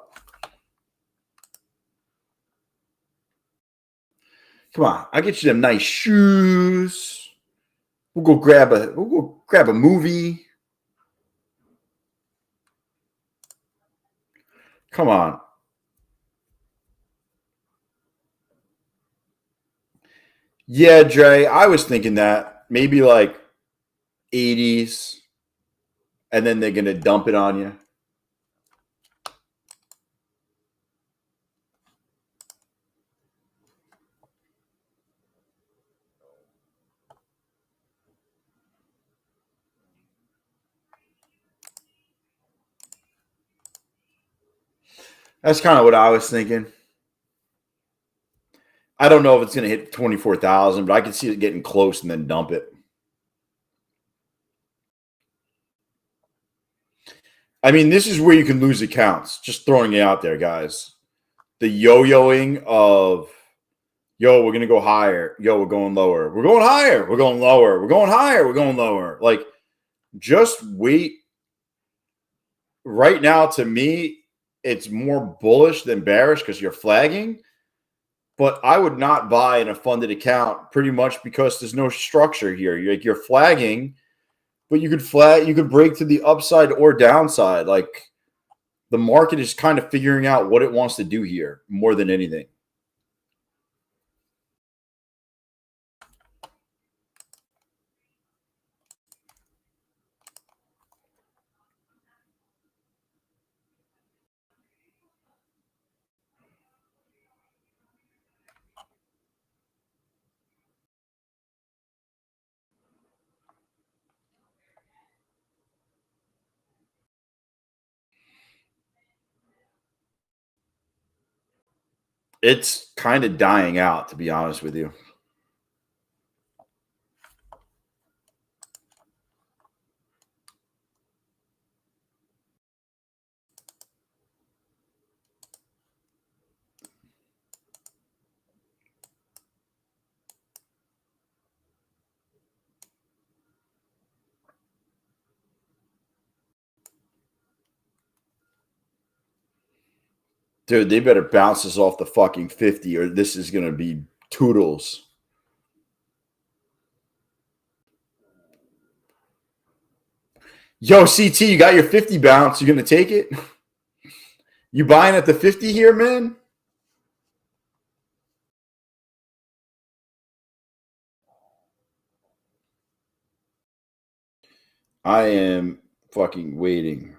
Come on. I'll get you them nice shoes. We'll go grab a movie. Come on. Yeah, Dre, I was thinking that maybe like 80s, and then they're going to dump it on you. That's kind of what I was thinking. I don't know if it's going to hit 24,000, but I can see it getting close and then dump it. I mean, this is where you can lose accounts. Just throwing it out there, guys. The yo-yoing of, yo, we're going to go higher. Yo, we're going lower. We're going higher. We're going lower. We're going higher. We're going lower. Like, just wait. Right now, to me, it's more bullish than bearish because you're flagging. But I would not buy in a funded account pretty much because there's no structure here. You're flagging, but you could break to the upside or downside. Like, the market is kind of figuring out what it wants to do here more than anything. It's kind of dying out, to be honest with you. Dude, they better bounce this off the fucking 50 or this is going to be toodles. Yo, CT, you got your 50 bounce. You going to take it? You buying at the 50 here, man? I am fucking waiting.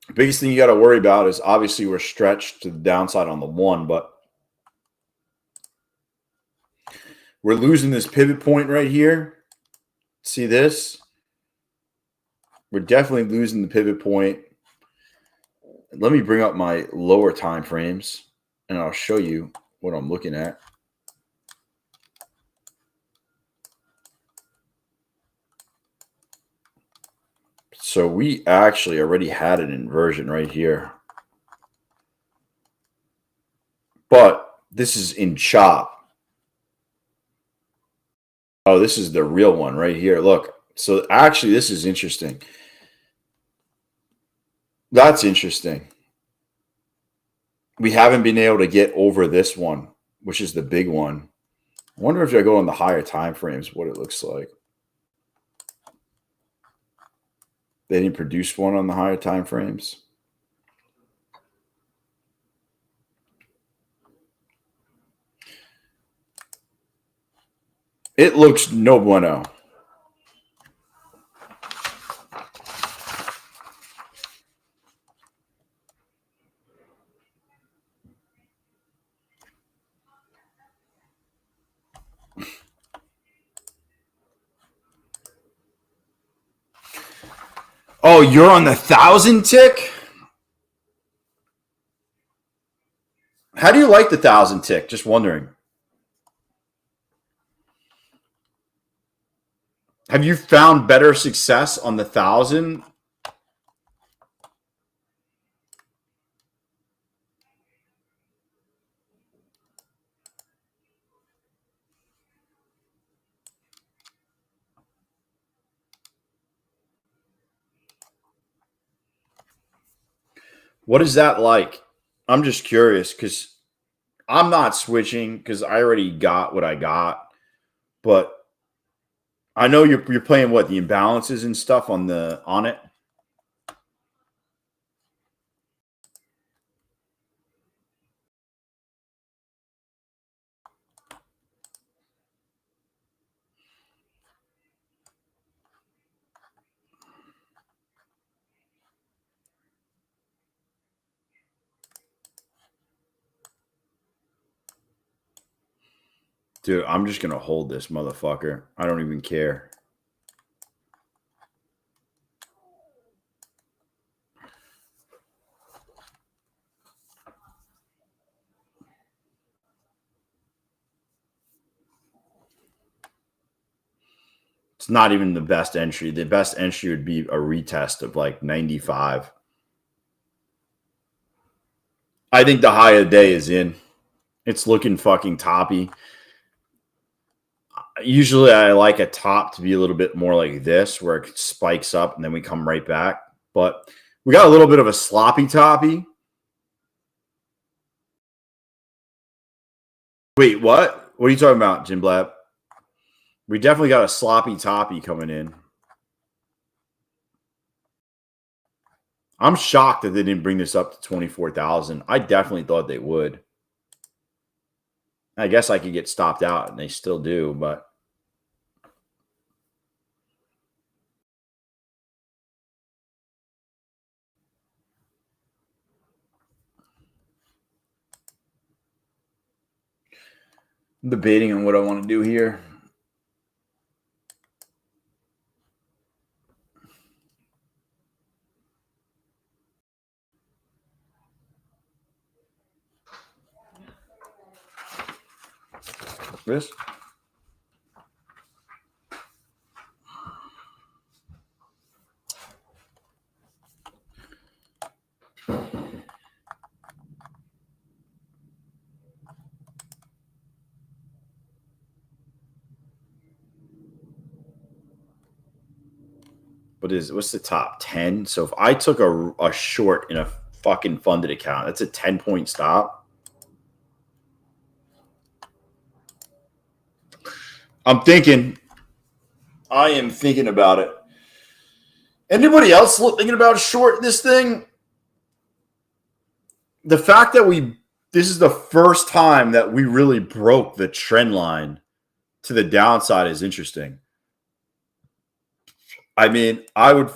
The biggest thing you got to worry about is obviously we're stretched to the downside on the one, but we're losing this pivot point right here. See this? We're definitely losing the pivot point. Let me bring up my lower time frames, and I'll show you what I'm looking at. So we actually already had an inversion right here. But this is in chop. Oh, this is the real one right here. Look. So actually, this is interesting. That's interesting. We haven't been able to get over this one, which is the big one. I wonder if I go on the higher time frames, what it looks like. They didn't produce one on the higher time frames. It looks no bueno. Oh, you're on the 1,000 tick? How do you like the 1,000 tick? Just wondering. Have you found better success on the 1,000? What is that like? I'm just curious because I'm not switching because I already got what I got. But I know you're playing what, the imbalances and stuff on it. Dude, I'm just going to hold this motherfucker. I don't even care. It's not even the best entry. The best entry would be a retest of like 95. I think the high of the day is in. It's looking fucking toppy. Usually I like a top to be a little bit more like this, where it spikes up and then we come right back. But we got a little bit of a sloppy toppy. Wait, what? What are you talking about, Jim Blab? We definitely got a sloppy toppy coming in. I'm shocked that they didn't bring this up to 24,000. I definitely thought they would. I guess I could get stopped out, and they still do, but I'm debating on what I want to do here. This? What's the top 10? So if I took a short in a fucking funded account, that's a 10-point stop. I am thinking about it. Anybody else thinking about short this thing? The fact that this is the first time that we really broke the trend line to the downside is interesting. I mean, I would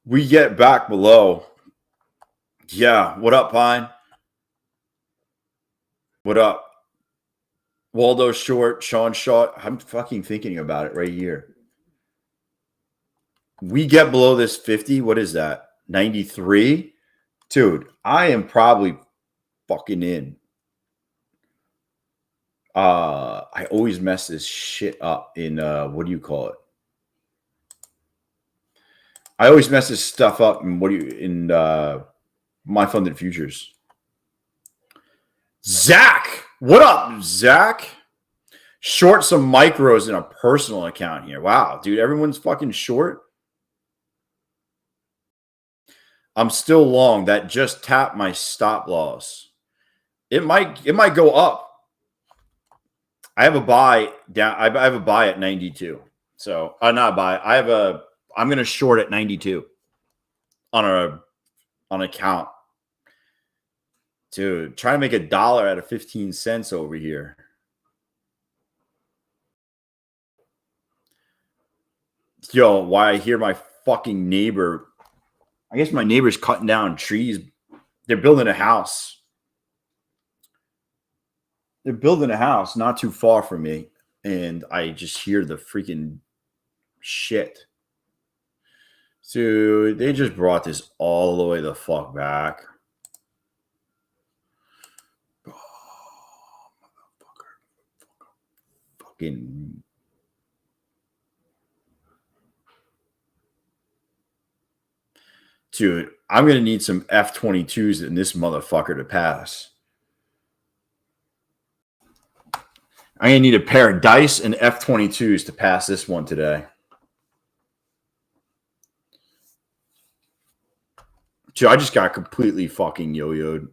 we get back below. Yeah. What up, Pine? What up? Waldo short, Sean short. I'm fucking thinking about it right here. We get below this 50. What is that? 93? Dude, I am probably fucking in. I always mess this shit up in what do you call it? I always mess this stuff up in my funded futures. Zach, what up, Zach? Short some micros in a personal account here. Wow, dude, everyone's fucking short. I'm still long. That just tapped my stop loss. It might go up. I have a buy down. I have a buy at 92. So not a buy. I'm going to short at 92 on a count. Dude, trying to make $1 out of 15 cents over here. Yo, why I hear my fucking neighbor. I guess my neighbor's cutting down trees. They're building a house. They're building a house not too far from me. And I just hear the freaking shit. Dude, they just brought this all the way the fuck back. Oh, motherfucker. Fucking. Dude, I'm going to need some F-22s in this motherfucker to pass. I'm going to need a pair of dice and F-22s to pass this one today. Dude, I just got completely fucking yo-yoed.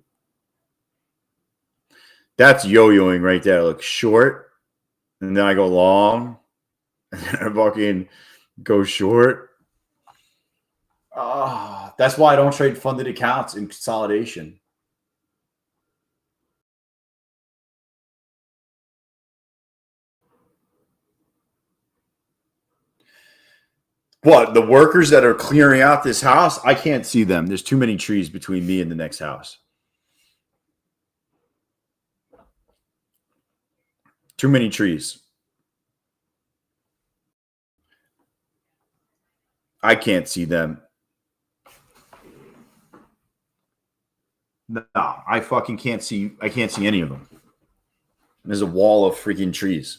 That's yo-yoing right there. Look, short, and then I go long, and then I fucking go short. That's why I don't trade funded accounts in consolidation. What? The workers that are clearing out this house? I can't see them. There's too many trees between me and the next house. Too many trees. I can't see them. No, I fucking can't see. I can't see any of them. There's a wall of freaking trees.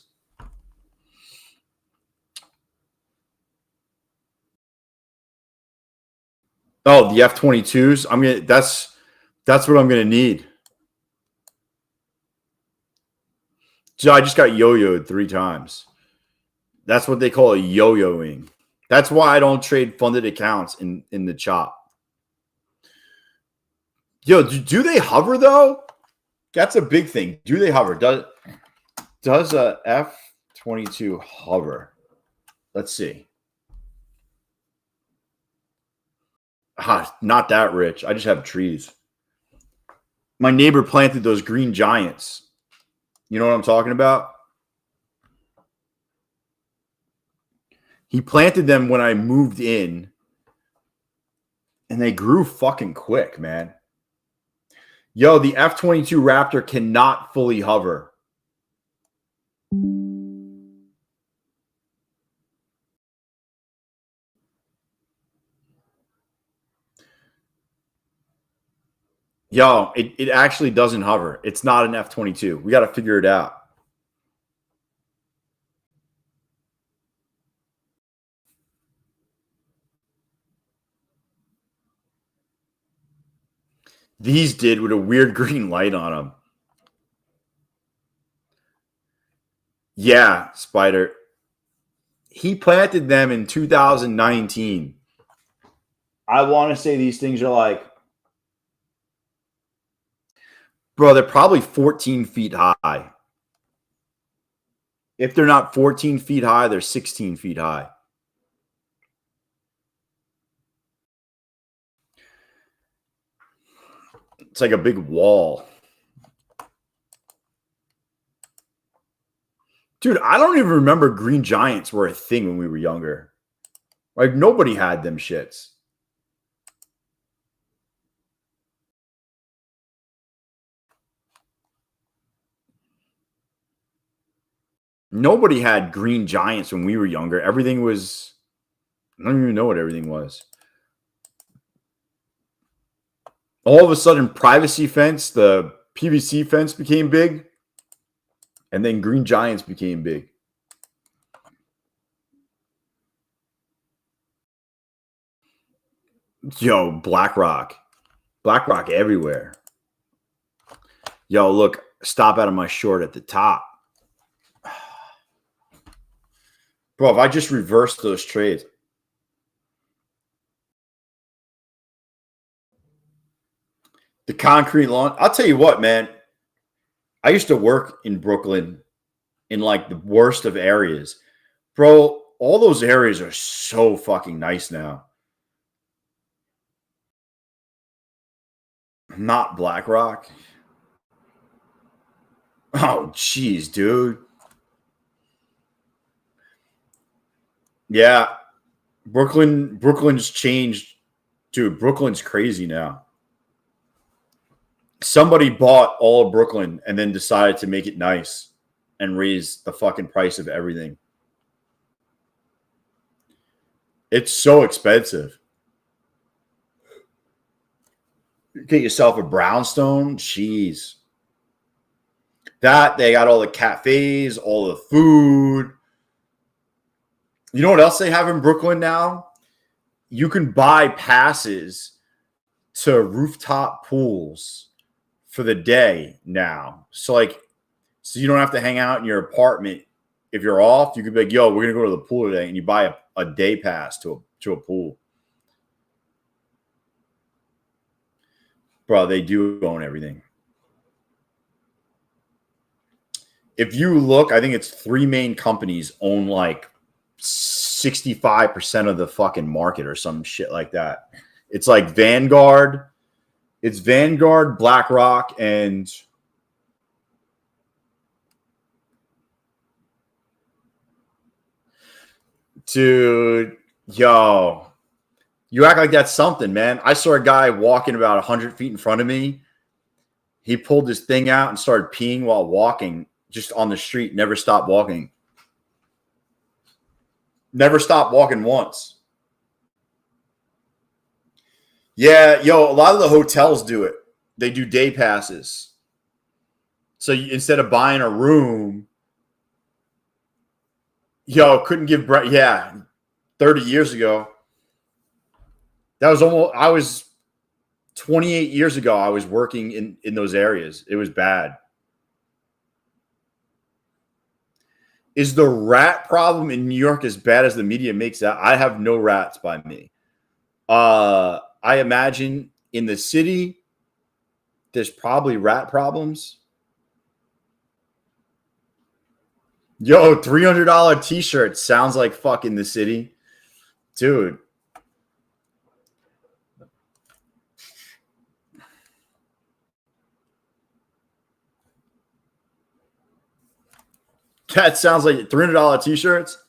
Oh, the F-22s. That's what I'm gonna need. So I just got yo-yoed 3 times. That's what they call a yo-yoing. That's why I don't trade funded accounts in the chop. Yo, do they hover though? That's a big thing. Do they hover? Does a F-22 hover? Let's see. Not that rich. I just have trees. My neighbor planted those green giants. You know what I'm talking about? He planted them when I moved in, and they grew fucking quick, man. Yo, the F-22 Raptor cannot fully hover. Yo, it actually doesn't hover. It's not an F-22. We got to figure it out. These did with a weird green light on them. Yeah, Spider. He planted them in 2019. I want to say these things are like, bro, they're probably 14 feet high. If they're not 14 feet high, they're 16 feet high. It's like a big wall. Dude, I don't even remember green giants were a thing when we were younger. Like, nobody had them shits. Nobody had green giants when we were younger. Everything was, I don't even know what everything was. All of a sudden, privacy fence, the PVC fence became big. And then green giants became big. Yo, BlackRock. BlackRock everywhere. Yo, look, stop out of my short at the top. Bro, if I just reversed those trades. The concrete lawn. I'll tell you what, man. I used to work in Brooklyn in like the worst of areas. Bro, all those areas are so fucking nice now. Not BlackRock. Oh, jeez, dude. Yeah. Brooklyn's changed. Dude, Brooklyn's crazy now. Somebody bought all of Brooklyn and then decided to make it nice and raise the fucking price of everything. It's so expensive. Get yourself a brownstone. Jeez. That, they got all the cafes, all the food. You know what else they have in Brooklyn now? You can buy passes to rooftop pools for the day now. So you don't have to hang out in your apartment. If you're off, you could be like, yo, we're going to go to the pool today. And you buy a day pass to a pool. Bro, they do own everything. If you look, I think it's 3 main companies own like 65% of the fucking market or some shit like that. It's like Vanguard. It's Vanguard, BlackRock, and dude, yo, you act like that's something, man. I saw a guy walking about 100 feet in front of me. He pulled his thing out and started peeing while walking just on the street. Never stopped walking. Never stopped walking once. Yeah, yo, a lot of the hotels do it. They do day passes. So instead of buying a room, yo, couldn't give, 30 years ago. That was I was 28 years ago. I was working in those areas. It was bad. Is the rat problem in New York as bad as the media makes out? I have no rats by me. I imagine in the city, there's probably rat problems. Yo, $300 t-shirt sounds like fucking the city. Dude. That sounds like $300 t-shirts.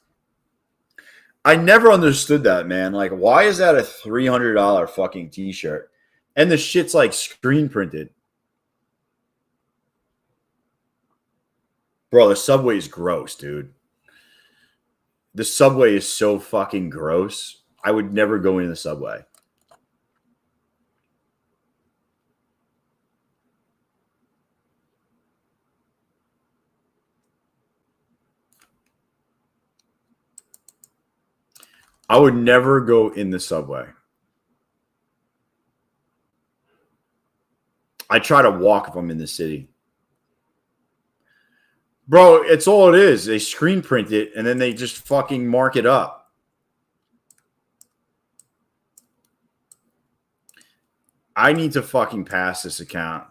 I never understood that, man. Like, why is that a $300 fucking t-shirt? And the shit's like screen printed. Bro, the subway is gross, dude. The subway is so fucking gross. I would never go into the subway. I would never go in the subway. I try to walk if I'm in the city. Bro, it's all it is. They screen print it and then they just fucking mark it up. I need to fucking pass this account.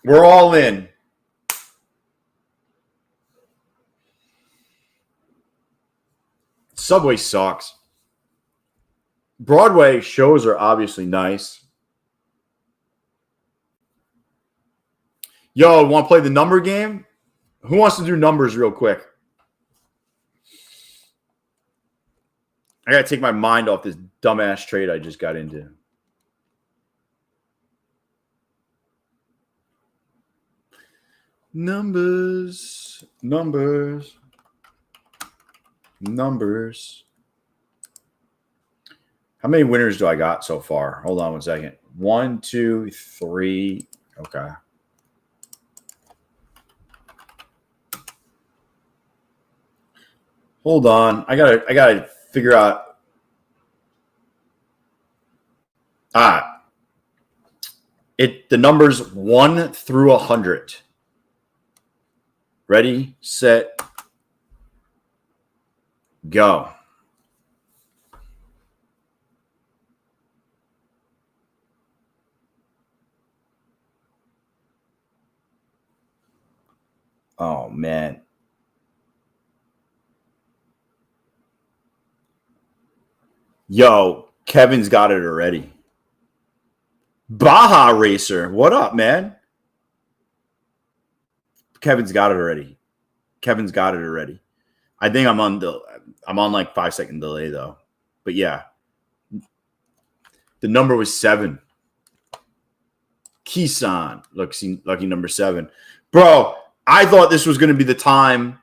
We're all in. Subway sucks. Broadway shows are obviously nice. Yo, want to play the number game? Who wants to do numbers real quick? I got to take my mind off this dumbass trade I just got into. Numbers. How many winners do I got so far? Hold on one second. 1, 2, 3. Okay. Hold on. I gotta figure out. The numbers 1 through 100. Ready, set, go. Oh, man. Yo, Kevin's got it already. Baja Racer. What up, man? Kevin's got it already. Kevin's got it already. I think I'm on like 5-second delay though. But yeah. The number was 7. Kisan, lucky number 7. Bro, I thought this was going to be the time.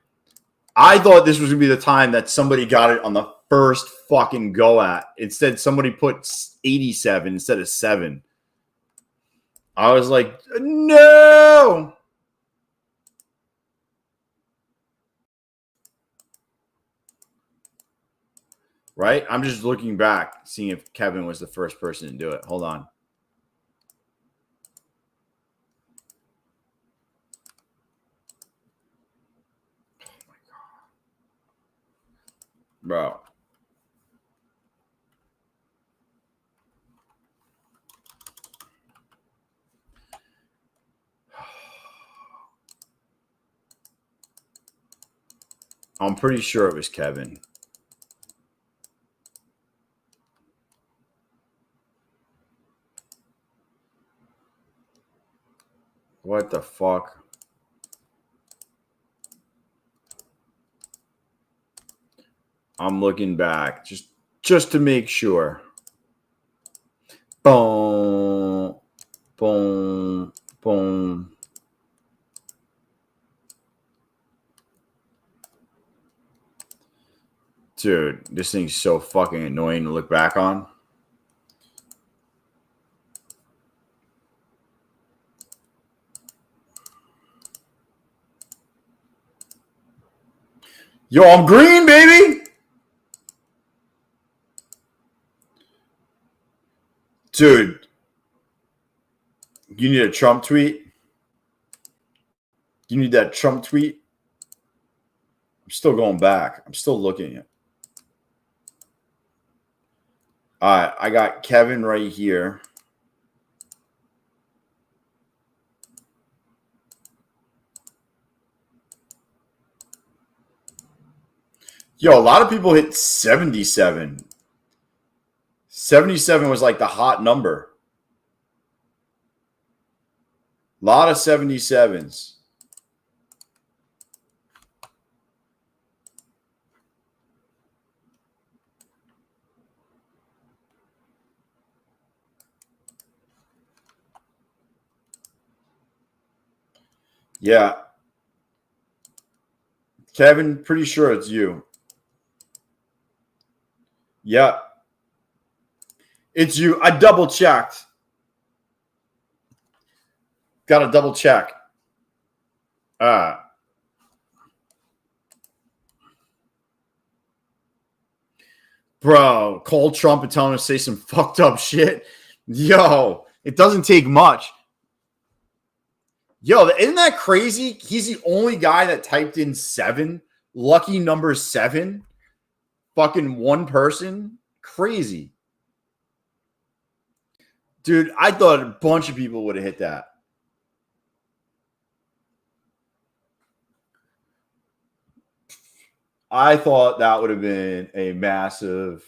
I thought this was going to be the time that somebody got it on the first fucking go at. Instead, somebody put 87 instead of 7. I was like, no. Right? I'm just looking back, seeing if Kevin was the first person to do it. Hold on. Oh my God. Bro. I'm pretty sure it was Kevin. What the fuck? I'm looking back just to make sure. Boom, boom, boom. Dude, this thing's so fucking annoying to look back on. Yo, I'm green, baby. Dude, you need a Trump tweet? You need that Trump tweet? I'm still going back. I'm still looking at. All right, I got Kevin right here. Yo, a lot of people hit 77. 77 was like the hot number. A lot of 77s. Yeah. Kevin, pretty sure it's you. Yeah. It's you. I double checked. Got to double check. Bro, call Trump and tell him to say some fucked up shit. Yo, it doesn't take much. Yo, isn't that crazy? He's the only guy that typed in 7. Lucky number 7. Fucking one person. Crazy. Dude, I thought a bunch of people would have hit that. I thought that would have been a massive.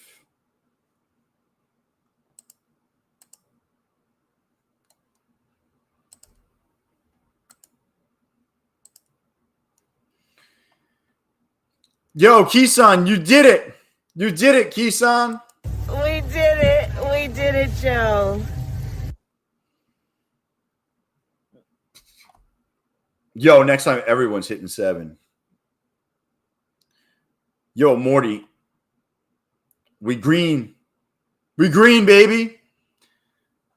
Yo, Kisan, you did it. You did it, Kisan. We did it. We did it, Joe. Yo, next time everyone's hitting 7. Yo, Morty. We green. We green, baby.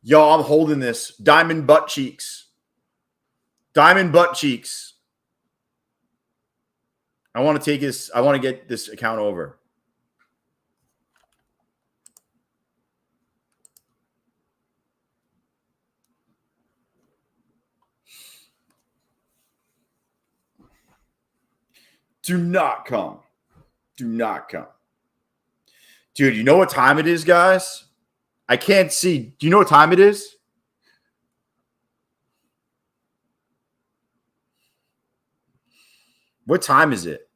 Yo, I'm holding this. Diamond butt cheeks. Diamond butt cheeks. I want to take this. I want to get this account over. Do not come. Do not come. Dude, you know what time it is, guys? I can't see. Do you know what time it is? What time is it?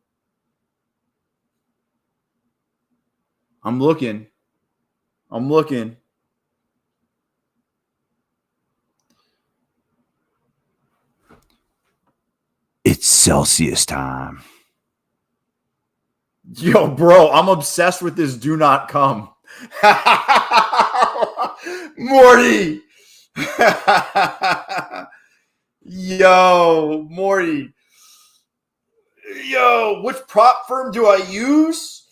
I'm looking. It's Celsius time. Yo, bro, I'm obsessed with this do not come. Morty. Yo, Morty. Yo, which prop firm do I use?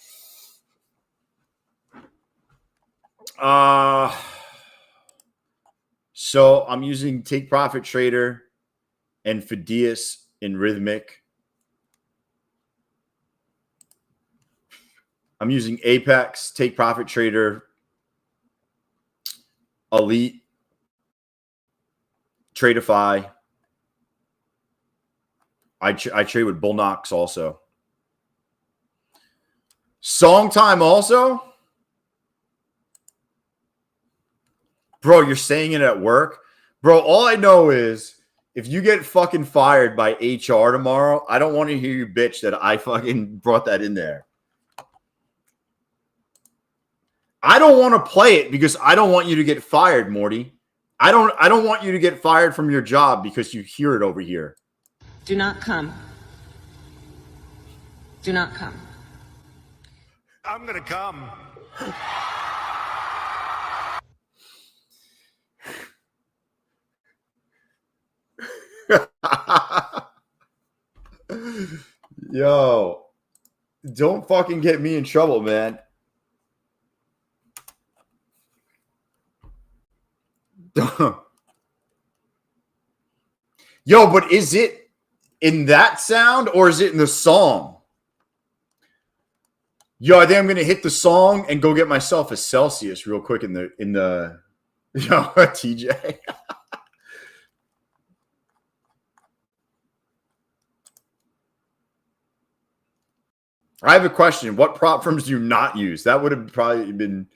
So I'm using Take Profit Trader and Fidias in Rhythmic. I'm using Apex, Take Profit Trader, Elite, Tradeify. I trade with Bulenox also. Song time also? Bro, you're saying it at work? Bro, all I know is if you get fucking fired by HR tomorrow, I don't want to hear you bitch that I fucking brought that in there. I don't want to play it because I don't want you to get fired, Morty. I don't want you to get fired from your job because you hear it over here. Do not come. Do not come. I'm gonna come. Yo, don't fucking get me in trouble, man. Yo, but is it in that sound or is it in the song? Yo, I think I'm gonna hit the song and go get myself a Celsius real quick in the yo, TJ. I have a question. What prop firms do you not use? That would have probably been.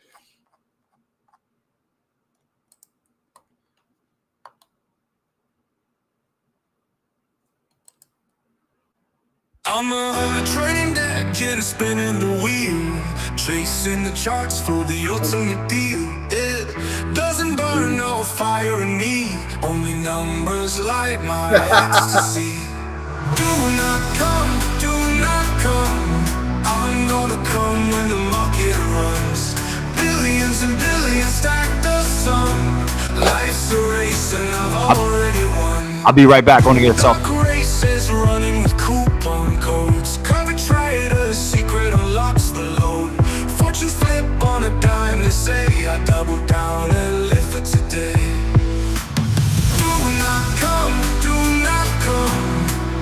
I'm a train that can spinning the wheel, chasing the charts for the ultimate deal. It doesn't burn no fire in me, only numbers light my ecstasy. Do not come, do not come. I'm gonna come when the market runs. Billions and billions stack the sum. Life's a race and I've already won. I'll be right back. I want to get it Dark races running with coupon codes. Covered traders, secret unlocks the load. Fortunes flip on a dime. They say I double down and live for today. Do not come, do not come.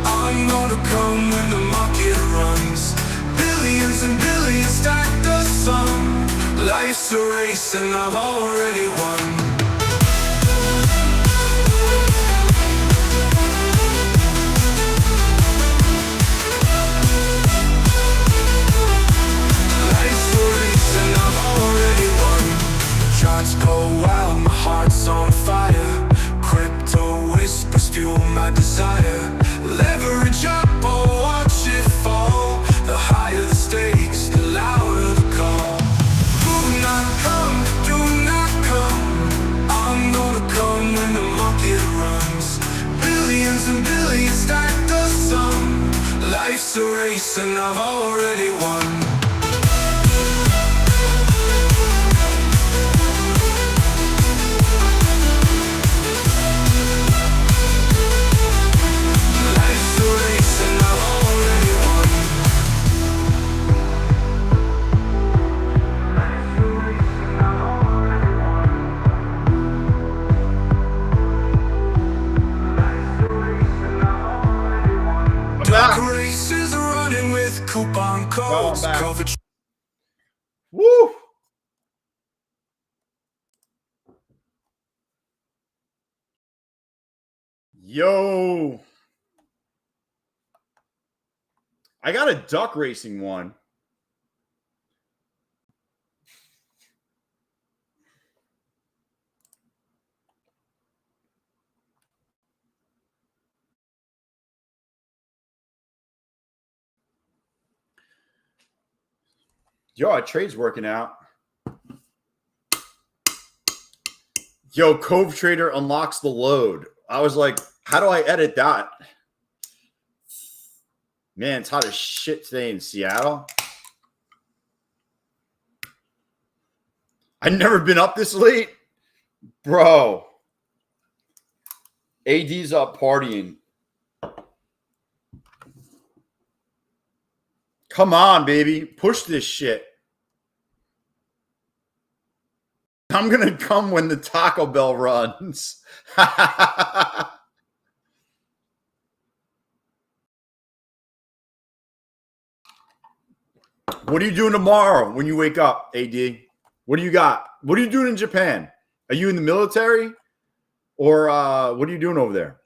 I'm gonna come when the market runs. Billions and billions stack the sum. Life's a race and I've already won. Charts go wild, my heart's on fire. Crypto whispers fuel my desire. Leverage up or watch it fall. The higher the stakes, the louder the call. Do not come, do not come. I'm gonna come when the market runs. Billions and billions stack the sum. Life's a race and I've already won. Races are running with coupon codes. Coverage. Woo! Yo, I got a duck racing one. Yo, our trade's working out. Yo, Cove Trader unlocks the load. I was like, how do I edit that? Man, it's hot as shit today in Seattle. I've never been up this late. Bro. AD's up partying. Come on, baby. Push this shit. I'm going to come when the Taco Bell runs. What are you doing tomorrow when you wake up, AD? What do you got? What are you doing in Japan? Are you in the military? Or what are you doing over there?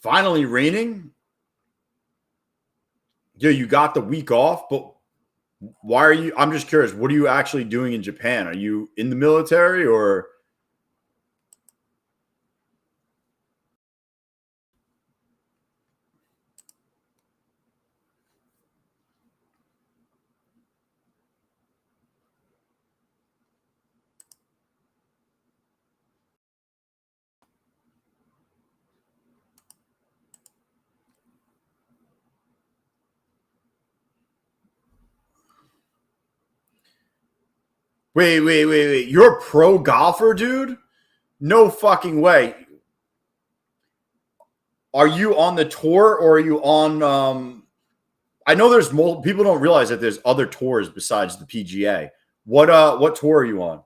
Finally raining? Yeah, you got the week off, but why are you? I'm just curious. What are you actually doing in Japan? Are you in the military or? Wait. You're a pro golfer, dude? No fucking way. Are you on the tour or are you on I know there's more people don't realize that there's other tours besides the PGA. What tour are you on?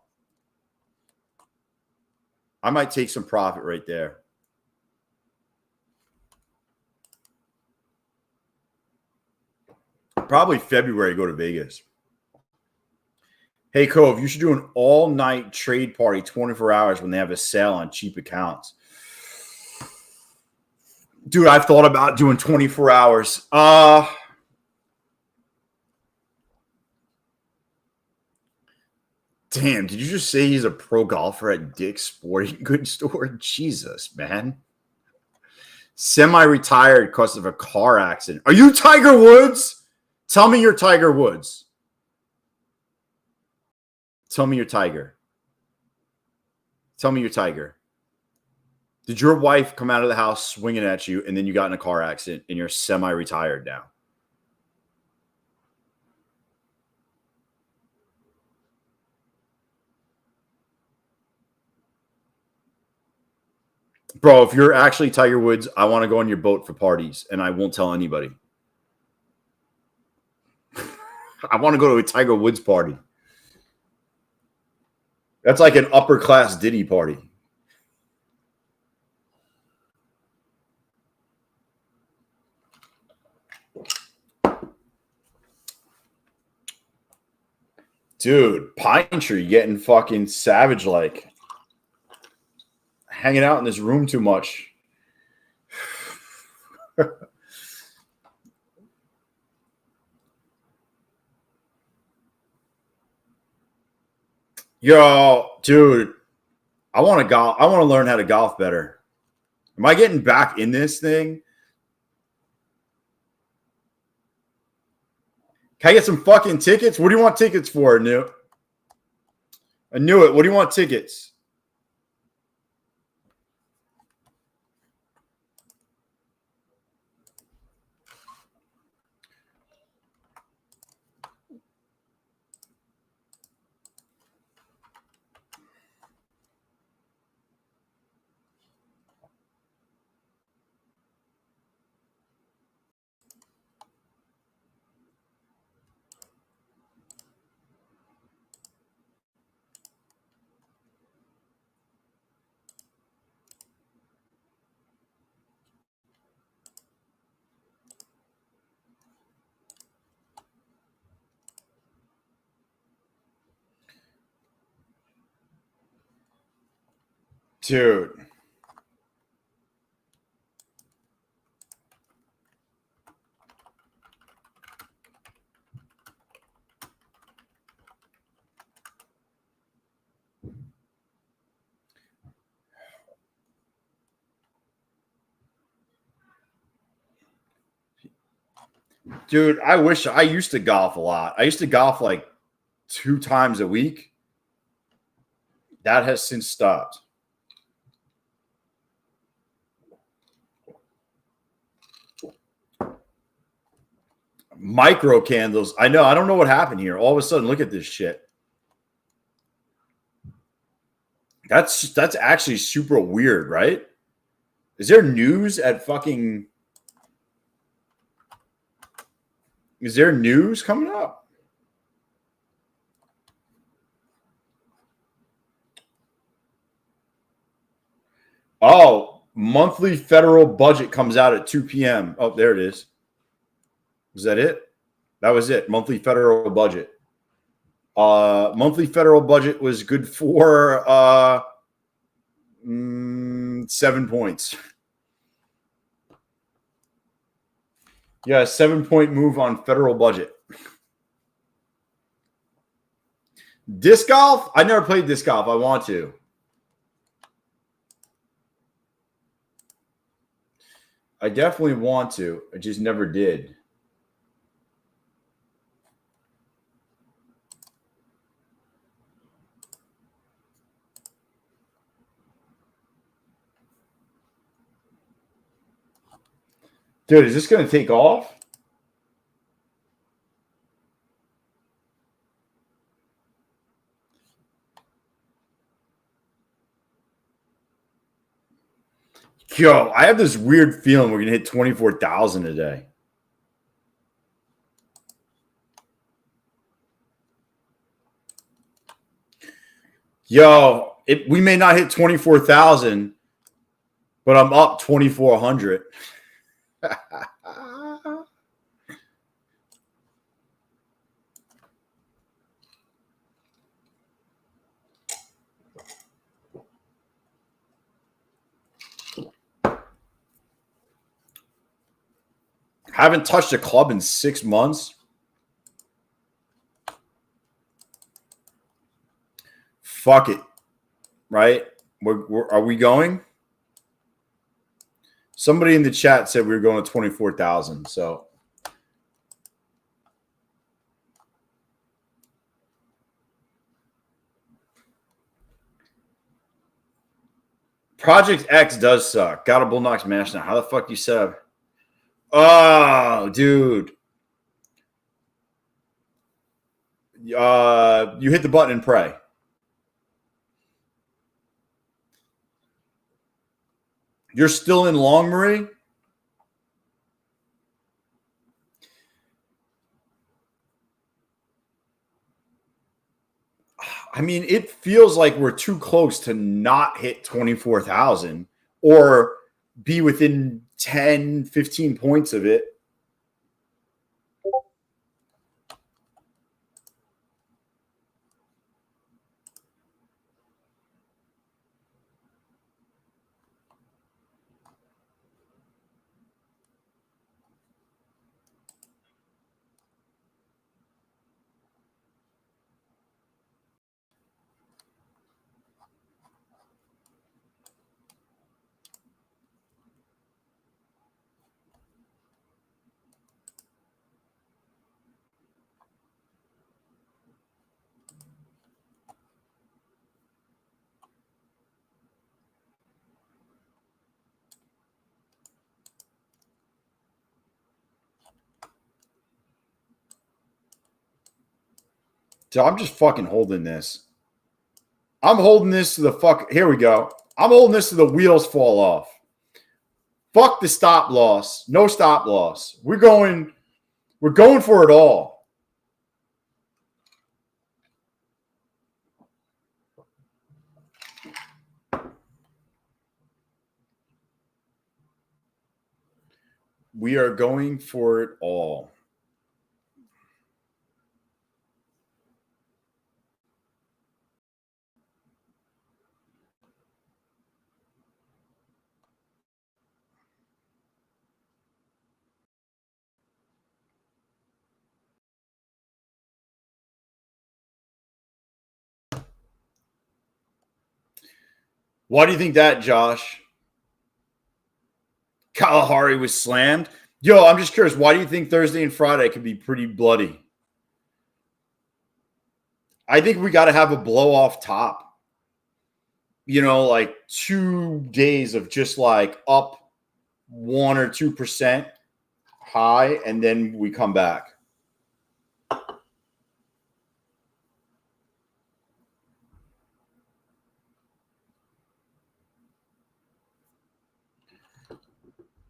I might take some profit right there. Probably February, go to Vegas. Hey, Cove, you should do an all-night trade party 24 hours when they have a sale on cheap accounts. Dude, I've thought about doing 24 hours. Damn, did you just say he's a pro golfer at Dick's Sporting Goods store? Jesus, man. Semi-retired because of a car accident. Are you Tiger Woods? Tell me you're Tiger Woods. Tell me you're Tiger. Tell me you're Tiger. Did your wife come out of the house swinging at you and then you got in a car accident and you're semi-retired now? Bro, if you're actually Tiger Woods, I want to go on your boat for parties and I won't tell anybody. I want to go to a Tiger Woods party. That's like an upper class Diddy party. Dude, Pine Tree getting fucking savage like. Hanging out in this room too much. Yo, dude, I want to golf. I want to learn how to golf better. Am I getting back in this thing? Can I get some fucking tickets? What do you want tickets for, Anu? I knew it. What do you want tickets? Dude. Dude, I wish I used to golf a lot. I used to golf like 2 times a week. That has since stopped. Micro candles. I know. I don't know what happened here. All of a sudden, look at this shit. That's actually super weird, right? Is there news at fucking... Is there news coming up? Oh, monthly federal budget comes out at 2 p.m. Oh, there it is. Was that it? That was it. Monthly federal budget. Monthly federal budget was good for 7 points. Yeah, 7-point move on federal budget. Disc golf? I never played disc golf. I want to. I definitely want to. I just never did. Dude, is this going to take off? Yo, I have this weird feeling we're going to hit 24,000 a day. Yo, we may not hit 24,000, but I'm up 2,400. Haven't touched a club in 6 months. Fuck it. Right? Are we going? Somebody in the chat said we were going to 24,000. So Project X does suck. Got a Bulenox mash now. How the fuck do you set up? Oh, dude. You hit the button and pray. You're still in long, Marie? I mean, it feels like we're too close to not hit 24,000 or be within 10, 15 points of it. So I'm just fucking holding this. I'm holding this to the fuck. Here we go. I'm holding this to the wheels fall off. Fuck the stop loss. No stop loss. We're going for it all. We are going for it all. Why do you think that, Josh? Kalahari was slammed. Yo, I'm just curious. Why do you think Thursday and Friday could be pretty bloody? I think we got to have a blow off top. Like 2 days of just like up 1 or 2% high, and then we come back.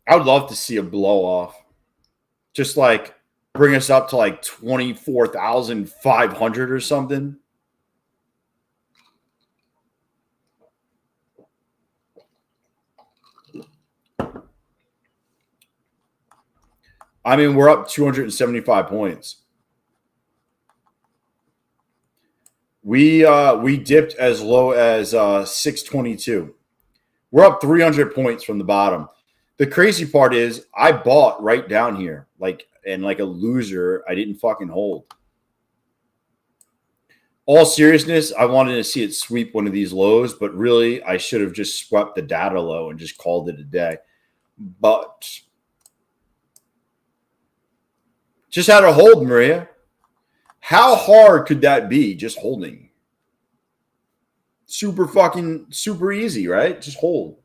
I would love to see a blow off. Just like bring us up to like 24,500 or something. I mean, we're up 275 points. We dipped as low as 622. We're up 300 points from the bottom. The crazy part is I bought right down here, like a loser. I didn't fucking hold. All seriousness, I wanted to see it sweep one of these lows, but really I should have just swept the data low and just called it a day. But just had to hold, Maria. How hard could that be, just holding? Super easy, right? Just hold.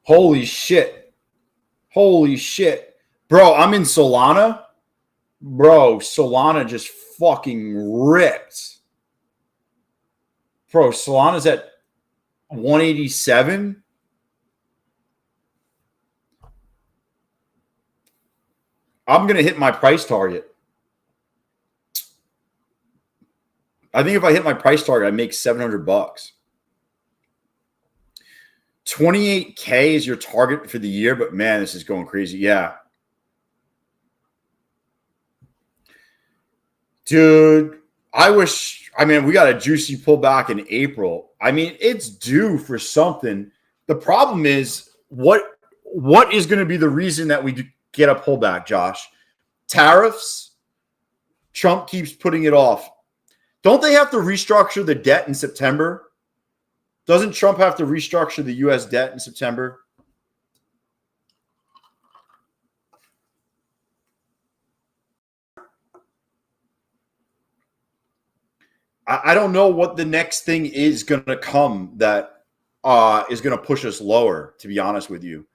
Holy shit. Bro, I'm in Solana. Bro, Solana just fucking ripped. Bro, Solana's at 187. I'm going to hit my price target. I think if I hit my price target, I make $700. 28K is your target for the year, but man, this is going crazy. Yeah. Dude, we got a juicy pullback in April. I mean, it's due for something. The problem is what is going to be the reason that we get a pullback, Josh? Tariffs? Trump keeps putting it off. Don't they have to restructure the debt in September? Doesn't Trump have to restructure the U.S. debt in September? I don't know what the next thing is going to come that is going to push us lower, to be honest with you.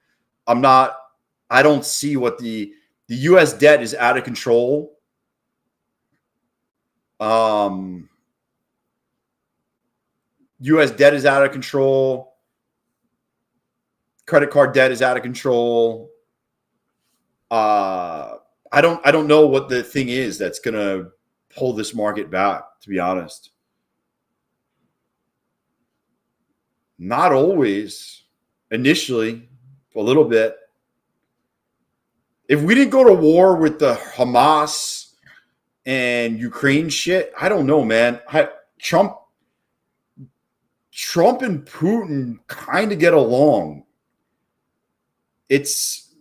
I don't see what the U.S. debt is out of control. U.S. debt is out of control. Credit card debt is out of control. I don't know what the thing is that's going to pull this market back, to be honest. Not always. Initially, a little bit. If we didn't go to war with the Hamas and Ukraine shit, I don't know, man. Trump and Putin kind of get along. It's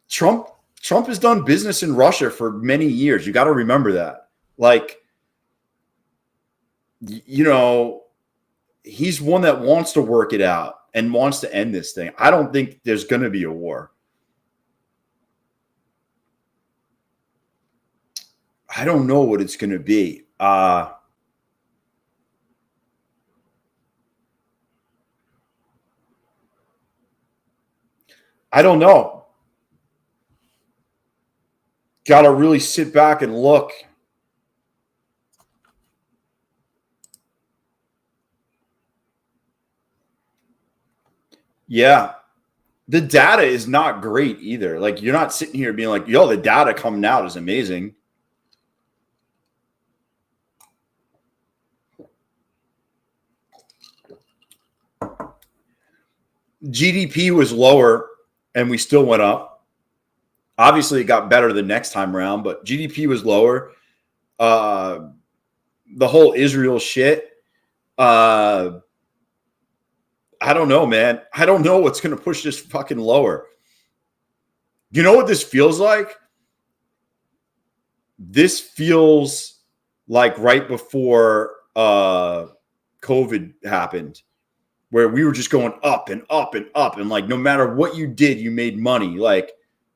Trump has done business in Russia for many years. You got to remember that. Like, he's one that wants to work it out and wants to end this thing. I don't think there's going to be a war. I don't know what it's going to be. I don't know. Got to really sit back and look. Yeah. The data is not great either. Like, you're not sitting here being like, yo, the data coming out is amazing. GDP was lower and we still went up. Obviously, it got better the next time around, but GDP was lower. The whole Israel shit. I don't know, man. I don't know what's going to push this fucking lower. You know what this feels like? This feels like right before COVID happened, where we were just going up and up and up. And like, no matter what you did, you made money. Like,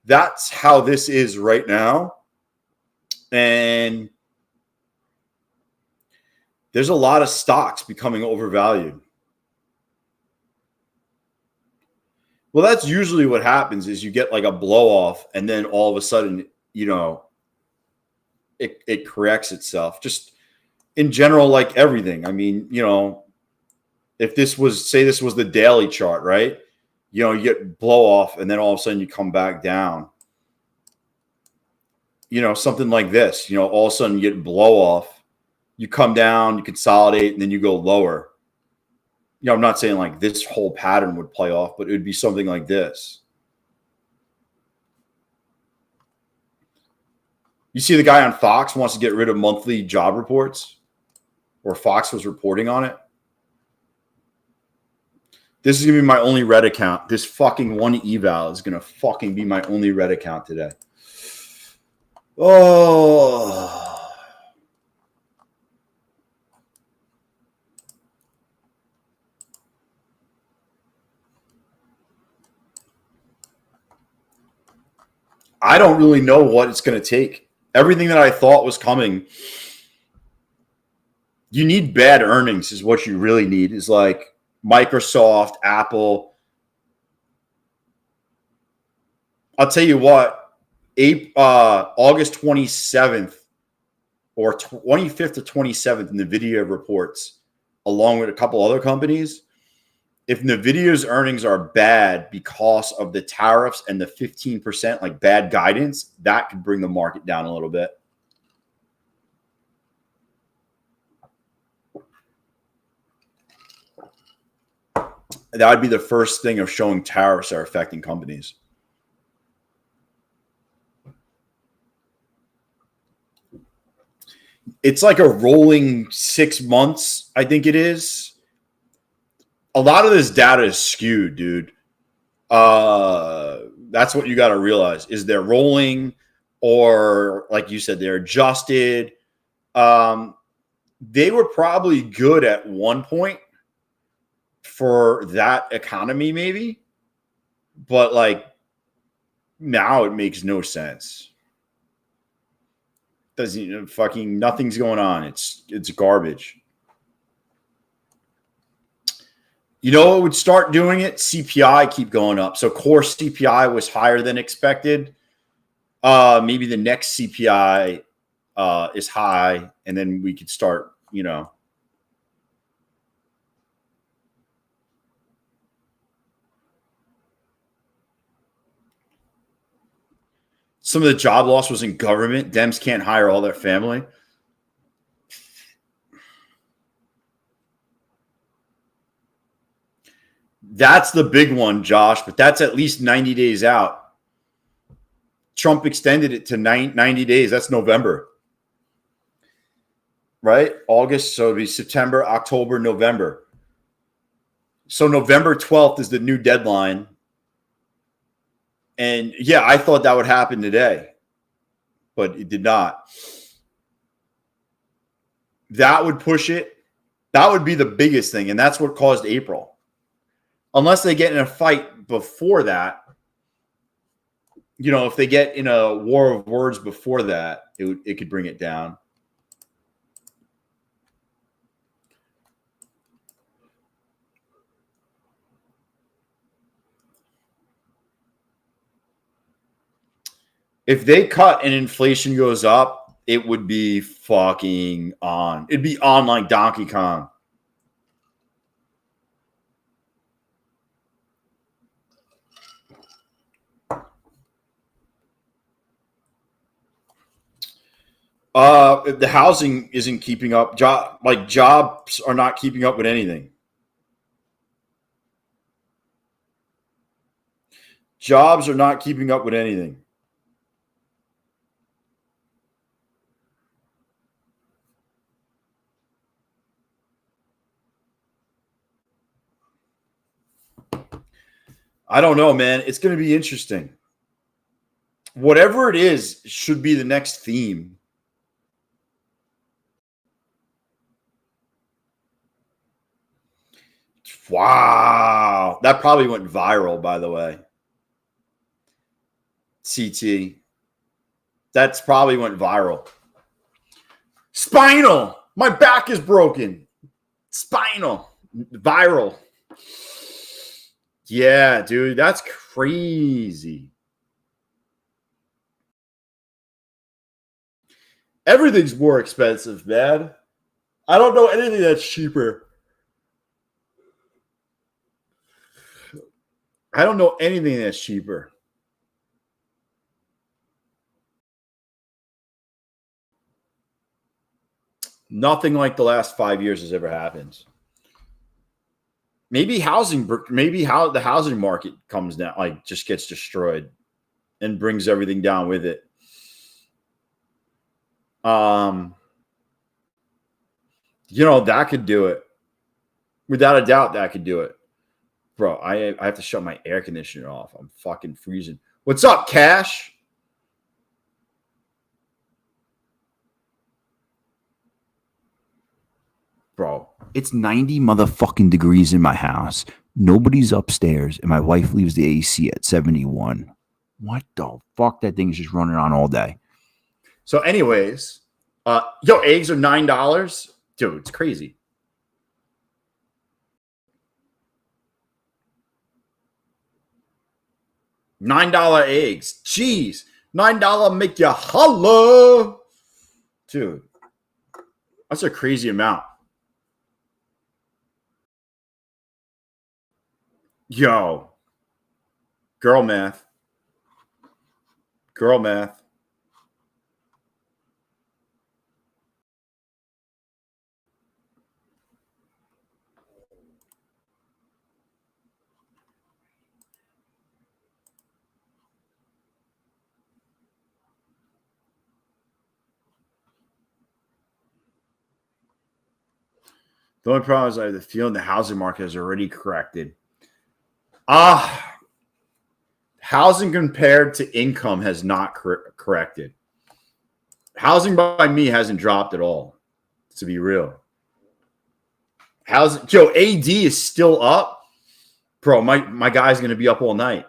that's how this is right now. And there's a lot of stocks becoming overvalued. Well, that's usually what happens is you get like a blow off and then all of a sudden, you know, it corrects itself. Just in general, like everything. I mean, you know, if this was, say this was the daily chart, right? You know, you get blow off and then all of a sudden you come back down. You know, something like this, you know, all of a sudden you get blow off, you come down, you consolidate, and then you go lower. You know, I'm not saying like this whole pattern would play off, but it would be something like this. You see the guy on Fox wants to get rid of monthly job reports, or Fox was reporting on it. This is going to be my only Red account. This fucking one eval is going to fucking be my only Red account today. Oh. I don't really know what it's going to take. Everything that I thought was coming, you need bad earnings is what you really need, is like Microsoft, Apple. I'll tell you what, August 27th or 25th to 27th, NVIDIA reports, along with a couple other companies. If NVIDIA's earnings are bad because of the tariffs and the 15%, like bad guidance, that could bring the market down a little bit. That would be the first thing of showing tariffs are affecting companies. It's like a rolling 6 months, I think it is. A lot of this data is skewed, dude. That's what you got to realize, is they're rolling, or like you said, they're adjusted. They were probably good at one point for that economy, maybe, but like now it makes no sense. Doesn't fucking nothing's going on. It's garbage. You know what would start doing it? CPI keep going up. So core CPI was higher than expected. Maybe the next CPI is high, and then we could start, you know. Some of the job loss was in government. Dems can't hire all their family. That's the big one, Josh, but that's at least 90 days out. Trump extended it to 90 days. That's November. Right? August, so it'll be September, October, November. So November 12th is the new deadline. And yeah, I thought that would happen today, but it did not. That would push it. That would be the biggest thing, and that's what caused April. Unless they get in a fight before that, you know, if they get in a war of words before that, it could bring it down. If they cut and inflation goes up, it would be fucking on. It'd be on like Donkey Kong. The housing isn't keeping up. Jobs are not keeping up with anything. Jobs are not keeping up with anything. I don't know, man. It's going to be interesting. Whatever it is should be the next theme. Wow. That probably went viral, by the way. CT. That's probably went viral. Spinal. My back is broken. Spinal. Viral. Yeah, dude. That's crazy. Everything's more expensive, man. I don't know anything that's cheaper. I don't know anything that's cheaper. Nothing like the last 5 years has ever happened. Maybe the housing market comes down, like just gets destroyed and brings everything down with it. That could do it. Without a doubt, that could do it. Bro, I have to shut my air conditioner off. I'm fucking freezing. What's up, Cash? Bro, it's 90 motherfucking degrees in my house. Nobody's upstairs, and my wife leaves the AC at 71. What the fuck? That thing is just running on all day. So anyways, eggs are $9. Dude, it's crazy. $9 eggs. Jeez. $9 make you holla. Dude, that's a crazy amount. Yo. Girl math. Girl math. The only problem is I have the feeling the housing market has already corrected. Housing compared to income has not corrected. Housing by me hasn't dropped at all, to be real. AD is still up. Bro, my guy's going to be up all night.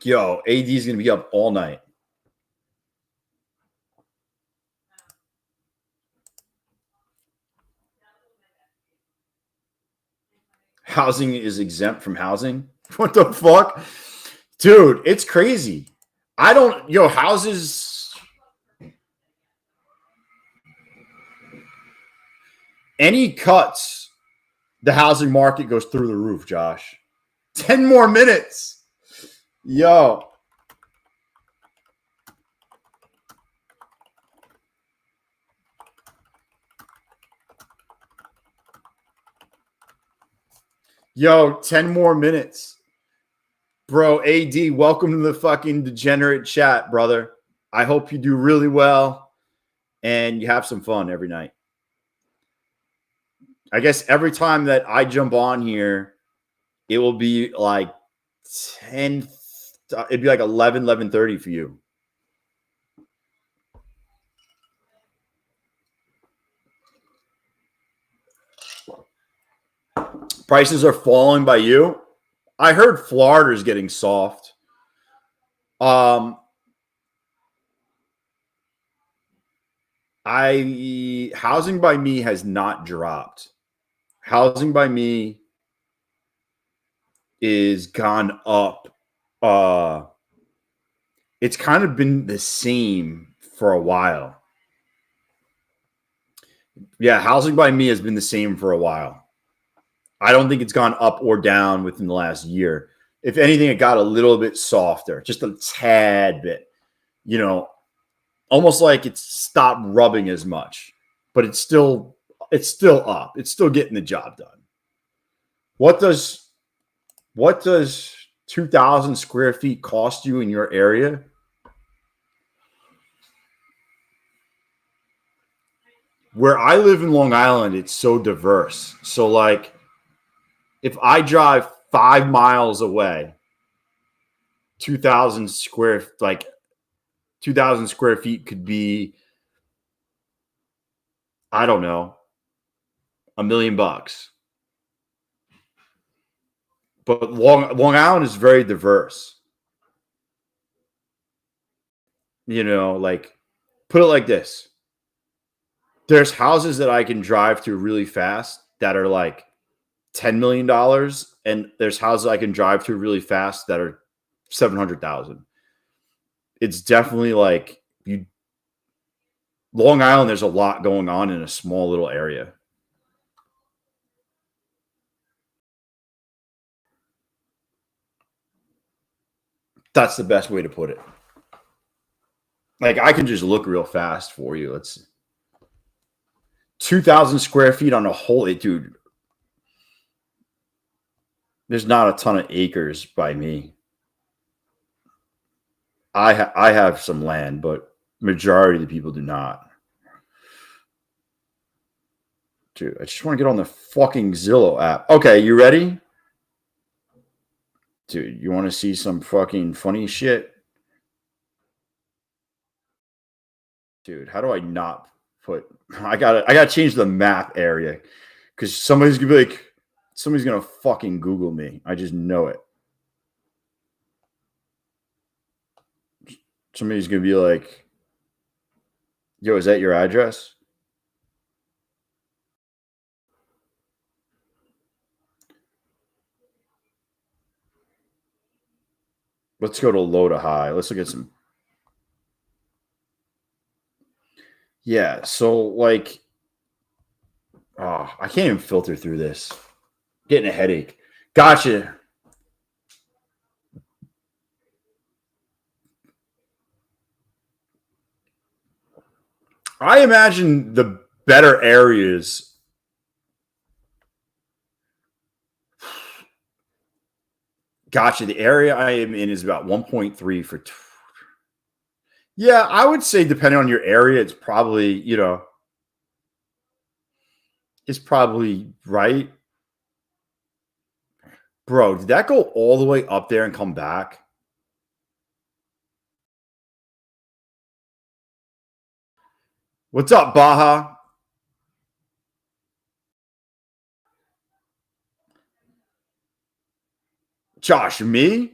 AD is going to be up all night. Housing is exempt from housing. What the fuck? Dude, it's crazy. Houses. Any cuts, the housing market goes through the roof, Josh. 10 more minutes. Yo. Yo, 10 more minutes. Bro, AD, welcome to the fucking degenerate chat, brother. I hope you do really well and you have some fun every night. I guess every time that I jump on here, it will be like 10, it'd be like 11:30 for you. Prices are falling by you. I heard Florida's getting soft. Housing by me has not dropped. Housing by me is gone up. It's kind of been the same for a while. Yeah, housing by me has been the same for a while. I don't think it's gone up or down within the last year. If anything, it got a little bit softer, just a tad bit. Almost like it's stopped rubbing as much, but it's still up. It's still getting the job done. What does 2,000 square feet cost you in your area? where I live in Long Island, it's so diverse. So like if I drive 5 miles away, 2,000 square feet could be, I don't know, $1 million. But Long Island is very diverse. You know, like put it like this. There's houses that I can drive to really fast that are like $10 million, and there's houses I can drive to really fast that are 700,000. It's definitely like Long Island, there's a lot going on in a small little area. That's the best way to put it. Like I can just look real fast for you. It's 2,000 square feet on a whole, dude. There's not a ton of acres by me. I have some land, but majority of the people do not. Dude, I just want to get on the fucking Zillow app. Okay, you ready? Dude, you want to see some fucking funny shit? Dude, how do I not put... I gotta change the map area because somebody's gonna fucking Google me. I just know it. Somebody's gonna be like, yo, is that your address? Let's go to low to high. Let's look at some. Yeah, so like, oh, I can't even filter through this. Getting a headache. Gotcha. I imagine the better areas. Gotcha. The area I am in is about 1.3 for. Yeah, I would say depending on your area, it's probably, it's probably right. Bro, did that go all the way up there and come back? What's up, Baja? Josh, me?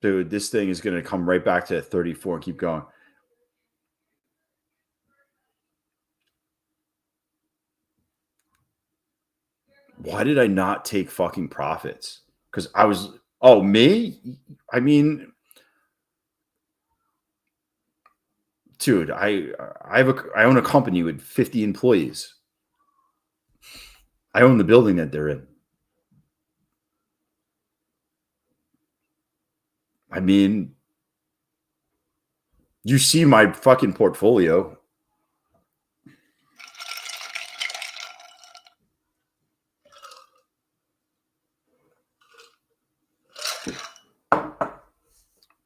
Dude, this thing is going to come right back to 34 and keep going. Why did I not take fucking profits? Because I was, oh, me? I mean, dude, I own a company with 50 employees. I own the building that they're in. I mean, you see my fucking portfolio.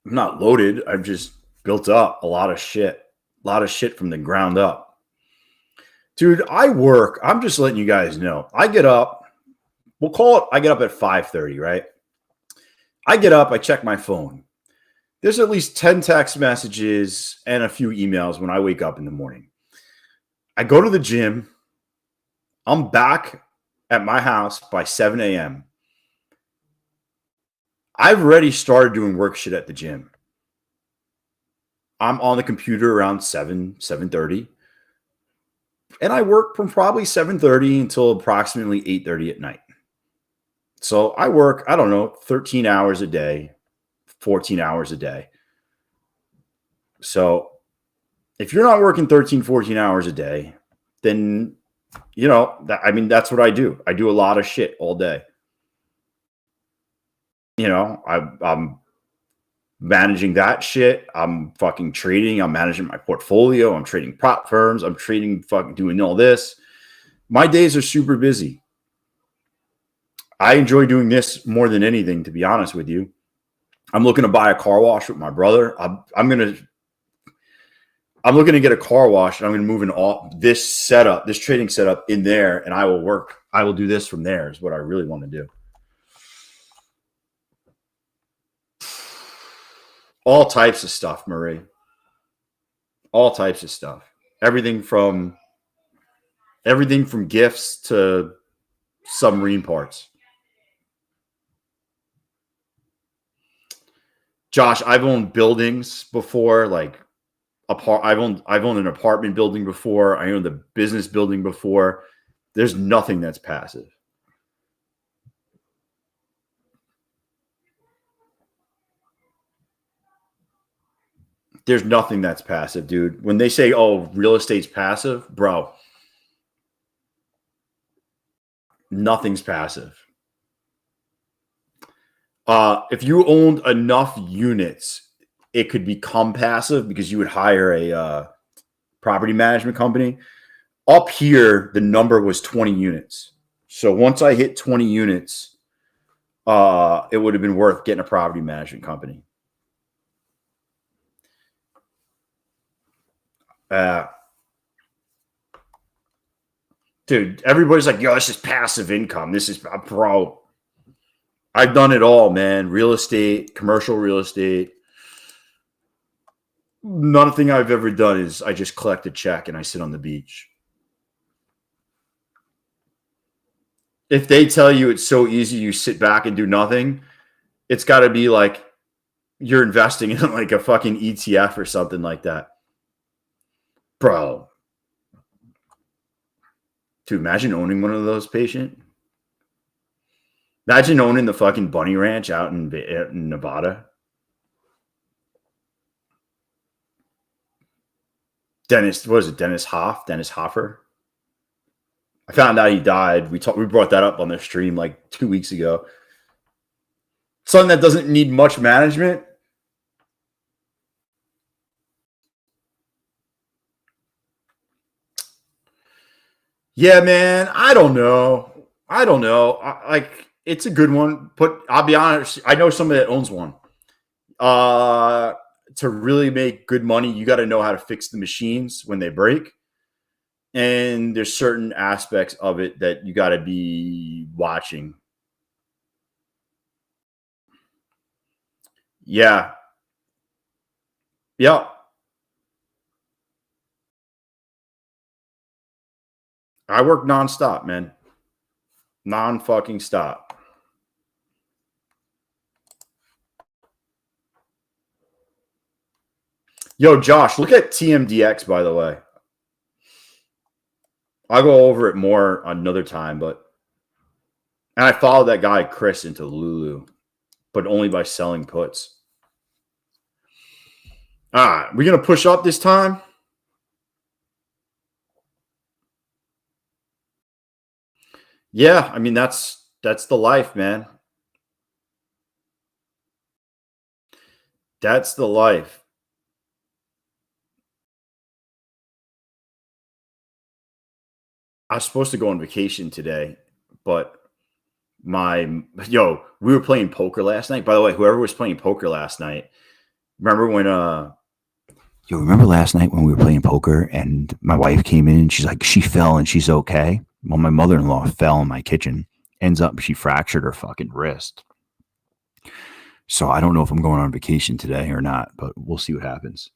I'm not loaded. I've just built up a lot of shit. A lot of shit from the ground up. Dude, I work. I'm just letting you guys know. I get up. We'll call it, I get up at 5:30, right? I get up. I check my phone. There's at least 10 text messages and a few emails when I wake up in the morning. I go to the gym. I'm back at my house by 7 a.m. I've already started doing work shit at the gym. I'm on the computer around 7:30. And I work from probably 7:30 until approximately 8:30 at night. So I work, I don't know, 13 hours a day, 14 hours a day. So if you're not working 13, 14 hours a day, then, that's what I do. I do a lot of shit all day. I'm managing that shit. I'm fucking trading. I'm managing my portfolio. I'm trading prop firms. I'm trading, fucking doing all this. My days are super busy. I enjoy doing this more than anything, to be honest with you. I'm looking to buy a car wash with my brother. I'm looking to get a car wash, and I'm going to move this trading setup in there, and I will do this from there is what I really want to do. All types of stuff, Marie. All types of stuff. Everything from gifts to submarine parts. Josh, I've owned buildings before, like I've owned an apartment building before. I owned a business building before. There's nothing that's passive. There's nothing that's passive, dude. When they say, "Oh, real estate's passive," bro, nothing's passive. If you owned enough units, it could become passive because you would hire a property management company. Up here, the number was 20 units. So once I hit 20 units, it would have been worth getting a property management company. Dude, everybody's like, yo, this is passive income. This is, bro. I've done it all, man. Real estate, commercial real estate. Nothing I've ever done is I just collect a check and I sit on the beach. If they tell you it's so easy, you sit back and do nothing, it's got to be like you're investing in like a fucking ETF or something like that. Bro. Dude, imagine owning one of those, patient. Imagine owning the fucking bunny ranch out in Nevada. Dennis Hoffer. I found out he died. We brought that up on the stream like 2 weeks ago. Something that doesn't need much management. Yeah, man. I don't know. It's a good one, but I'll be honest. I know somebody that owns one. To really make good money, you got to know how to fix the machines when they break. And there's certain aspects of it that you got to be watching. Yeah. Yeah. I work nonstop, man. Non-fucking stop. Yo, Josh, look at TMDX, by the way. I'll go over it more another time, and I followed that guy, Chris, into Lulu, but only by selling puts. All right, we're going to push up this time. Yeah, I mean, that's the life, man. That's the life. I was supposed to go on vacation today, but we were playing poker last night. By the way, whoever was playing poker last night, remember when remember last night when we were playing poker and my wife came in and she's like, she fell and she's okay. Well, my mother-in-law fell in my kitchen. Ends up she fractured her fucking wrist. So I don't know if I'm going on vacation today or not, but we'll see what happens.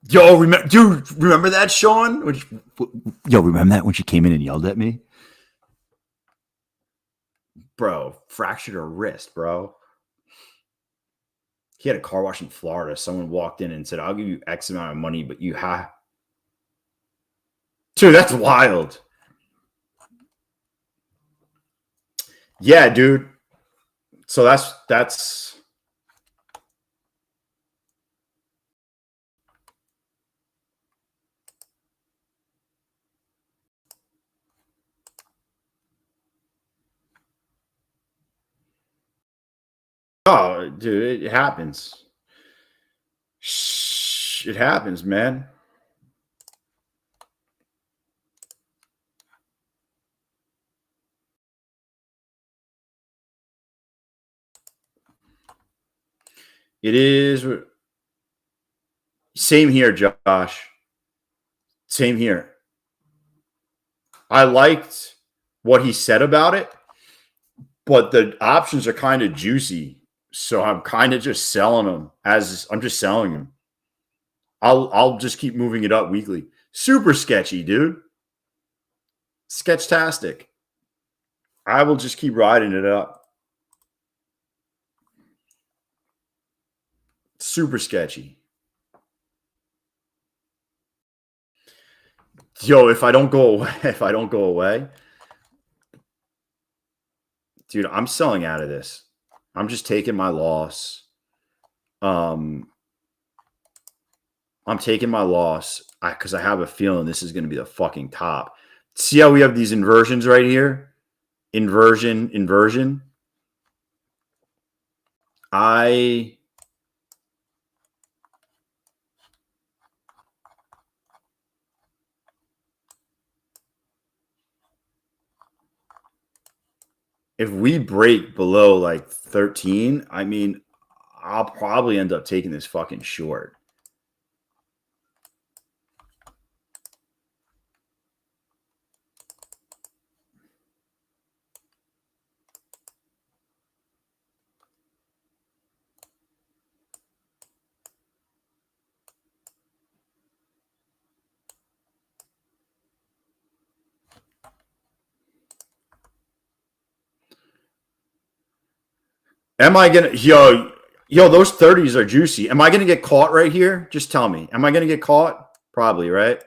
Yo, remember that, Sean? Remember that when she came in and yelled at me? Bro, fractured her wrist, bro. He had a car wash in Florida. Someone walked in and said, I'll give you X amount of money, but you have... Dude, that's wild. Yeah, dude. So that's... Oh, dude, it happens. It happens, man. It is. Same here, Josh. Same here. I liked what he said about it, but the options are kind of juicy. So I'm kind of just selling them as I'm just selling them. I'll just keep moving it up weekly. Super sketchy, dude. Sketchtastic. I will just keep riding it up. Super sketchy. Yo, if I don't go away, dude, I'm selling out of this. I'm just taking my loss. I'm taking my loss because I have a feeling this is going to be the fucking top. See how we have these inversions right here? Inversion. If we break below like 13, I mean, I'll probably end up taking this fucking short. Am I gonna yo those 30s are juicy. Am I gonna get caught right here? Just tell me. Am I gonna get caught? Probably, right?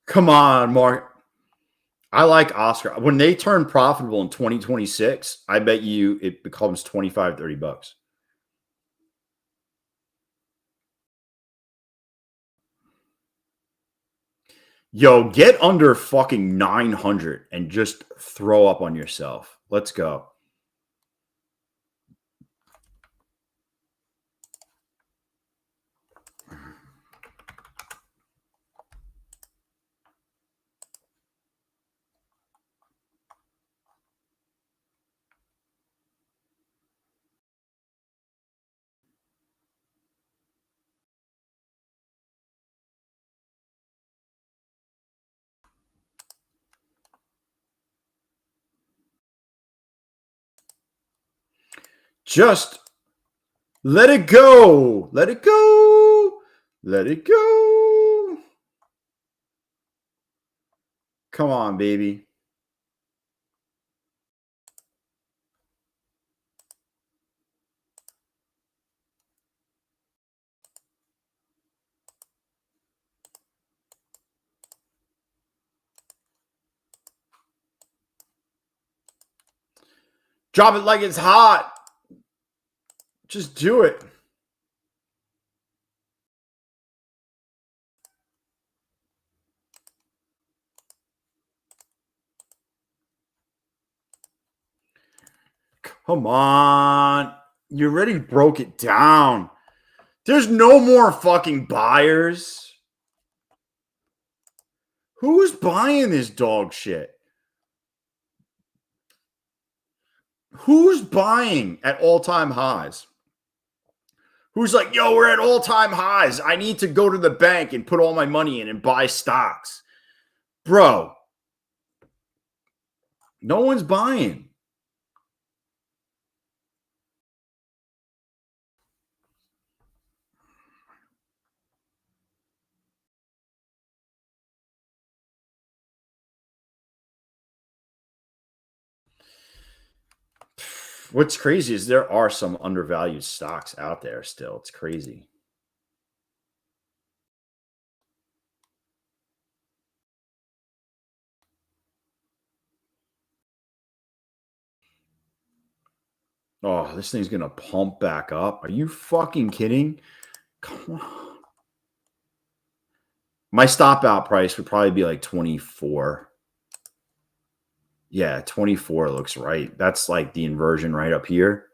Come on, Mark. I like Oscar. When they turn profitable in 2026, I bet you it becomes 25, 30 bucks. Yo, get under fucking 900 and just throw up on yourself. Let's go. Just let it go. Let it go. Let it go. Come on, baby. Drop it like it's hot. Just do it. Come on. You already broke it down. There's no more fucking buyers. Who's buying this dog shit? Who's buying at all-time highs? Who's like, yo, we're at all-time highs. I need to go to the bank and put all my money in and buy stocks. Bro, no one's buying. What's crazy is there are some undervalued stocks out there still. It's crazy. Oh, this thing's going to pump back up. Are you fucking kidding? Come on. My stop out price would probably be like 24. Yeah, 24 looks right. That's like the inversion right up here.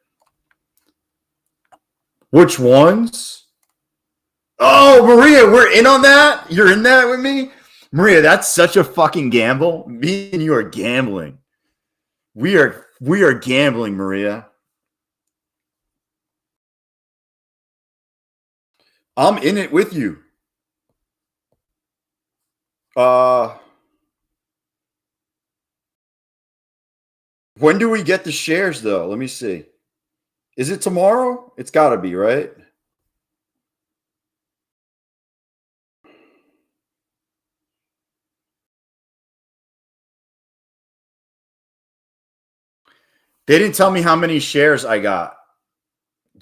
Which ones? Oh, Maria, we're in on that? You're in that with me? Maria, that's such a fucking gamble. Me and you are gambling. We are gambling, Maria. I'm in it with you. When do we get the shares though? Let me see. Is it tomorrow? It's got to be, right? They didn't tell me how many shares I got.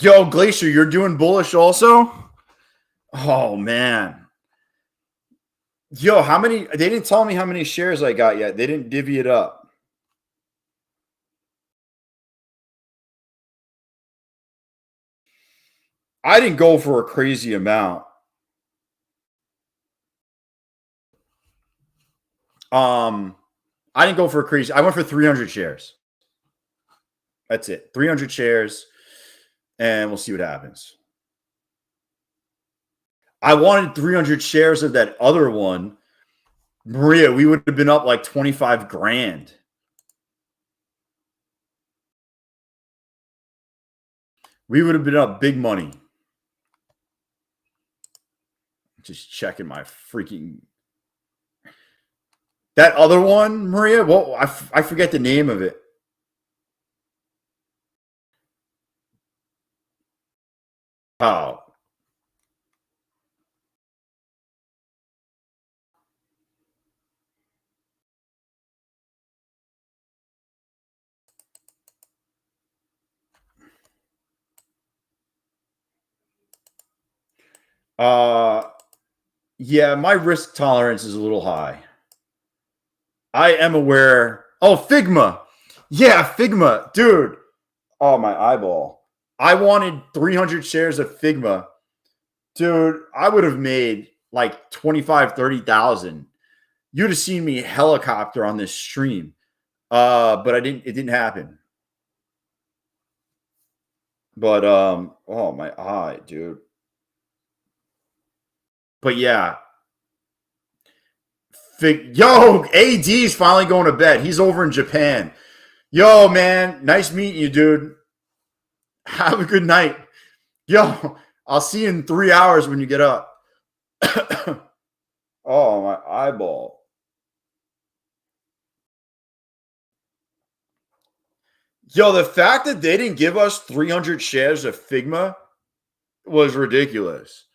Yo, Glacier, you're doing bullish also? Oh, man. Yo, how many? They didn't tell me how many shares I got yet. They didn't divvy it up. I didn't go for a crazy amount. I didn't go for a crazy. I went for 300 shares. That's it. 300 shares, and we'll see what happens. I wanted 300 shares of that other one. Maria, we would have been up like 25 grand. We would have been up big money. Just checking my freaking... That other one, Maria, well, I forget the name of it. Oh. Yeah, my risk tolerance is a little high. I am aware. Oh, Figma. Yeah, Figma. Dude. Oh, my eyeball. I wanted 300 shares of Figma. Dude, I would have made like 25, 30,000. You'd have seen me helicopter on this stream. But it didn't happen. But oh my eye, dude. But yeah. Yo, AD's finally going to bed. He's over in Japan. Yo, man, nice meeting you, dude. Have a good night. Yo, I'll see you in 3 hours when you get up. Oh, my eyeball. Yo, the fact that they didn't give us 300 shares of Figma was ridiculous.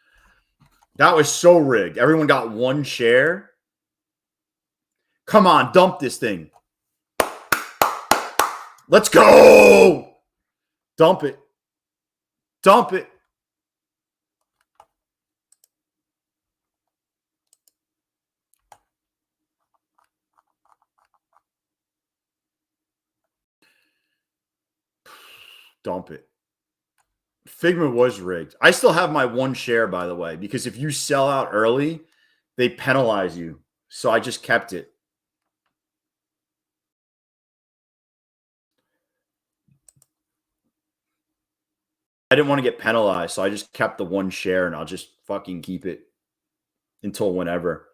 That was so rigged. Everyone got one share. Come on, dump this thing. Let's go. Dump it. Dump it. Dump it. Figma was rigged. I still have my one share, by the way, because if you sell out early, they penalize you. So I just kept it. I didn't want to get penalized, so I just kept the one share, and I'll just fucking keep it until whenever.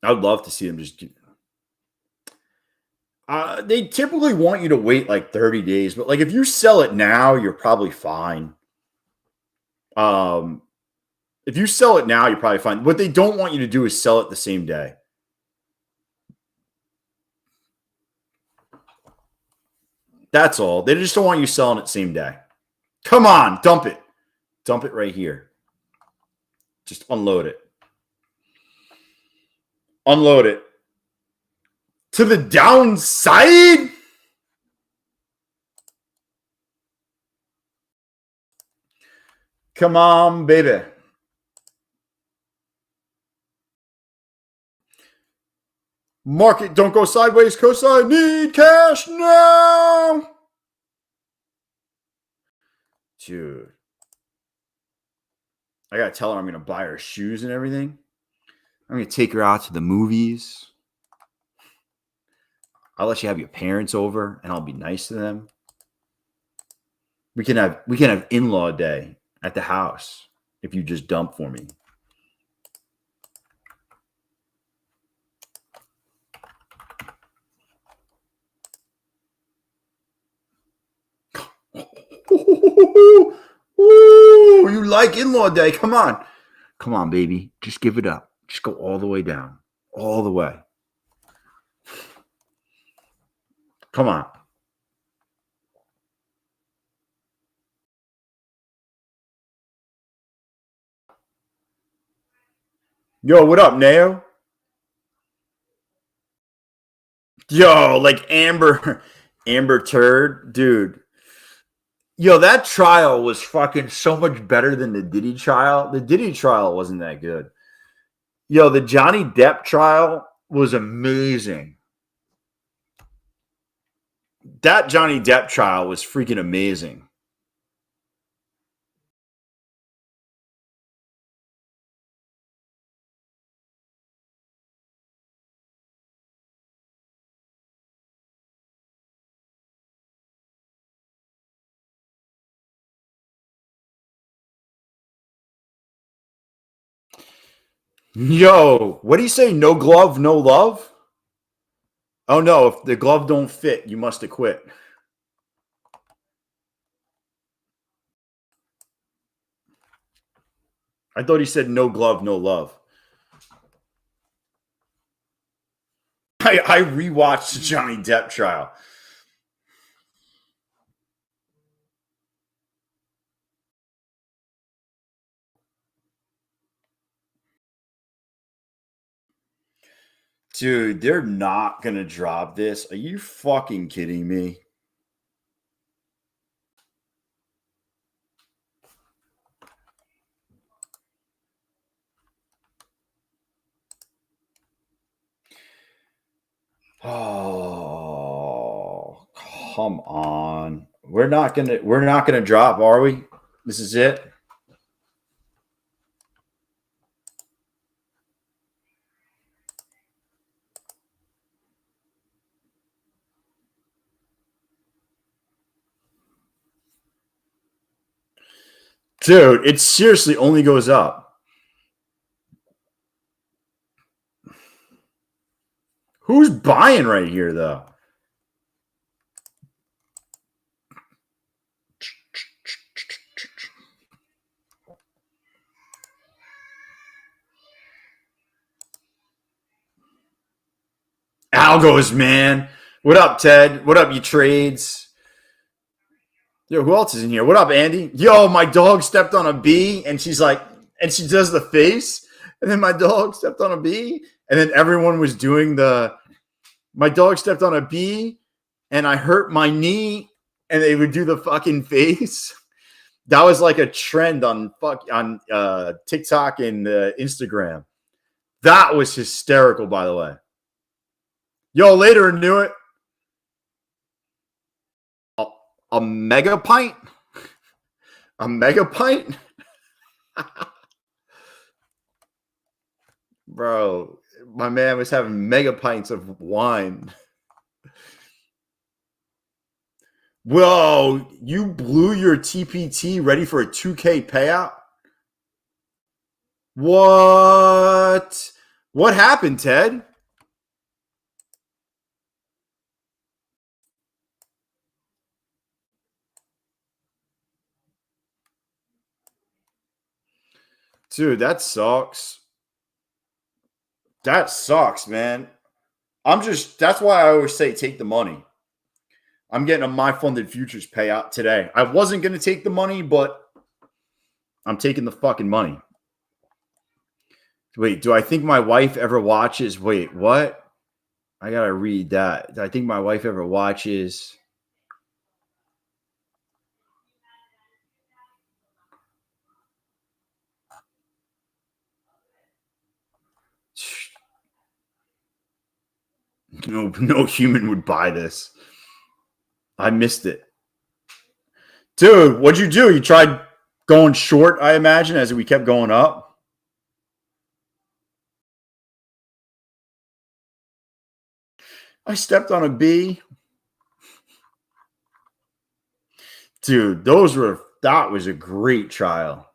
I would love to see them just... they typically want you to wait like 30 days, but like if you sell it now, you're probably fine. If you sell it now, you're probably fine. What they don't want you to do is sell it the same day. That's all. They just don't want you selling it same day. Come on, dump it. Dump it right here. Just unload it. Unload it. To the downside? Come on, baby. Market, don't go sideways, cause I need cash now. Dude. I gotta tell her I'm gonna buy her shoes and everything. I'm gonna take her out to the movies. I'll let you have your parents over and I'll be nice to them. We can have in-law day at the house if you just dump for me. Ooh, you like in-law day? Come on. Come on, baby. Just give it up. Just go all the way down. All the way. Come on. Yo, what up, Neo? Yo, like Amber Turd, dude. Yo, that trial was fucking so much better than the Diddy trial. The Diddy trial wasn't that good. Yo, the Johnny Depp trial was amazing. That Johnny Depp trial was freaking amazing. Yo, what do you say? No glove, no love? Oh no, if the glove don't fit, you must have quit. I thought he said no glove, no love. I rewatched the Johnny Depp trial. Dude, they're not going to drop this. Are you fucking kidding me? Oh, come on. We're not going to drop, are we? This is it. Dude, it seriously only goes up. Who's buying right here, though? Algos, man. What up, Ted? What up, you trades? Yo, who else is in here? What up, Andy? Yo, my dog stepped on a bee, and she's like, and she does the face, and then my dog stepped on a bee, and then everyone was doing my dog stepped on a bee, and I hurt my knee, and they would do the fucking face. That was like a trend on TikTok and Instagram. That was hysterical, by the way. Yo, later knew it. A mega pint? A mega pint? Bro, my man was having mega pints of wine. Whoa, you blew your TPT ready for a 2K payout? What? What happened, Ted? Dude, that sucks. That sucks, man. That's why I always say take the money. I'm getting a My Funded Futures payout today. I wasn't going to take the money, but I'm taking the fucking money. Wait, do I think my wife ever watches? Wait, what? I got to read that. Do I think my wife ever watches? No human would buy this. I missed it. Dude, what'd you do? You tried going short, I imagine, as we kept going up? I stepped on a bee. Dude, that was a great trial.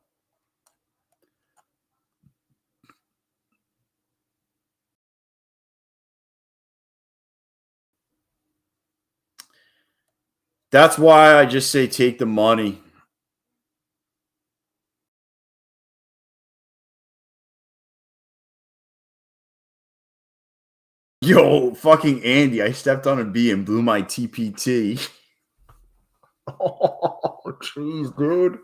That's why I just say take the money. Yo, fucking Andy, I stepped on a bee and blew my TPT. Oh, jeez, dude.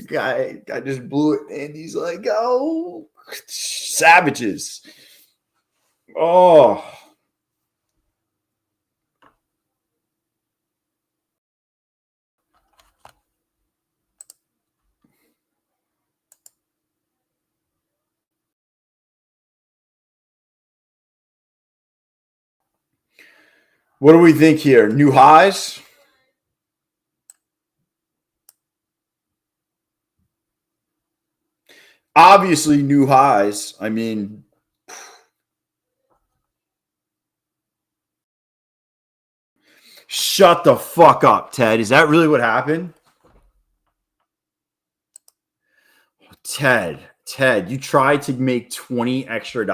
Guy just blew it. Andy's like, oh, savages. Oh. What do we think here? New highs? Obviously, new highs. I mean, shut the fuck up, Ted. Is that really what happened? Ted, you tried to make $20 extra.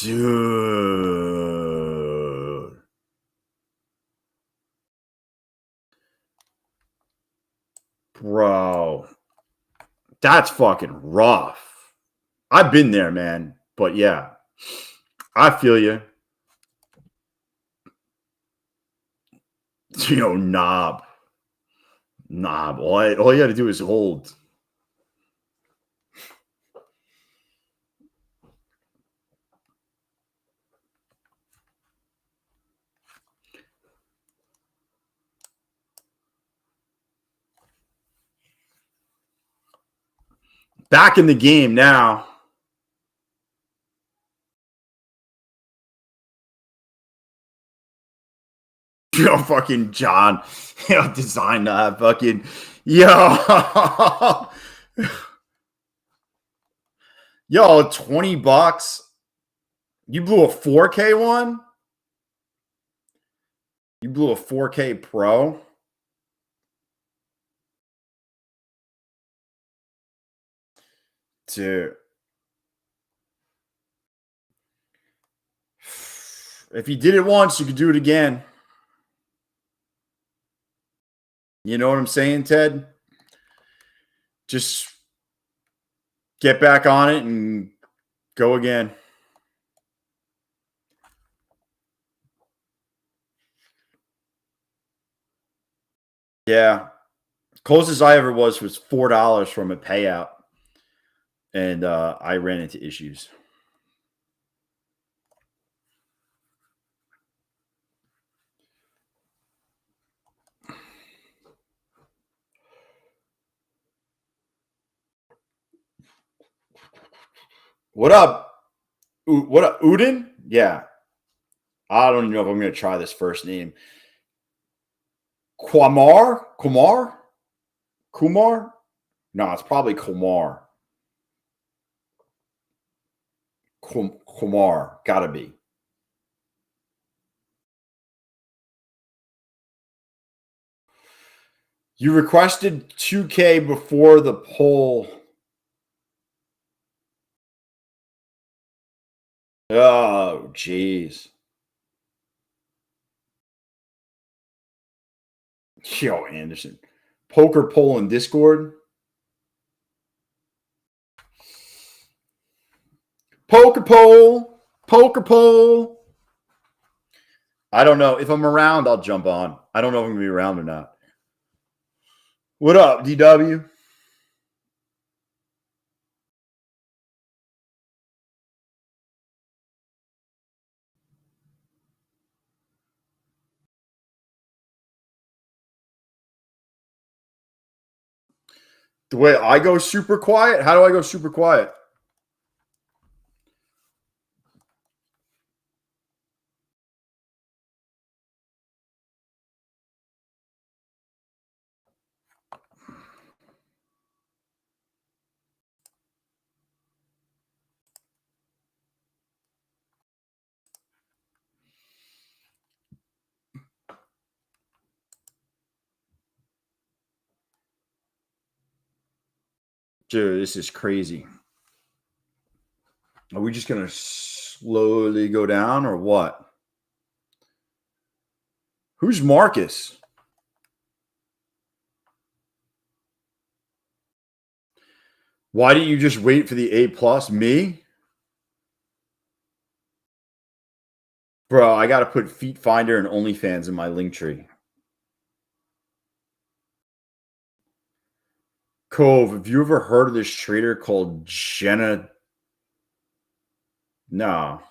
Dude. Bro. That's fucking rough. I've been there, man. But yeah, I feel you. You know, knob. All you got to do is hold. Back in the game now. Yo, fucking John. Designed that fucking. Yo. Yo, $20. You blew a 4K one? You blew a 4K Pro? Dude. If you did it once, you could do it again. You know what I'm saying, Ted? Just get back on it and go again. Yeah. Closest I ever was $4 from a payout. And I ran into issues. What up? What up? Udin? Yeah. I don't even know if I'm going to try this first name. Kumar? No, it's probably Kumar. Kumar. Gotta be. You requested 2K before the poll. Oh, jeez. Yo, Anderson. Poker poll in Discord. Poker poll. I don't know. If I'm around, I'll jump on. I don't know if I'm going to be around or not. What up, DW? The way I go super quiet? How do I go super quiet? Dude, this is crazy. Are we just going to slowly go down or what? Who's Marcus? Why didn't you just wait for the A+? Me? Bro, I got to put Feet Finder and OnlyFans in my link tree. Cove, have you ever heard of this trader called Jenna? No.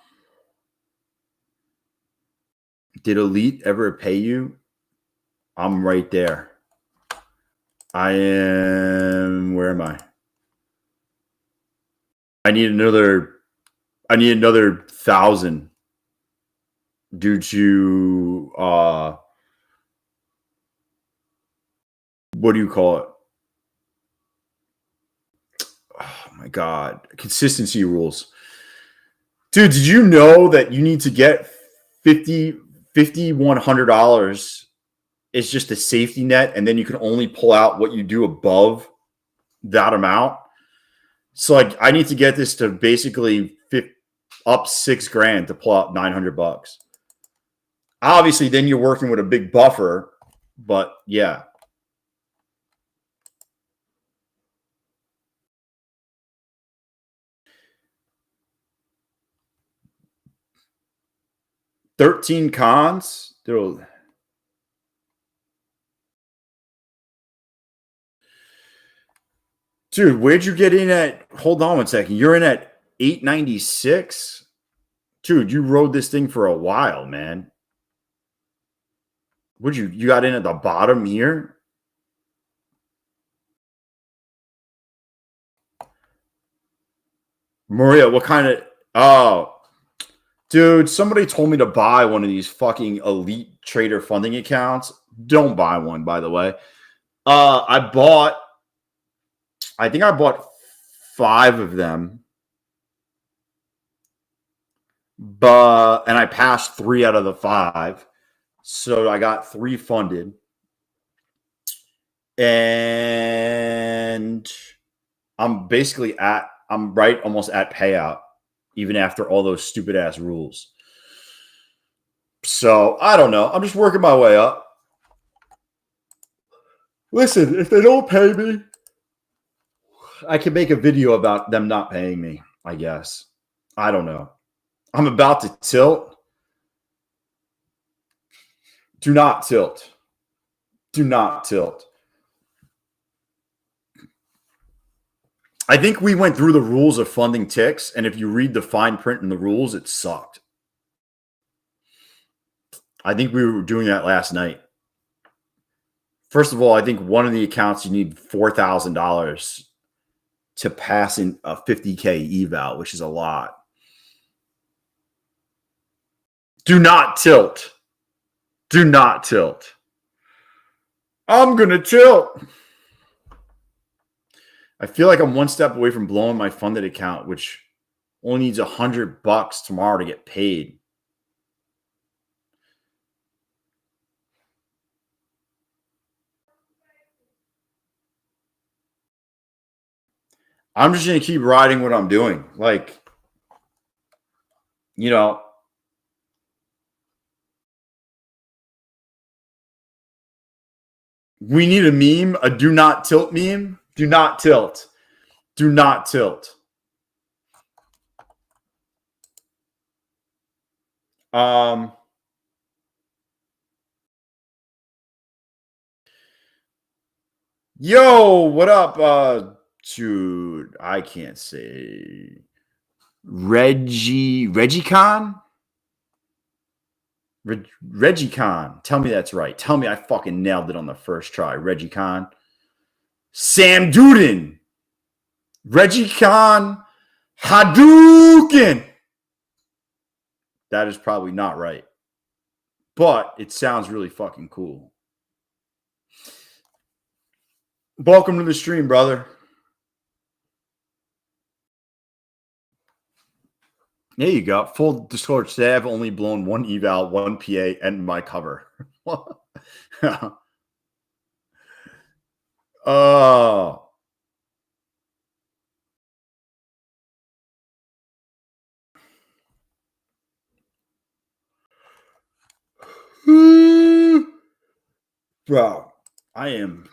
Did Elite ever pay you? I'm right there. I am. Where am I? I need another 1,000 due to what do you call it? Oh my God. Consistency rules. Dude, did you know that you need to get $100 is just a safety net, and then you can only pull out what you do above that amount? So like I need to get this to basically up $6,000 to pull out $900. Obviously, then you're working with a big buffer, but yeah. $13 cons. Dude, where'd you get in at? Hold on one second. You're in at 896? Dude, you rode this thing for a while, man. Would you got in at the bottom here? Maria, what kind of dude, somebody told me to buy one of these fucking elite trader funding accounts. Don't buy one, by the way. I think I bought 5 of them. And I passed 3 out of the 5. So I got 3 funded. And I'm basically I'm right almost at payout, even after all those stupid ass rules. So I don't know. I'm just working my way up. Listen, if they don't pay me, I can make a video about them not paying me, I guess. I don't know. I'm about to tilt. Do not tilt. Do not tilt. I think we went through the rules of funding ticks, and if you read the fine print in the rules, it sucked. I think we were doing that last night. First of all, I think one of the accounts you need $4,000 to pass in a 50K eval, which is a lot. Do not tilt. Do not tilt. I'm going to tilt. I feel like I'm one step away from blowing my funded account, which only needs $100 tomorrow to get paid. I'm just going to keep riding what I'm doing. Like, you know, we need a meme, a do not tilt meme. Do not tilt. Do not tilt. Yo, what up? Dude, I can't say ReggieCon? ReggieCon. Tell me that's right. Tell me I fucking nailed it on the first try. ReggieCon. Sam Duden. Reggie Khan. Hadouken. That is probably not right. But it sounds really fucking cool. Welcome to the stream, brother. There you go. Full disclosure, today I've only blown one eval, one PA, and my cover. Oh. Bro, I am.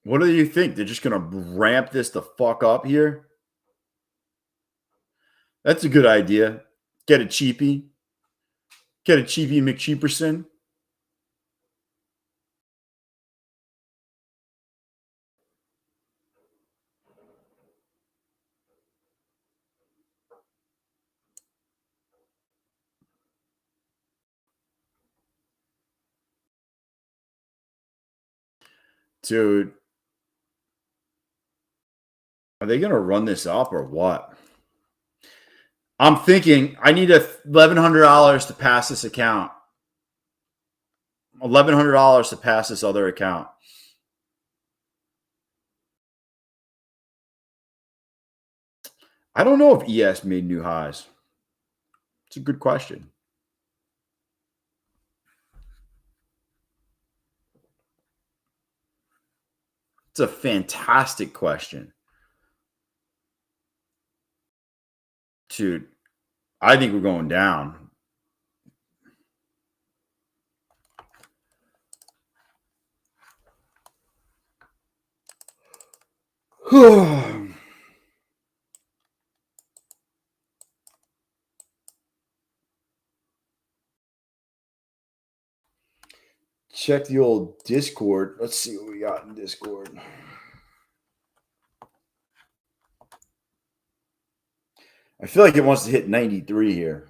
What do you think? They're just going to ramp this the fuck up here? That's a good idea. Get a cheapie. Get a cheapie McCheaperson. Dude. Are they going to run this up or what? I'm thinking I need $1,100 to pass this account. $1,100 to pass this other account. I don't know if ES made new highs. It's a good question. It's a fantastic question. Dude, I think we're going down. Check the old Discord. Let's see what we got in Discord. I feel like it wants to hit 93 here.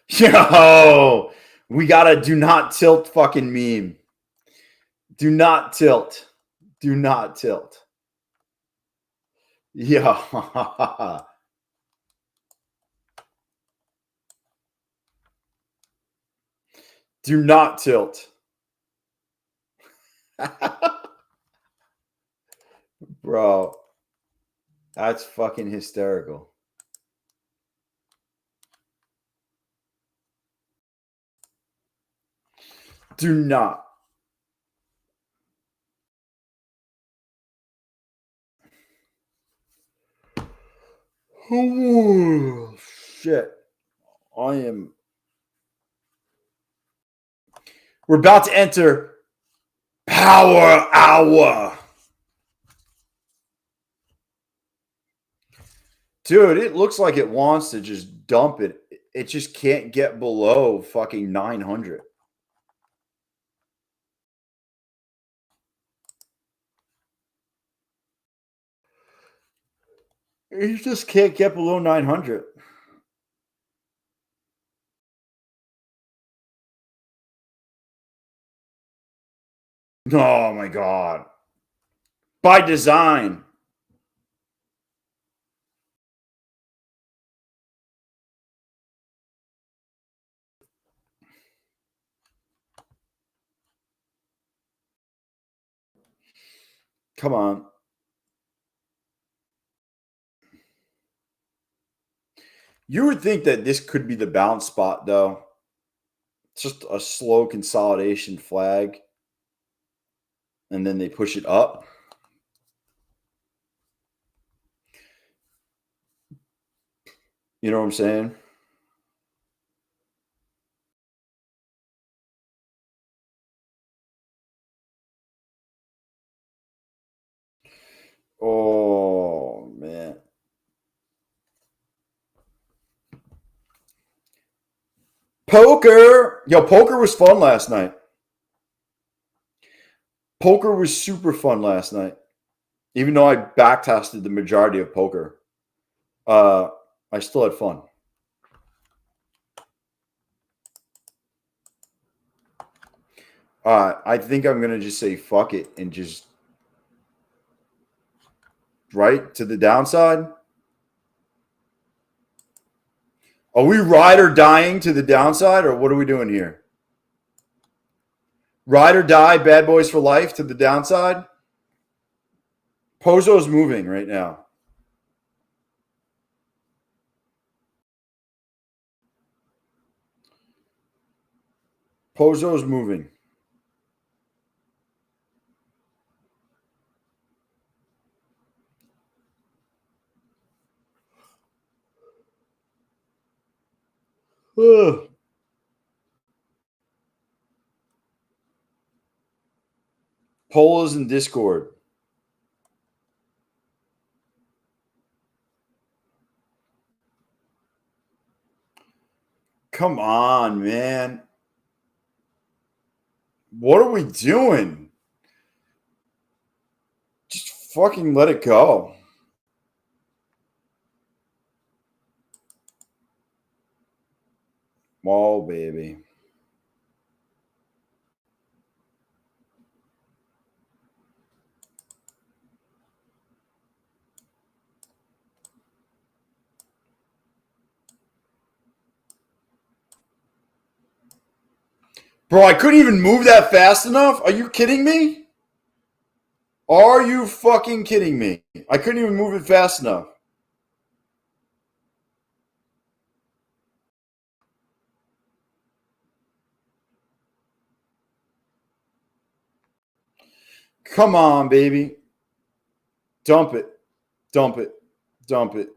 Yo, we got a do not tilt fucking meme. Do not tilt. Do not tilt. Yeah. Do not tilt. Bro, that's fucking hysterical. Do not. Oh, shit. I am. We're about to enter Power Hour. Dude, it looks like it wants to just dump it. It just can't get below fucking 900. You just can't get below 900. Oh my God. By design. Come on. You would think that this could be the bounce spot, though. It's just a slow consolidation flag. And then they push it up. You know what I'm saying? Oh, man. Poker. Yo, poker was fun last night. Poker was super fun last night. Even though I backtested the majority of poker, I still had fun. I think I'm going to just say fuck it and just right to the downside. Are we ride or dying to the downside, or what are we doing here? Ride or die, bad boys for life to the downside? Pozo's moving right now. Pozo's moving. Ugh. Poll is in Discord. Come on, man. What are we doing? Just fucking let it go. Oh, baby. Bro, I couldn't even move that fast enough. Are you kidding me? Are you fucking kidding me? I couldn't even move it fast enough. Come on, baby. Dump it. Dump it. Dump it.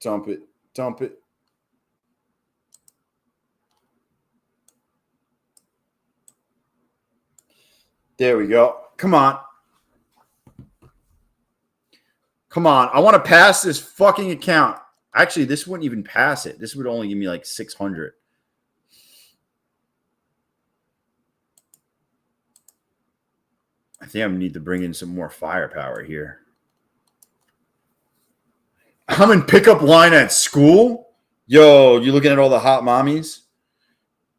Dump it. Dump it. There we go. Come on. Come on. I want to pass this fucking account. Actually, this wouldn't even pass it. This would only give me like 600. I think I need to bring in some more firepower here. I'm in pickup line at school? Yo, you looking at all the hot mommies?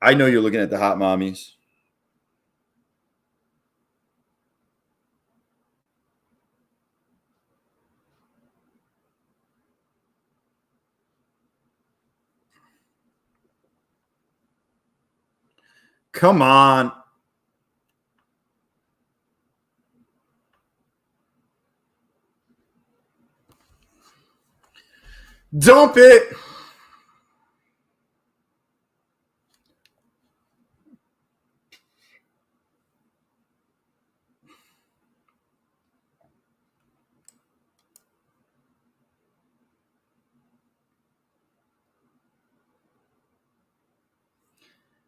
I know you're looking at the hot mommies. Come on. Dump it.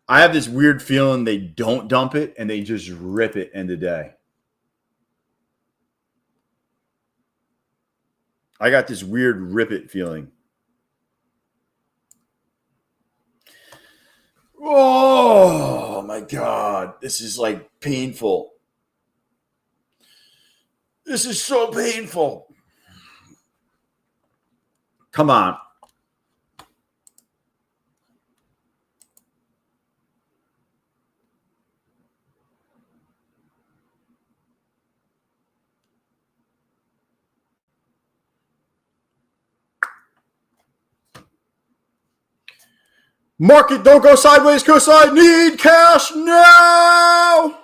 I have this weird feeling they don't dump it and they just rip it end of day. I got this weird rip it feeling. Oh my God. This is like painful. This is so painful. Come on. Market, don't go sideways because I need cash now.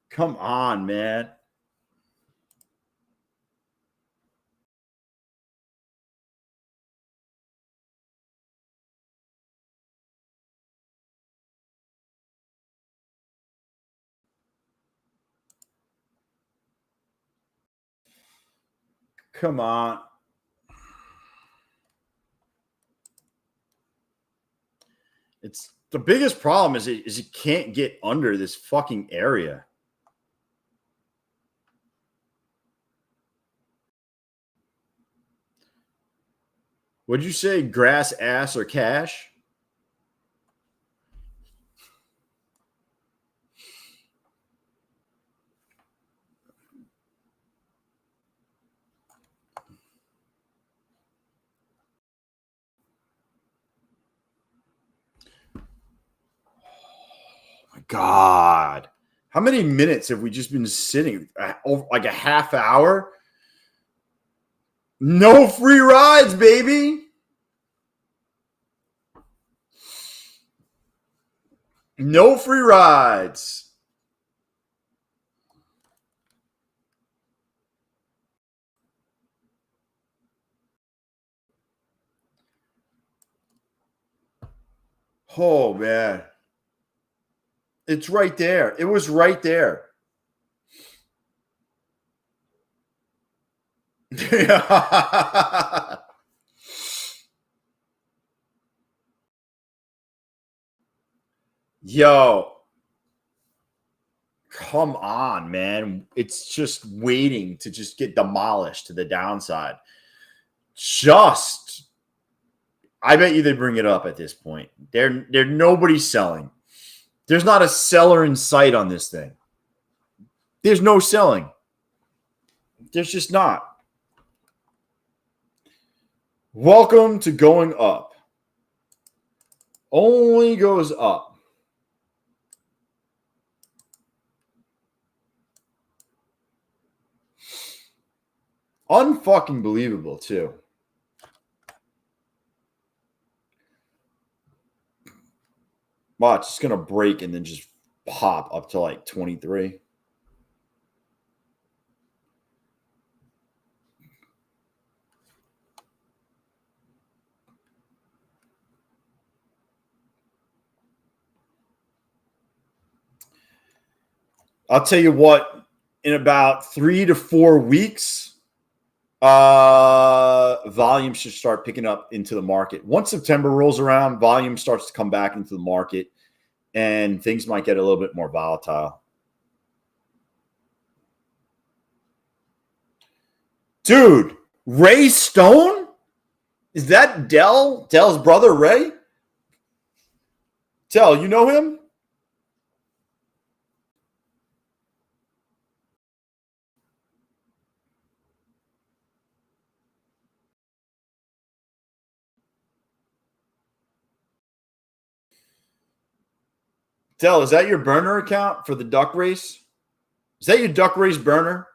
Come on, man. Come on. It's the biggest problem is it can't get under this fucking area. Would you say grass, ass, or cash? God, how many minutes have we just been sitting? Like a half hour? No free rides, baby. No free rides. Oh, man. It's right there. It was right there. Yo, come on, man. It's just waiting to just get demolished to the downside. I bet you they bring it up at this point. They're nobody's selling. There's not a seller in sight on this thing. There's no selling. There's just not. Welcome to going up. Only goes up. Unfucking believable, too. Watch, it's going to break and then just pop up to like 23. I'll tell you what, in about 3 to 4 weeks, volume should start picking up into the market. Once September rolls around, volume starts to come back into the market, and things might get a little bit more volatile. Dude, Ray Stone? Is that Dell's brother, Ray? Dell, you know him? Dell, is that your burner account for the duck race? Is that your duck race burner?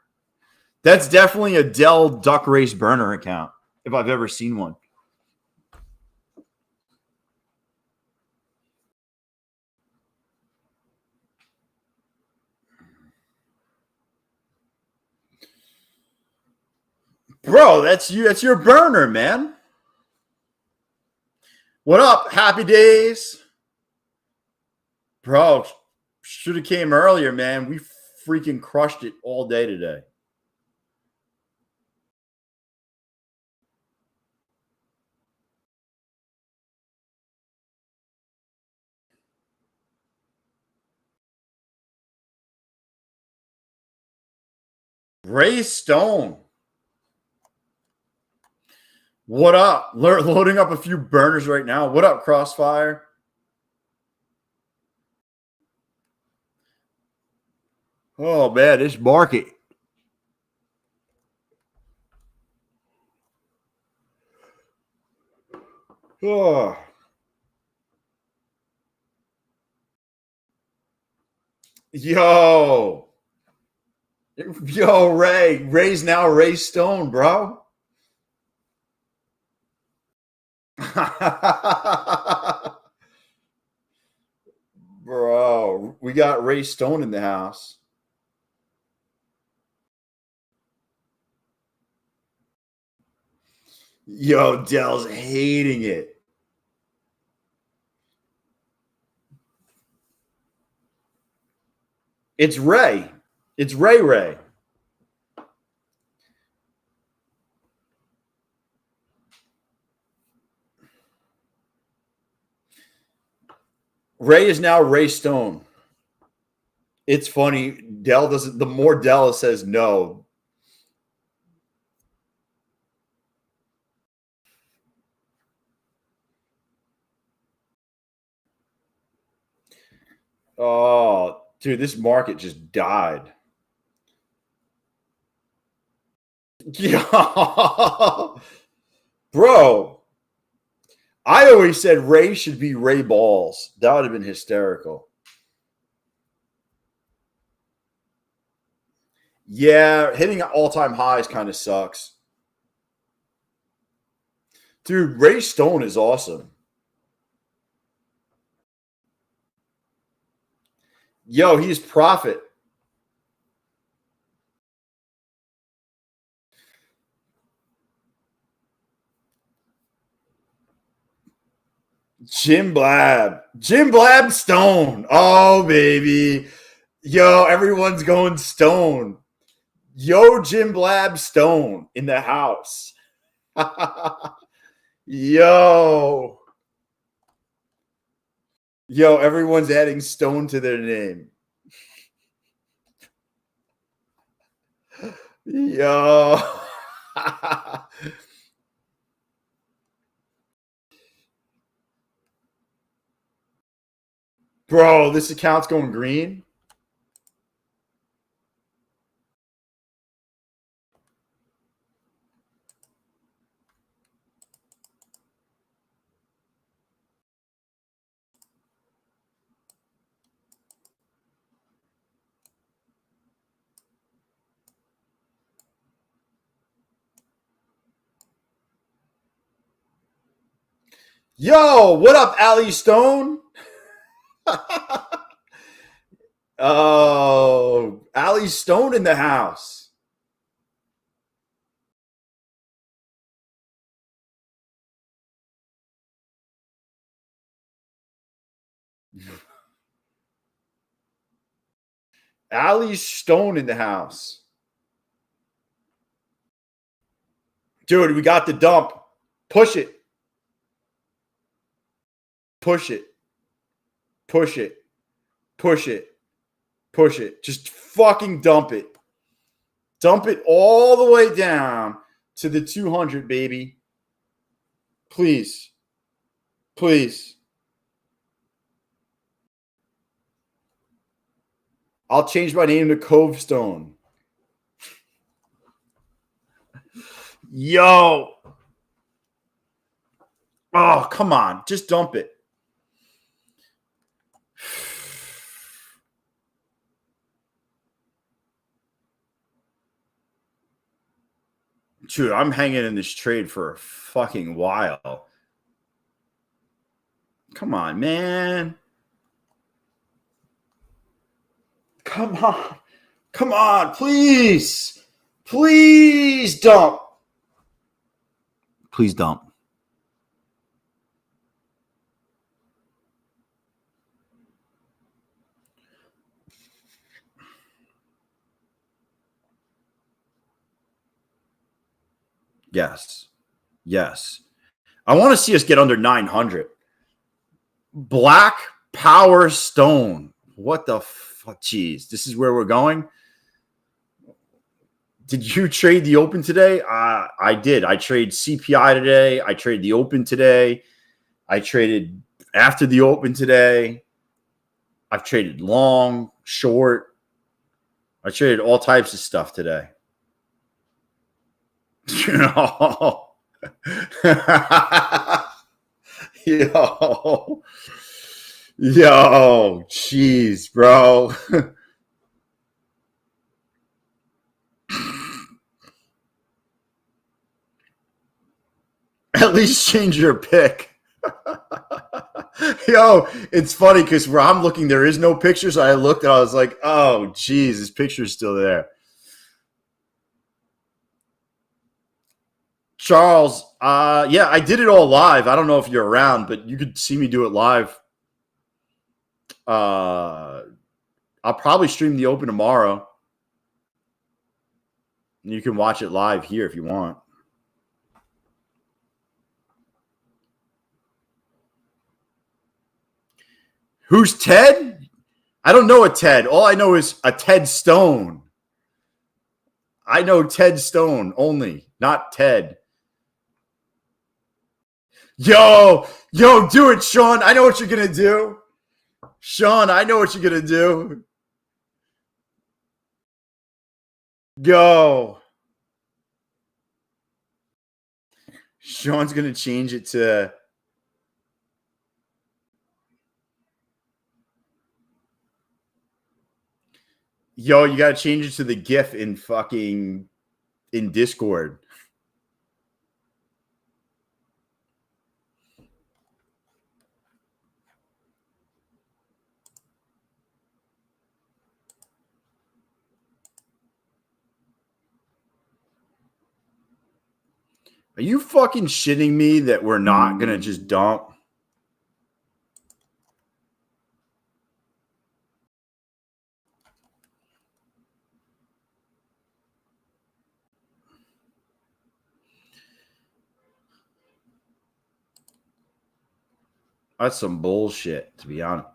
That's definitely a Dell duck race burner account, if I've ever seen one. Bro, that's you. That's your burner, man. What up? Happy days. Bro, should have came earlier, man. We freaking crushed it all day today. Ray Stone. What up? Loading up a few burners right now. What up, Crossfire? Oh, man, this market. Oh. Yo, Ray. Ray's now Ray Stone, bro. Bro, we got Ray Stone in the house. Yo, Dell's hating it. It's Ray. It's Ray. Ray is now Ray Stone. It's funny. Dell doesn't. The more Dell says no. Oh, dude, this market just died. Yeah. Bro, I always said Ray should be Ray Balls. That would have been hysterical. Yeah, hitting all-time highs kind of sucks. Dude, Ray Stone is awesome. Yo, he's profit. Jim Blab Stone. Oh, baby. Yo, everyone's going Stone. Yo, Jim Blab Stone in the house. Yo. Yo, everyone's adding Stone to their name. Yo. Bro, this account's going green. Yo, what up, Allie Stone? Oh, Allie Stone in the house. Allie Stone in the house. Dude, we got the dump. Push it. Push it. Push it. Push it. Push it. Just fucking dump it. Dump it all the way down to the 200, baby. Please. Please. I'll change my name to Cove Stone. Yo. Oh, come on. Just dump it. Dude, I'm hanging in this trade for a fucking while. Come on, man. Come on. Come on, please. Please dump. Please dump. Yes. Yes. I want to see us get under 900. Black Power Stone. What the fuck? Jeez. This is where we're going? Did you trade the open today? I did. I traded CPI today. I traded the open today. I traded after the open today. I've traded long, short. I traded all types of stuff today. You know. Yo, jeez, bro. At least change your pick. Yo, it's funny because where I'm looking, there is no picture. So I looked and I was like, oh, geez, this picture's still there. Charles, yeah, I did it all live. I don't know if you're around, but you could see me do it live. I'll probably stream the open tomorrow. You can watch it live here if you want. Who's Ted? I don't know a Ted. All I know is a Ted Stone. I know Ted Stone only, not Ted. Yo, do it, Sean. I know what you're going to do. Sean, I know what you're going to do. Go. Sean's going to change it to... Yo, you got to change it to the GIF in Discord. Are you fucking shitting me that we're not going to just dump? That's some bullshit, to be honest.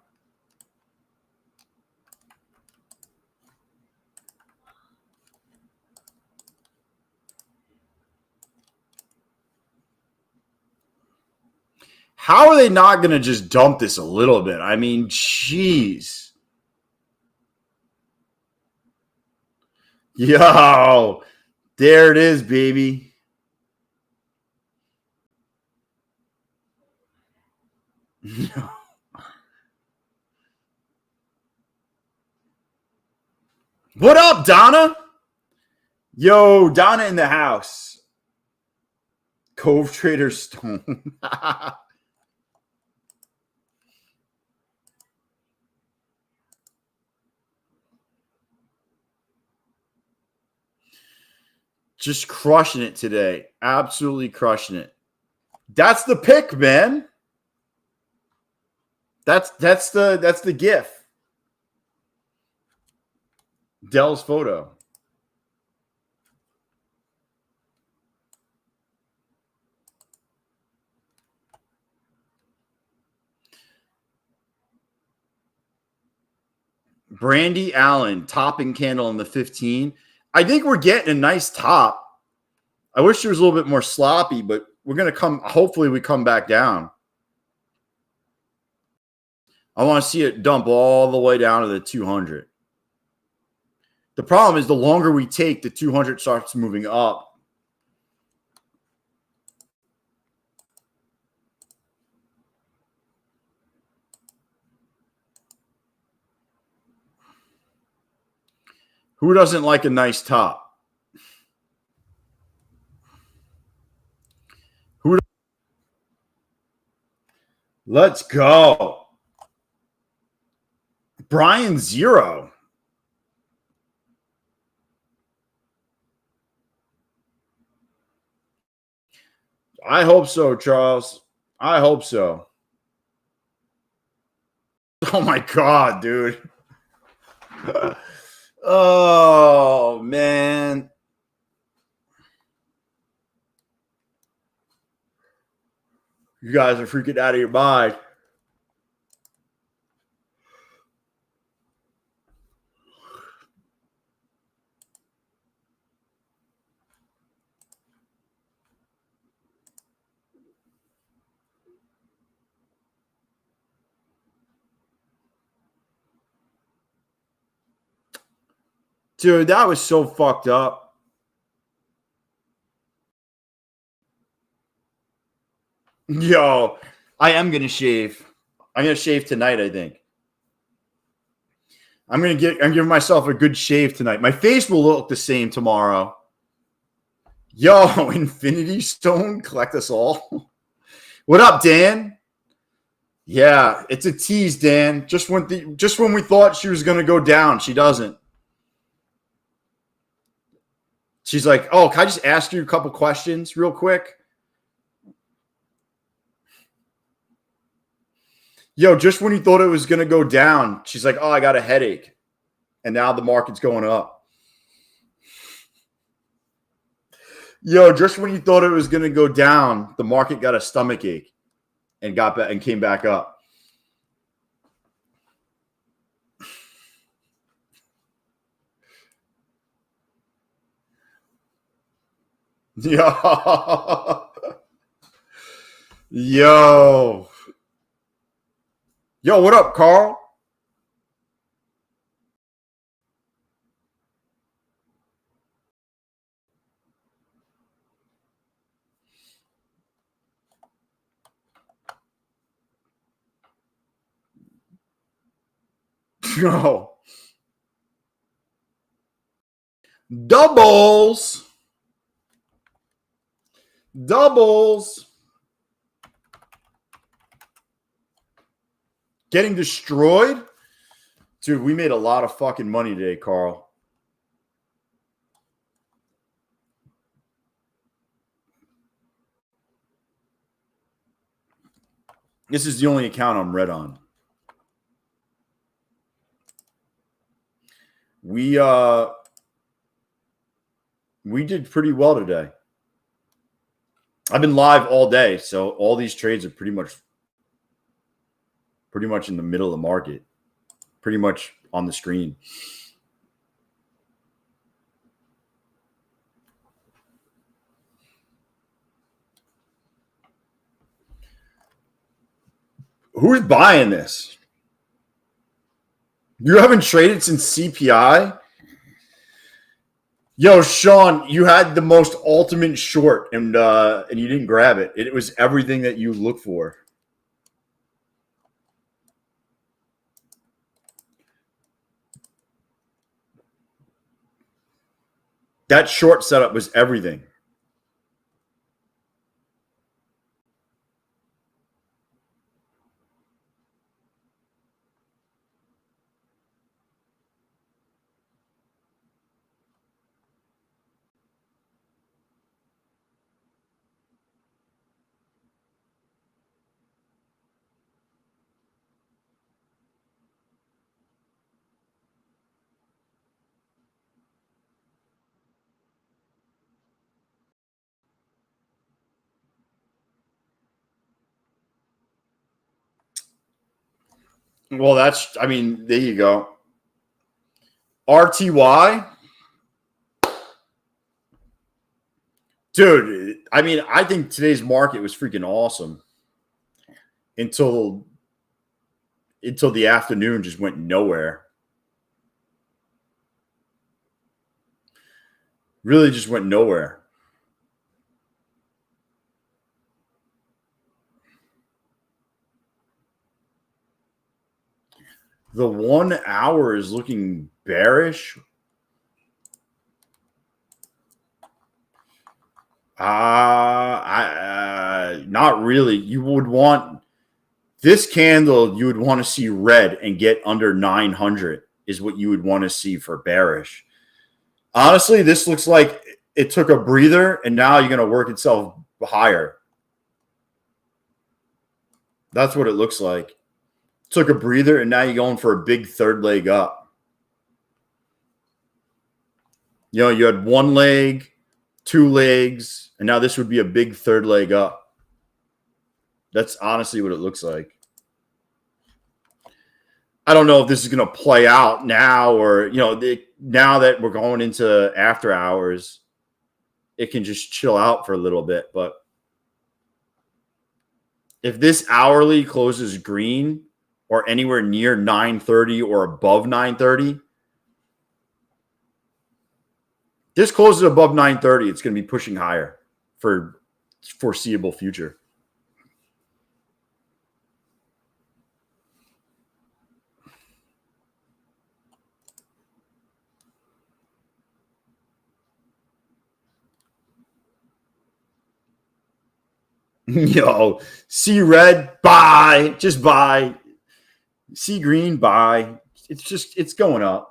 How are they not going to just dump this a little bit? I mean, jeez. Yo, there it is, baby. What up, Donna? Yo, Donna in the house. Cove Trader Stone. Just crushing it today. Absolutely crushing it. That's the pick, man. That's the GIF. Dell's photo. Brandy Allen, topping candle on the 15. I think we're getting a nice top. I wish it was a little bit more sloppy, but we're going to come. Hopefully we come back down. I want to see it dump all the way down to the 200. The problem is the longer we take, the 200 starts moving up. Who doesn't like a nice top? Let's go. Brian 0. I hope so, Charles. I hope so. Oh, my God, dude. Oh, man. You guys are freaking out of your mind. Dude, that was so fucked up. Yo, I am going to shave. I'm going to shave tonight, I think. I'm giving myself a good shave tonight. My face will look the same tomorrow. Yo, Infinity Stone, collect us all. What up, Dan? Yeah, it's a tease, Dan. Just when we thought she was going to go down, she doesn't. She's like, oh, can I just ask you a couple questions real quick? Yo, just when you thought it was going to go down, she's like, oh, I got a headache. And now the market's going up. Yo, just when you thought it was going to go down, the market got a stomach ache and got back and came back up. Yo. Yo. Yo, what up, Carl? Yo. Doubles. Doubles. Getting destroyed? Dude, we made a lot of fucking money today, Carl. This is the only account I'm red on. We did pretty well today. I've been live all day, so all these trades are pretty much in the middle of the market, pretty much on the screen. Who's buying this? You haven't traded since CPI? Yo, Sean, you had the most ultimate short, and you didn't grab it. It was everything that you look for. That short setup was everything. Well, I mean, there you go. RTY? Dude, I mean, I think today's market was freaking awesome until the afternoon just went nowhere. Really just went nowhere. The 1 hour is looking bearish. Not really. You would want this candle, you would want to see red and get under 900 is what you would want to see for bearish. Honestly, this looks like it took a breather and now you're going to work itself higher. That's what it looks like. Took a breather and now you're going for a big third leg up. You know, you had one leg, two legs, and now this would be a big third leg up. That's honestly what it looks like. I don't know if this is going to play out now or, you know, now that we're going into after hours, it can just chill out for a little bit. But if this hourly closes green or anywhere near 930 or above 930, this closes above 930, it's going to be pushing higher for foreseeable future. Yo, see red, buy. Just buy. See green, buy. It's going up.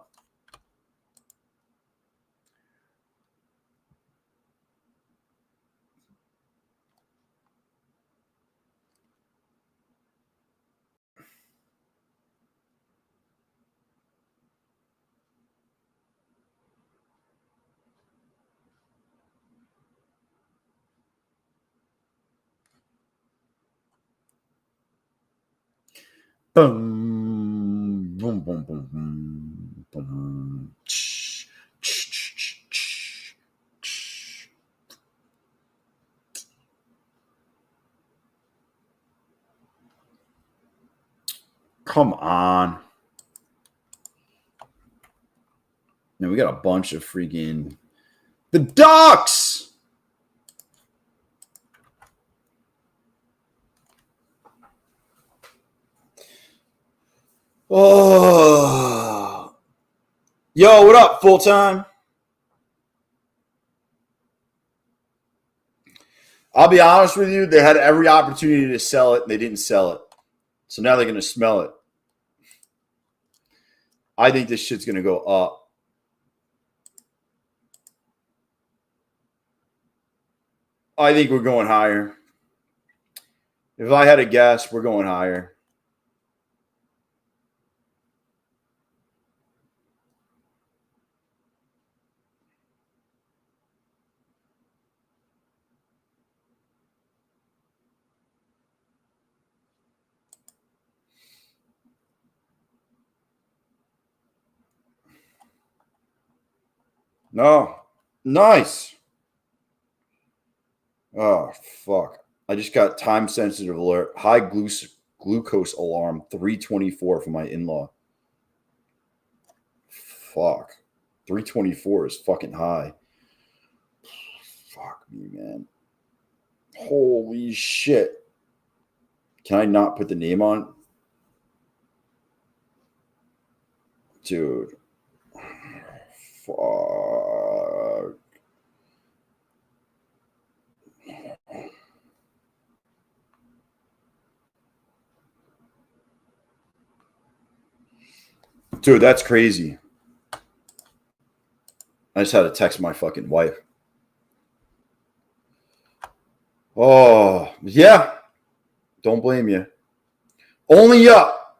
Boom, boom, boom, boom, boom, boom. Come on. Now we got a bunch of freaking the Ducks. Oh, yo, what up, full time? I'll be honest with you, they had every opportunity to sell it, and they didn't sell it. So now they're going to smell it. I think this shit's going to go up. I think we're going higher. If I had to guess, we're going higher. No. Nice. Oh, fuck. I just got time-sensitive alert. High glucose alarm, 324 for my in-law. Fuck. 324 is fucking high. Fuck me, man. Holy shit. Can I not put the name on? Dude. Fuck. Dude, that's crazy. I just had to text my fucking wife. Oh, yeah. Don't blame you. Only up.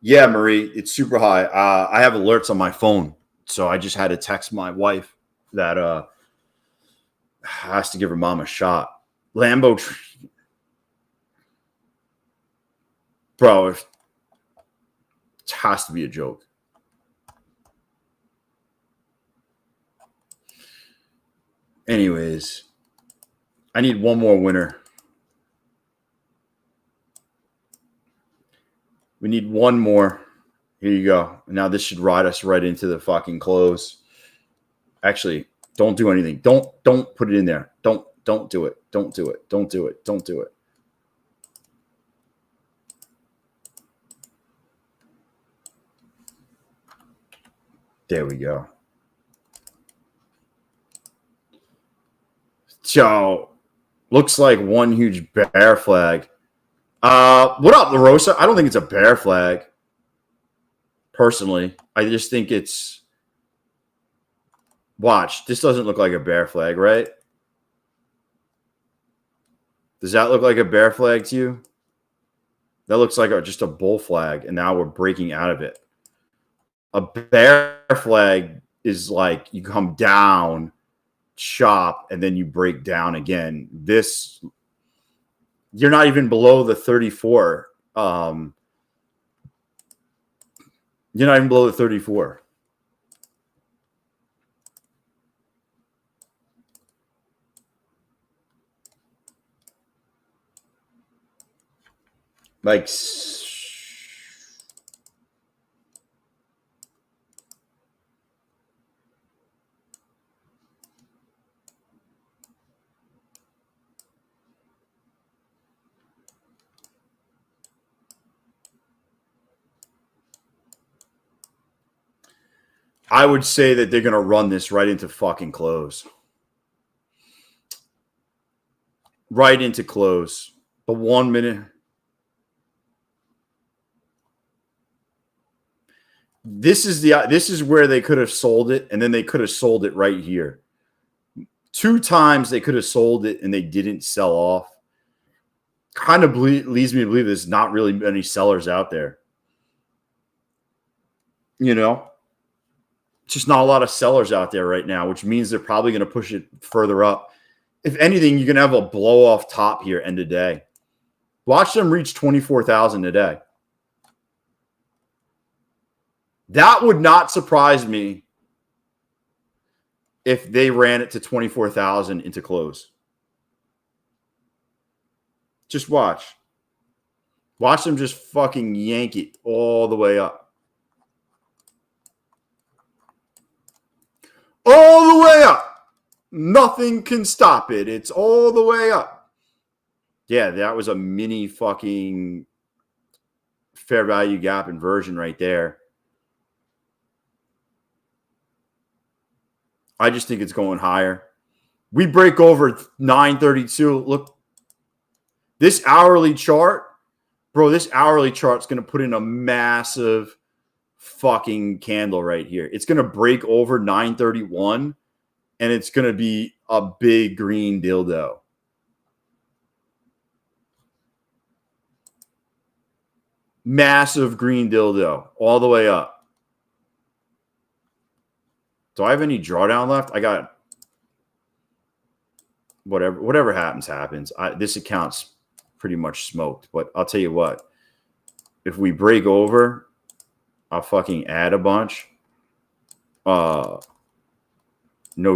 Yeah, Marie, it's super high. I have alerts on my phone, so I just had to text my wife that has to give her mom a shot. Lambo, bro, it has to be a joke. Anyways, I need one more winner. We need one more. Here you go. Now this should ride us right into the fucking close. Actually, don't do anything. Don't put it in there. Don't do it. Don't do it. Don't do it. Don't do it. There we go. So, looks like one huge bear flag. What up, LaRosa? I don't think it's a bear flag. Personally, I just think it's. Watch, this doesn't look like a bear flag, right? Does that look like a bear flag to you? That looks like just a bull flag, and now we're breaking out of it. A bear flag is like you come down, chop, and then you break down again. This, you're not even below the 34. You're not even below the 34. Like, I would say that they're going to run this right into fucking close. Right into close. The 1 minute. This is where they could have sold it, and then they could have sold it right here. 2 times they could have sold it, and they didn't sell off. Kind of leads me to believe there's not really many sellers out there. You know? Just not a lot of sellers out there right now, which means they're probably going to push it further up. If anything, you're going to have a blow off top here end of day. Watch them reach 24,000 today. That would not surprise me if they ran it to 24,000 into close. Just watch. Watch them just fucking yank it all the way up. All the way up. Nothing can stop it. It's all the way up. Yeah, that was a mini fucking fair value gap inversion right there. I just think it's going higher. We break over 932. Look, this hourly chart, bro, this hourly chart's going to put in a massive fucking candle right here. It's going to break over 931, and it's going to be a big green dildo. Massive green dildo all the way up. Do I have any drawdown left? I got whatever happens. This account's pretty much smoked, but I'll tell you what. If we break over, I'll fucking add a bunch. No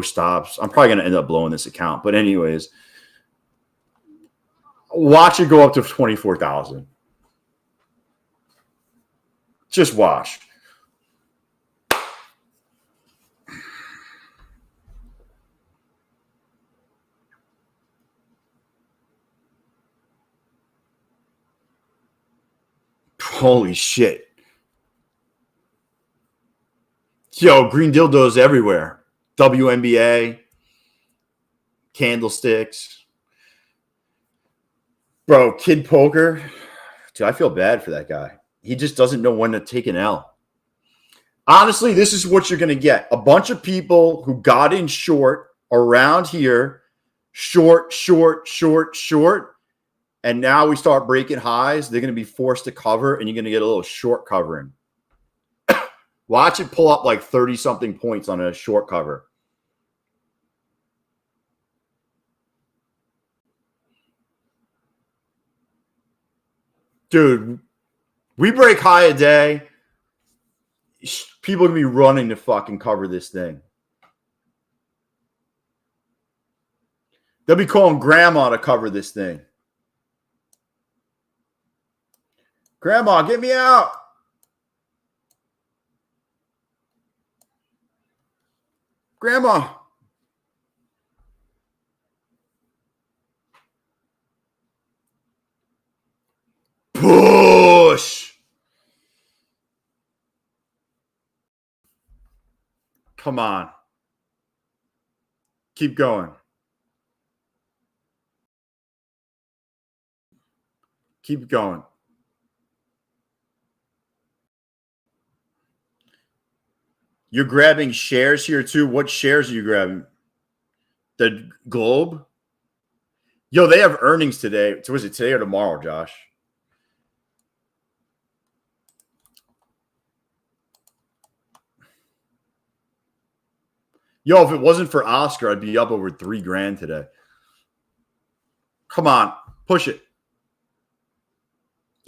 stops. I'm probably going to end up blowing this account. But anyways, watch it go up to 24,000. Just watch. Holy shit. Yo, green dildos everywhere. WNBA, candlesticks. Bro, Kid Poker. Dude, I feel bad for that guy. He just doesn't know when to take an L. Honestly, this is what you're going to get. A bunch of people who got in short around here. Short. And now we start breaking highs. They're going to be forced to cover, and you're going to get a little short covering. Watch it pull up like 30-something points on a short cover. Dude, we break high a day. People are going to be running to fucking cover this thing. They'll be calling grandma to cover this thing. Grandma, get me out. Grandma. Push. Come on. Keep going. Keep going. You're grabbing shares here too. What shares are you grabbing? The Globe? Yo, they have earnings today. So was it today or tomorrow, Josh? Yo, if it wasn't for Oscar, I'd be up over $3,000 today. Come on, push it.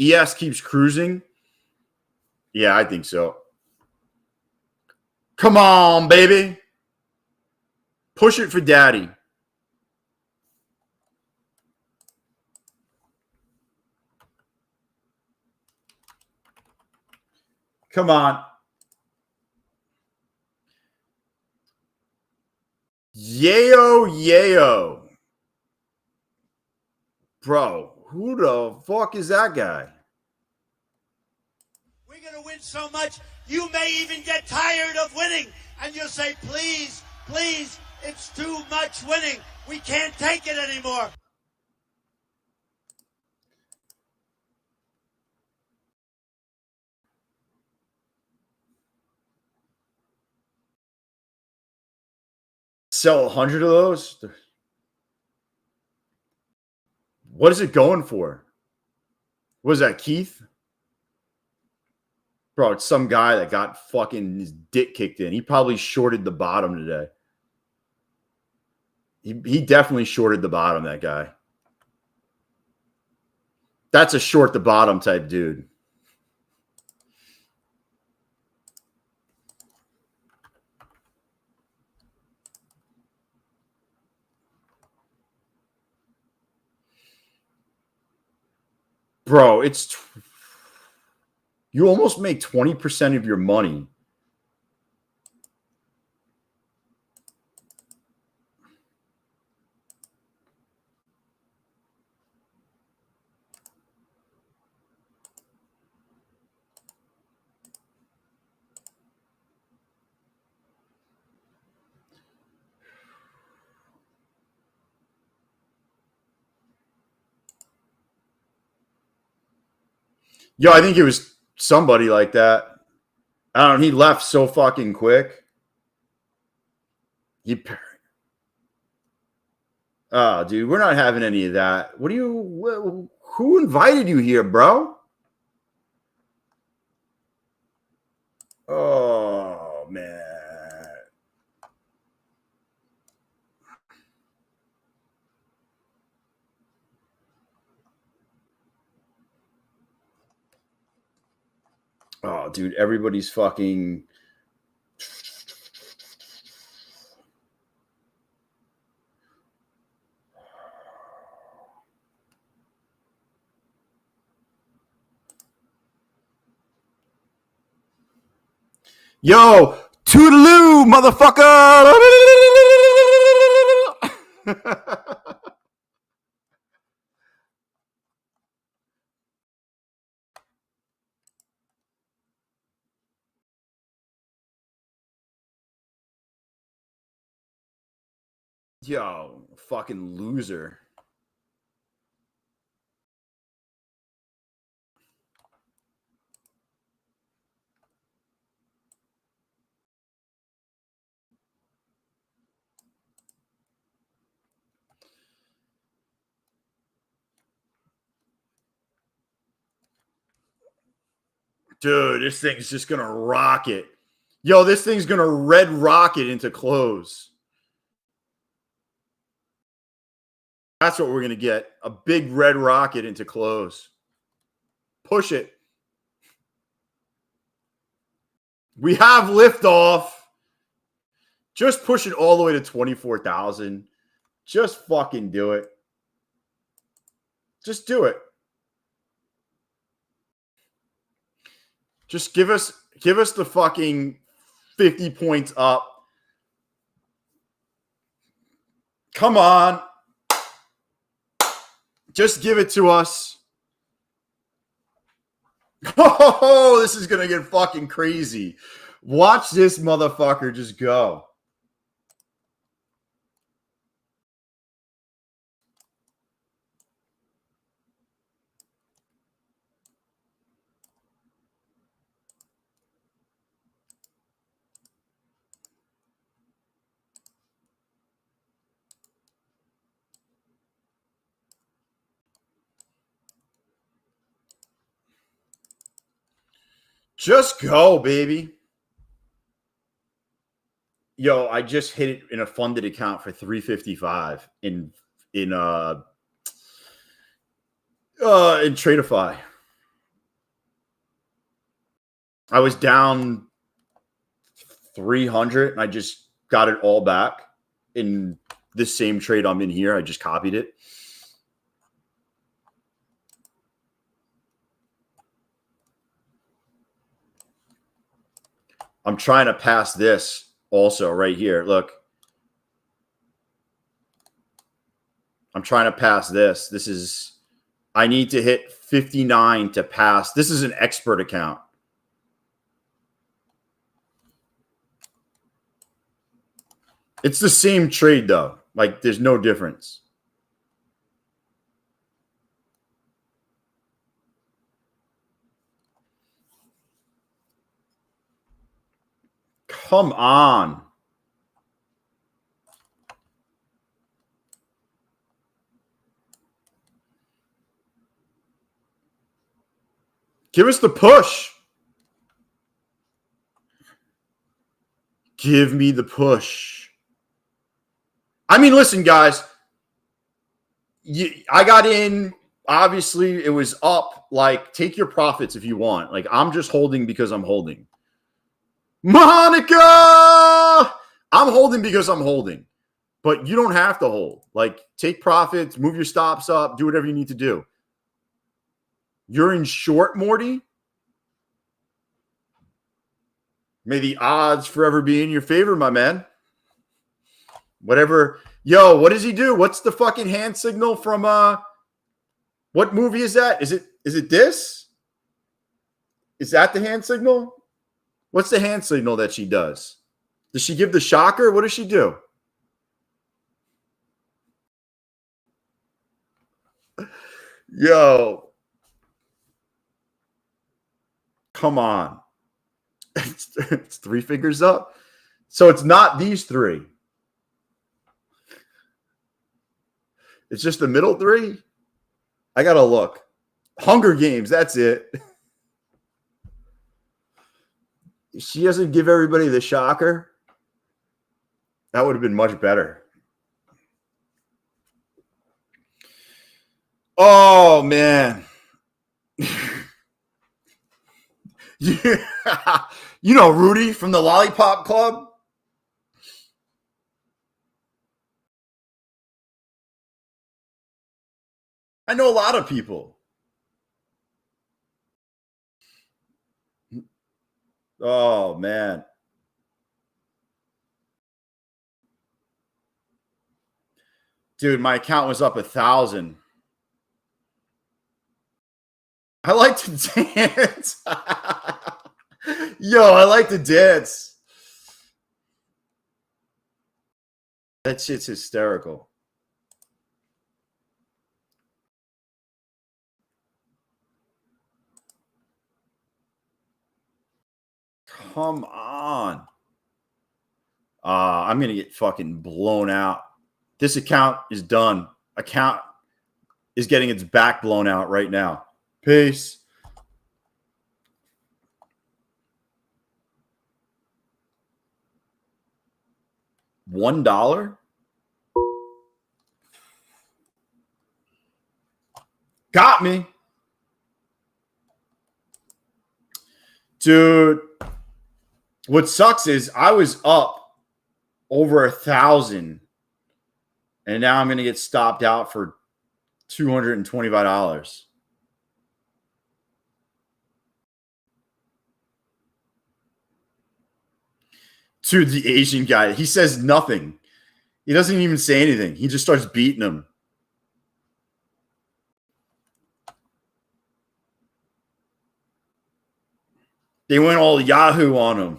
ES keeps cruising. Yeah, I think so. Come on, baby. Push it for daddy. Come on. Yayo. Bro, who the fuck is that guy? We're going to win so much, you may even get tired of winning. And you'll say, please, please, it's too much winning. We can't take it anymore. Sell 100 of those? What is it going for? What is that, Keith? Bro, it's some guy that got fucking his dick kicked in. He probably shorted the bottom today. He definitely shorted the bottom, that guy. That's a short the bottom type dude. Bro, you almost make 20% of your money. Yo, I think it was somebody like that. I don't know. He left so fucking quick. Oh, dude, we're not having any of that. Who invited you here, bro? Oh, man. Oh, dude, everybody's fucking. Yo, toodaloo, motherfucker! Yo, fucking loser. Dude, this thing's just going to rocket. Yo, this thing's going to red rocket into close. That's what we're going to get. A big red rocket into close. Push it. We have liftoff. Just push it all the way to 24,000. Just fucking do it. Just do it. Just give us the fucking 50 points up. Come on. Just give it to us. Oh, this is going to get fucking crazy. Watch this motherfucker just go. Just go, baby. Yo, I just hit it in a funded account for $355 in Tradeify. I was down 300 and I just got it all back in this same trade I'm in here. I just copied it. I'm trying to pass this also right here. Look. I'm trying to pass this. I need to hit 59 to pass. This is an expert account. It's the same trade though. Like there's no difference. Come on. Give us the push. Give me the push. I mean, listen, guys. I got in. Obviously, it was up. Like, take your profits if you want. Like, I'm just holding because I'm holding. Monica! I'm holding because I'm holding. But you don't have to hold. Like, take profits, move your stops up, do whatever you need to do. You're in short, Morty? May the odds forever be in your favor, my man. Whatever. Yo, what does he do? What's the fucking hand signal from what movie is that? Is it this? Is that the hand signal? What's the hand signal that she does? Does she give the shocker? What does she do? Yo. Come on. It's three fingers up. So it's not these three. It's just the middle three. I got to look. Hunger Games. That's it. She doesn't give everybody the shocker. That would have been much better. Oh, man. Yeah. You know Rudy from the Lollipop Club? I know a lot of people. Oh, man. Dude, my account was up 1,000. I like to dance. Yo, I like to dance. That shit's hysterical. Come on. I'm going to get fucking blown out. This account is done. Account is getting its back blown out right now. Peace. $1? Got me. Dude, what sucks is I was up over 1,000 and now I'm going to get stopped out for $225. Dude, the Asian guy, he says nothing. He doesn't even say anything. He just starts beating him. They went all Yahoo on him.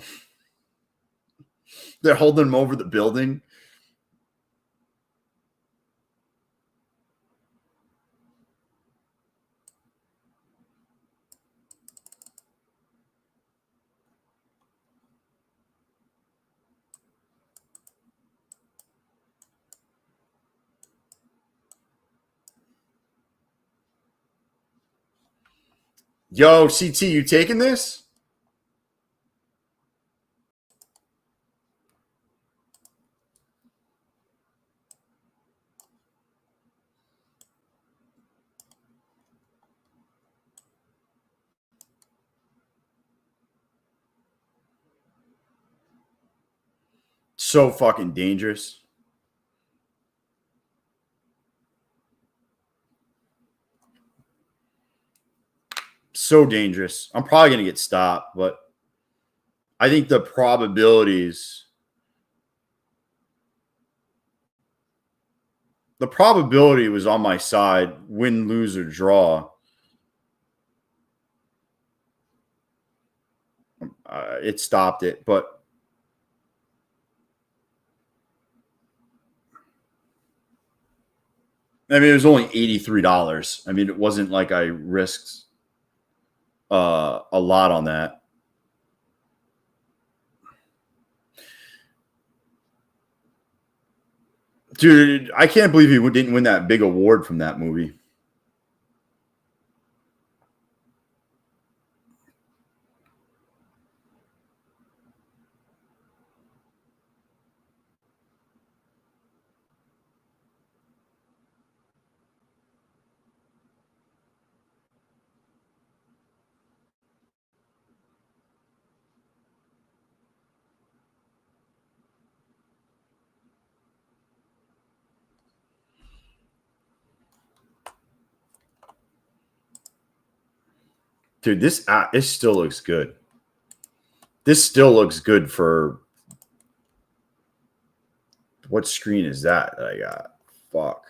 They're holding him over the building. Yo, CT, you taking this? So fucking dangerous. So dangerous. I'm probably going to get stopped, but I think the probability was on my side, win, lose, or draw. It stopped it, but I mean, it was only $83. I mean, it wasn't like I risked a lot on that. Dude, I can't believe he didn't win that big award from that movie. Dude, this still looks good. This still looks good for what screen is that I got? Fuck.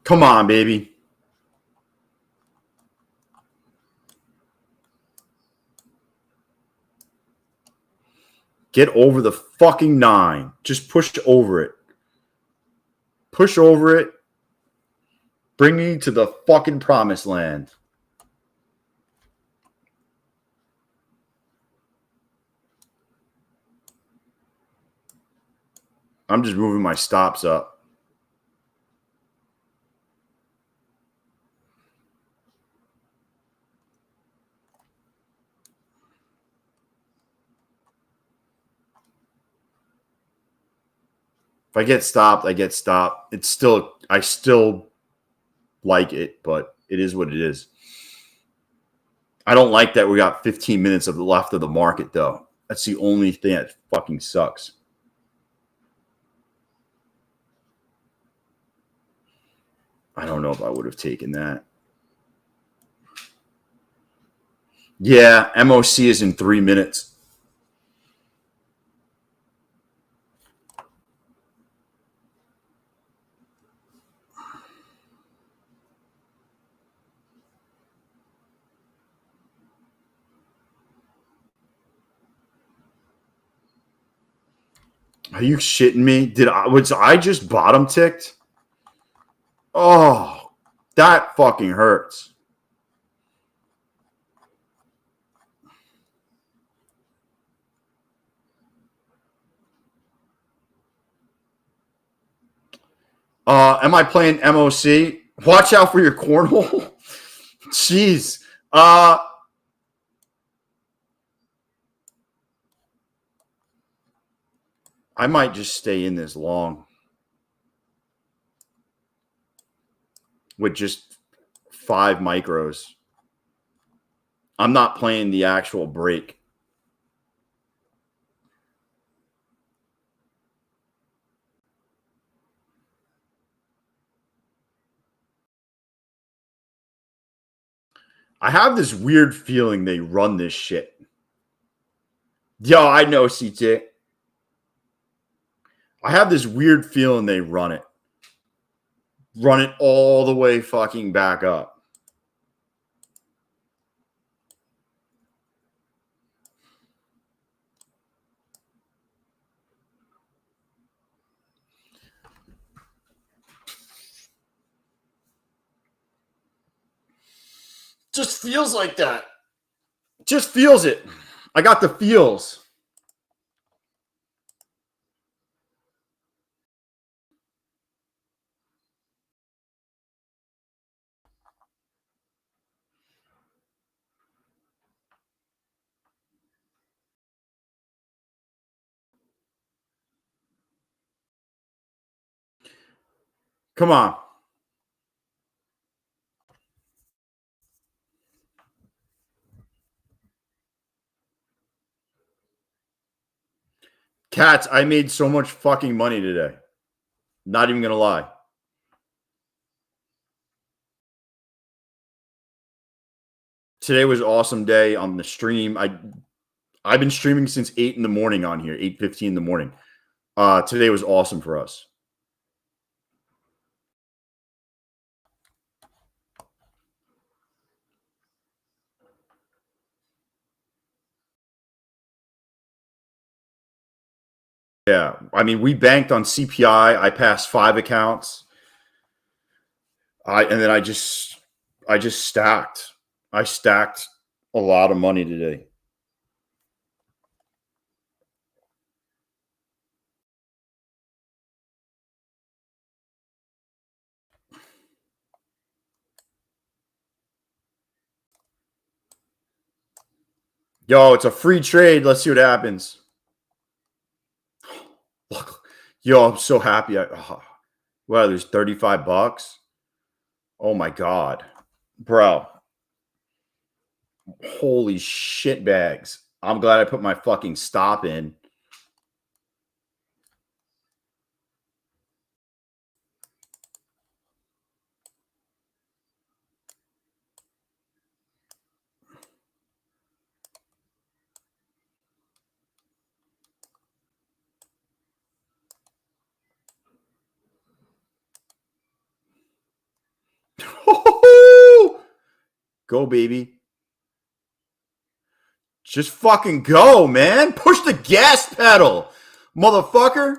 Come on, baby. Get over the fucking 9. Just push over it. Push over it. Bring me to the fucking promised land. I'm just moving my stops up. If I get stopped, I get stopped. I still like it, but it is what it is. I don't like that we got 15 minutes of the left of the market, though. That's the only thing that fucking sucks. I don't know if I would have taken that. Yeah, MOC is in 3 minutes. Are you shitting me? Was I just bottom ticked? Oh, that fucking hurts. Am I playing MOC? Watch out for your cornhole. Jeez. I might just stay in this long with just 5 micros. I'm not playing the actual break. I have this weird feeling they run this shit. Yo, I know, CJ. I have this weird feeling they run it. Run it all the way fucking back up. Just feels like that. Just feels it. I got the feels. Come on. Cats, I made so much fucking money today. Not even going to lie. Today was an awesome day on the stream. I've been streaming since 8 in the morning on here, 8:15 in the morning. Today was awesome for us. Yeah, I mean, we banked on CPI. I passed 5 accounts. And then I just stacked. I stacked a lot of money today. Yo, it's a free trade. Let's see what happens. Look, yo, I'm so happy. Wow, there's $35. Oh my God. Bro. Holy shit bags. I'm glad I put my fucking stop in. Go, baby. Just fucking go, man. Push the gas pedal, motherfucker.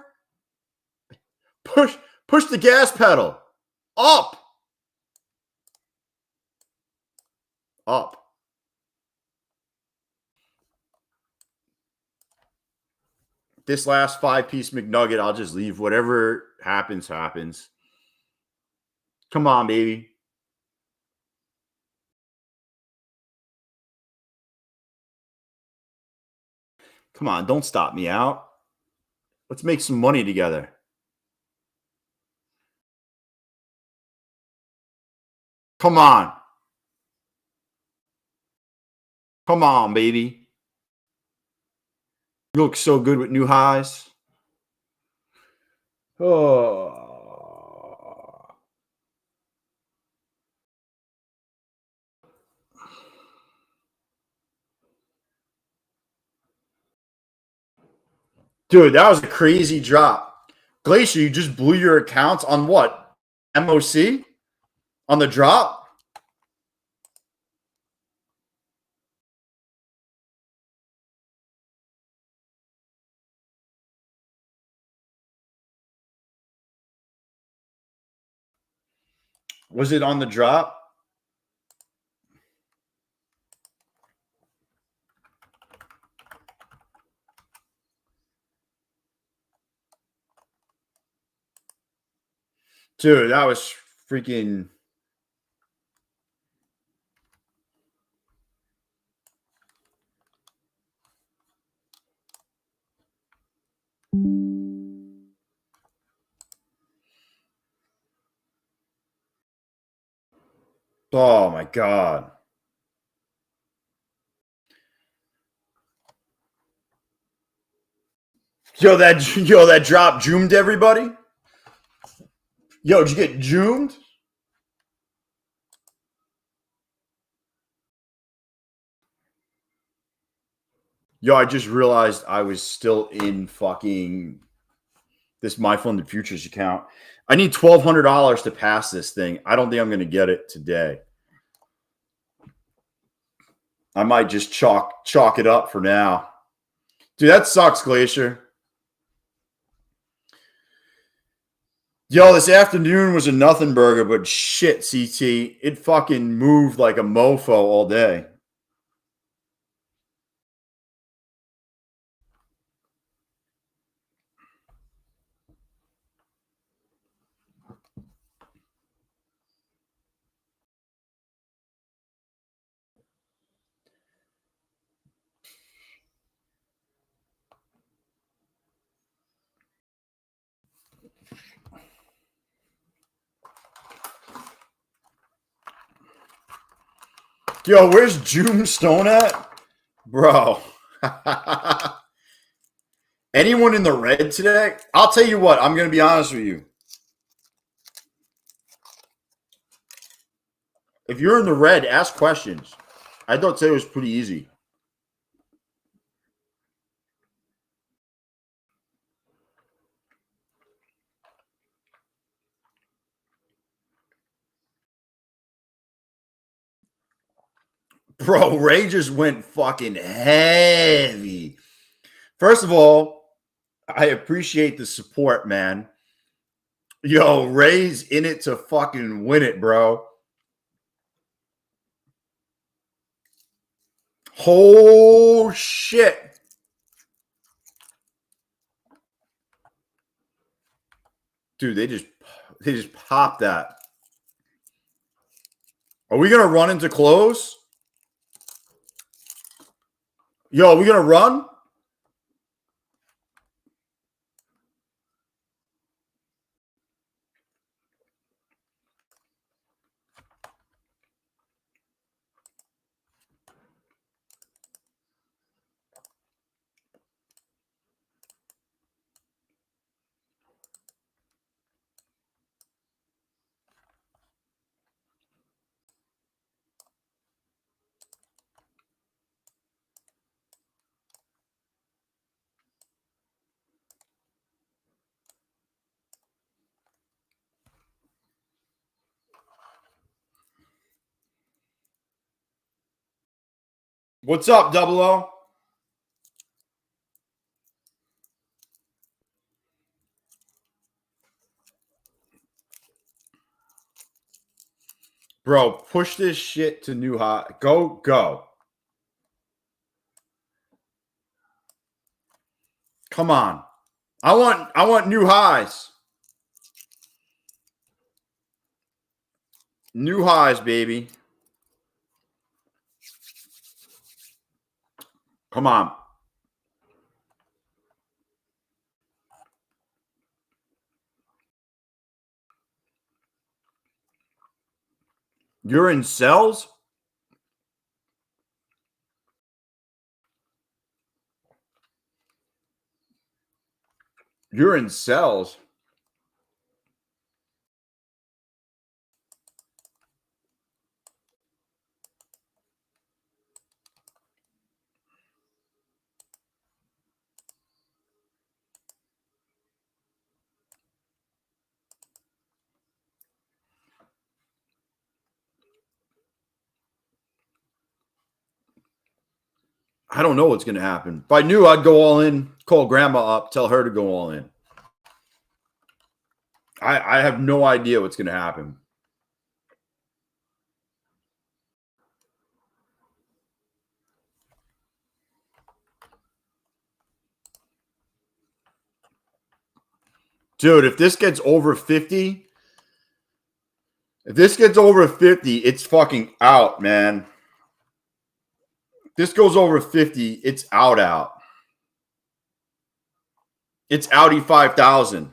Push the gas pedal. Up. Up. This last 5-piece McNugget, I'll just leave. Whatever happens, happens. Come on, baby. Come on, don't stop me out. Let's make some money together. Come on. Come on, baby. You look so good with new highs. Oh. Dude, that was a crazy drop. Glacier, you just blew your accounts on what? MOC? On the drop? Was it on the drop? Dude, that was freaking... Oh, my God. Yo, that drop joomed everybody? Yo, did you get joomed? Yo, I just realized I was still in fucking this My Funded Futures account. I need $1,200 to pass this thing. I don't think I'm going to get it today. I might just chalk it up for now. Dude, that sucks, Glacier. Yo, this afternoon was a nothing burger, but shit, CT. It fucking moved like a mofo all day. Yo, where's Joomstone at? Bro. Anyone in the red today? I'll tell you what, I'm going to be honest with you. If you're in the red, ask questions. I thought today was pretty easy. Bro, Ray just went fucking heavy. First of all, I appreciate the support, man. Yo, Ray's in it to fucking win it, bro. Oh, shit. Dude, they just popped that. Are we going to run into close? Yo, we gonna run? What's up, Double O? Bro, push this shit to new high. Go. Come on. I want new highs. New highs, baby. Come on. You're in cells? You're in cells. I don't know what's going to happen. If I knew, I'd go all in, call grandma up, tell her to go all in. I have no idea what's going to happen. Dude, if this gets over 50, it's fucking out, man. If this goes over 50, it's out. It's Audi 5000.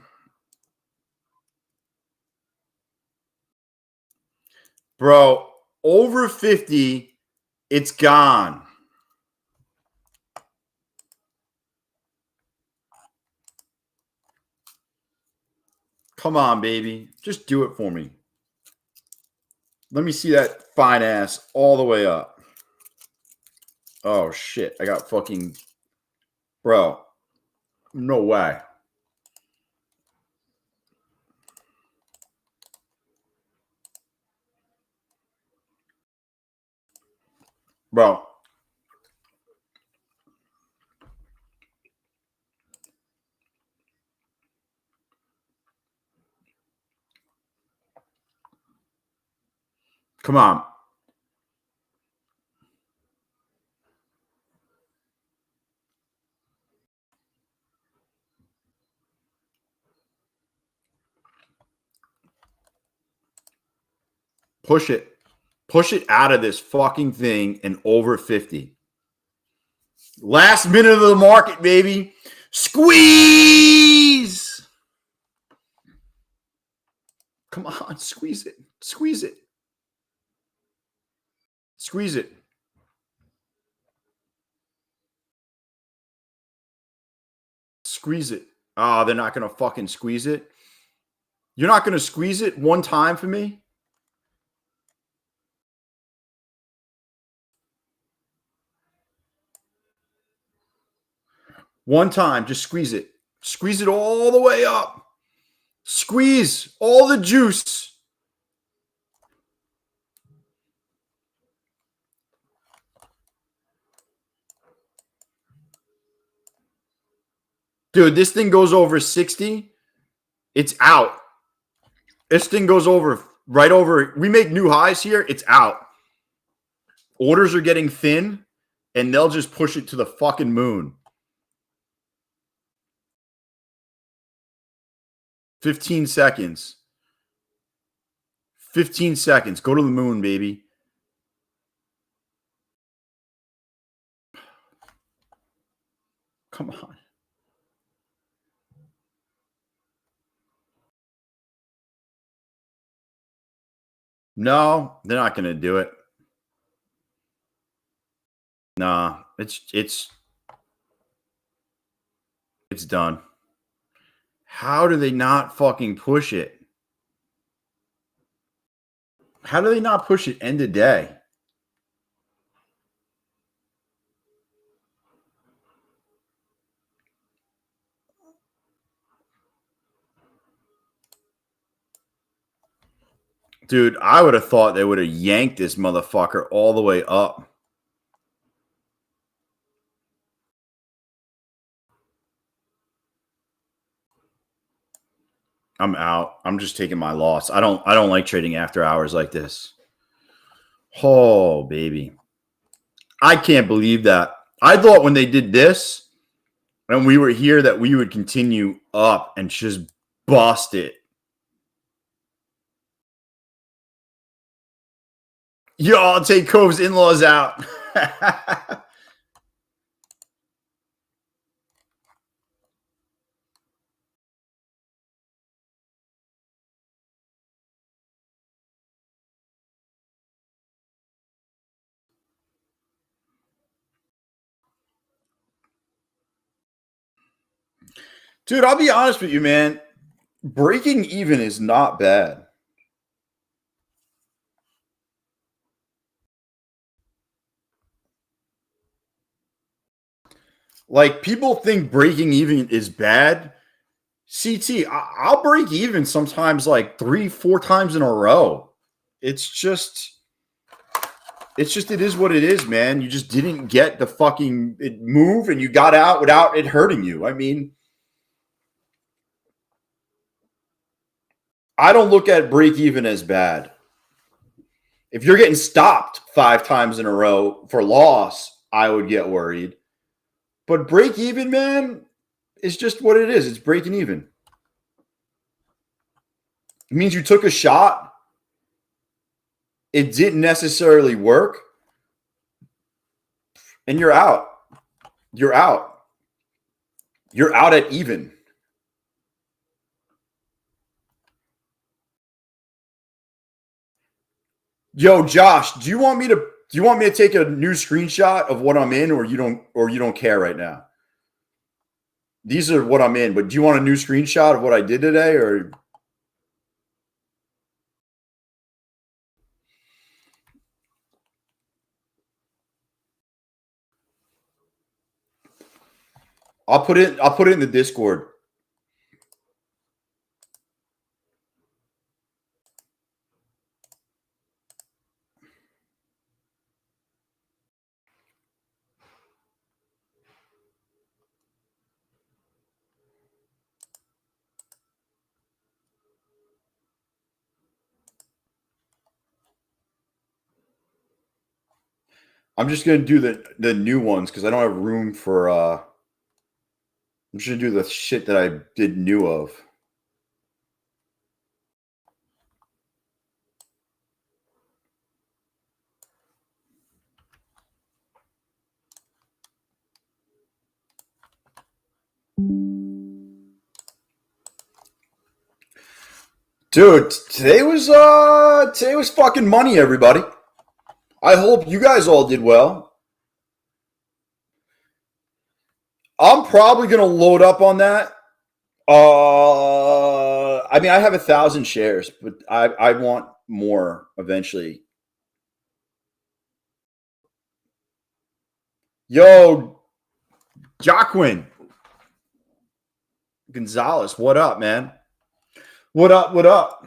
Bro, over 50, it's gone. Come on, baby. Just do it for me. Let me see that fine ass all the way up. Oh, shit. I got fucking... Bro. No way. Bro. Come on. Push it. Push it out of this fucking thing and over 50. Last minute of the market, baby. Squeeze! Come on, squeeze it. Squeeze it. Squeeze it. Squeeze it. Oh, they're not going to fucking squeeze it? You're not going to squeeze it one time for me? One time, just squeeze it. Squeeze it all the way up. Squeeze all the juice. Dude, this thing goes over 60. It's out. This thing goes over, right over. We make new highs here. It's out. Orders are getting thin, and they'll just push it to the fucking moon. 15 seconds. 15 seconds. Go to the moon, baby. Come on. No, they're not going to do it. Nah, it's done. How do they not fucking push it? How do they not push it end of day? Dude, I would have thought they would have yanked this motherfucker all the way up. I'm out. I'm just taking my loss. I don't like trading after hours like this. Oh, baby. I can't believe that. I thought when they did this and we were here that we would continue up and just bust it. Yo, I'll take Cove's in-laws out. Dude, I'll be honest with you, man. Breaking even is not bad. Like, people think breaking even is bad. CT, I'll break even sometimes like 3-4 times in a row. It is what it is, man. You just didn't get the fucking move and you got out without it hurting you. I mean, I don't look at break even as bad. If you're getting stopped 5 times in a row for loss, I would get worried. But break even, man, is just what it is. It's breaking even. It means you took a shot. It didn't necessarily work. And you're out. You're out. You're out at even. Yo, Josh, do you want me to take a new screenshot of what I'm in, or you don't care right now? These are what I'm in, but do you want a new screenshot of what I did today, or? I'll put it in the Discord. I'm just gonna do the new ones because I don't have room for I'm just gonna do the shit that I did new of. Dude, today was fucking money, everybody. I hope you guys all did well. I'm probably gonna load up on that. I mean, I have 1,000 shares, but I want more eventually. Yo, Jacquin Gonzalez, what up, man? What up? What up?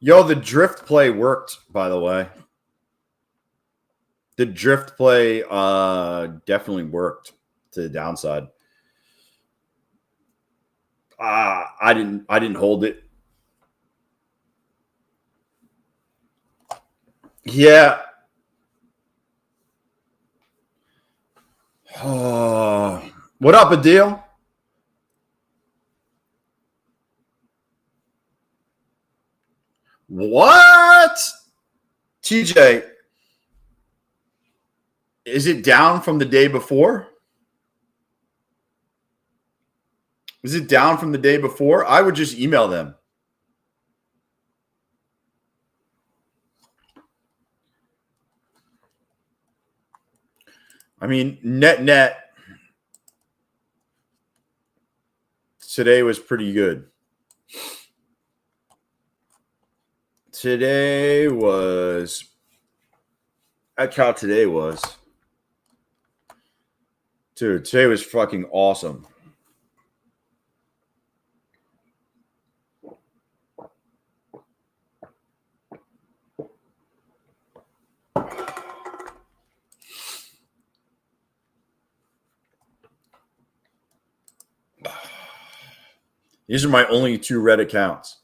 Yo, the drift play worked, by the way. The drift play definitely worked to the downside. I didn't hold it. Yeah. Oh, what up, Adil? What? TJ, is it down from the day before? Is it down from the day before? I would just email them. I mean, net, today was pretty good. Today was, that's how today was. Dude, today was fucking awesome. These are my only 2 red accounts.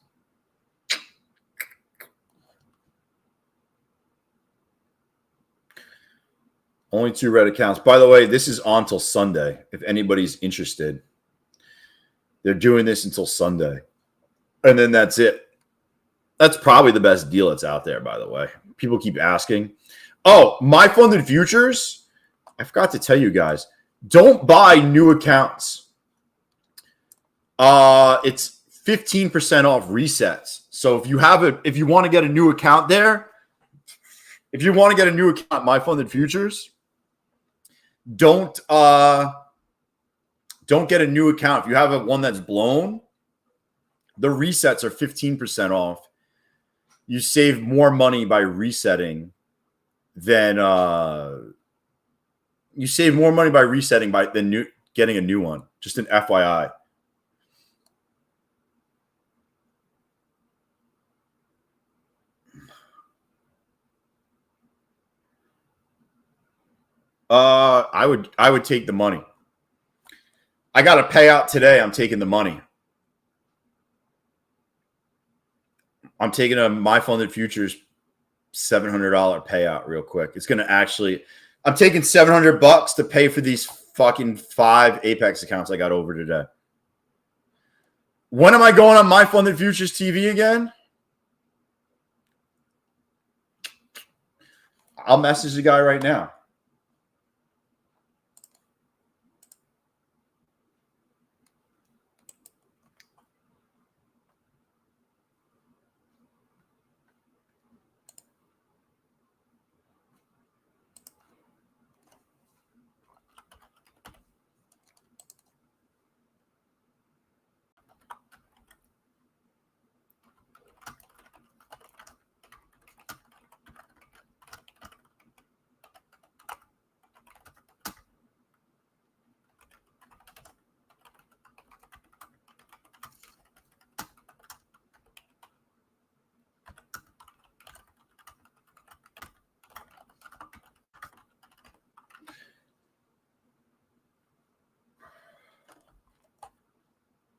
Only 2 red accounts. By the way, this is on till Sunday. If anybody's interested, they're doing this until Sunday. And then that's it. That's probably the best deal that's out there, by the way. People keep asking. Oh, my funded futures. I forgot to tell you guys. Don't buy new accounts. It's 15% off resets. So if you want to get a new account there, if you want to get a new account, my funded futures, don't get a new account. If you have one that's blown, the resets are 15% off. You save more money by resetting than getting a new one. Just an FYI. I would take the money. I got a payout today. I'm taking the money. I'm taking a my funded futures $700 payout real quick. It's going to actually, I'm taking $700 to pay for these fucking 5 Apex accounts I got over today. When am I going on my funded futures TV again? I'll message the guy right now.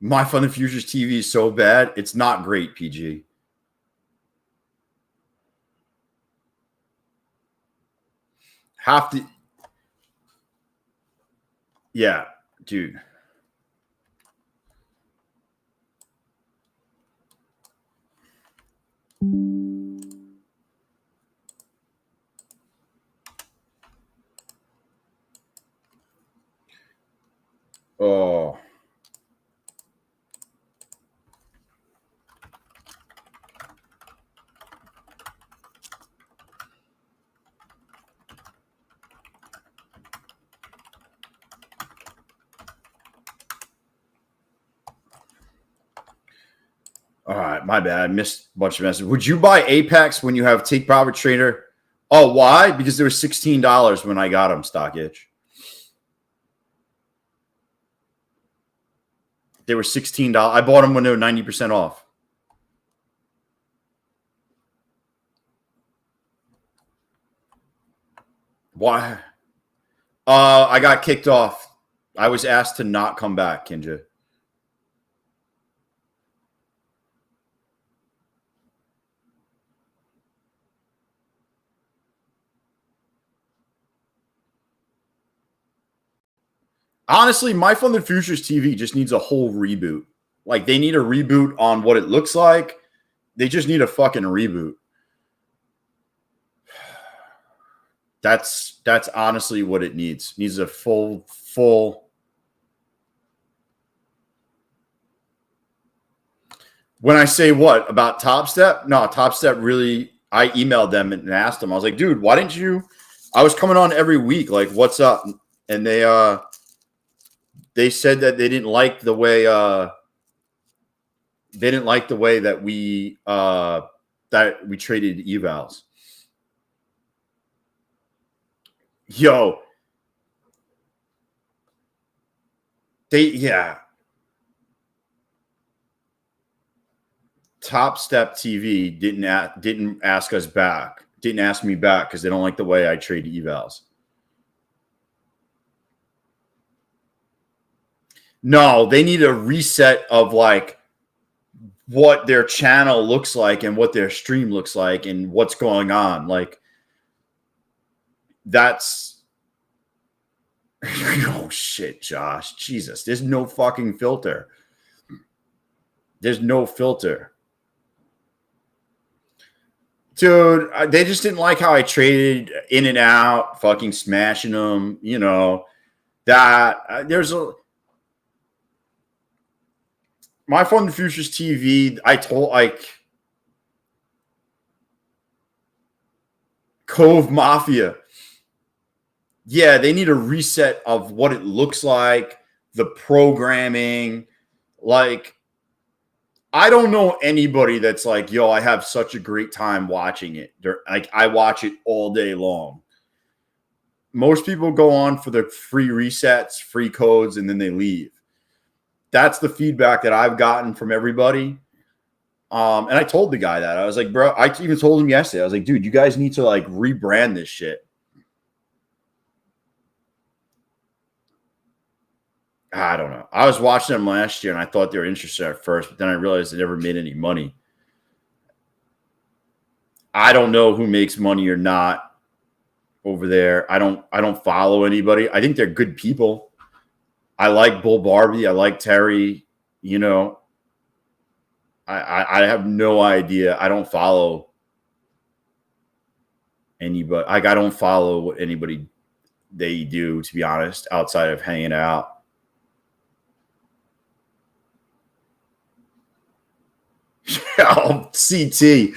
My funded futures TV is so bad. It's not great, PG. Have to. Yeah, dude. Oh. All right, my bad. I missed a bunch of messages. Would you buy Apex when you have Take Profit Trader? Oh, why? Because they were $16 when I got them, Stock Itch. They were $16. I bought them when they were 90% off. Why? I got kicked off. I was asked to not come back, Kinja. Honestly, My Funded Futures TV just needs a whole reboot. Like, they need a reboot on what it looks like. They just need a fucking reboot. That's honestly what it needs. It needs a full. When I say what about Topstep? No, Topstep really. I emailed them and asked them. I was like, dude, why didn't you? I was coming on every week. Like, what's up? And they said that they didn't like the way that we traded evals. Yo, Topstep TV didn't ask us back. Didn't ask me back because they don't like the way I trade evals. No, they need a reset of like what their channel looks like and what their stream looks like and what's going on. Like, that's oh shit, Josh. Jesus, there's no fucking filter. There's no filter. Dude, they just didn't like how I traded in and out, fucking smashing them, you know. That there's a My Funded Futures TV, I told like Cove Mafia. Yeah, they need a reset of what it looks like, the programming. Like, I don't know anybody that's like, yo, I have such a great time watching it. Like, I watch it all day long. Most people go on for the free resets, free codes, and then they leave. That's the feedback that I've gotten from everybody. And I told the guy that. I was like, bro, I even told him yesterday. I was like, dude, you guys need to like rebrand this shit. I don't know. I was watching them last year and I thought they were interesting at first, but then I realized they never made any money. I don't know who makes money or not over there. I don't follow anybody. I think they're good people. I like Bull Barbie. I like Terry. You know, I have no idea. I don't follow anybody. Like, I don't follow what anybody they do, to be honest, outside of hanging out. Oh, CT.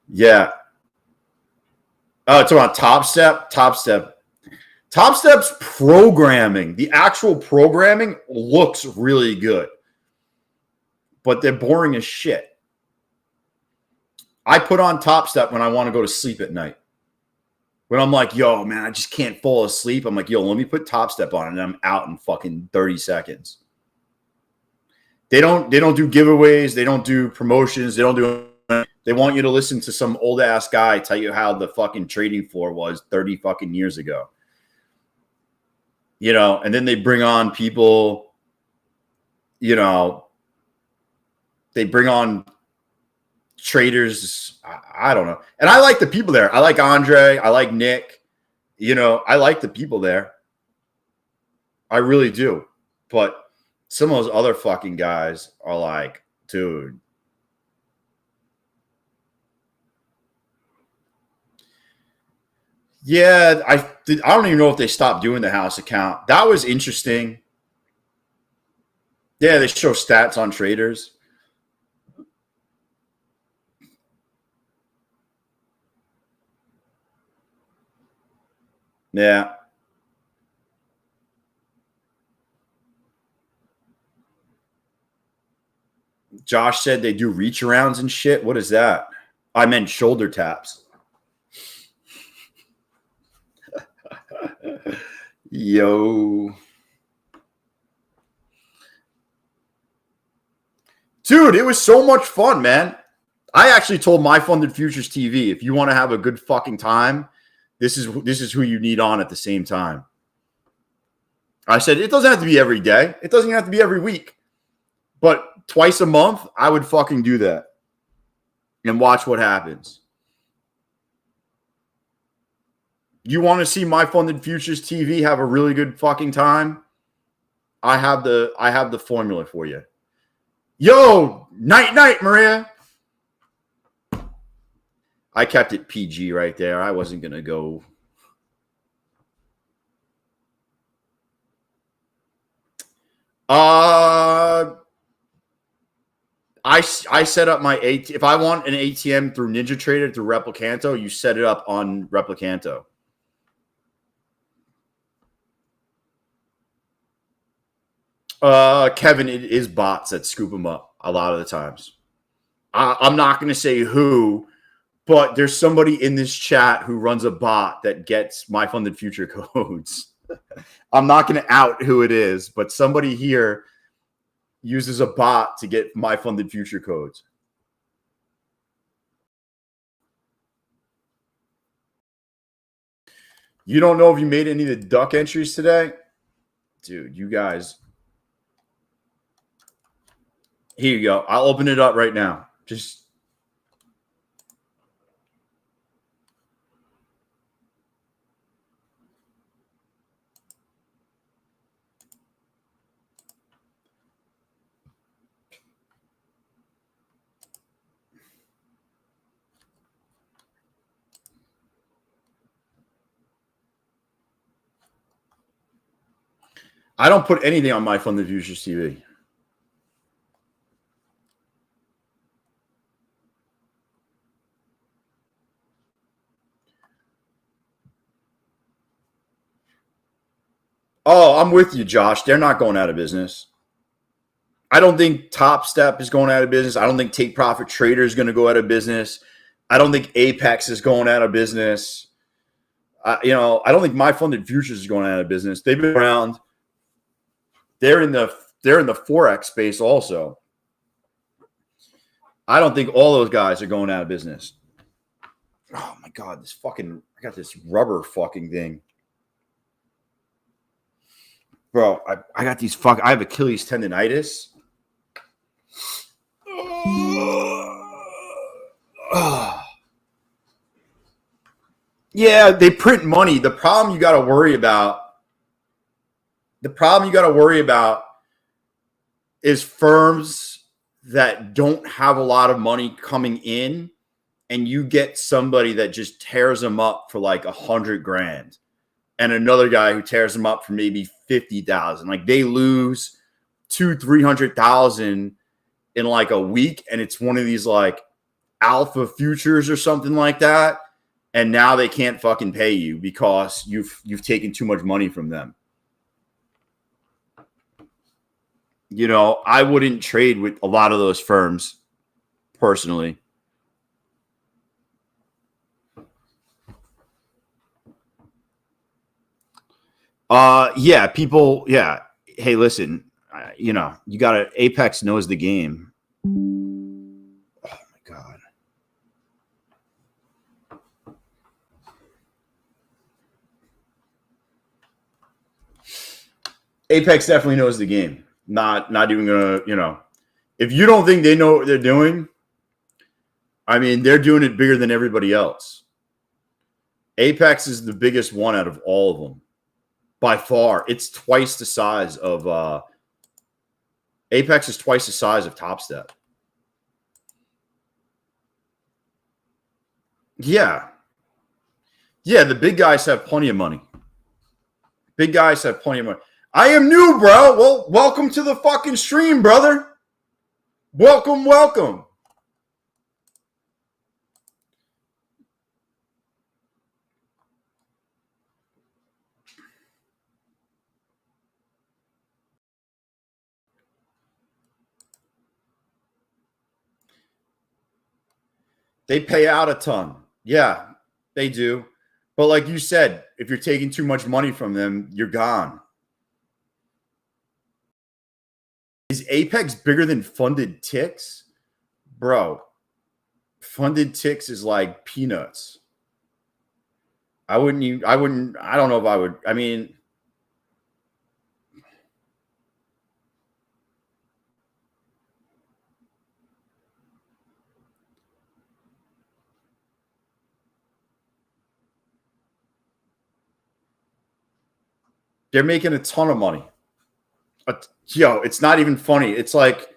Yeah. Oh, it's about Topstep. Topstep's programming, the actual programming looks really good, but they're boring as shit. I put on Topstep when I want to go to sleep at night. When I'm like, yo, man, I just can't fall asleep. I'm like, yo, let me put Topstep on, and I'm out in fucking 30 seconds. They don't do giveaways. They don't do promotions. They want you to listen to some old ass guy tell you how the fucking trading floor was 30 fucking years ago. You know, and then they bring on people, you know, they bring on traders. I don't know. And I like the people there. I like Andre. I like Nick. You know, I like the people there. I really do. But some of those other fucking guys are like, dude. Yeah, I don't even know if they stopped doing the house account. That was interesting. Yeah, they show stats on traders. Yeah. Josh said they do reach arounds and shit. What is that? I meant shoulder taps. Yo. Dude, it was so much fun, man. I actually told My Funded Futures TV, if you want to have a good fucking time, this is who you need on at the same time. I said, it doesn't have to be every day. It doesn't have to be every week. But twice a month, I would fucking do that and watch what happens. You want to see My Funded Futures TV have a really good fucking time? I have the formula for you. Yo, night, Maria. I kept it PG right there. I wasn't going to go. I set up my if I want an ATM through NinjaTrader through Replicanto, you set it up on Replicanto. Kevin, it is bots that scoop them up a lot of the times. I'm not going to say who, but there's somebody in this chat who runs a bot that gets My Funded Future codes. I'm not going to out who it is, but somebody here uses a bot to get My Funded Future codes. You don't know if you made any of the duck entries today? Dude, you guys. Here you go. I'll open it up right now. Just I don't put anything on My Funded Futures TV. Oh, I'm with you, Josh. They're not going out of business. I don't think Topstep is going out of business. I don't think Take Profit Trader is going to go out of business. I don't think Apex is going out of business. I don't think My Funded Futures is going out of business. They've been around. They're in the Forex space also. I don't think all those guys are going out of business. Oh my God, I got this rubber fucking thing. Bro, I got these I have Achilles tendonitis. Yeah, they print money. The problem you got to worry about is firms that don't have a lot of money coming in, and you get somebody that just tears them up for like $100,000, and another guy who tears them up for maybe $50,000. Like they lose $200,000-$300,000 in like a week, and it's one of these like alpha futures or something like that. And now they can't fucking pay you because you've taken too much money from them. I wouldn't trade with a lot of those firms personally. Yeah, people. Yeah. Hey, listen, you got to Apex knows the game. Oh my God. Apex definitely knows the game. Not even gonna, if you don't think they know what they're doing, I mean, they're doing it bigger than everybody else. Apex is the biggest one out of all of them. By far. It's twice the size of Apex is twice the size of Topstep. Yeah. Yeah, the big guys have plenty of money. Big guys have plenty of money. I am new, bro. Well, welcome to the fucking stream, brother. Welcome. They pay out a ton. Yeah, they do. But like you said, if you're taking too much money from them, you're gone. Is Apex bigger than funded ticks? Bro, funded ticks is like peanuts. I don't know if I would. I mean, They're making a ton of money. Yo, it's not even funny. It's like,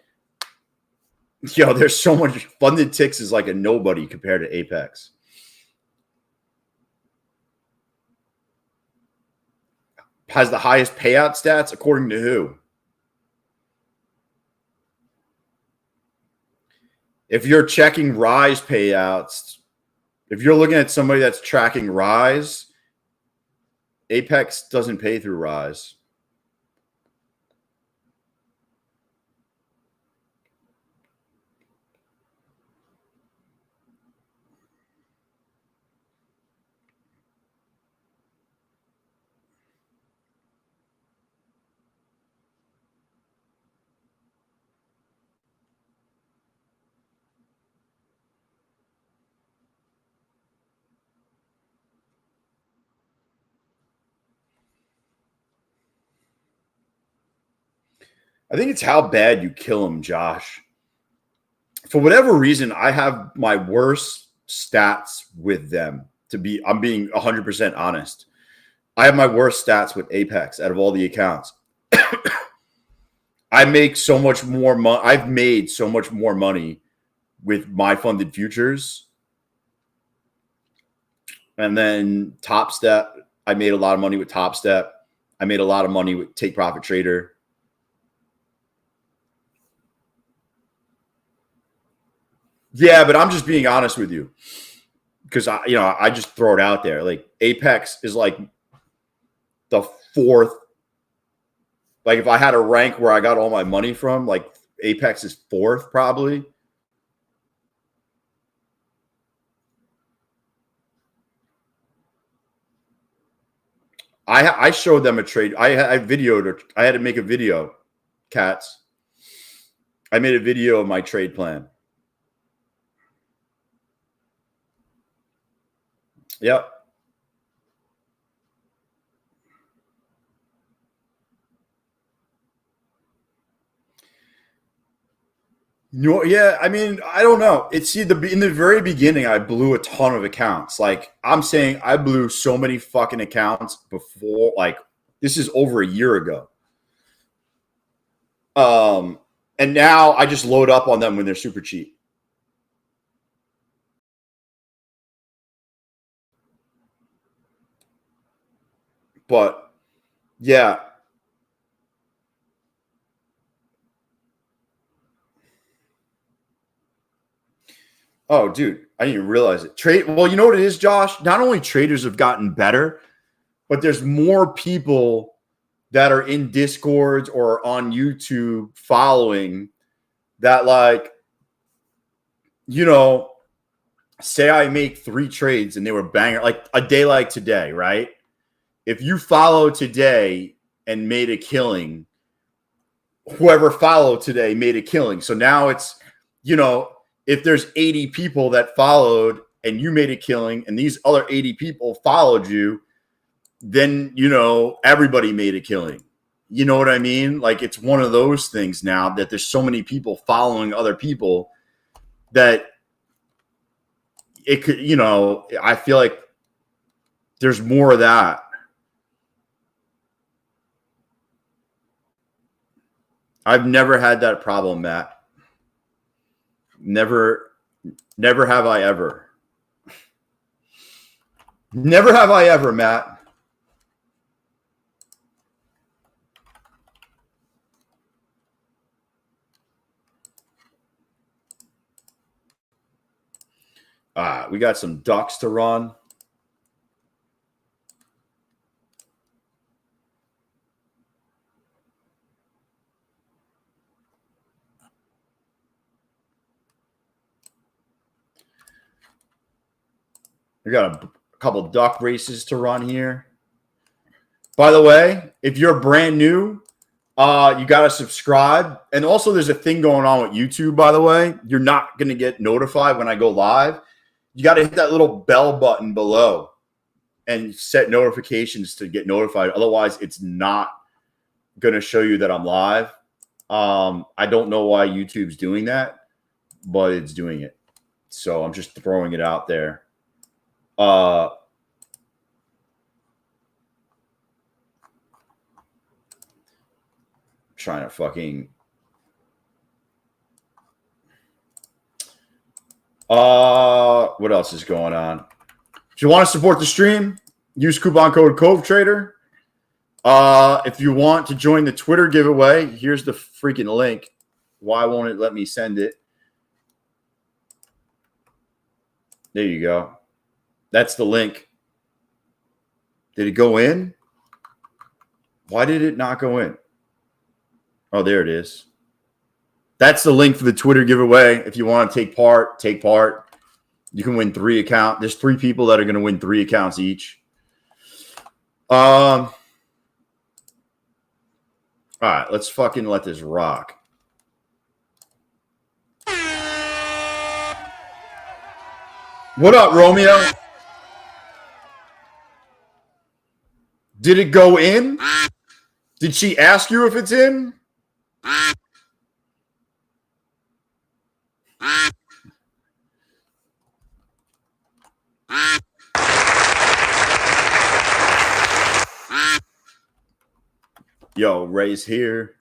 yo, there's so much. Funded ticks is like a nobody compared to Apex. Has the highest payout stats according to who? If you're checking Rise payouts, if you're looking at somebody that's tracking Rise, Apex doesn't pay through Rise. I think it's how bad you kill them, Josh. For whatever reason, I have my worst stats with them. I'm being 100% honest. I have my worst stats with Apex out of all the accounts. I make so much more money. I've made so much more money with my funded futures. And then Topstep, I made a lot of money with Topstep. I made a lot of money with Take Profit Trader. Yeah, but I'm just being honest with you because I just throw it out there. Like Apex is like the fourth. Like if I had a rank where I got all my money from, like Apex is fourth probably. I showed them a trade. I videoed or I had to make a video, cats. I made a video of my trade plan. Yep. No, yeah, I mean, I don't know. It's in the very beginning, I blew a ton of accounts. Like I'm saying, I blew so many fucking accounts before. Like this is over a year ago. And now I just load up on them when they're super cheap. But yeah. Oh, dude, I didn't even realize it. Well, you know what it is, Josh? Not only traders have gotten better, but there's more people that are in Discords or on YouTube following that, like, say I make 3 trades and they were banger, like a day like today, right? If you follow today and made a killing, whoever followed today made a killing. So now it's, if there's 80 people that followed and you made a killing and these other 80 people followed you, then, everybody made a killing. You know what I mean? Like it's one of those things now that there's so many people following other people that it could, I feel like there's more of that. I've never had that problem, Matt. Never have I ever. Never have I ever, Matt. We got some ducks to run. We got a couple duck races to run here. By the way, if you're brand new, you got to subscribe. And also there's a thing going on with YouTube, by the way. You're not going to get notified when I go live. You got to hit that little bell button below and set notifications to get notified. Otherwise, it's not going to show you that I'm live. I don't know why YouTube's doing that, but it's doing it. So I'm just throwing it out there. trying to fucking. What else is going on? If you want to support the stream, use coupon code CoveTrader. If you want to join the Twitter giveaway, here's the freaking link. Why won't it let me send it? There you go. That's the link. Did it go in? Why did it not go in? Oh, there it is. That's the link for the Twitter giveaway. If you want to take part, take part. You can win 3 accounts. There's 3 people that are going to win 3 accounts each. All right, let's fucking let this rock. What up, Romeo? Did it go in? Did she ask you if it's in? Yo, Ray's here.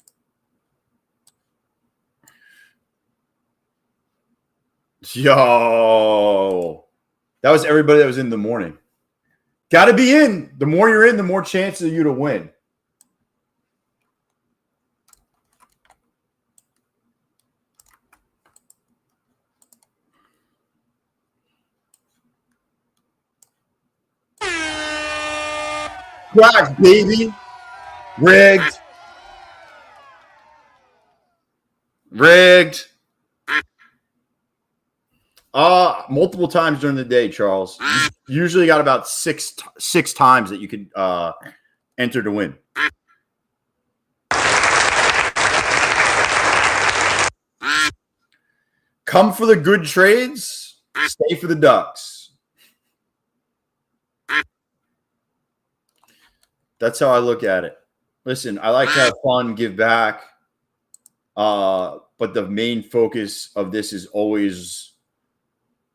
Yo. That was everybody that was in the morning. Got to be in. The more you're in, the more chance of you to win. Quack, baby. Rigged. Rigged. Multiple times during the day, Charles. You usually got about six times that you could enter to win. Come for the good trades, stay for the ducks. That's how I look at it. Listen, I like to have fun, give back. But the main focus of this is always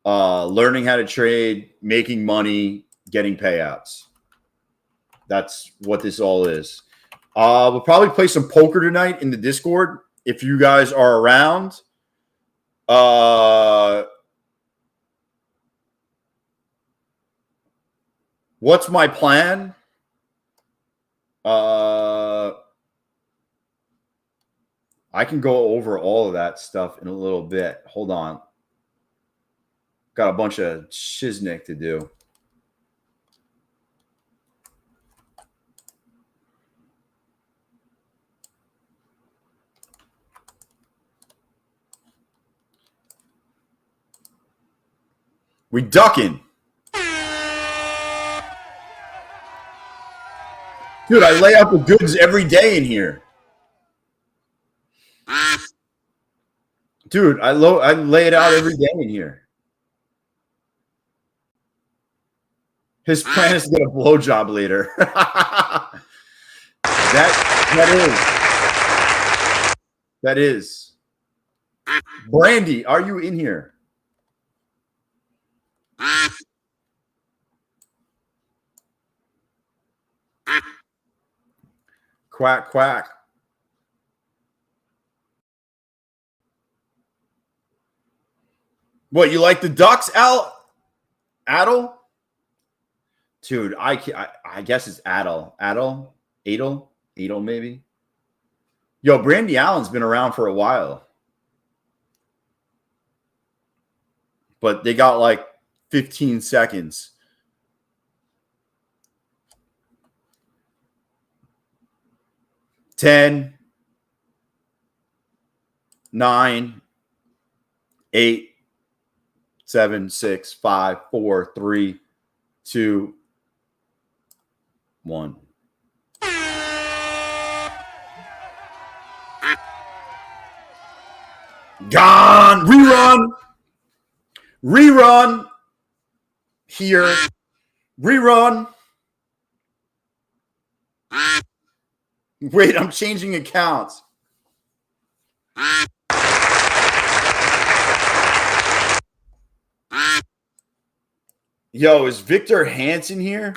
learning how to trade, making money, getting payouts. That's what this all is. We'll probably play some poker tonight in the Discord if you guys are around. What's my plan? I can go over all of that stuff in a little bit. Hold on. Got a bunch of shiznick to do. We ducking. Dude, I lay out the goods every day in here. Dude, I lay it out every day in here. His plan is to get a blowjob later. That is. Brandy, are you in here? Quack, quack. What, you like the Ducks, Adel? Dude, I guess it's Adel, maybe. Yo, Brandy Allen's been around for a while. But they got like 15 seconds. Ten, 9, 8, 7, 6, 5, 4, 3, 2, 1. Gone. Rerun. Here. Rerun. Wait, I'm changing accounts. Yo, is Victor Hansen here?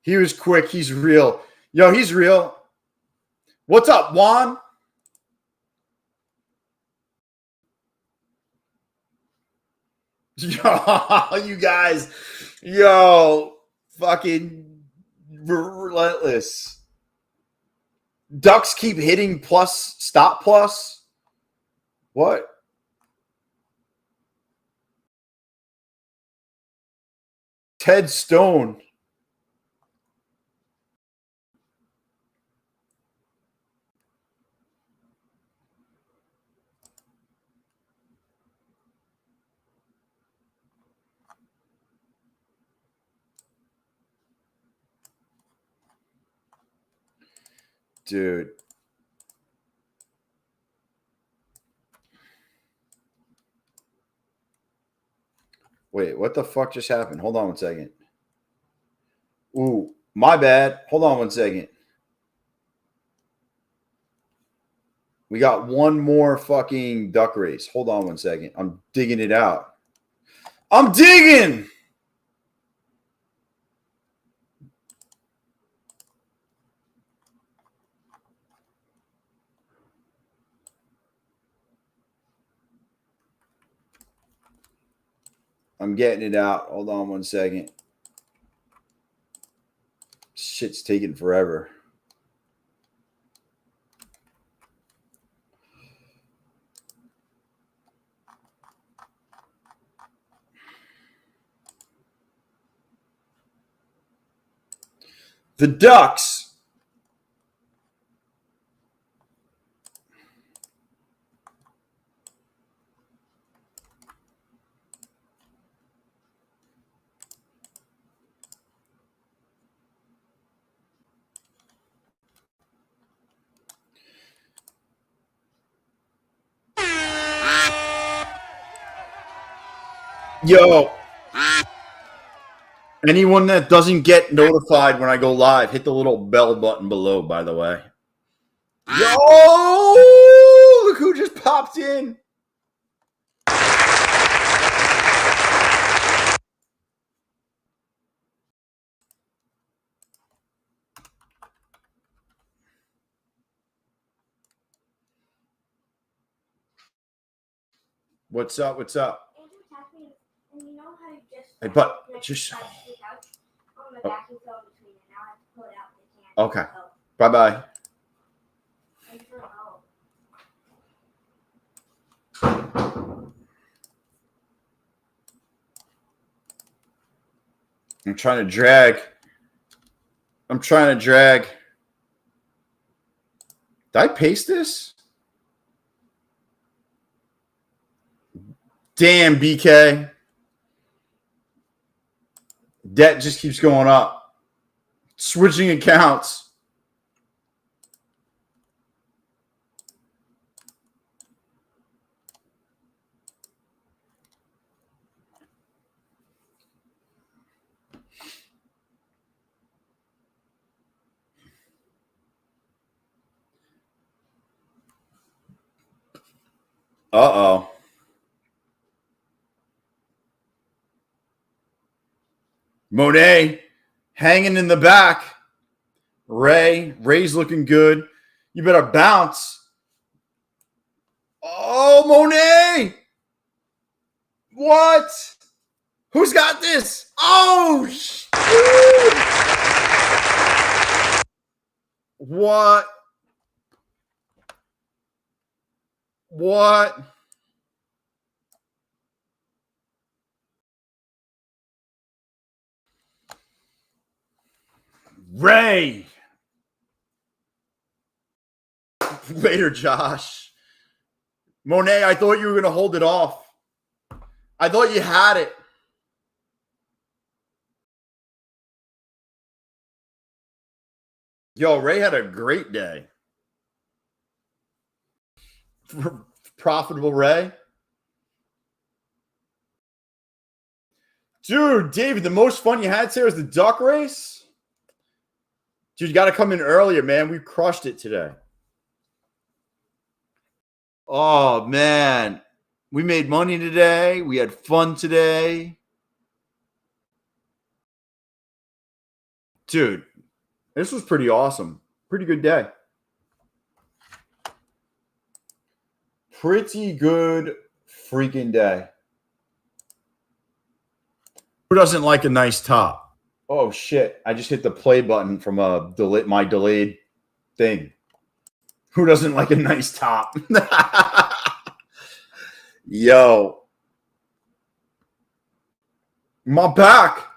He was quick. He's real. Yo, he's real. What's up, Juan? Yo, you guys. Yo, fucking relentless. Ducks keep hitting plus, stop plus. What? Ted Stone. Dude. Wait, what the fuck just happened? Hold on 1 second. Ooh, my bad. Hold on 1 second. We got one more fucking duck race. Hold on 1 second. I'm digging it out. I'm digging! I'm getting it out. Hold on 1 second. Shit's taking forever. The Ducks. Yo. Anyone that doesn't get notified when I go live, hit the little bell button below, by the way. Yo! Look who just popped in. What's up? What's up? Hey, but just okay. Bye-bye. I'm trying to drag. Did I paste this? Damn, BK. Debt just keeps going up. Switching accounts. Uh-oh. Monet hanging in the back. Ray's looking good. You better bounce. Oh, Monet. What? Who's got this? Oh, dude. What? What? Ray. Later, Josh. Monet, I thought you were going to hold it off. I thought you had it. Yo, Ray had a great day. Profitable Ray. Dude, David, the most fun you had today was the duck race? Dude, you got to come in earlier, man. We crushed it today. Oh, man. We made money today. We had fun today. Dude, this was pretty awesome. Pretty good day. Pretty good freaking day. Who doesn't like a nice top? Oh, shit. I just hit the play button from my delayed thing. Who doesn't like a nice top? Yo. My back.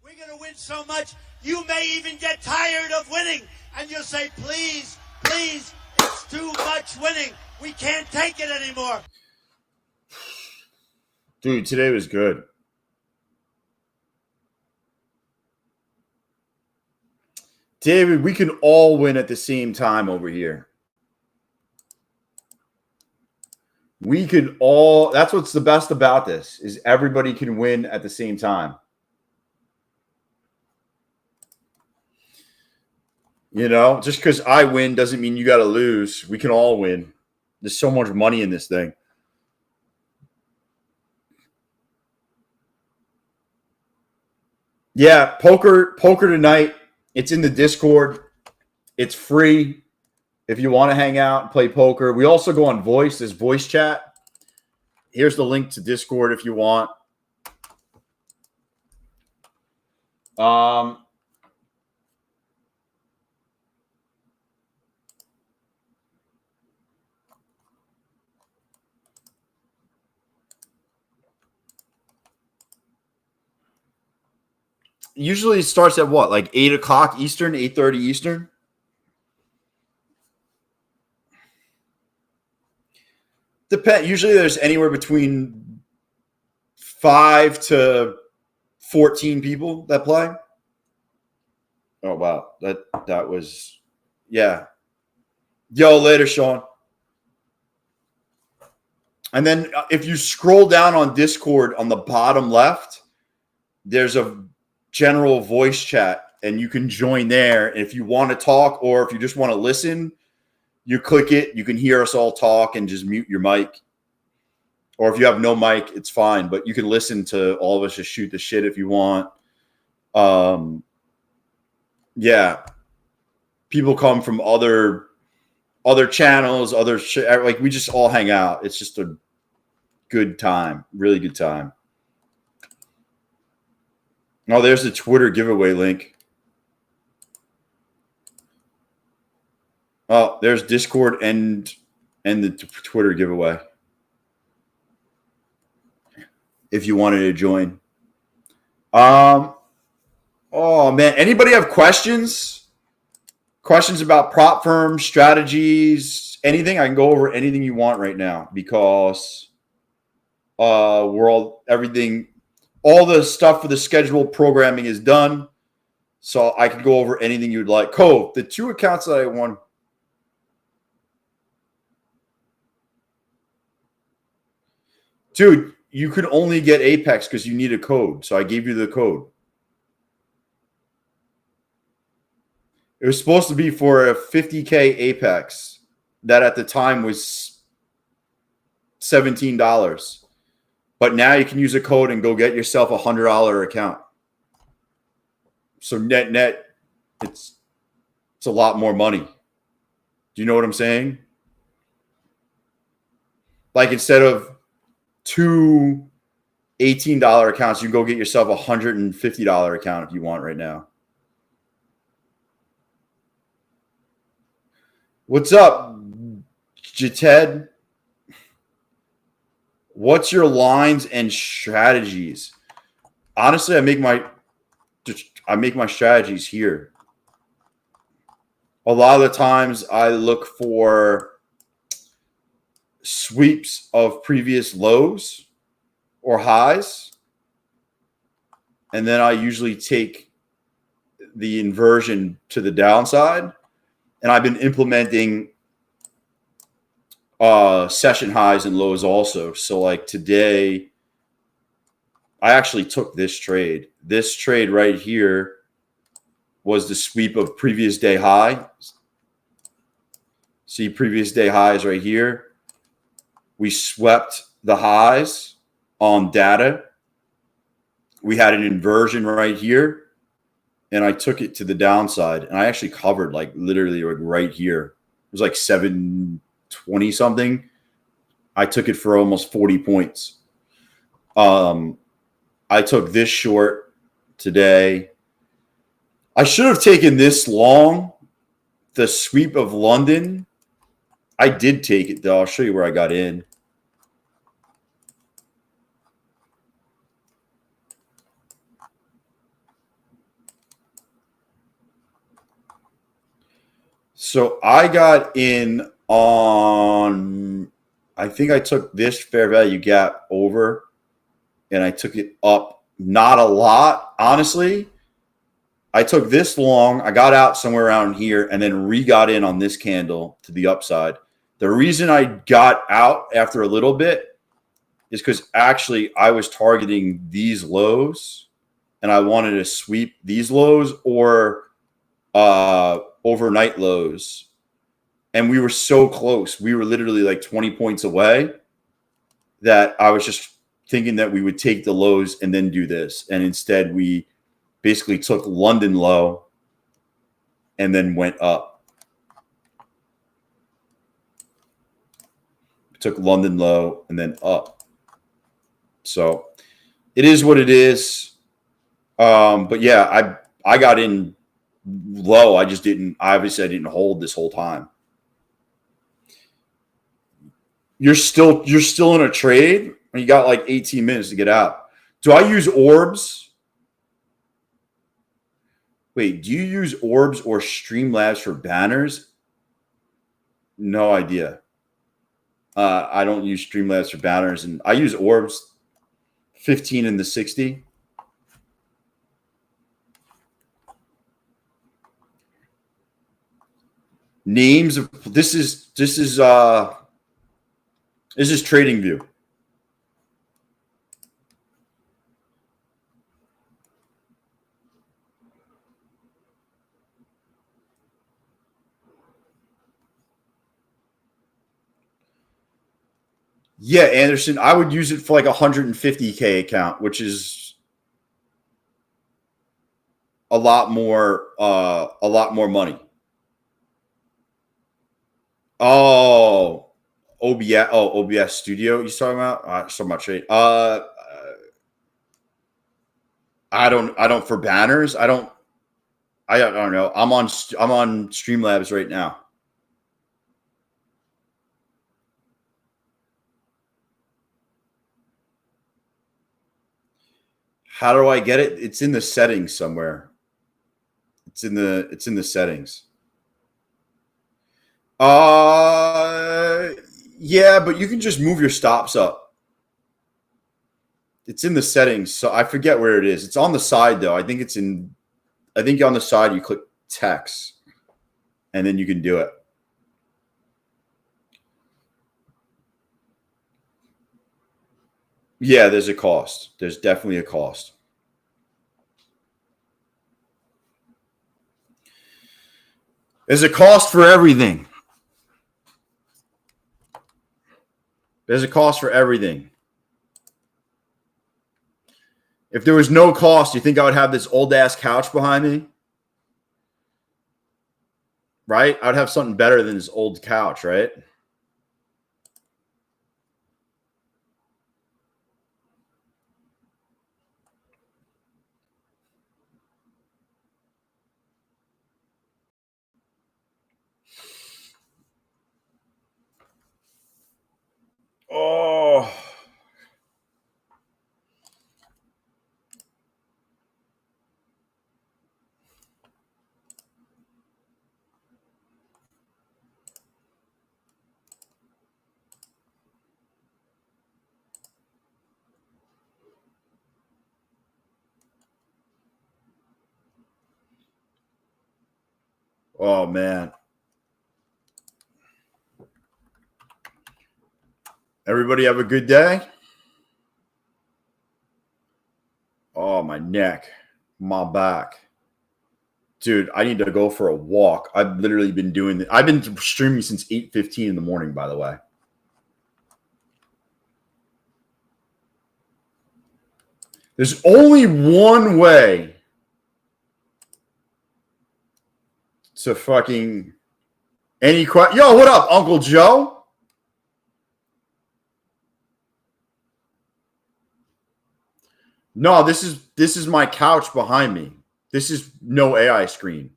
We're going to win so much, you may even get tired of winning. And you'll say, please, please, it's too much winning. We can't take it anymore. Dude, today was good. David, we can all win at the same time over here. We could all, that's what's the best about this, is everybody can win at the same time. You know, just because I win doesn't mean you got to lose. We can all win. There's so much money in this thing. Yeah, poker tonight. It's in the Discord. It's free if you want to hang out and play poker. We also go on voice. There's voice chat. Here's the link to Discord if you want. Usually it starts at what? Like 8 o'clock Eastern, 8:30 Eastern? Usually there's anywhere between 5 to 14 people that play. Oh, wow. That was, yeah. Yo, later, Sean. And then if you scroll down on Discord on the bottom left, there's a general voice chat, and you can join there. And if you want to talk or if you just want to listen, you click it. You can hear us all talk and just mute your mic. Or if you have no mic, it's fine. But you can listen to all of us just shoot the shit if you want. Yeah. People come from other channels, other shit. Like, we just all hang out. It's just a good time. Really good time. Oh, there's the Twitter giveaway link. Oh, there's Discord and the Twitter giveaway. If you wanted to join. Oh man, anybody have questions? Questions about prop firms, strategies, anything? I can go over anything you want right now because all the stuff for the scheduled programming is done. So I can go over anything you'd like. Cove, the 2 accounts that I won. Dude, you could only get Apex because you need a code. So I gave you the code. It was supposed to be for a 50K Apex that at the time was $17. But now you can use a code and go get yourself a $100 account. So net, it's a lot more money. Do you know what I'm saying? Like, instead of 2 $18 accounts, you can go get yourself a $150 account if you want right now. What's up, Jated? What's your lines and strategies? Honestly, I make my strategies here. A lot of the times I look for sweeps of previous lows or highs. And then I usually take the inversion to the downside. And I've been implementing session highs and lows also. So like today, I actually took this trade. This trade right here was the sweep of previous day high. See previous day highs right here. We swept the highs on data. We had an inversion right here, and I took it to the downside. And I actually covered like literally like right here. It was like 720 something. I took it for almost 40 points. I took this short today. I should have taken this long, the sweep of London. I did take it, though. I'll show you where I got in. So I got in on, I think I took this fair value gap over, and I took it up. Not a lot, honestly. I took this long. I got out somewhere around here and then re-got in on this candle to the upside. The reason I got out after a little bit is because actually I was targeting these lows, and I wanted to sweep these lows or overnight lows. And we were so close. We were literally like 20 points away that I was just thinking that we would take the lows and then do this. And instead we basically took London low and then went up. Took London low and then up. So it is what it is. But yeah, I got in low. I didn't hold this whole time. You're still in a trade and you got like 18 minutes to get out. Do I use orbs? Wait, do you use orbs or Streamlabs for banners? No idea. I don't use Streamlabs for banners, and I use orbs 15 and the 60. Names of this is Trading View. Yeah, Anderson, I would use it for like a 150K account, which is a lot more money. Oh, OBS Studio. You talking about? Talking about trade. I don't for banners. I don't know. I'm on Streamlabs right now. How do I get it? It's in the settings somewhere. It's in the settings. Yeah, but you can just move your stops up. It's in the settings, so I forget where it is. It's on the side though. I think on the side you click text and then you can do it. Yeah, there's a cost. There's definitely a cost. There's a cost for everything. There's a cost for everything. If there was no cost, you think I would have this old ass couch behind me? Right? I'd have something better than this old couch, right? Oh. Oh, man. Everybody have a good day. Oh, my neck, my back. Dude, I need to go for a walk. I've literally been doing I've been streaming since 8:15 in the morning, by the way. There's only one way to fucking Yo, what up, Uncle Joe? No, this is my couch behind me. This is no AI screen,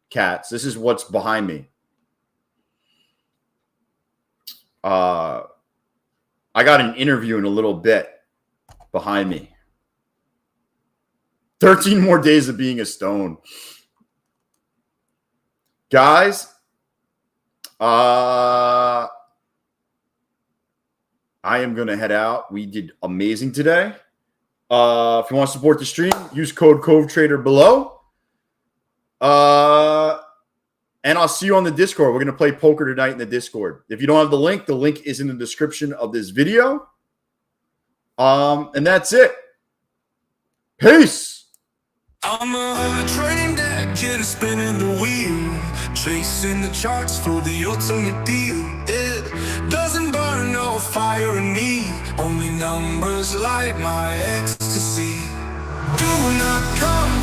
cats. This is what's behind me. I got an interview in a little bit behind me. 13 more days of being a stone. Guys, I am going to head out. We did amazing today. If you want to support the stream, use code CoveTrader below. And I'll see you on the Discord. We're going to play poker tonight in the Discord. If you don't have the link is in the description of this video. And that's it. Peace. I'm a train that kid spinning the wheel, chasing the charts for the ultimate deal. It doesn't burn no fire in me, only numbers light my ecstasy. Do not come